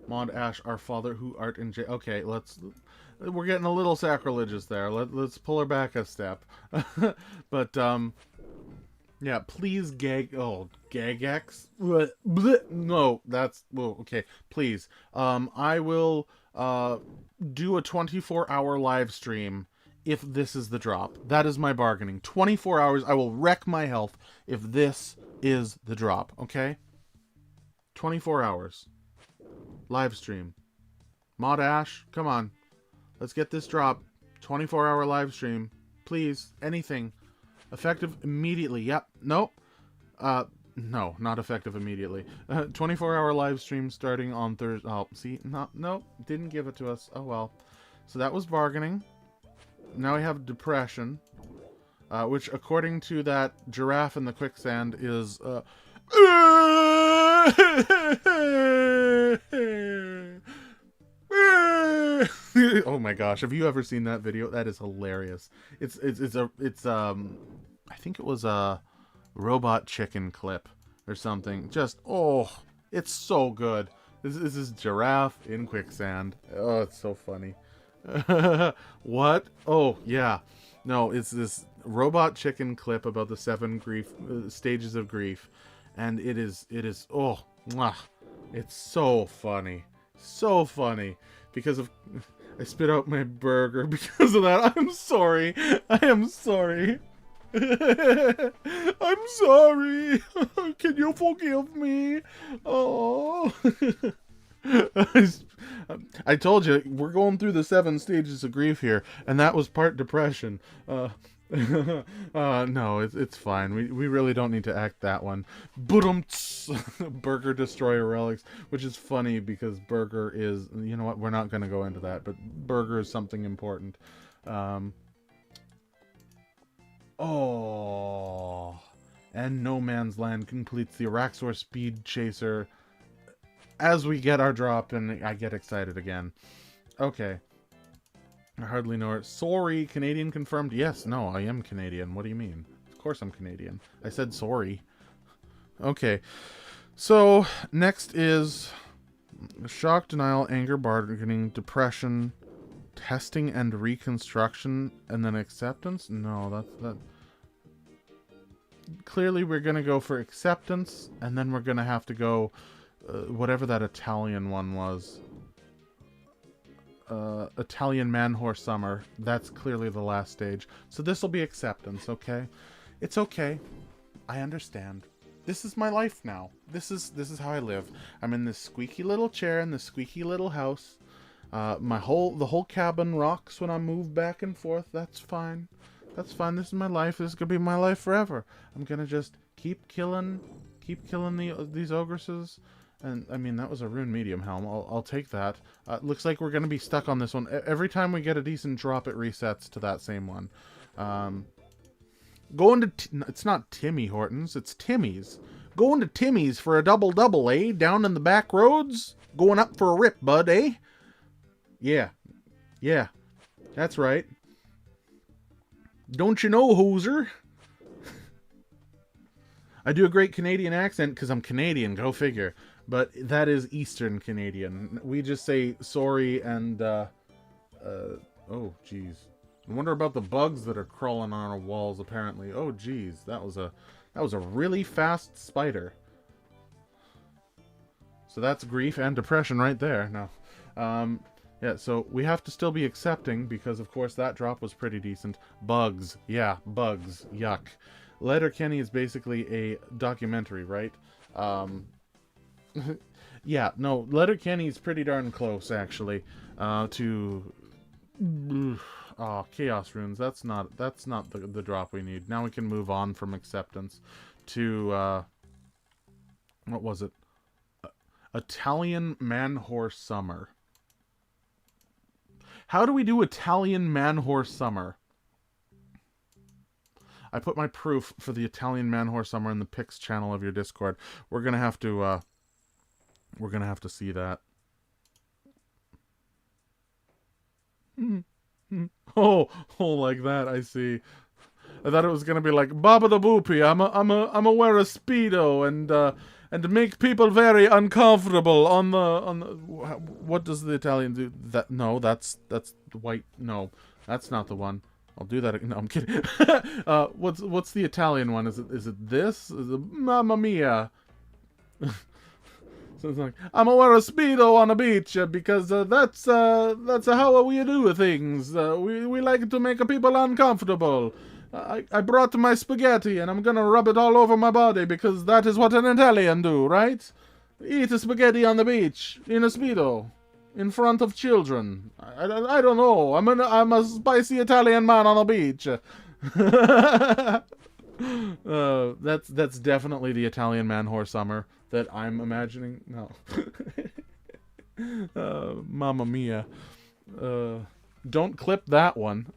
Mod Ash, our father who art in J... Okay, we're getting a little sacrilegious there. Let's pull her back a step. But, yeah, please Gagex? No, that's... Well, okay, please. I will, do a 24-hour live stream if this is the drop. That is my bargaining. 24 hours, I will wreck my health if this is the drop, okay? 24 hours. Live stream. Mod Ash, come on. Let's get this drop. 24-hour live stream. Please, anything. Effective immediately. Yep. Nope. No, not effective immediately. 24-hour live stream starting on Thursday. Oh, see? Nope. Didn't give it to us. Oh, well. So that was bargaining. Now we have depression, which, according to that giraffe in the quicksand, is oh my gosh! Have you ever seen that video? That is hilarious. It's I think it was a robot chicken clip or something. Just it's so good. This is giraffe in quicksand. Oh, it's so funny. What? Oh, yeah. No, it's this robot chicken clip about the 7 stages of grief. And it is, oh, mwah. It's so funny. So funny. Because of, I spit out my burger because of that. I'm sorry. I am sorry. I'm sorry. Can you forgive me? Oh. I told you, we're going through the 7 stages of grief here, and that was part depression. No, it's fine. We really don't need to act that one. Burger Destroyer Relix, which is funny because Burger is, you know what, we're not going to go into that, but Burger is something important. Oh. And No Man's Land completes the Araxor Speed Chaser as we get our drop, and I get excited again. Okay. I hardly know her. Sorry, Canadian confirmed. Yes, no, I am Canadian. What do you mean? Of course I'm Canadian. I said sorry. Okay. So, next is shock, denial, anger, bargaining, depression, testing and reconstruction, and then acceptance? No, that... Clearly we're going to go for acceptance, and then we're going to have to go whatever that Italian one was. Italian Man-Horse Summer. That's clearly the last stage. So this will be acceptance, okay? It's okay. I understand. This is my life now. This is how I live. I'm in this squeaky little chair in this squeaky little house. The whole cabin rocks when I move back and forth. That's fine. That's fine. This is my life. This is gonna be my life forever. I'm gonna just keep killing these ogresses. And I mean, that was a rune medium helm. I'll take that. Looks like we're gonna be stuck on this one. Every time we get a decent drop, it resets to that same one. Going to it's not Timmy Hortons, it's Timmy's. Going to Timmy's for a double, eh? Down in the back roads, going up for a rip, bud, eh? Yeah, that's right. Don't you know, hoser? I do a great Canadian accent because I'm Canadian, go figure. But that is Eastern Canadian. We just say sorry and, oh, jeez. I wonder about the bugs that are crawling on our walls, apparently. Oh, jeez. That was a really fast spider. So that's grief and depression right there. No. Yeah, so we have to still be accepting because, of course, that drop was pretty decent. Bugs. Yeah, bugs. Yuck. Letterkenny is basically a documentary, right? Yeah, no, Letterkenny is pretty darn close, actually, to... Oh, Chaos Runes. That's not the drop we need. Now we can move on from acceptance to, what was it? Italian Man-Horse Summer. How do we do Italian Man-Horse Summer? I put my proof for the Italian Man-Horse Summer in the pics channel of your Discord. We're gonna have to see that. Oh, like that. I see. I thought it was gonna be like Baba the Boopy. I'm a wear a speedo and make people very uncomfortable on the. What does the Italian do? That no, that's white. No, that's not the one. I'll do that. No, I'm kidding. What's the Italian one? Is it this? Is it Mamma Mia? So it's like, I'm gonna wear a speedo on the beach because that's how we do things. We like to make people uncomfortable. I brought my spaghetti and I'm gonna rub it all over my body because that is what an Italian do, right? Eat a spaghetti on the beach in a speedo. In front of children. I don't know. I'm a spicy Italian man on the beach. That's definitely the Italian Man-Horse Summer that I'm imagining. No. Mamma Mia. Don't clip that one.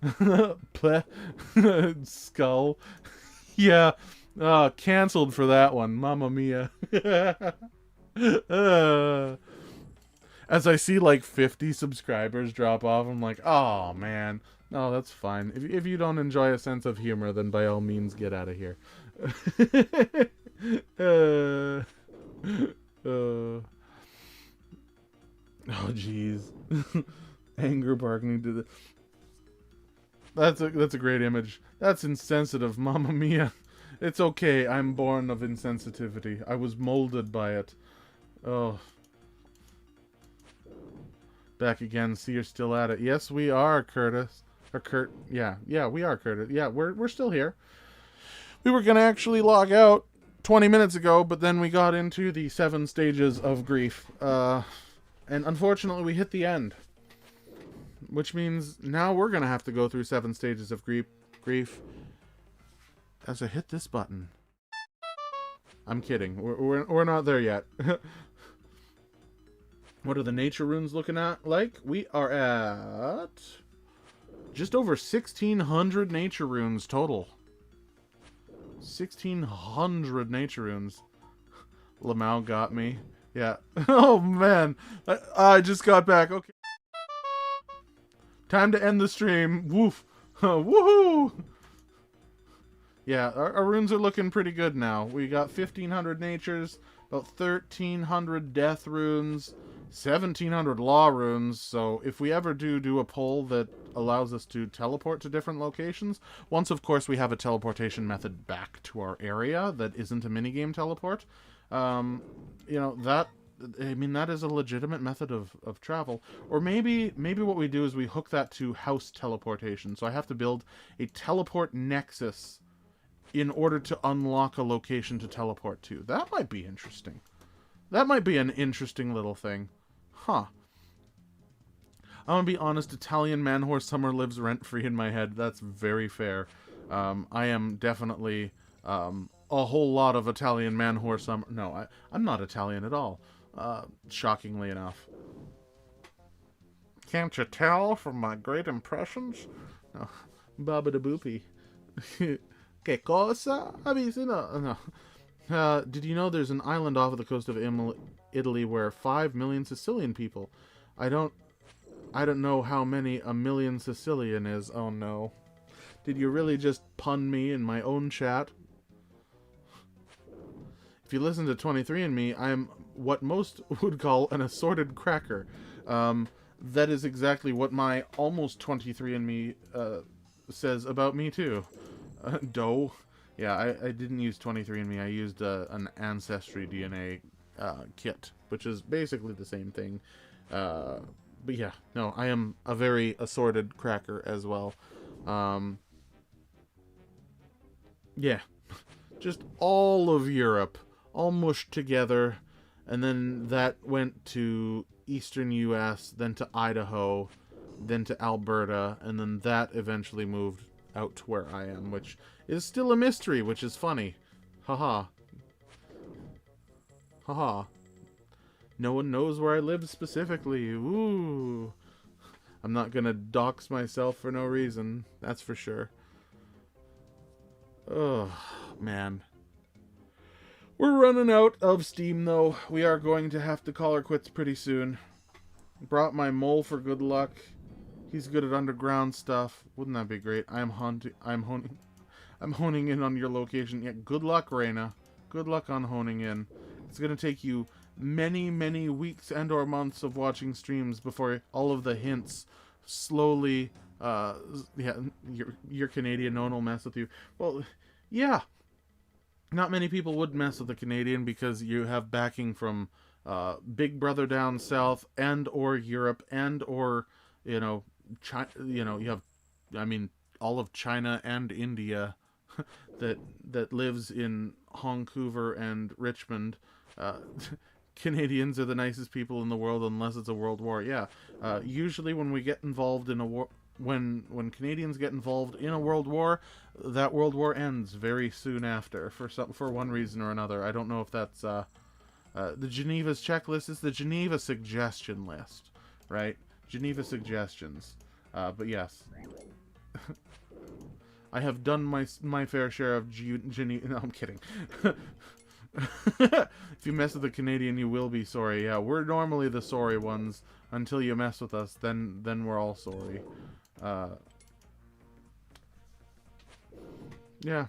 Skull. Yeah. Cancelled for that one. Mamma Mia. As I see like 50 subscribers drop off, I'm like, oh man. No, that's fine. If you don't enjoy a sense of humor, then by all means get out of here. Oh jeez. Anger bargaining to the... That's a great image. That's insensitive, Mamma Mia. It's okay, I'm born of insensitivity. I was molded by it. Oh. Back again, see you're still at it. Yes, we are, Curtis. Or Kurt. Yeah, we are, Curtis. Yeah, we're still here. We were gonna actually log out 20 minutes ago, but then we got into the 7 stages of grief. And unfortunately, we hit the end. Which means now we're gonna have to go through 7 stages of grief. As I hit this button. I'm kidding. We're not there yet. What are the nature runes looking at like? We are at just over 1,600 nature runes total. 1,600 nature runes. Lamau got me. Yeah. Oh, man. I just got back. Okay. Time to end the stream. Woof. Woohoo! Yeah, our runes are looking pretty good now. We got 1,500 natures, about 1,300 death runes, 1,700 law runes. So if we ever do a poll that allows us to teleport to different locations, once of course we have a teleportation method back to our area that isn't a minigame teleport, you know, that is a legitimate method of travel. Or maybe what we do is we hook that to house teleportation. So I have to build a teleport nexus in order to unlock a location to teleport to. That might be interesting. That might be an interesting little thing. Huh. I'm gonna be honest, Italian man-horse summer lives rent-free in my head. That's very fair. I am definitely a whole lot of Italian man-horse summer... No, I'm not Italian at all. Shockingly enough. Can't you tell from my great impressions? No. Baba da boopy. Que cosa? No. Did you know there's an island off of the coast of Italy where 5 million Sicilian people? I don't know how many a million Sicilian is. Oh no. Did you really just pun me in my own chat? If you listen to 23andMe, I am what most would call an assorted cracker. That is exactly what my almost 23andMe says about me too. Doe. Yeah, I didn't use 23andMe. I used an Ancestry DNA kit, which is basically the same thing. But yeah, no, I am a very assorted cracker as well. Yeah, just all of Europe, all mushed together, and then that went to eastern U.S., then to Idaho, then to Alberta, and then that eventually moved out to where I am, which is still a mystery, which is funny. Haha. Haha. No one knows where I live specifically. Ooh. I'm not gonna dox myself for no reason, that's for sure. Oh, man. We're running out of steam, though. We are going to have to call our quits pretty soon. Brought my mole for good luck. He's good at underground stuff. Wouldn't that be great? I'm honing in on your location. Yeah, good luck, Rayna. Good luck on honing in. It's gonna take you many, many weeks and or months of watching streams before all of the hints slowly, yeah, your Canadian no one will mess with you. Well, yeah. Not many people would mess with a Canadian because you have backing from Big Brother down south and or Europe and or, you know, China, you know, you have, I mean, all of China and India that lives in Vancouver and Richmond. Canadians are the nicest people in the world unless it's a world war. Yeah, usually when we get involved in a war, when Canadians get involved in a world war, that world war ends very soon after for one reason or another. I don't know if that's the Geneva's checklist is the Geneva suggestion list, right? Geneva suggestions. But yes. I have done my fair share of Geneva. No, I'm kidding. If you mess with a Canadian, you will be sorry. Yeah, we're normally the sorry ones until you mess with us. Then we're all sorry. Yeah.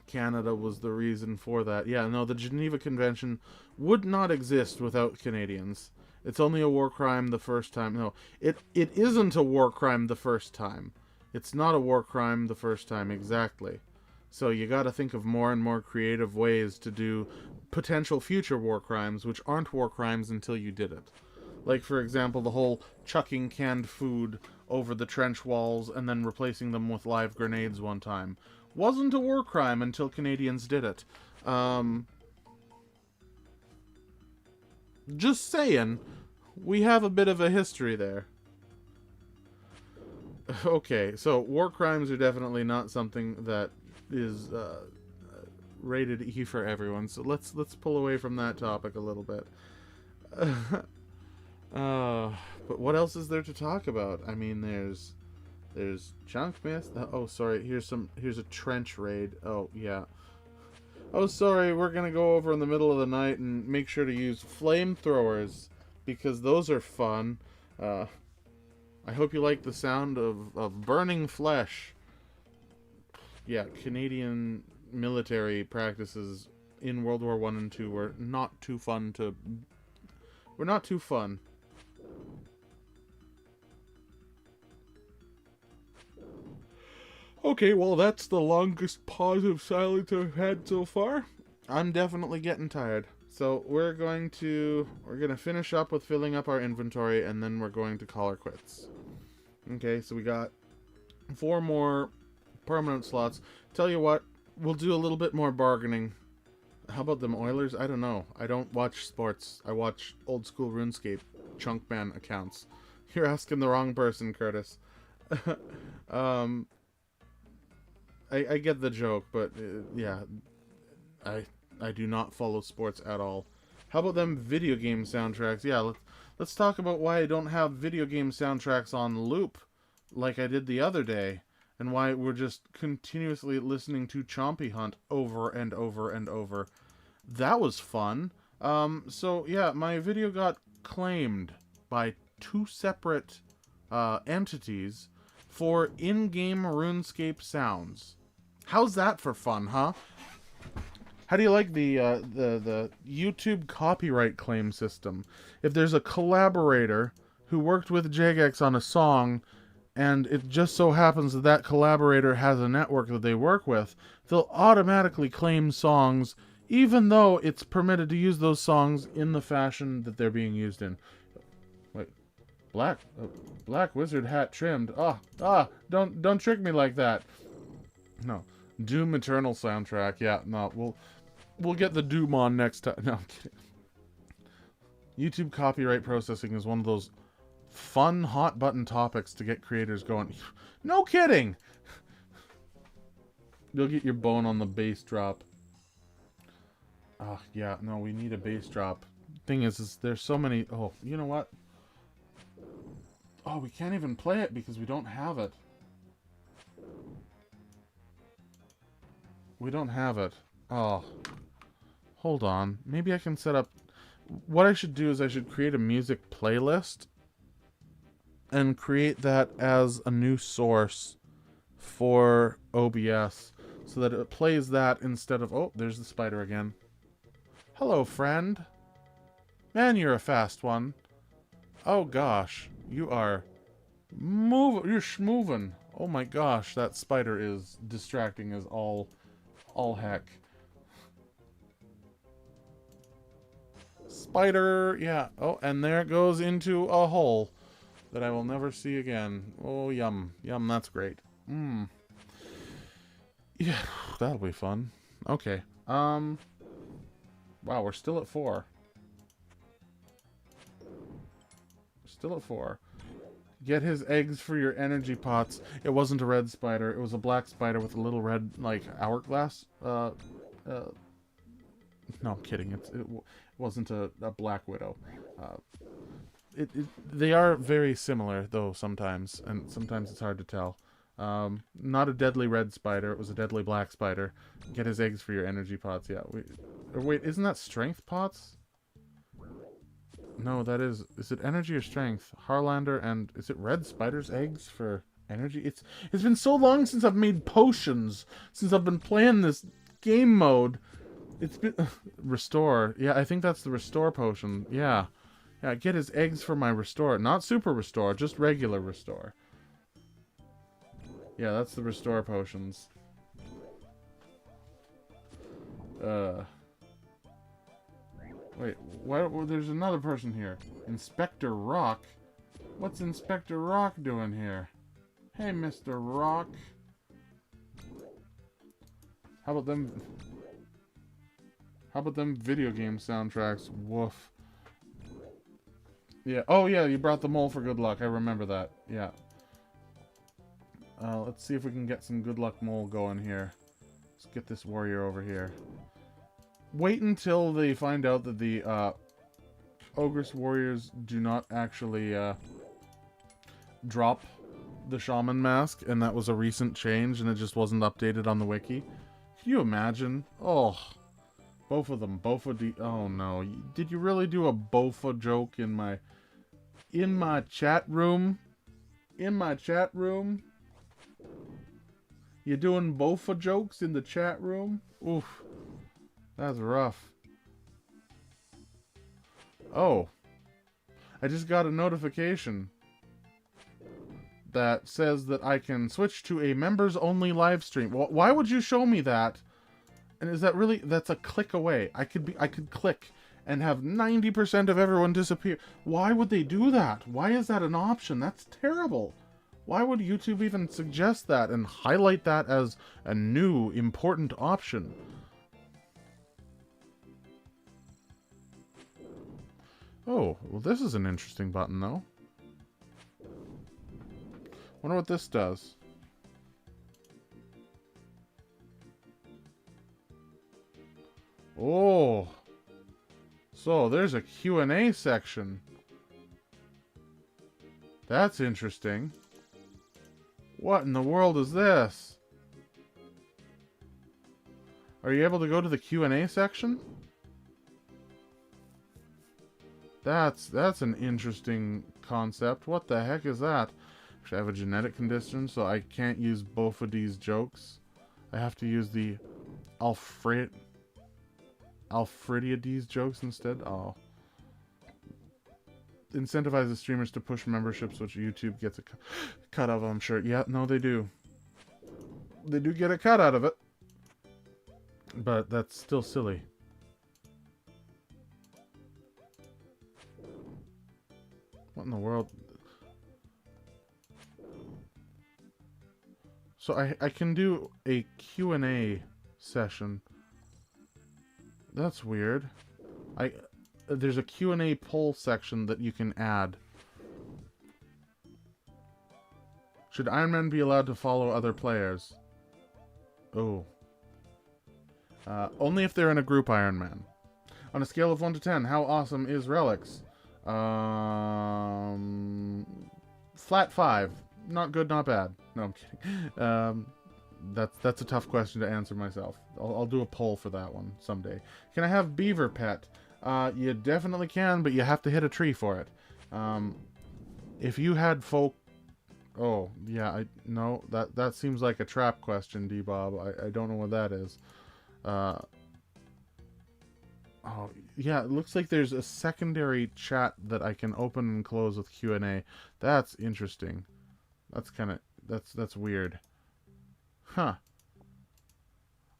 Canada was the reason for that. Yeah, no, the Geneva Convention would not exist without Canadians. It's only a war crime the first time. No, it isn't a war crime the first time. It's not a war crime the first time, exactly. So you gotta think of more and more creative ways to do potential future war crimes, which aren't war crimes until you did it. Like, for example, the whole chucking canned food over the trench walls and then replacing them with live grenades one time. Wasn't a war crime until Canadians did it. Just saying, we have a bit of a history there. Okay, so war crimes are definitely not something that is rated E for everyone. So let's pull away from that topic a little bit. But what else is there to talk about? I mean, there's There's ChunkMist. Oh, sorry. Here's a trench raid. Oh, yeah. Oh, sorry. We're gonna go over in the middle of the night and make sure to use flamethrowers because those are fun. I hope you like the sound of burning flesh. Yeah, Canadian military practices in World War One and Two were not too fun to. Were not too fun. Okay, well, that's the longest pause of silence I've had so far. I'm definitely getting tired. So we're gonna finish up with filling up our inventory, and then we're going to call her quits. Okay, so we got 4 more permanent slots. Tell you what, we'll do a little bit more bargaining. How about them Oilers? I don't know. I don't watch sports. I watch old school RuneScape Chunkman accounts. You're asking the wrong person, Curtis. I get the joke, but yeah, I do not follow sports at all. How about them video game soundtracks? Yeah, let's talk about why I don't have video game soundtracks on loop like I did the other day, and why we're just continuously listening to Chompy Hunt over and over and over. That was fun. So yeah, my video got claimed by 2 separate entities for in-game RuneScape sounds. How's that for fun, huh? How do you like the YouTube copyright claim system? If there's a collaborator who worked with Jagex on a song, and it just so happens that that collaborator has a network that they work with, they'll automatically claim songs, even though it's permitted to use those songs in the fashion that they're being used in. Wait, black wizard hat trimmed. Don't trick me like that. No, Doom Eternal soundtrack. Yeah, no, we'll get the Doom on next time. No, I'm kidding. YouTube copyright processing is one of those fun hot button topics to get creators going. No kidding. You'll get your bone on the bass drop. Yeah, no, we need a bass drop. Thing is there's so many. Oh, you know what? Oh, we can't even play it because we don't have it. We don't have it. Oh. Hold on. Maybe I can set up... What I should do is I should create a music playlist and create that as a new source for OBS so that it plays that instead of... Oh, there's the spider again. Hello, friend. Man, you're a fast one. Oh, gosh. You are... You're schmovin'. Oh my gosh, that spider is distracting as all heck. Spider, yeah. Oh, and there it goes into a hole that I will never see again. Oh, yum. Yum, that's great. Yeah, that'll be fun. Okay. Wow, we're still at 4. Still at 4. Get his eggs for your energy pots. It wasn't a red spider. It was a black spider with a little red, like, hourglass. No, I'm kidding. It wasn't a black widow. They are very similar, though, sometimes. And sometimes it's hard to tell. Not a deadly red spider. It was a deadly black spider. Get his eggs for your energy pots. Yeah. Wait, isn't that strength pots? No, that is it energy or strength? Harlander, and is it red spider's eggs for energy? It's been so long since I've made potions, since I've been playing this game mode. It's been restore. Yeah, I think that's the restore potion. Yeah. Yeah, get his eggs for my restore. Not super restore, just regular restore. Yeah, that's the restore potions. Wait, there's another person here. Inspector Rock? What's Inspector Rock doing here? Hey, Mr. Rock. How about them video game soundtracks? Woof. Yeah. Oh, yeah, you brought the mole for good luck. I remember that. Yeah. Let's see if we can get some good luck mole going here. Let's get this warrior over here. Wait until they find out that the Ogress warriors do not actually drop the Shaman Mask, and that was a recent change, and it just wasn't updated on the wiki. Can you imagine? Oh, both of them, both of the. Oh no! Did you really do a bofa joke in my chat room? In my chat room? You doing bofa jokes in the chat room? Oof, that's rough. Oh, I just got a notification that says that I can switch to a members-only live stream. Why would you show me that? And is that really... That's a click away. I could click and have 90% of everyone disappear. Why would they do that? Why is that an option? That's terrible. Why would YouTube even suggest that and highlight that as a new, important option? Oh, well, this is an interesting button, though. Wonder what this does. Oh. So, there's a Q&A section. That's interesting. What in the world is this? Are you able to go to the Q&A section? That's an interesting concept. What the heck is that? Actually, I have a genetic condition, so I can't use both of these jokes. I have to use the Alfrediades jokes instead. Oh. Incentivize the streamers to push memberships, which YouTube gets a cut of, I'm sure. Yeah, no, they do. They do get a cut out of it. But that's still silly. What in the world? So I can do a Q&A session. That's weird. There's a Q&A poll section that you can add. Should Ironman be allowed to follow other players? Oh. Only if they're in a group Ironman. On a scale of 1 to 10, how awesome is Relix? Flat 5. Not good, not bad. No, I'm kidding. That's a tough question to answer myself. I'll do a poll for that one someday. Can I have beaver pet? You definitely can, but you have to hit a tree for it. If you had folk... Oh, yeah, no, that seems like a trap question, D-Bob. I don't know what that is. Oh, yeah, it looks like there's a secondary chat that I can open and close with Q&A. That's interesting. That's kind of... That's weird. Huh.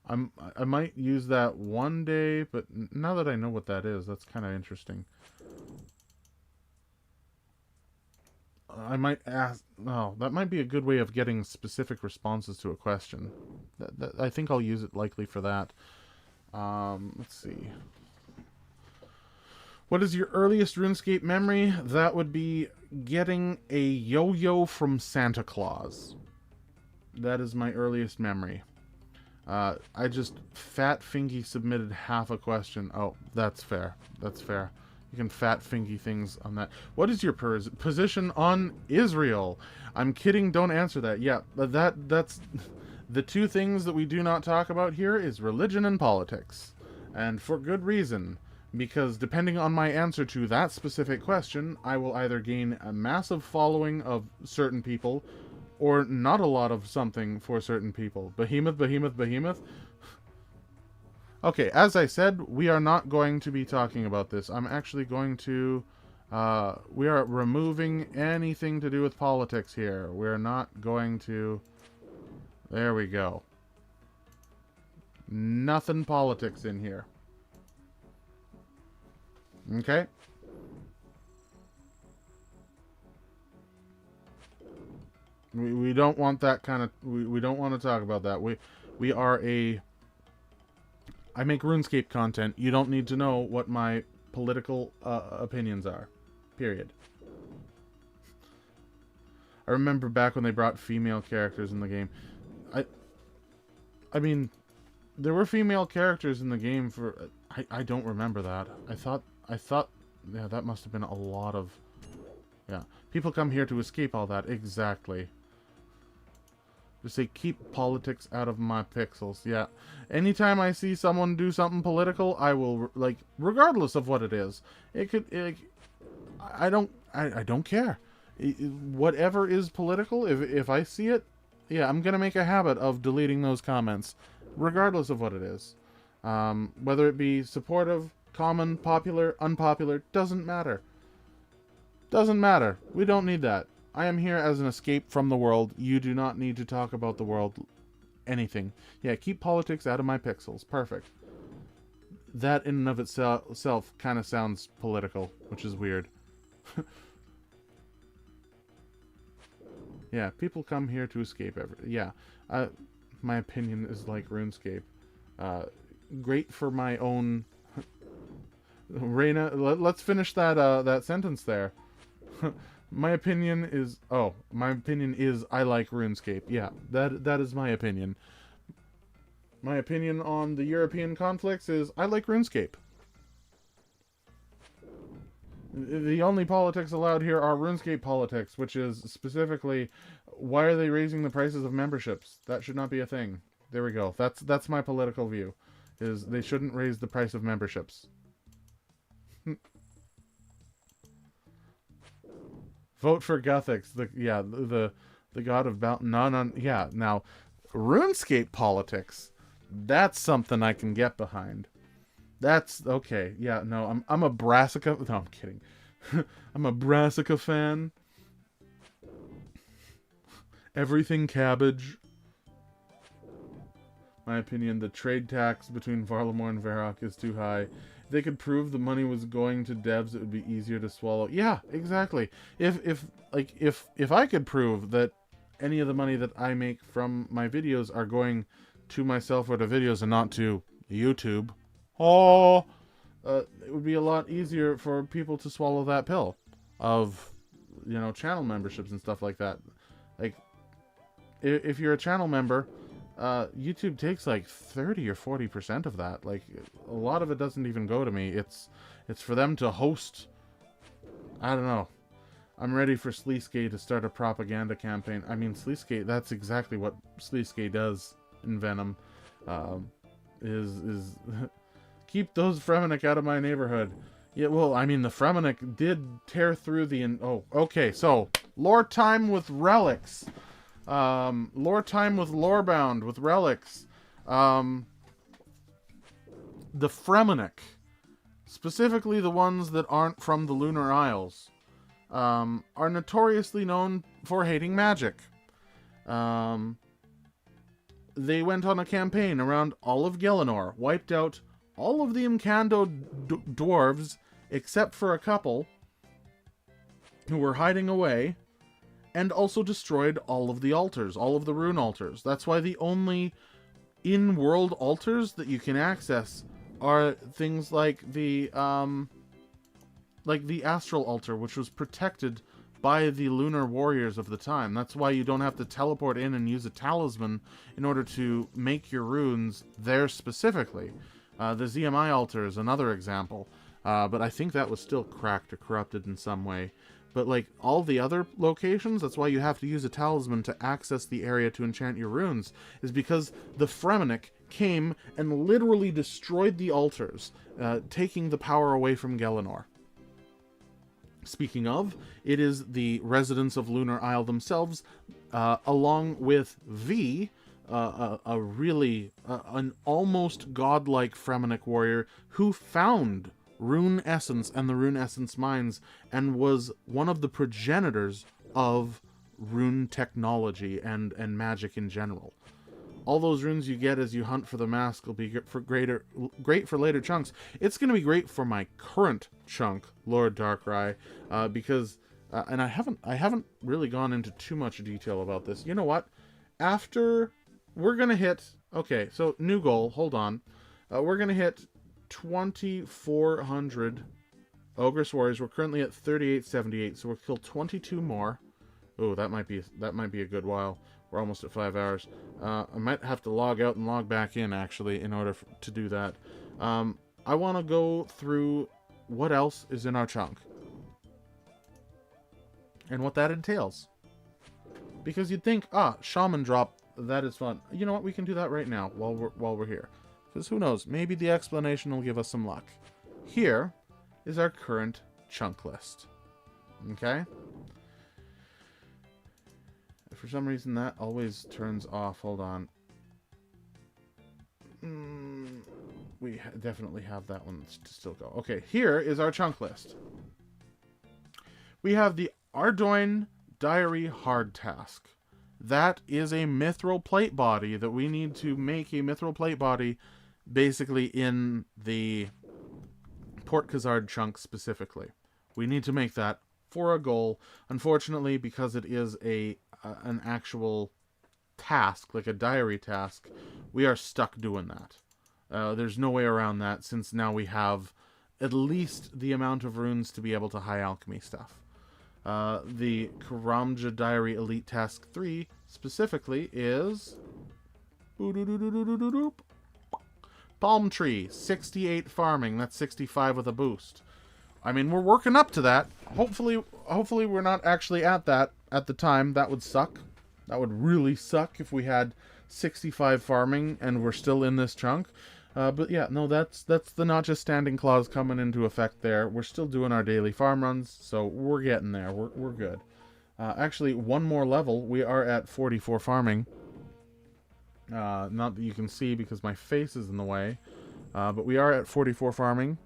I might use that one day, but now that I know what that is, that's kind of interesting. I might ask... Oh, that might be a good way of getting specific responses to a question. I think I'll use it likely for that. Let's see. What is your earliest RuneScape memory? That would be getting a yo-yo from Santa Claus. That is my earliest memory. I just fat fingy submitted half a question. Oh, that's fair. That's fair. You can fat fingy things on that. What is your position on Israel? I'm kidding. Don't answer that. Yeah, but that's the two things that we do not talk about here is religion and politics, and for good reason. Because depending on my answer to that specific question, I will either gain a massive following of certain people, or not a lot of something for certain people. Behemoth, behemoth, behemoth. Okay, as I said, we are not going to be talking about this. I'm actually going to... we are removing anything to do with politics here. We're not going to... There we go. Nothing politics in here. Okay? We don't want that kind of... We don't want to talk about that. We are a... I make RuneScape content. You don't need to know what my political opinions are. Period. I remember back when they brought female characters in the game. I mean, there were female characters in the game for... I don't remember that. I thought... Yeah, that must have been a lot of... Yeah. People come here to escape all that. Exactly. Just say, keep politics out of my pixels. Yeah. Anytime I see someone do something political, I will, like, regardless of what it is. I don't care. Whatever is political, if I see it, yeah, I'm going to make a habit of deleting those comments, regardless of what it is. Whether it be supportive, common, popular, unpopular, doesn't matter. Doesn't matter. We don't need that. I am here as an escape from the world. You do not need to talk about the world. Anything. Yeah, keep politics out of my pixels. Perfect. That in and of itself kind of sounds political, which is weird. Yeah, people come here to escape. Yeah, my opinion is like RuneScape. Great for my own... Rayna, let's finish that sentence there. My opinion is... Oh, my opinion is I like RuneScape. Yeah, that is my opinion. My opinion on the European conflicts is I like RuneScape. The only politics allowed here are RuneScape politics, which is specifically, why are they raising the prices of memberships? That should not be a thing. There we go. That's my political view, is they shouldn't raise the price of memberships. Vote for Guthix, the god of bounty. Yeah, now, RuneScape politics, that's something I can get behind. That's okay. Yeah, no, I'm a Brassica. No, I'm kidding. I'm a Brassica fan. Everything cabbage. My opinion, the trade tax between Varlamore and Varrock is too high. If they could prove the money was going to devs, it would be easier to swallow. Yeah, exactly. If I could prove that any of the money that I make from my videos are going to myself or to videos and not to YouTube, it would be a lot easier for people to swallow that pill of, channel memberships and stuff like that. Like, if you're a channel member, YouTube takes like 30 or 40% of that. Like, a lot of it doesn't even go to me. It's for them to host. I don't know. I'm ready for Sleeskay to start a propaganda campaign. I mean, Sleeskay, that's exactly what Sleeskay does in Venom. Is keep those Fremennik out of my neighborhood. Yeah, well, I mean, the Fremennik did tear through the... Oh, okay, so, lore time with Relix. Lore time with Lorebound, with Relix. The Fremennik, specifically the ones that aren't from the Lunar Isles, are notoriously known for hating magic. They went on a campaign around all of Gelinor, wiped out all of the Imkando dwarves, except for a couple who were hiding away, and also destroyed all of the altars, all of the rune altars. That's why the only in-world altars that you can access are things like the Astral Altar, which was protected by the lunar warriors of the time. That's why you don't have to teleport in and use a talisman in order to make your runes there specifically. The ZMI altar is another example, but I think that was still cracked or corrupted in some way. But like all the other locations, that's why you have to use a talisman to access the area to enchant your runes, is because the Fremennik came and literally destroyed the altars, taking the power away from Gelinor. Speaking of, it is the residents of Lunar Isle themselves, along with V, an almost godlike Fremennik warrior who found Rune Essence and the Rune Essence mines and was one of the progenitors of rune technology and magic in general. All those runes you get as you hunt for the mask will be great for later chunks. It's going to be great for my current chunk, Lord Darkrai, because and I haven't really gone into too much detail about this. You know what? After we're going to hit, okay, so new goal, hold on. We're going to hit 2,400 Ogress Warriors. We're currently at 3,878, so we'll kill 22 more. Oh, that might be a good while. We're almost at 5 hours. I might have to log out and log back in, actually, in order to do that. I want to go through what else is in our chunk. And what that entails. Because you'd think, Shaman drop that is fun. You know what? We can do that right now while we're here. Because who knows? Maybe the explanation will give us some luck. Here is our current chunk list. Okay? For some reason, that always turns off. Hold on. We definitely have that one to still go. Okay, here is our chunk list. We have the Ardoin Diary Hard Task. That is a mithril plate body that we need to make a mithril plate body basically in the Port Khazard chunk specifically. We need to make that for a goal. Unfortunately, because it is an actual task, like a diary task, we are stuck doing that. There's no way around that, since now we have at least the amount of runes to be able to high alchemy stuff. The Karamja Diary Elite Task 3 specifically is Palm Tree, 68 farming. That's 65 with a boost. I mean, we're working up to that. Hopefully we're not actually at that at the time. That would suck. That would really suck if we had 65 farming and we're still in this chunk. But yeah, no, that's the not just standing clause coming into effect there. We're still doing our daily farm runs, so we're getting there. We're good. Actually, one more level. We are at 44 farming. Not that you can see because my face is in the way. But we are at 44 farming.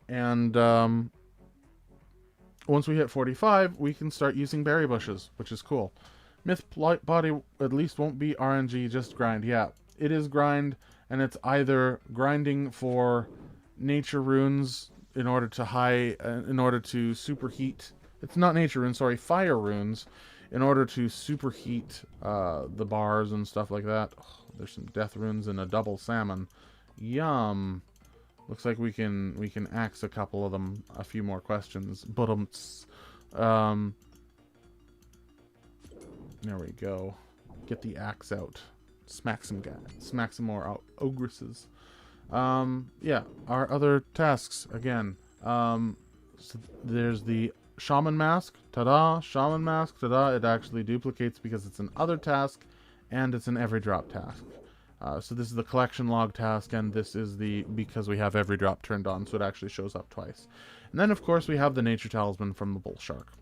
And once we hit 45, we can start using berry bushes, which is cool. Myth body at least won't be RNG, just grind. Yeah, it is grind, and it's either grinding for nature runes in order to superheat. It's not nature runes, sorry, fire runes, in order to superheat the bars and stuff like that. Oh, there's some death runes and a double salmon. Yum. Looks like we can axe a couple of them. A few more questions. There we go. Get the axe out. Smack some more ogresses. Yeah, our other tasks again. So there's the Shaman Mask. Ta-da! Shaman Mask. Ta-da! It actually duplicates because it's an other task and it's an every drop task. So this is the collection log task, and this is because we have every drop turned on, so it actually shows up twice. And then, of course, we have the Nature Talisman from the Bull Shark,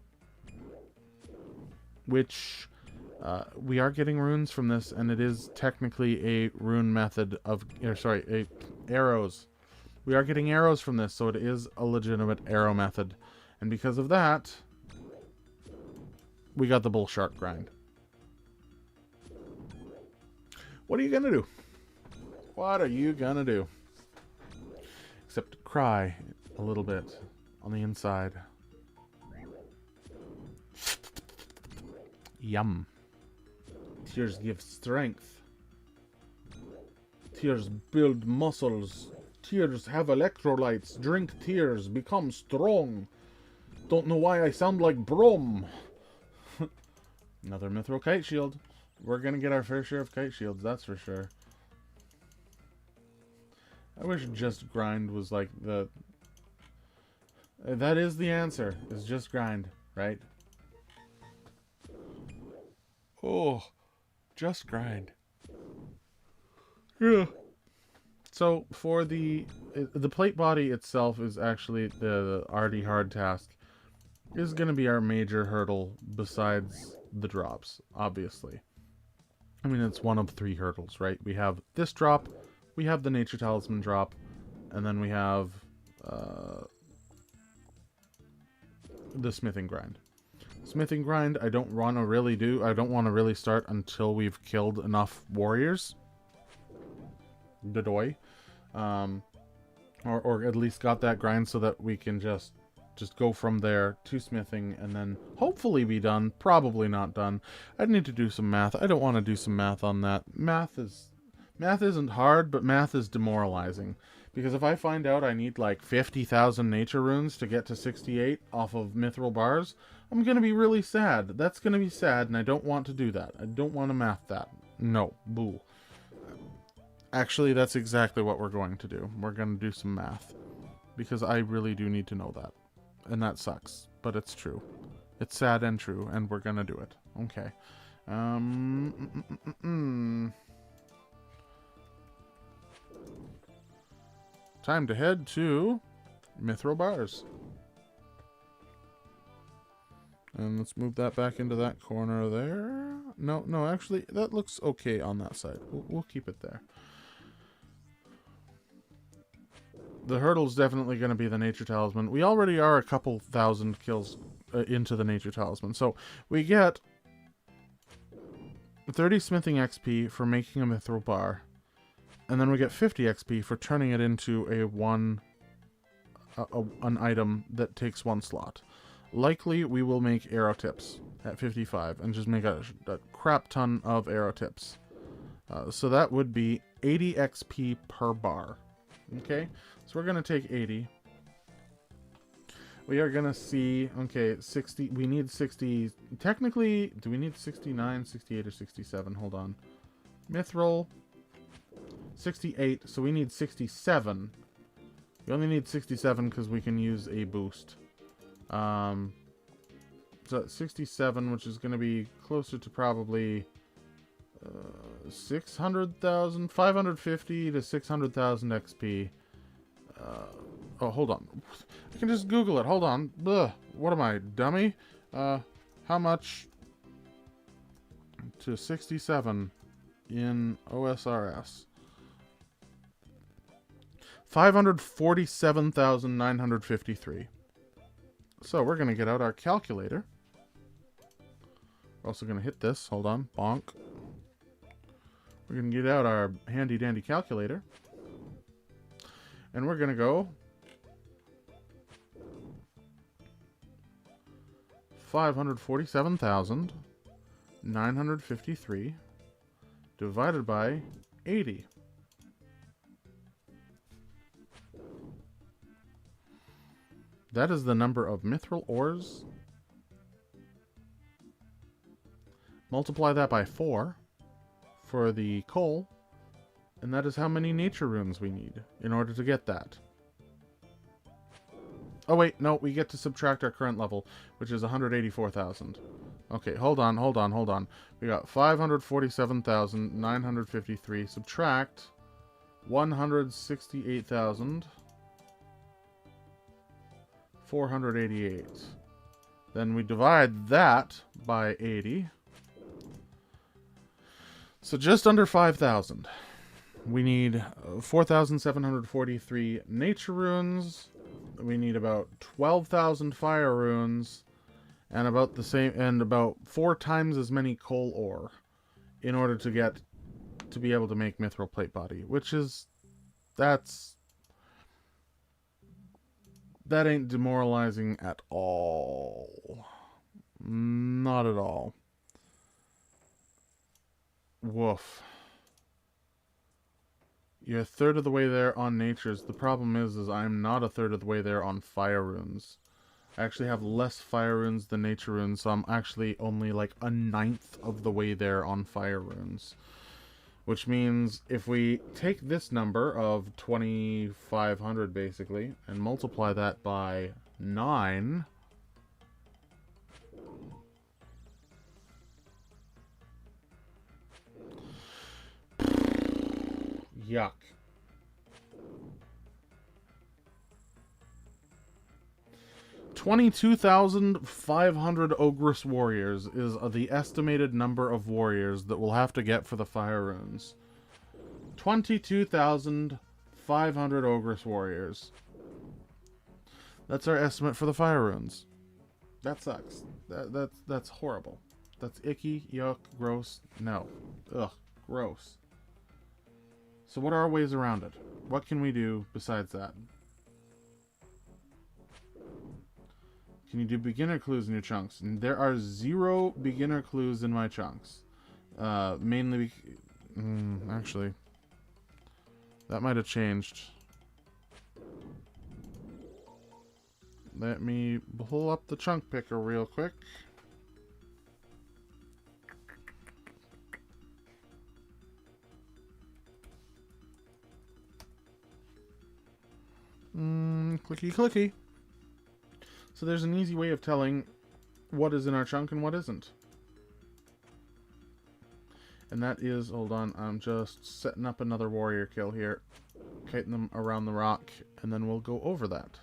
which we are getting runes from this, and it is technically a rune method of, arrows. We are getting arrows from this, so it is a legitimate arrow method. And because of that, we got the Bull Shark grind. What are you gonna do? What are you gonna do? Except cry a little bit on the inside. Yum. Tears give strength. Tears build muscles. Tears have electrolytes. Drink tears. Become strong. Don't know why I sound like Brom. Another mithril kite shield. We're gonna get our fair share of kite shields, that's for sure. I wish just grind was like the... That is the answer, is just grind, right? Oh, just grind. Yeah. So, for the plate body itself is actually the RD hard task. Is gonna be our major hurdle besides the drops, obviously. I mean, it's one of 3 hurdles, right? We have this drop, we have the Nature Talisman drop, and then we have the smithing grind. Smithing grind, I don't want to really start until we've killed enough warriors. Dodoy. Or at least got that grind so that we can just go from there to smithing and then hopefully be done. Probably not done. I'd need to do some math. I don't want to do some math on that. Math isn't hard, but math is demoralizing. Because if I find out I need like 50,000 nature runes to get to 68 off of mithril bars, I'm going to be really sad. That's going to be sad, and I don't want to do that. I don't want to math that. No. Boo. Actually, that's exactly what we're going to do. We're going to do some math. Because I really do need to know that. And that sucks, but it's true. It's sad and true, and we're gonna do it. Okay. Time to head to Mithril Bars. And let's move that back into that corner there. No, actually, that looks okay on that side. We'll keep it there. The hurdle's definitely going to be the Nature Talisman. We already are a couple thousand kills into the Nature Talisman. So we get 30 smithing XP for making a mithril bar. And then we get 50 XP for turning it into an item that takes 1 slot. Likely, we will make arrow tips at 55 and just make a crap ton of arrow tips. So that would be 80 XP per bar. Okay, so we're going to take 80. We are going to see, okay, 60. We need 60. Technically, do we need 69, 68, or 67? Hold on. Mithril, 68. So we need 67. We only need 67 because we can use a boost. So 67, which is going to be closer to probably 600,000, 550 to 600,000 XP. Oh, hold on. I can just Google it. Hold on. Ugh, what am I, dummy? How much to 67 in OSRS? 547,953. So we're going to get out our calculator. We're also going to hit this. Hold on. Bonk. We're going to get out our handy dandy calculator. And we're going to go 547,953 divided by 80. That is the number of mithril ores. Multiply that by 4 for the coal. And that is how many nature runes we need in order to get that. Oh wait, no, we get to subtract our current level, which is 184,000. Okay, hold on. We got 547,953. Subtract 168,488. Then we divide that by 80. So just under 5,000. We need 4,743 nature runes. We need about 12,000 fire runes, and about the same, and about 4 times as many coal ore, in order to be able to make mithril plate body. Which is, that ain't demoralizing at all. Not at all. Woof. You're a third of the way there on natures. The problem is I'm not a third of the way there on fire runes. I actually have less fire runes than nature runes, so I'm actually only like a 9th of the way there on fire runes. Which means if we take this number of 2,500 basically, and multiply that by 9... Yuck. 22,500 Ogress warriors is the estimated number of warriors that we'll have to get for the fire runes. 22,500 Ogress warriors. That's our estimate for the fire runes. That sucks. That's horrible. That's icky, yuck, gross. No. Ugh, gross. So what are our ways around it? What can we do besides that? Can you do beginner clues in your chunks? And there are 0 beginner clues in my chunks. Mainly... actually... That might have changed. Let me pull up the chunk picker real quick. Clicky clicky. So there's an easy way of telling what is in our chunk and what isn't. And that is, hold on, I'm just setting up another warrior kill here. Kiting them around the rock, and then we'll go over that.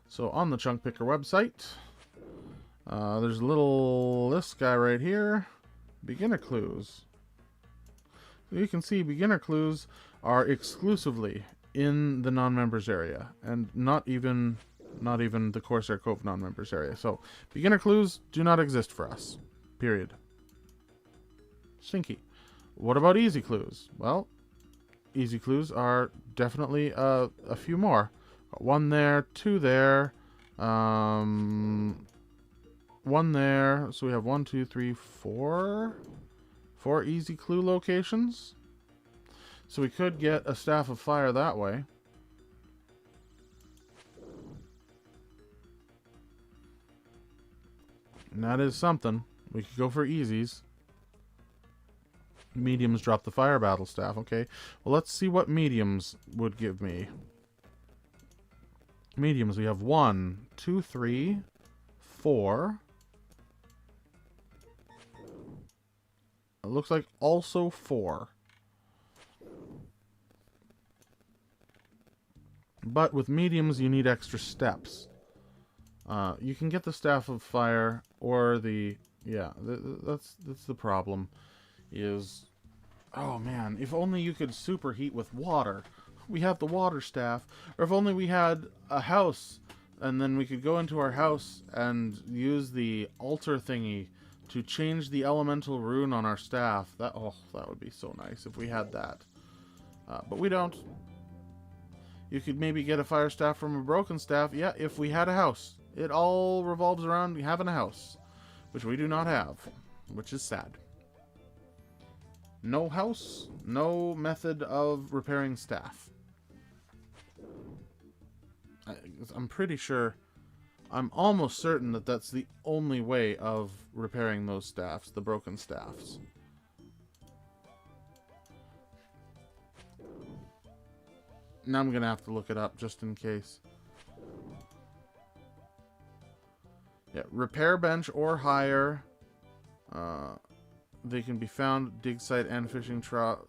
So on the Chunk Picker website, there's this guy right here, beginner clues. So you can see beginner clues are exclusively in the non-members area, and not even the Corsair Cove non-members area. So beginner clues do not exist for us. Period. Stinky. What about easy clues? Well, easy clues are definitely a few more. One there, two there, one there. So we have 1, 2, 3, 4 easy clue locations. So we could get a Staff of Fire that way. And that is something. We could go for easies. Mediums drop the Fire Battle Staff. Okay. Well, let's see what mediums would give me. Mediums, we have 1, 2, 3, 4. It looks like also 4. But with mediums, you need extra steps. You can get the Staff of Fire or the... Yeah, that's the problem. Is... Oh man, if only you could superheat with water. We have the water staff. Or if only we had a house, and then we could go into our house and use the altar thingy to change the elemental rune on our staff. That would be so nice if we had that. But we don't. You could maybe get a fire staff from a broken staff. Yeah, if we had a house. It all revolves around having a house, which we do not have, which is sad. No house, no method of repairing staff. I'm pretty sure, I'm almost certain that that's the only way of repairing those staffs, the broken staffs. Now I'm going to have to look it up just in case. Yeah, repair bench or higher. They can be found dig site and fishing trout.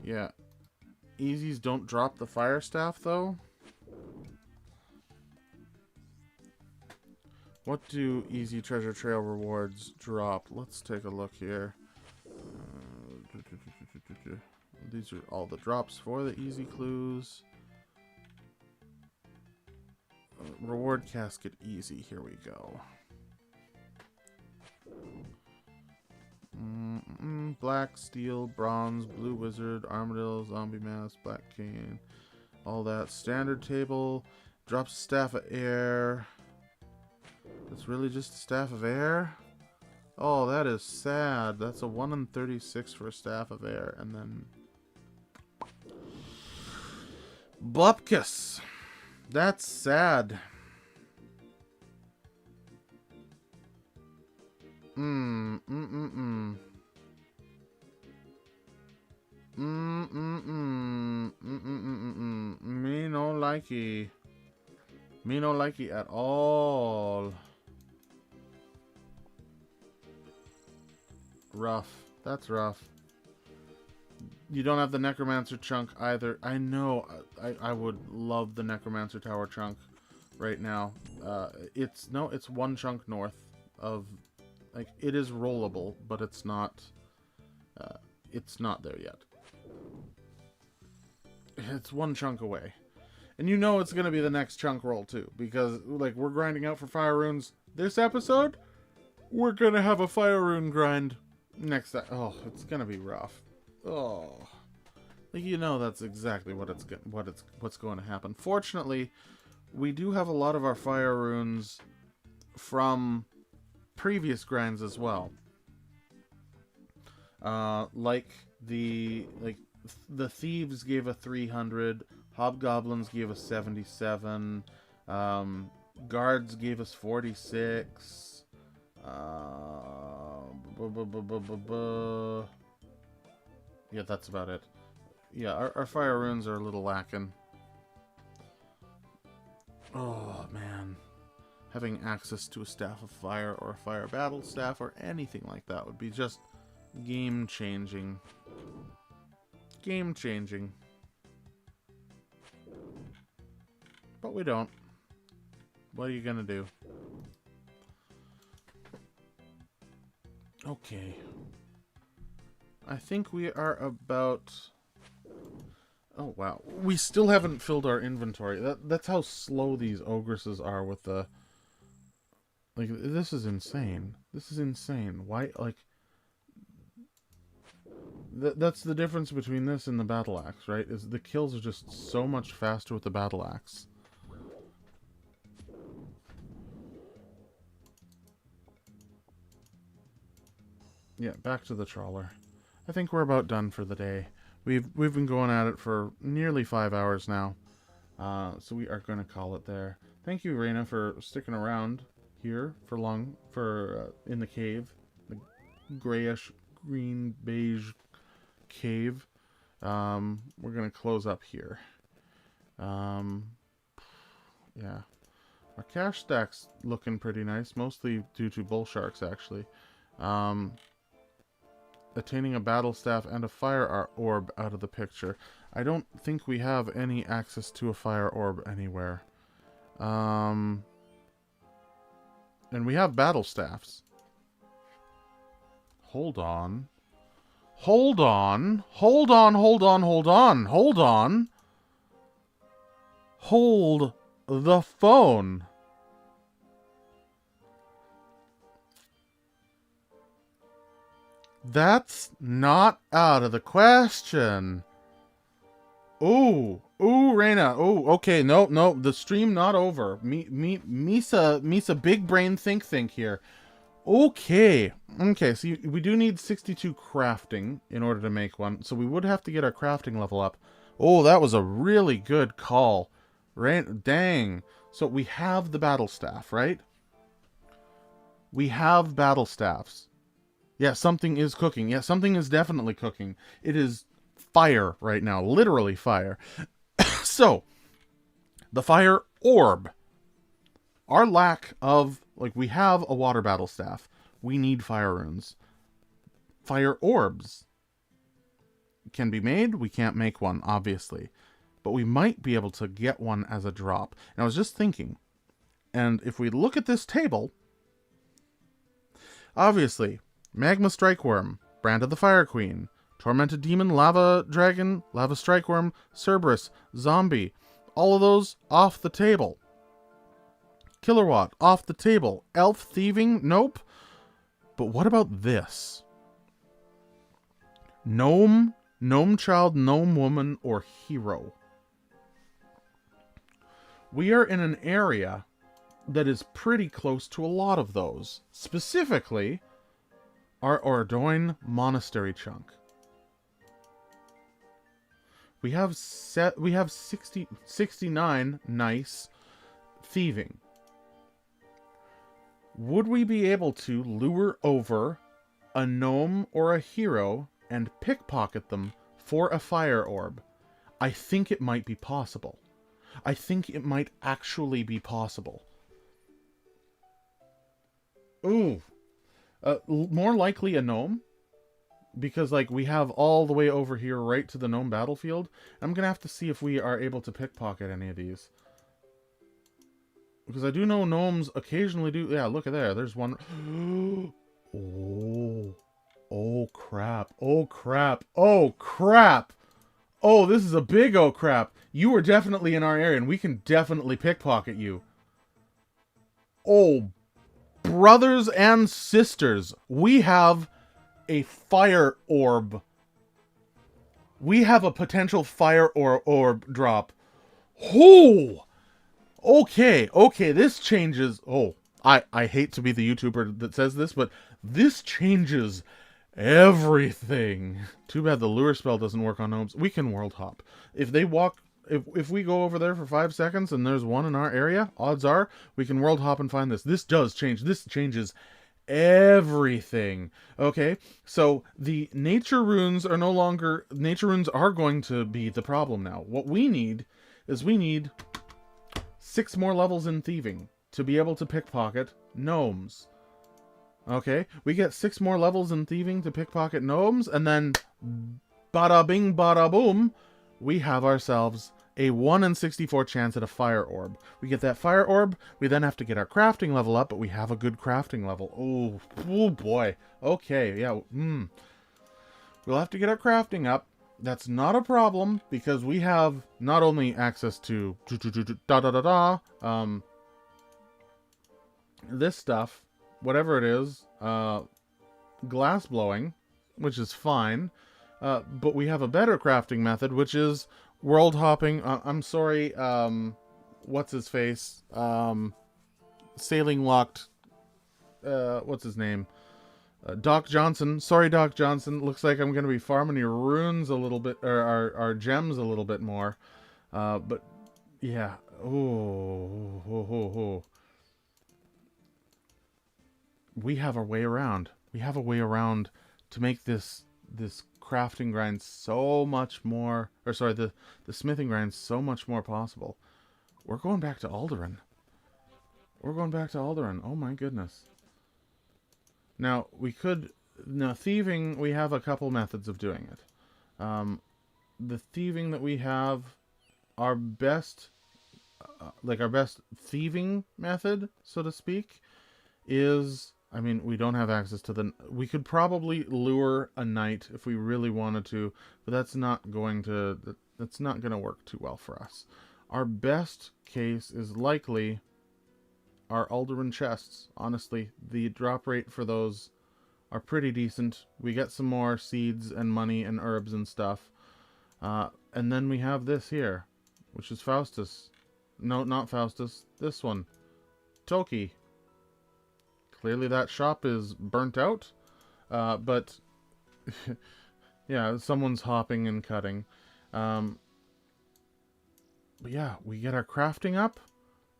Yeah. Easies don't drop the fire staff though. What do easy treasure trail rewards drop? Let's take a look here. These are all the drops for the easy clues. Reward casket easy. Here we go. Black, steel, bronze, blue wizard, armadillo, zombie mask, black cane. All that. Standard table. Drops staff of air. It's really just a staff of air? Oh, that is sad. That's a 1 in 36 for a staff of air. And then... Bupkis. That's sad. Me no likey. Me no likey at all. Rough. That's rough. You don't have the Necromancer chunk either. I know. I would love the Necromancer Tower chunk right now. It's 1 chunk north of... Like, it is rollable, but it's not there yet. It's 1 chunk away. And you know it's going to be the next chunk roll, too. Because, like, we're grinding out for fire runes this episode. We're going to have a fire rune grind next time. Oh, it's going to be rough. Oh. Like, you know that's exactly what's going to happen. Fortunately, we do have a lot of our fire runes from previous grinds as well. Like the thieves gave a 300, hobgoblins gave us 77, guards gave us 46. Yeah, that's about it. Yeah, our fire runes are a little lacking. Oh, man. Having access to a staff of fire or a fire battle staff or anything like that would be just game-changing. Game-changing. But we don't. What are you gonna do? Okay. I think we are about... Oh, wow. We still haven't filled our inventory. That's how slow these ogresses are with the... Like, this is insane. This is insane. Why, like... That's the difference between this and the battleaxe, right? Is the kills are just so much faster with the battleaxe. Yeah, back to the trawler. I think we're about done for the day. We've been going at it for nearly 5 hours now. So we are going to call it there. Thank you, Rayna, for sticking around here for in the cave. The grayish, green, beige cave. We're going to close up here. Yeah. Our cash stack's looking pretty nice, mostly due to bull sharks, actually. Attaining a battle staff and a fire orb out of the picture. I don't think we have any access to a fire orb anywhere. And we have battle staffs. Hold on. Hold on. Hold on, hold on, hold on. Hold on. Hold the phone. That's not out of the question. Ooh, Rayna. Ooh, okay, no, the stream not over. Misa, big brain think here. Okay, so we do need 62 crafting in order to make one, so we would have to get our crafting level up. Oh, that was a really good call. Dang. So we have the battle staff, right? We have battle staffs. Yeah, something is cooking. Yeah, something is definitely cooking. It is fire right now. Literally fire. So, the fire orb. Our lack of... Like, we have a water battle staff. We need fire runes. Fire orbs can be made. We can't make one, obviously. But we might be able to get one as a drop. And I was just thinking. And if we look at this table... Obviously... Magma Strikeworm, Brand of the Fire Queen, Tormented Demon, Lava Dragon, Lava Strikeworm, Cerberus, Zombie. All of those off the table. Killerwatt, off the table. Elf Thieving, nope. But what about this? Gnome Child, Gnome Woman, or Hero. We are in an area that is pretty close to a lot of those. Specifically... our Ordoin Monastery chunk. We have 69 nice thieving. Would we be able to lure over a gnome or a hero and pickpocket them for a fire orb? I think it might be possible. I think it might actually be possible. Ooh. More likely a gnome, because like we have all the way over here right to the gnome battlefield. I'm gonna have to see if we are able to pickpocket any of these, because I do know gnomes occasionally do. Yeah, look at there. There's one. Oh crap! Oh crap! Oh crap! Oh, this is a big oh crap! You are definitely in our area, and we can definitely pickpocket you. Oh. Brothers and sisters, we have a fire orb. We have a potential fire orb drop. Oh! Okay, this changes... Oh, I hate to be the YouTuber that says this, but this changes everything. Too bad the lure spell doesn't work on gnomes. We can world hop. If they walk... If we go over there for 5 seconds and there's one in our area, odds are we can world hop and find this. This does change. This changes everything. Okay, so the nature runes are no longer, nature runes are going to be the problem now. What we need is we need 6 more levels in thieving to be able to pickpocket gnomes. Okay, we get 6 more levels in thieving to pickpocket gnomes, and then bada bing bada boom, we have ourselves a 1 in 64 chance at a fire orb. We get that fire orb, we then have to get our crafting level up, but we have a good crafting level. Oh boy. Okay, yeah. We'll have to get our crafting up. That's not a problem, because we have not only access to this stuff, whatever it is, glass blowing, which is fine, but we have a better crafting method, which is world hopping. I'm sorry, what's his face? Sailing locked, what's his name? Doc Johnson. Sorry, Doc Johnson. Looks like I'm going to be farming your runes a little bit, or our gems a little bit more. But yeah. We have a way around. We have a way around to make this crafting grind so much more, or sorry, the smithing grind so much more possible. We're going back to Alderaan. We're going back to Alderaan. Oh my goodness. Now, thieving, we have a couple methods of doing it. The thieving that we have, our best thieving method, so to speak, is, I mean, we don't have access to we could probably lure a knight if we really wanted to, but that's not going to work too well for us. Our best case is likely our Alderaan chests. Honestly, the drop rate for those are pretty decent. We get some more seeds and money and herbs and stuff. And then we have this here, which is Faustus. No, not Faustus. This one. Toki. Clearly that shop is burnt out. But yeah, someone's hopping and cutting. But yeah, we get our crafting up.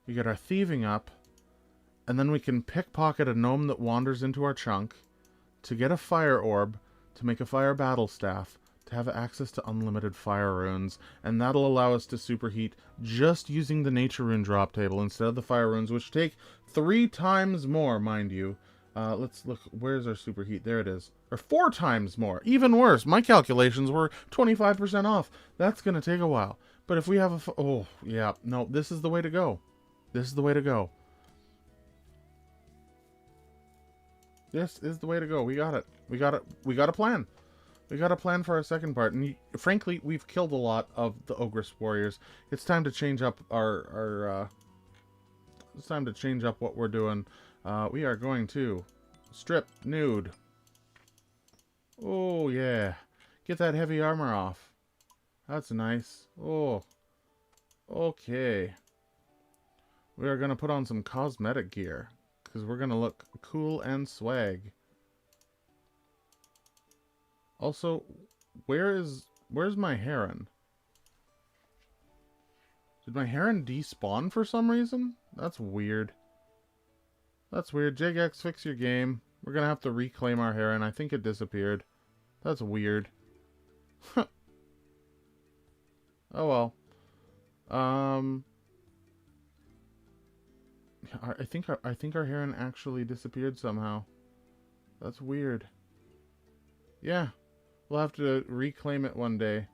We get our thieving up. And then we can pickpocket a gnome that wanders into our chunk to get a fire orb, to make a fire battle staff, to have access to unlimited fire runes, and that'll allow us to superheat just using the nature rune drop table instead of the fire runes, which take 3 times more, mind you. Let's look, where's our superheat? There it is. Or 4 times more. Even worse, my calculations were 25% off. That's gonna take a while. But if we have oh, yeah, no, this is the way to go. This is the way to go. This is the way to go. We got it. We got it. We got a plan. We got a plan for our second part. And frankly, we've killed a lot of the Ogress warriors. It's time to change up it's time to change up what we're doing. We are going to strip nude. Oh yeah. Get that heavy armor off. That's nice. Oh. Okay. We are going to put on some cosmetic gear, because we're going to look cool and swag. Also, where's my heron? Did my heron despawn for some reason? That's weird. That's weird. Jagex, fix your game. We're going to have to reclaim our heron. I think it disappeared. That's weird. Oh well. I think our heron actually disappeared somehow. That's weird. Yeah, we'll have to reclaim it one day.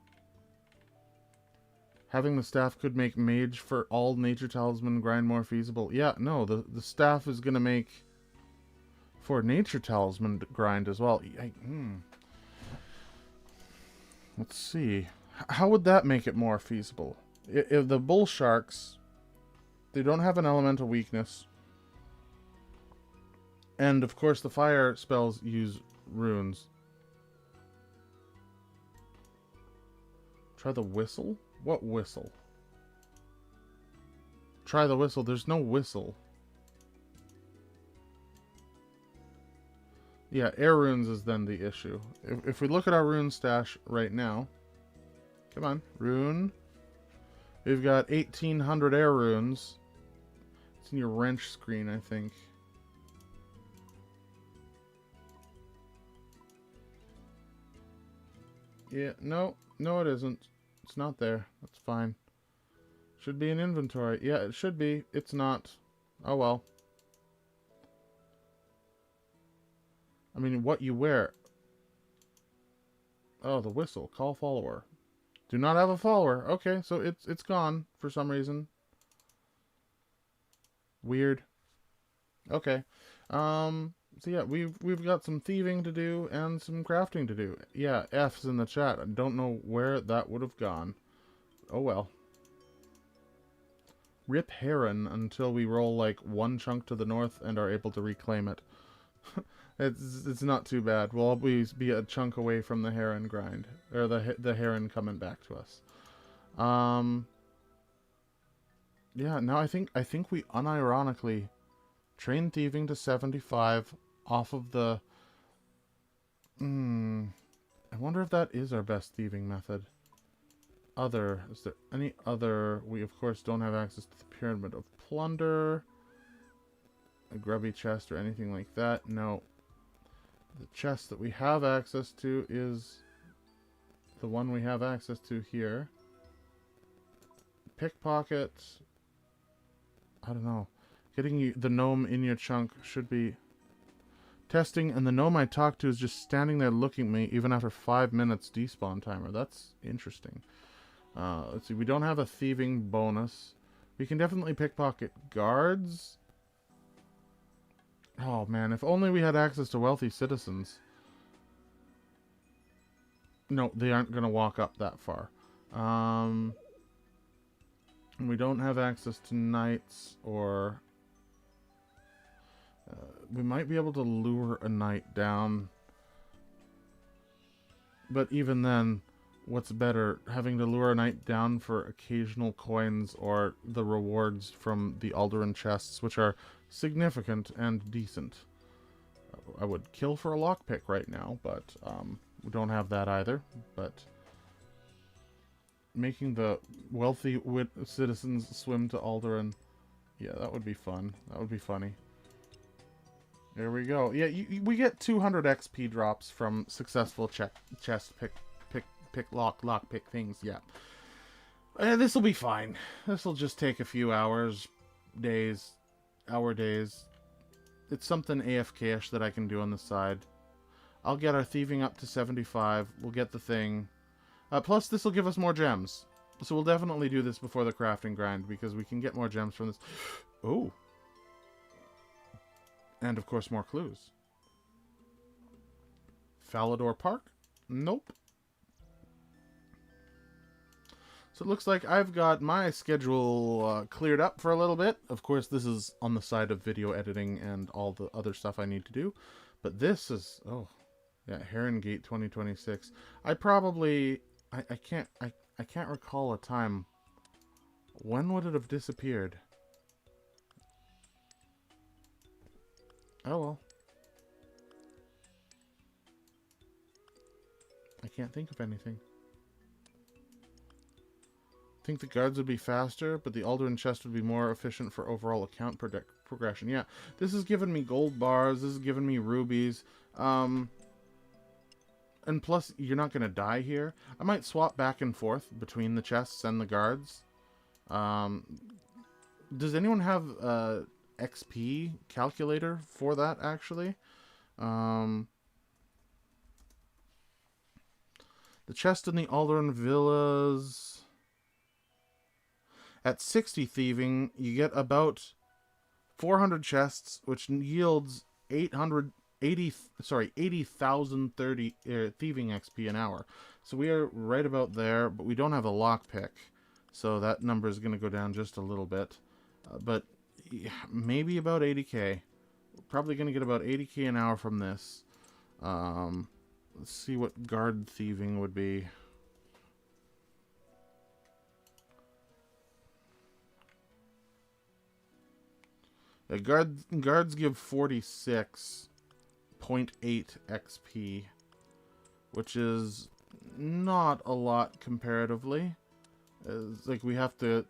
Having the staff could make mage for all nature talisman grind more feasible. Yeah, no, the staff is gonna make for nature talisman grind as well. Let's see. How would that make it more feasible? If the bull sharks, they don't have an elemental weakness. And, of course, the fire spells use runes. Try the whistle? What whistle? Try the whistle. There's no whistle. Yeah, air runes is then the issue. If we look at our rune stash right now. Come on, rune. We've got 1,800 air runes. It's in your wrench screen, I think. Yeah, no, no it isn't. It's not there. That's fine. Should be in inventory. Yeah, it should be. It's not. Oh well. I mean, what you wear. Oh, the whistle. Call follower. Do not have a follower. Okay, so it's gone for some reason. Weird. Okay. So yeah, we've got some thieving to do and some crafting to do. Yeah, F's in the chat. I don't know where that would have gone. Oh well. Rip Heron until we roll like one chunk to the north and are able to reclaim it. It's not too bad. We'll always be a chunk away from the Heron grind, or the Heron coming back to us. Yeah. Now I think we unironically train thieving to 75 off of the. I wonder if that is our best thieving method. Is there any other? We of course don't have access to the Pyramid of Plunder, a grubby chest, or anything like that. No. The chest that we have access to is the one we have access to here. Pickpocket. I don't know. Getting the gnome in your chunk should be testing, and the gnome I talked to is just standing there looking at me even after 5 minutes despawn timer. That's interesting. Let's see. We don't have a thieving bonus. We can definitely pickpocket guards. Oh man, if only we had access to wealthy citizens. No, they aren't going to walk up that far. We don't have access to knights, or we might be able to lure a knight down. But even then, what's better, having to lure a knight down for occasional coins or the rewards from the Alderan chests, which are significant and decent. I would kill for a lockpick right now, but we don't have that either. But making the wealthy citizens swim to Alderan, yeah, that would be fun. That would be funny. There we go. Yeah, we get 200 XP drops from successful chest lockpick things. Yeah, this will be fine. This will just take a few hours, days. It's something AFK-ish that I can do on the side. I'll get our thieving up to 75. We'll get the thing. Plus, this will give us more gems. So we'll definitely do this before the crafting grind, because we can get more gems from this. Oh. And, of course, more clues. Falador Park? Nope. So it looks like I've got my schedule cleared up for a little bit. Of course, this is on the side of video editing and all the other stuff I need to do. But this is... Oh. Yeah, Heron Gate 2026. I probably... I can't recall a time. When would it have disappeared? Oh well. I can't think of anything. I think the guards would be faster, but the Alderan chest would be more efficient for overall account progression. Yeah, this has given me gold bars. This has given me rubies. And plus, you're not going to die here. I might swap back and forth between the chests and the guards. Does anyone have a XP calculator for that, actually? The chest in the Alderan Villas... At 60 thieving, you get about 400 chests, which yields 80,030 thieving XP an hour. So we are right about there, but we don't have a lockpick, so that number is going to go down just a little bit. But yeah, maybe about 80k. We're probably going to get about 80k an hour from this. Let's see what guard thieving would be. Guards give 46.8 XP, which is not a lot comparatively. It's like we have to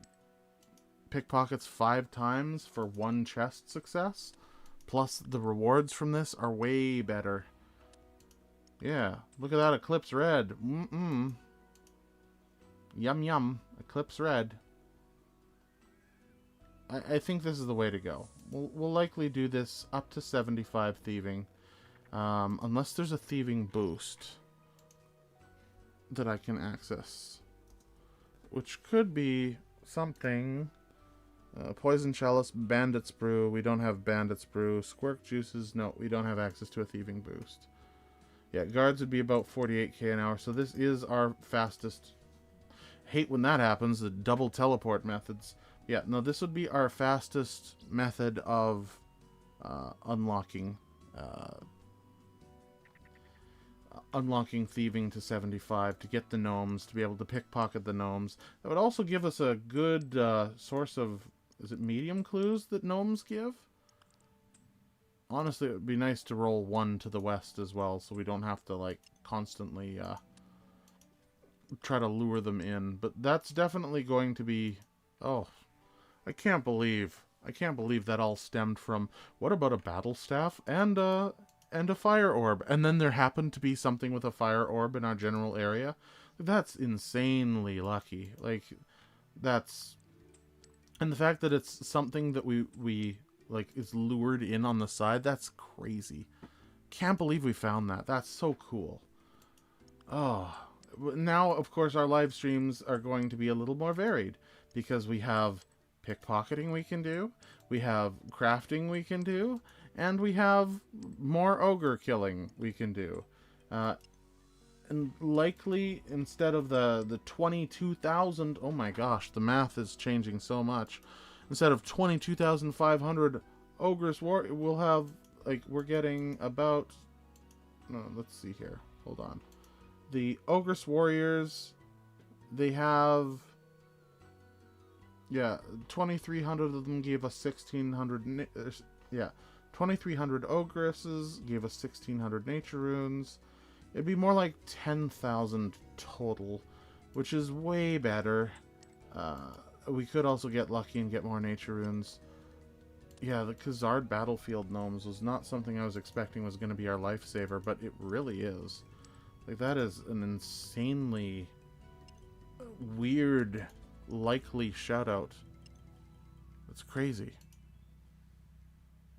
pickpockets 5 times for 1 chest success, plus the rewards from this are way better. Yeah, look at that Eclipse Red. Mm-mm. Yum yum. Eclipse Red. I think this is the way to go. We'll likely do this up to 75 thieving. Unless there's a thieving boost that I can access. Which could be something. Poison Chalice, Bandit's Brew. We don't have Bandit's Brew. Squirk Juices. No, we don't have access to a thieving boost. Yeah, guards would be about 48k an hour. So this is our fastest. Hate when that happens. The double teleport methods. Yeah, no, this would be our fastest method of unlocking thieving to 75 to get the gnomes, to be able to pickpocket the gnomes. That would also give us a good source of, is it medium clues that gnomes give? Honestly, it would be nice to roll one to the west as well, so we don't have to like constantly try to lure them in. But that's definitely going to be... Oh, I can't believe that all stemmed from, what about a battle staff and a fire orb? And then there happened to be something with a fire orb in our general area. That's insanely lucky. Like, that's... And the fact that it's something that we like, is lured in on the side, that's crazy. Can't believe we found that. That's so cool. Oh, now, of course, our live streams are going to be a little more varied, because we have pickpocketing we can do, we have crafting we can do, and we have more ogre killing we can do. And likely, instead of the 22,000... Oh my gosh, the math is changing so much. Instead of 22,500 Ogress War, we'll have, like, we're getting about... No, let's see here. Hold on. The Ogress Warriors, they have... Yeah, 2,300 of them gave us 1,600... Yeah, 2,300 Ogresses gave us 1,600 nature runes. It'd be more like 10,000 total, which is way better. We could also get lucky and get more nature runes. Yeah, the Khazard Battlefield Gnomes was not something I was expecting was going to be our lifesaver, but it really is. Like, that is an insanely weird, likely shoutout. It's crazy.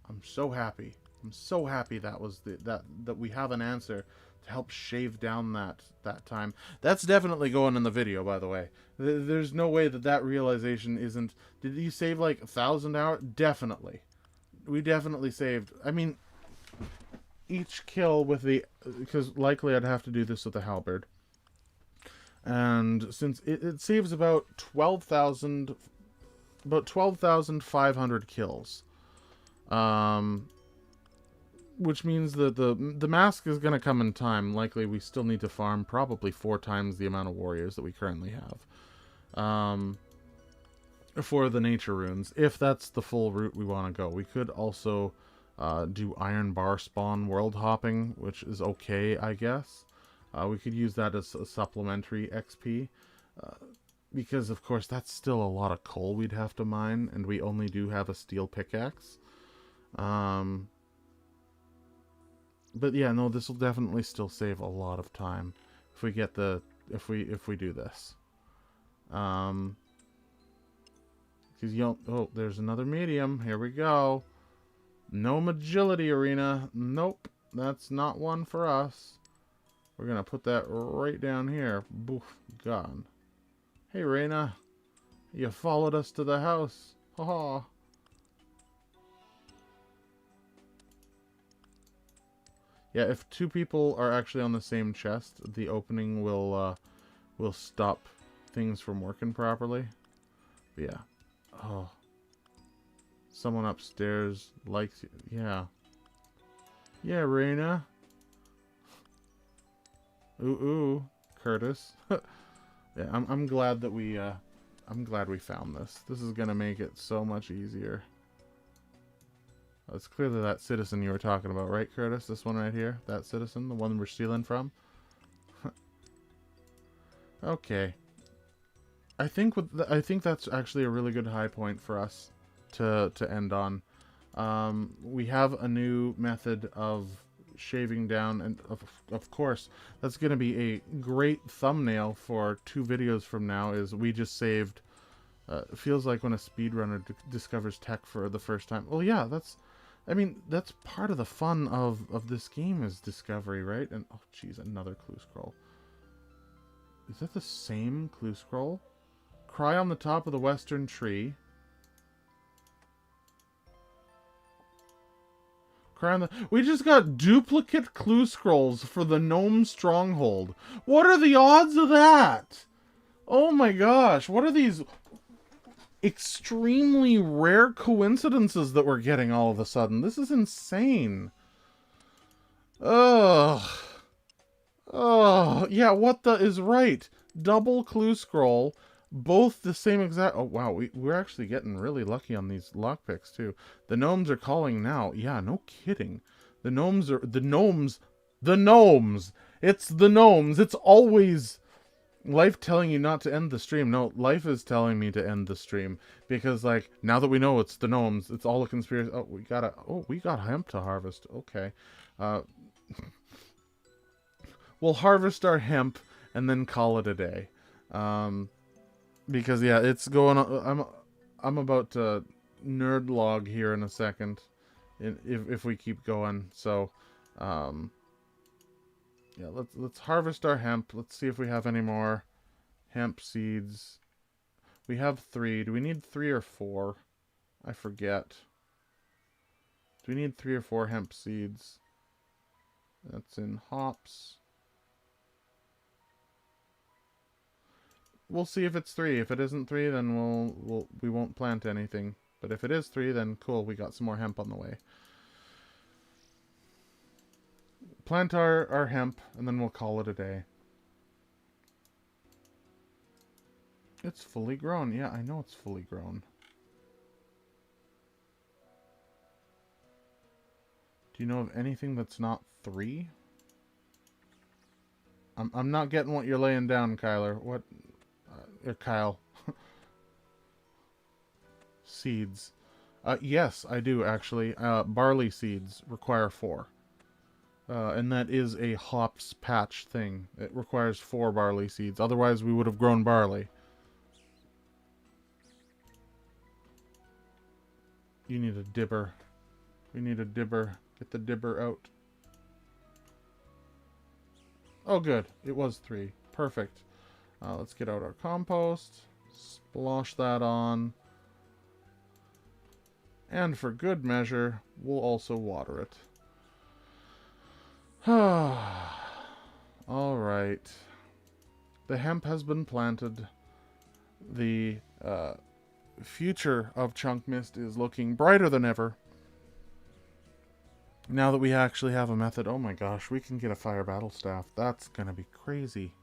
I'm so happy. I'm so happy that was that we have an answer to help shave down that time. That's definitely going in the video, by the way. There's no way that realization isn't... Did you save like 1,000 hours? Definitely. We definitely saved... I mean, each kill with the... Because likely I'd have to do this with the halberd. And since it saves about 12,000... About 12,500 kills. Which means that the mask is going to come in time. Likely we still need to farm probably 4 times the amount of warriors that we currently have. For the nature runes, if that's the full route we want to go. We could also do iron bar spawn world hopping, which is okay, I guess. We could use that as a supplementary XP. Because, of course, that's still a lot of coal we'd have to mine, and we only do have a steel pickaxe. But yeah, no, this will definitely still save a lot of time if we get if we do this. Because oh, there's another medium. Here we go. No agility arena. Nope, that's not one for us. We're gonna put that right down here. Boof, gone. Hey, Rayna, you followed us to the house. Haha. Yeah, if 2 people are actually on the same chest, the opening will stop things from working properly. But yeah. Oh. Someone upstairs likes you. Yeah. Yeah, Rayna. Ooh, Curtis. Yeah, I'm glad that we found this. This is gonna make it so much easier. It's clearly that citizen you were talking about, right, Curtis? This one right here? That citizen? The one we're stealing from? Okay. I think that's actually a really good high point for us to end on. We have a new method of shaving down, and of course, that's going to be a great thumbnail for 2 videos from now, is we just saved, it feels like when a speedrunner discovers tech for the first time. Well, yeah, that's part of the fun of this game is discovery, right? And, oh, geez, another clue scroll. Is that the same clue scroll? Cry on the top of the western tree. We just got duplicate clue scrolls for the gnome stronghold. What are the odds of that? Oh my gosh, what are these extremely rare coincidences that we're getting all of a sudden? This is insane. Ugh. Oh, yeah, what the is right? Double clue scroll. Both the same exact... Oh, wow, we're actually getting really lucky on these lockpicks, too. The gnomes are calling now. Yeah, no kidding. The gnomes are... The gnomes! The gnomes! It's the gnomes! It's always life telling you not to end the stream. No, life is telling me to end the stream. Because, like, now that we know it's the gnomes, it's all a conspiracy... Oh, we got hemp to harvest. Okay. We'll harvest our hemp and then call it a day. Because, yeah, it's going on. I'm about to nerd log here in a second, if we keep going. So, yeah, let's harvest our hemp. Let's see if we have any more hemp seeds. We have 3. Do we need 3 or 4? I forget. Do we need 3 or 4 hemp seeds? That's in hops. We'll see if it's 3. If it isn't 3, then we won't plant anything. But if it is 3, then cool, we got some more hemp on the way. Plant our hemp, and then we'll call it a day. It's fully grown. Yeah, I know it's fully grown. Do you know of anything that's not 3? I'm not getting what you're laying down, Kyler. What? Kyle. Seeds. Yes, I do, actually. Barley seeds require 4. And that is a hops patch thing. It requires 4 barley seeds. Otherwise, we would have grown barley. You need a dibber. We need a dibber. Get the dibber out. Oh, good. It was 3. Perfect. Let's get out our compost. Splosh that on. And for good measure, we'll also water it. Alright. The hemp has been planted. The future of ChunkMist is looking brighter than ever. Now that we actually have a method. Oh my gosh, we can get a fire battle staff. That's gonna be crazy.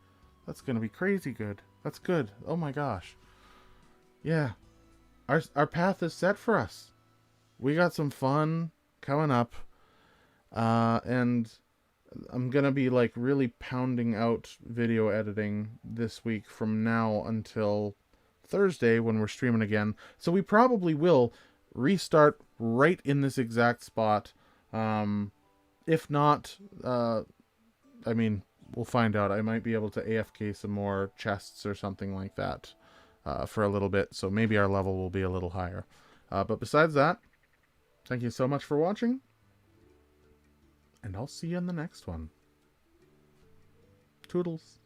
That's gonna be crazy good. That's good. Oh my gosh. Yeah. Our path is set for us. We got some fun coming up. And I'm gonna be like really pounding out video editing this week from now until Thursday when we're streaming again. So we probably will restart right in this exact spot. If not, I mean, we'll find out. I might be able to AFK some more chests or something like that for a little bit. So maybe our level will be a little higher. But besides that, thank you so much for watching. And I'll see you in the next one. Toodles.